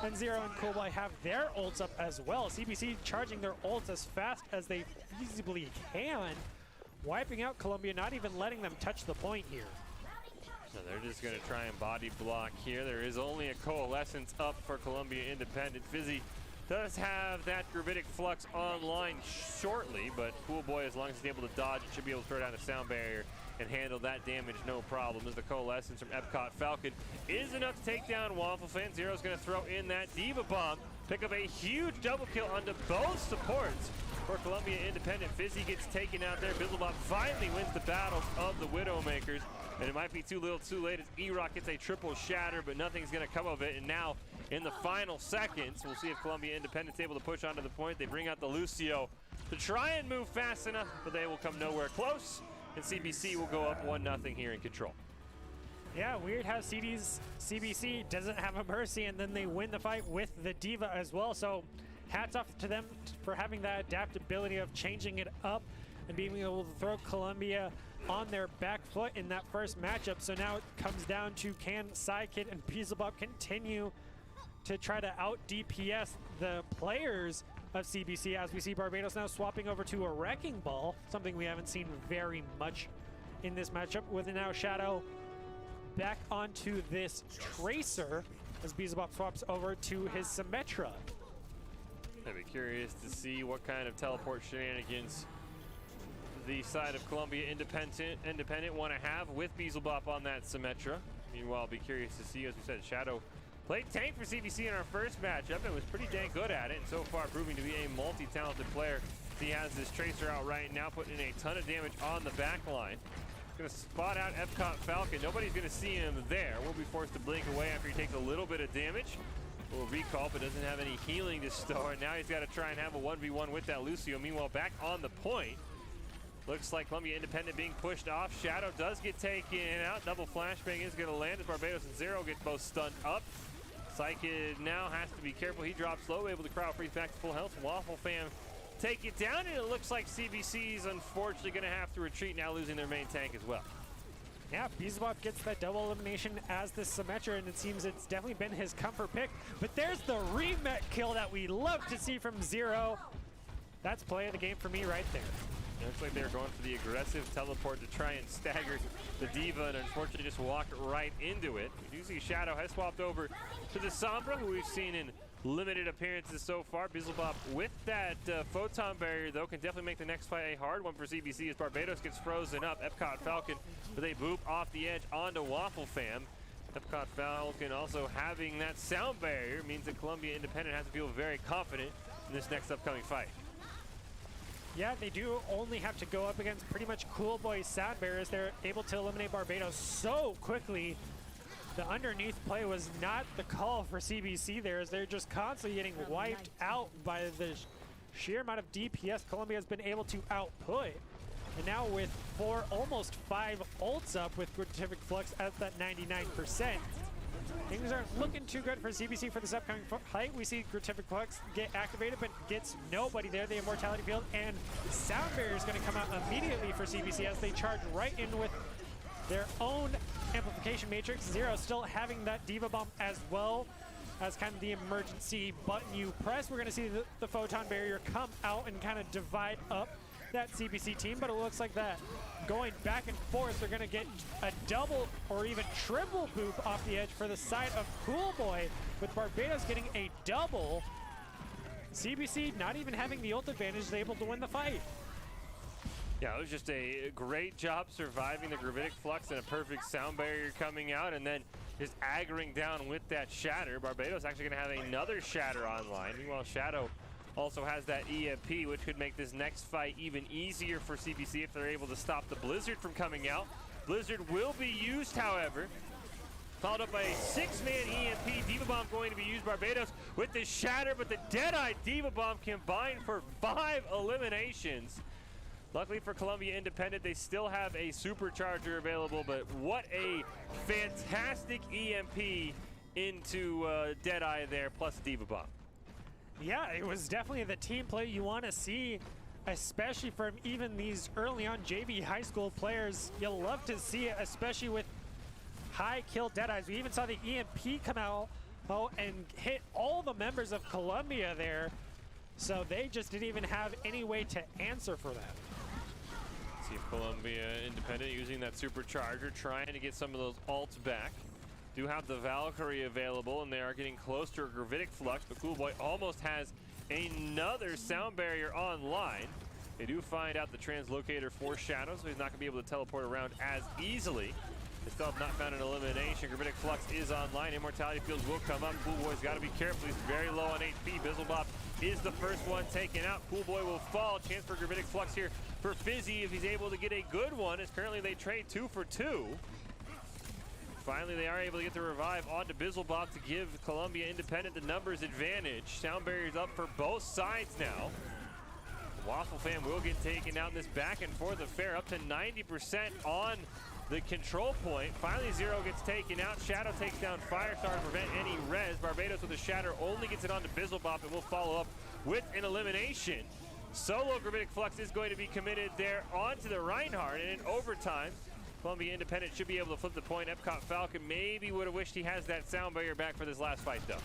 And Zero and Kublai have their ults up as well. CBC charging their ults as fast as they feasibly can, wiping out Columbia, not even letting them touch the point here.
So they're just going to try and body block here. There is only a Coalescence up for Columbia Independent. Fizzy does have that Gravitic Flux online shortly, but Cool Boy, as long as he's able to dodge, should be able to throw down a sound barrier and handle that damage no problem. As the Coalescence from Epcot Falcon is enough to take down Waffle Fan. Zero's going to throw in that Diva Bomb Pick up a huge double kill onto both supports for Columbia Independent. Fizzy gets taken out there. Bizzlebop finally wins the battles of the Widowmakers. And it might be too little too late as E-Rock gets a triple shatter, but nothing's going to come of it. And now in the final seconds, we'll see if Columbia Independent's able to push onto the point. They bring out the Lucio to try and move fast enough, but they will come nowhere close. And CBC will go up 1-0 here in control.
Yeah, weird how CBC doesn't have a Mercy, and then they win the fight with the Diva as well. So hats off to them for having that adaptability of changing it up and being able to throw Columbia on their back foot in that first matchup. So now it comes down to, can Psykid and Beelzebub continue to try to out DPS the players of CBC, as we see Barbados now swapping over to a Wrecking Ball, something we haven't seen very much in this matchup, with now Shadow back onto this Tracer as Beelzebub swaps over to his Symmetra.
I'd be curious to see what kind of teleport shenanigans the side of Columbia Independent want to have with Beelzebub on that Symmetra. Meanwhile, I'll be curious to see, as we said, Shadow played tank for CBC in our first matchup and was pretty dang good at it, and so far proving to be a multi-talented player. He has this Tracer out right now, putting in a ton of damage on the back line. Gonna spot out Epcot Falcon. Nobody's gonna see him there. Will be forced to blink away after he takes a little bit of damage. A little recall, but doesn't have any healing to store. Now he's got to try and have a 1v1 with that Lucio. Meanwhile, back on the point, looks like Columbia Independent being pushed off. Shadow does get taken out. Double flashbang is gonna land as Barbados and Zero get both stunned up. Psykid now has to be careful. He drops low, able to crowd freeze back to full health. Waffle Fam take it down, and it looks like CBC's unfortunately going to have to retreat now, losing their main tank as well.
Yeah, Beelzebub gets that double elimination as the Symmetra, and it seems it's definitely been his comfort pick. But there's the remet kill that we love to see from Zero. That's play of the game for me right there.
It looks like they're going for the aggressive teleport to try and stagger the Diva, and unfortunately just walked right into it. We do see Shadow has swapped over to the Sombra, who we've seen in limited appearances so far. Beelzebub with that photon barrier, though, can definitely make the next fight a hard one for CBC as Barbados gets frozen up. Epcot Falcon with a boop off the edge onto Waffle Fam. Epcot Falcon also having that sound barrier means that Columbia Independent has to feel very confident in this next upcoming fight.
Yeah, they do only have to go up against pretty much Cool Boy's sound barriers. They're able to eliminate Barbados so quickly. The underneath play was not the call for CBC there, as they're just constantly getting wiped out by the sheer amount of DPS Columbia has been able to output. And now with almost 5 ults up with Gratific Flux at that 99%, things aren't looking too good for CBC for this upcoming fight. We see Gratific Flux get activated, but gets nobody there. The Immortality Field and Sound Barrier is going to come out immediately for CBC as they charge right in with their own Amplification Matrix. Zero still having that Diva Bomb as well as kind of the emergency button you press. We're going to see the Photon Barrier come out and kind of divide up that CBC team, but it looks like that going back and forth, they're going to get a double or even triple boop off the edge for the side of Cool Boy, with Barbados getting a double. CBC not even having the ult advantage, is able to win the fight.
Yeah, it was just a great job surviving the Gravitic Flux and a perfect sound barrier coming out, and then just aggroing down with that Shatter. Barbados actually going to have another Shatter online. Meanwhile, Shadow also has that EMP, which could make this next fight even easier for CBC if they're able to stop the Blizzard from coming out. Blizzard will be used, however. Followed up by a 6-man EMP. Diva Bomb going to be used. Barbados with the Shatter, but the Deadeye Diva Bomb combined for 5 eliminations. Luckily for Columbia Independent, they still have a supercharger available, but what a fantastic EMP into Deadeye there, plus Diva Bomb.
Yeah, it was definitely the team play you want to see, especially from even these early on JV high school players. You'll love to see it, especially with high kill Deadeyes. We even saw the EMP come out and hit all the members of Columbia there. So they just didn't even have any way to answer for that.
See if Columbia Independent using that supercharger, trying to get some of those ults back. Do have the Valkyrie available, and they are getting close to a Gravitic Flux, but Cool Boy almost has another sound barrier online. They do find out the translocator for Shadow, so he's not going to be able to teleport around as easily. They still have not found an elimination. Gravitic Flux is online. Immortality Fields will come up. Cool Boy's got to be careful. He's very low on HP. Bizzlebop is the first one taken out. Cool Boy will fall. Chance for Gravitic Flux here for Fizzy if he's able to get a good one, as currently they trade 2 for 2. Finally, they are able to get the revive onto Bizzlebop to give Columbia Independent the numbers advantage. Sound barriers up for both sides now. The Waffle Fan will get taken out in this back and forth affair, up to 90% on the control point. Finally, Zero gets taken out. Shadow takes down Firestar to prevent any res. Barbados with a shatter only gets it onto Bizzlebop and will follow up with an elimination. Solo Gravitic Flux is going to be committed there onto the Reinhardt, and in overtime, Columbia Independent should be able to flip the point. Epcot Falcon maybe would have wished he has that sound barrier back for this last fight, though.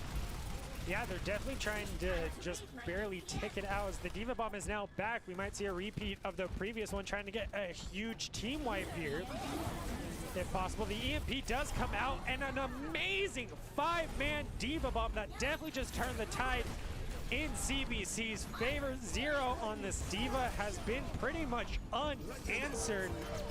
Yeah, they're definitely trying to just barely tick it out. As the Diva Bomb is now back, we might see a repeat of the previous one, trying to get a huge team wipe here. If possible, the EMP does come out, and an amazing 5-man Diva Bomb that definitely just turned the tide in CBC's favor. Zero on this Diva has been pretty much unanswered,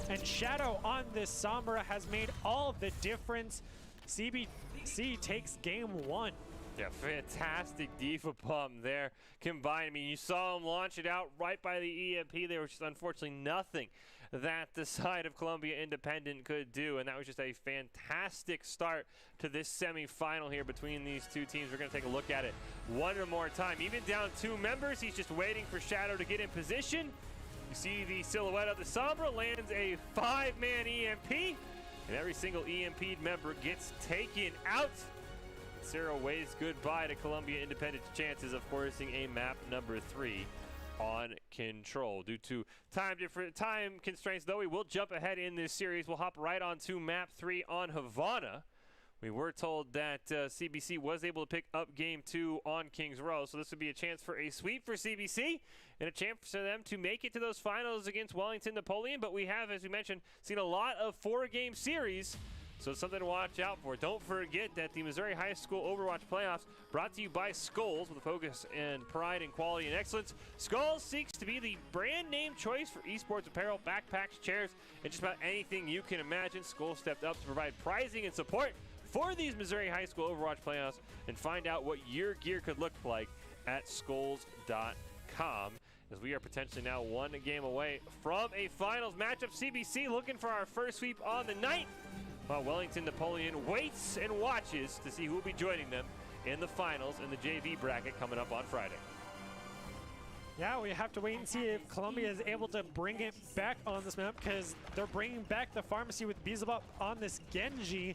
and Shadow on this Sombra has made all the difference. CBC takes game 1.
Yeah, fantastic Diva Bomb there combined. I mean, you saw him launch it out right by the EMP. There was just unfortunately nothing that the side of Columbia Independent could do, and that was just a fantastic start to this semifinal here between these two teams. We're going to take a look at it one more time. Even down 2 members, he's just waiting for Shadow to get in position. You see the silhouette of the Sombra lands a 5-man EMP, and every single EMP'd member gets taken out. Zero waves goodbye to Columbia Independent's chances of forcing a map number 3 on Control. Due to time constraints, though, we will jump ahead in this series. We'll hop right on to map 3 on Havana. We were told that CBC was able to pick up game 2 on Kings Row, so this would be a chance for a sweep for CBC and a chance for them to make it to those finals against Wellington Napoleon. But we have, as we mentioned, seen a lot of 4-game series, so it's something to watch out for. Don't forget that the Missouri High School Overwatch Playoffs brought to you by Skulls, with a focus and pride in quality and excellence. Skulls seeks to be the brand name choice for esports apparel, backpacks, chairs, and just about anything you can imagine. Skulls stepped up to provide prizing and support for these Missouri High School Overwatch Playoffs, and find out what your gear could look like at skulls.com. As we are potentially now 1 game away from a finals matchup. CBC looking for our first sweep on the night, while Wellington Napoleon waits and watches to see who will be joining them in the finals in the JV bracket coming up on Friday.
Yeah, we have to wait and see if Columbia is able to bring it back on this map, because they're bringing back the pharmacy with Bizzlebop on this Genji.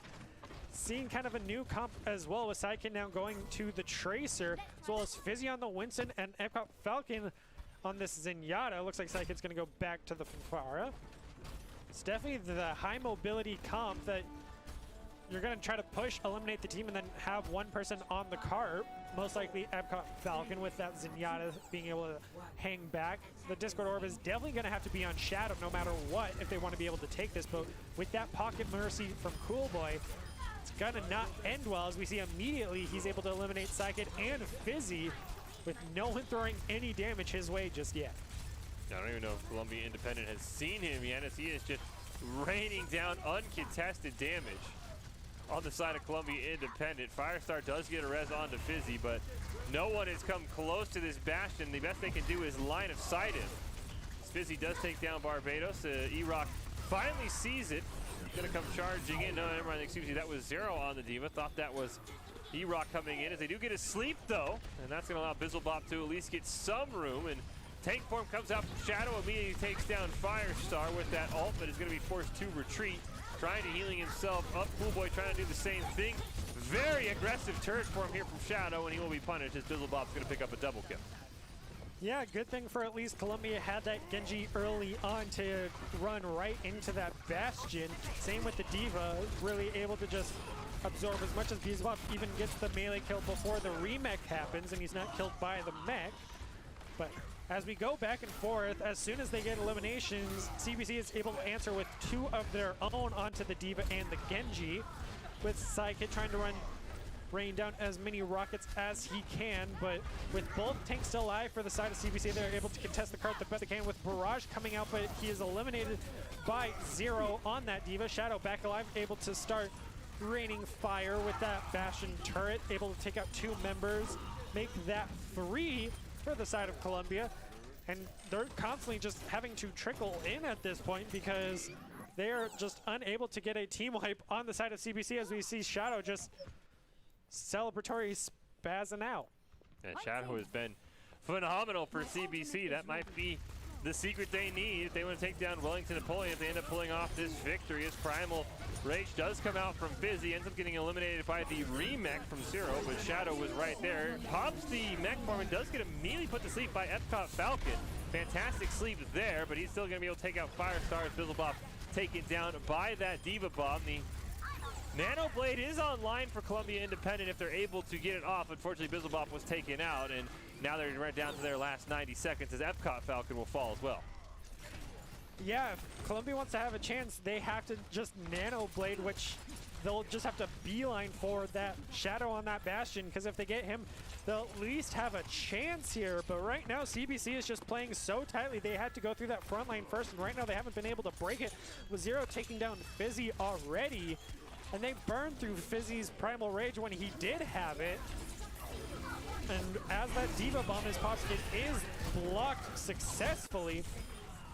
Seeing kind of a new comp as well, with Sidekick now going to the Tracer, as well as Fizzy on the Winston and Epcot Falcon on this Zenyatta. Looks like Sidekick's going to go back to the Pharah. It's definitely the high mobility comp that you're going to try to push, eliminate the team, and then have one person on the cart. Most likely Epcot Falcon, with that Zenyatta being able to hang back. The Discord Orb is definitely going to have to be on Shadow no matter what if they want to be able to take this. But with that Pocket Mercy from Cool Boy, it's going to not end well, as we see immediately he's able to eliminate Psychic and Fizzy with no one throwing any damage his way just yet.
I don't even know if Columbia Independent has seen him yet, as he is just raining down uncontested damage on the side of Columbia Independent. Firestar does get a res onto Fizzy, but no one has come close to this Bastion. The best they can do is line of sight him. Fizzy does take down Barbados. E-Rock finally sees it. He's going to come charging in. No, never mind. Excuse me, that was Zero on the Diva. Thought that was E-Rock coming in, as they do get a sleep, though. And that's going to allow Bizzlebop to at least get some room. And Tank Form comes out from Shadow, immediately takes down Firestar with that ult, but is going to be forced to retreat. Trying to healing himself up. Cool Boy trying to do the same thing. Very aggressive turret form here from Shadow, and he will be punished as Bizzlebop's going to pick up a double kill.
Yeah, good thing for at least Columbia had that Genji early on to run right into that Bastion. Same with the Diva, really able to just absorb as much as Bizzlebop even gets the melee kill before the remech happens, and he's not killed by the mech. But as we go back and forth, as soon as they get eliminations, CBC is able to answer with 2 of their own onto the Diva and the Genji, with Psychic trying to run raining down as many rockets as he can, but with both tanks still alive for the side of CBC, they're able to contest the cart the best they can with Barrage coming out, but he is eliminated by Zero on that D.Va. Shadow back alive, able to start raining fire with that Bastion turret, able to take out 2 members, make that 3 for the side of Columbia. And they're constantly just having to trickle in at this point because they are just unable to get a team wipe on the side of CBC as we see Shadow just celebratory spazzing out.
And Shadow has been phenomenal for CBC. That might be the secret they need if they want to take down Wellington Napoleon, if they end up pulling off this victory, as Primal Rage does come out from Fizzy, ends up getting eliminated by the remech from Zero, but Shadow was right there. Pops the mech form and does get immediately put to sleep by Epcot Falcon. Fantastic sleep there, but he's still going to be able to take out Firestar's Bizzlebop, taken down by that D.Va bomb. The Nano Blade is online for Columbia Independent if they're able to get it off. Unfortunately, Bizzlebop was taken out, and now they're right down to their last 90 seconds as Epcot Falcon will fall as well.
Yeah, if Columbia wants to have a chance, they have to just Nano Blade, which they'll just have to beeline for that Shadow on that Bastion, because if they get him, they'll at least have a chance here. But right now, CBC is just playing so tightly. They had to go through that front line first, and right now they haven't been able to break it, with Zero taking down Fizzy already. And they burned through Fizzy's Primal Rage when he did have it. And as that D.Va bomb is popped, it is blocked successfully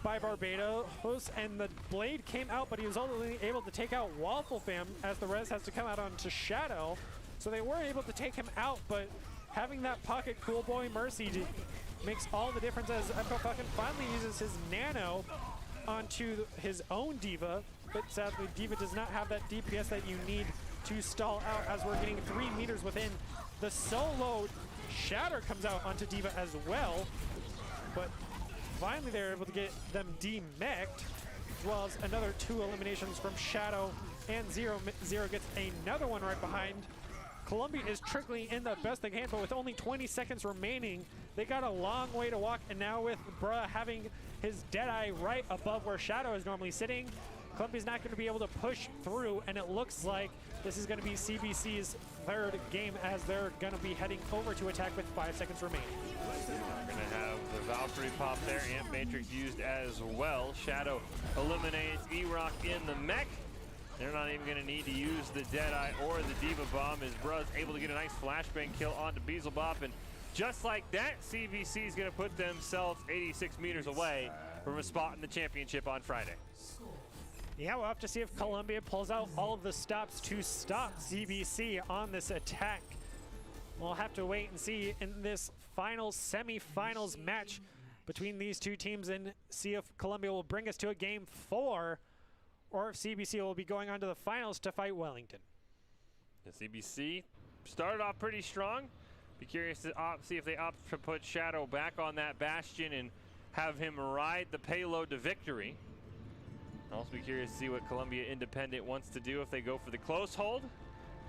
by Barbados, and the blade came out, but he was only able to take out Waffle Fam as the res has to come out onto Shadow. So they were able to take him out, but having that pocket Cool Boy Mercy makes all the difference as Echo Falcon finally uses his Nano onto his own D.Va, but sadly D.Va does not have that DPS that you need to stall out as we're getting 3 meters within. The solo Shatter comes out onto D.Va as well, but finally they're able to get them demech'd, as well as another 2 eliminations from Shadow and Zero. Zero gets another one right behind. Columbia is trickling in the best they can, but with only 20 seconds remaining, they got a long way to walk, and now with Bruh having his Deadeye right above where Shadow is normally sitting, Columbia's not going to be able to push through, and it looks like this is going to be CBC's 3rd game as they're going to be heading over to attack with 5 seconds remaining.
We're going to have the Valkyrie pop there, Amp Matrix used as well. Shadow eliminates E-Rock in the mech. They're not even going to need to use the Deadeye or the D.Va bomb as Bruh's able to get a nice flashbang kill onto Bizzlebop, and just like that, CBC is going to put themselves 86 meters away from a spot in the championship on Friday.
Yeah, we'll have to see if Columbia pulls out all of the stops to stop CBC on this attack. We'll have to wait and see in this final semi-finals match between these 2 teams and see if Columbia will bring us to a game 4 or if CBC will be going on to the finals to fight Wellington.
The CBC started off pretty strong. Be curious to see if they opt to put Shadow back on that Bastion and have him ride the payload to victory. I'll also be curious to see what Columbia Independent wants to do, if they go for the close hold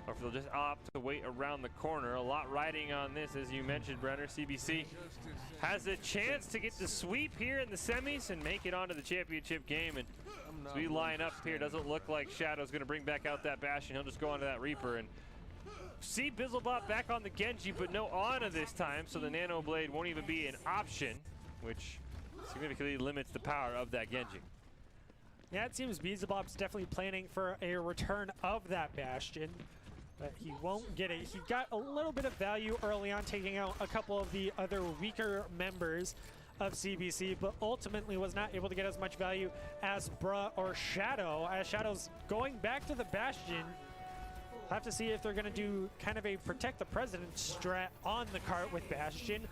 or if they'll just opt to wait around the corner. A lot riding on this, as you mentioned, Brenner. CBC has a chance to get the sweep here in the semis and make it onto the championship game. And as we line up here, doesn't look like Shadow's going to bring back out that Bastion. He'll just go onto that Reaper and see Bizzlebop back on the Genji, but no Ana this time, so the Nano Blade won't even be an option, which significantly limits the power of that Genji.
Yeah, it seems Bizzlebop's definitely planning for a return of that Bastion, but he won't get it. He got a little bit of value early on, taking out a couple of the other weaker members of CBC, but ultimately was not able to get as much value as Bruh or Shadow, as Shadow's going back to the Bastion. Have to see if they're going to do kind of a protect the president strat on the cart with Bastion,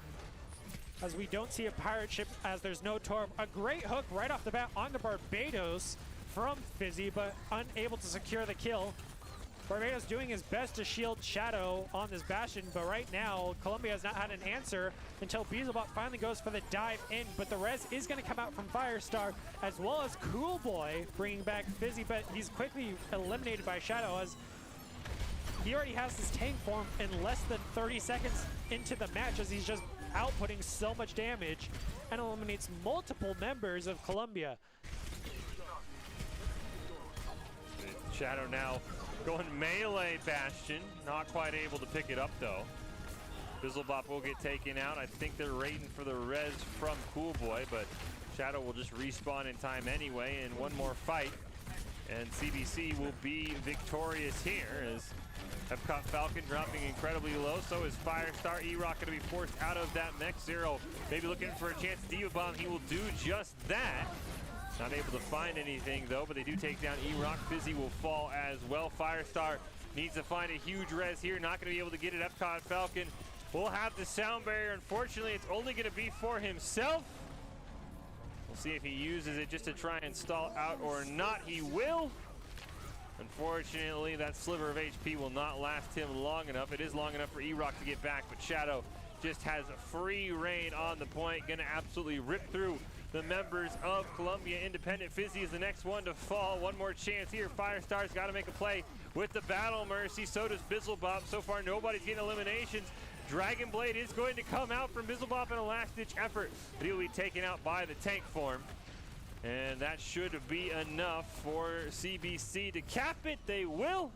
as we don't see a pirate ship as there's no Torb. A great hook right off the bat onto Barbados from Fizzy, but unable to secure the kill. Barbados doing his best to shield Shadow on this Bastion, but right now Columbia has not had an answer until Bizzlebop finally goes for the dive in, but the res is going to come out from Firestar, as well as Cool Boy bringing back Fizzy, but he's quickly eliminated by Shadow as he already has his tank form in less than 30 seconds into the match, as he's just outputting so much damage and eliminates multiple members of Columbia.
Shadow now going melee Bastion. Not quite able to pick it up though. Bizzlebop will get taken out. I think they're raiding for the res from Coolboy, but Shadow will just respawn in time anyway, and one more fight. And CBC will be victorious here as Epcot Falcon dropping incredibly low. So is Firestar. E-Rock going to be forced out of that mech. Zero maybe looking for a chance to Diva Bomb. He will do just that. Not able to find anything though, but they do take down E-Rock. Fizzy will fall as well. Firestar needs to find a huge res here. Not going to be able to get it. Epcot Falcon will have the sound barrier. Unfortunately, it's only going to be for himself. We'll see if he uses it just to try and stall out or not. He will. Unfortunately, that sliver of HP will not last him long enough. It is long enough for E-Rock to get back, but Shadow just has free reign on the point. Gonna absolutely rip through the members of Columbia Independent. Fizzy is the next one to fall. One more chance here. Firestar's got to make a play with the Battle Mercy. So does Bizzlebop. So far, nobody's getting eliminations. Dragon Blade is going to come out from Bizzlebop in a last-ditch effort, but he'll be taken out by the tank form. And that should be enough for CBC to cap it. They will.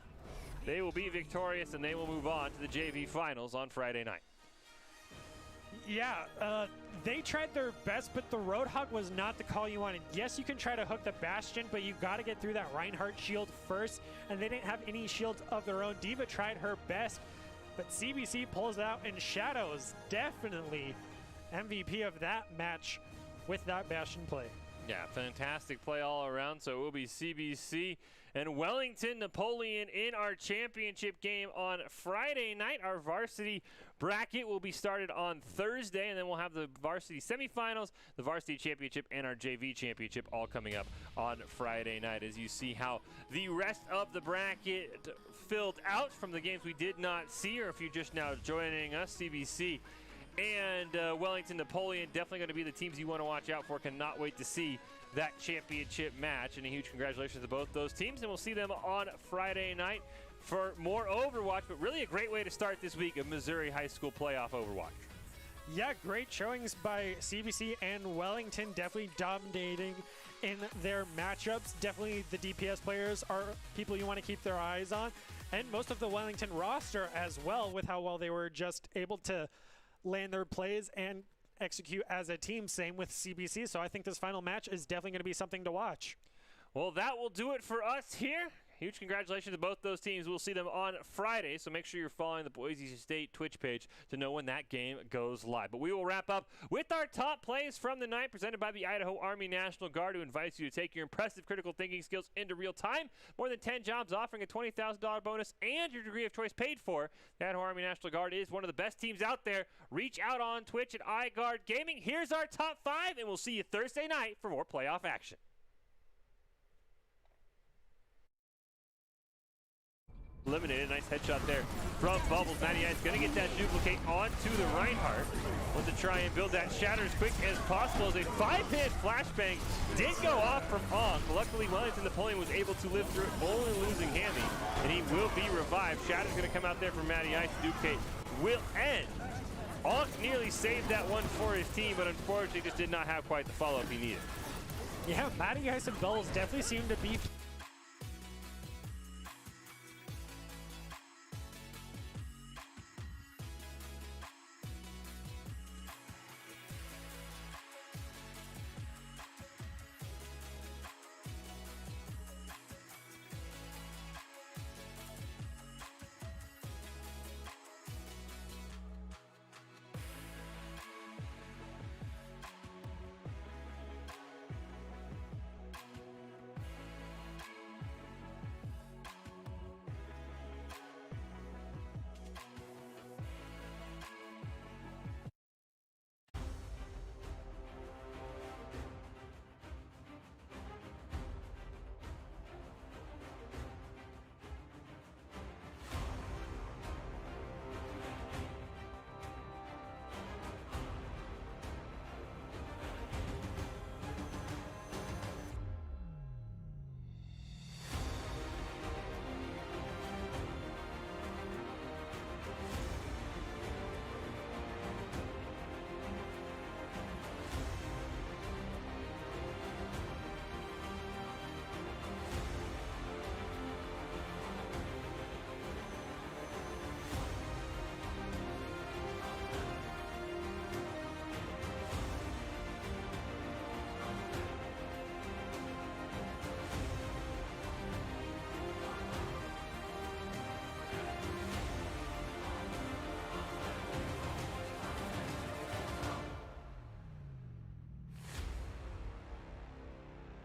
They will be victorious, and they will move on to the JV Finals on Friday night.
Yeah, they tried their best, but the Roadhog was not the call you wanted. Yes, you can try to hook the Bastion, but you got to get through that Reinhardt shield first, and they didn't have any shields of their own. D.Va tried her best, but CBC pulls it out, and Shadow's definitely MVP of that match with that Bastion play.
Yeah, fantastic play all around. So it will be CBC and Wellington Napoleon in our championship game on Friday night. Our varsity bracket will be started on Thursday, and then we'll have the varsity semifinals, the varsity championship, and our JV championship all coming up on Friday night. As you see how the rest of the bracket filled out from the games we did not see, or if you're just now joining us, CBC and Wellington Napoleon definitely going to be the teams you want to watch out for. Cannot wait to see that championship match, and a huge congratulations to both those teams, and we'll see them on Friday night for more Overwatch, but really a great way to start this week of Missouri High School Playoff Overwatch.
Yeah, great showings by CBC and Wellington, definitely dominating in their matchups. Definitely the DPS players are people you want to keep their eyes on, and most of the Wellington roster as well, with how well they were just able to land their plays and execute as a team. Same with CBC, so I think this final match is definitely going to be something to watch.
Well, that will do it for us here. Huge congratulations to both those teams. We'll see them on Friday, so make sure you're following the Boise State Twitch page to know when that game goes live. But we will wrap up with our top plays from the night, presented by the Idaho Army National Guard, who invites you to take your impressive critical thinking skills into real time. More than 10 jobs offering a $20,000 bonus and your degree of choice paid for. The Idaho Army National Guard is one of the best teams out there. Reach out on Twitch at iGuard Gaming. Here's our top 5, and we'll see you Thursday night for more playoff action. Eliminated. Nice headshot there from Bubbles. Matty Ice going to get that duplicate onto the Reinhardt. Want to try and build that shatter as quick as possible as a 5-hit flashbang did go off from Ong. Luckily, Wellington Napoleon was able to live through it, only losing Hammy, and he will be revived. Shatter's going to come out there for Matty Ice. Duplicate will end. Ong nearly saved that one for his team, but unfortunately just did not have quite the follow-up he needed.
Yeah, Matty Ice and Bubbles definitely seem to be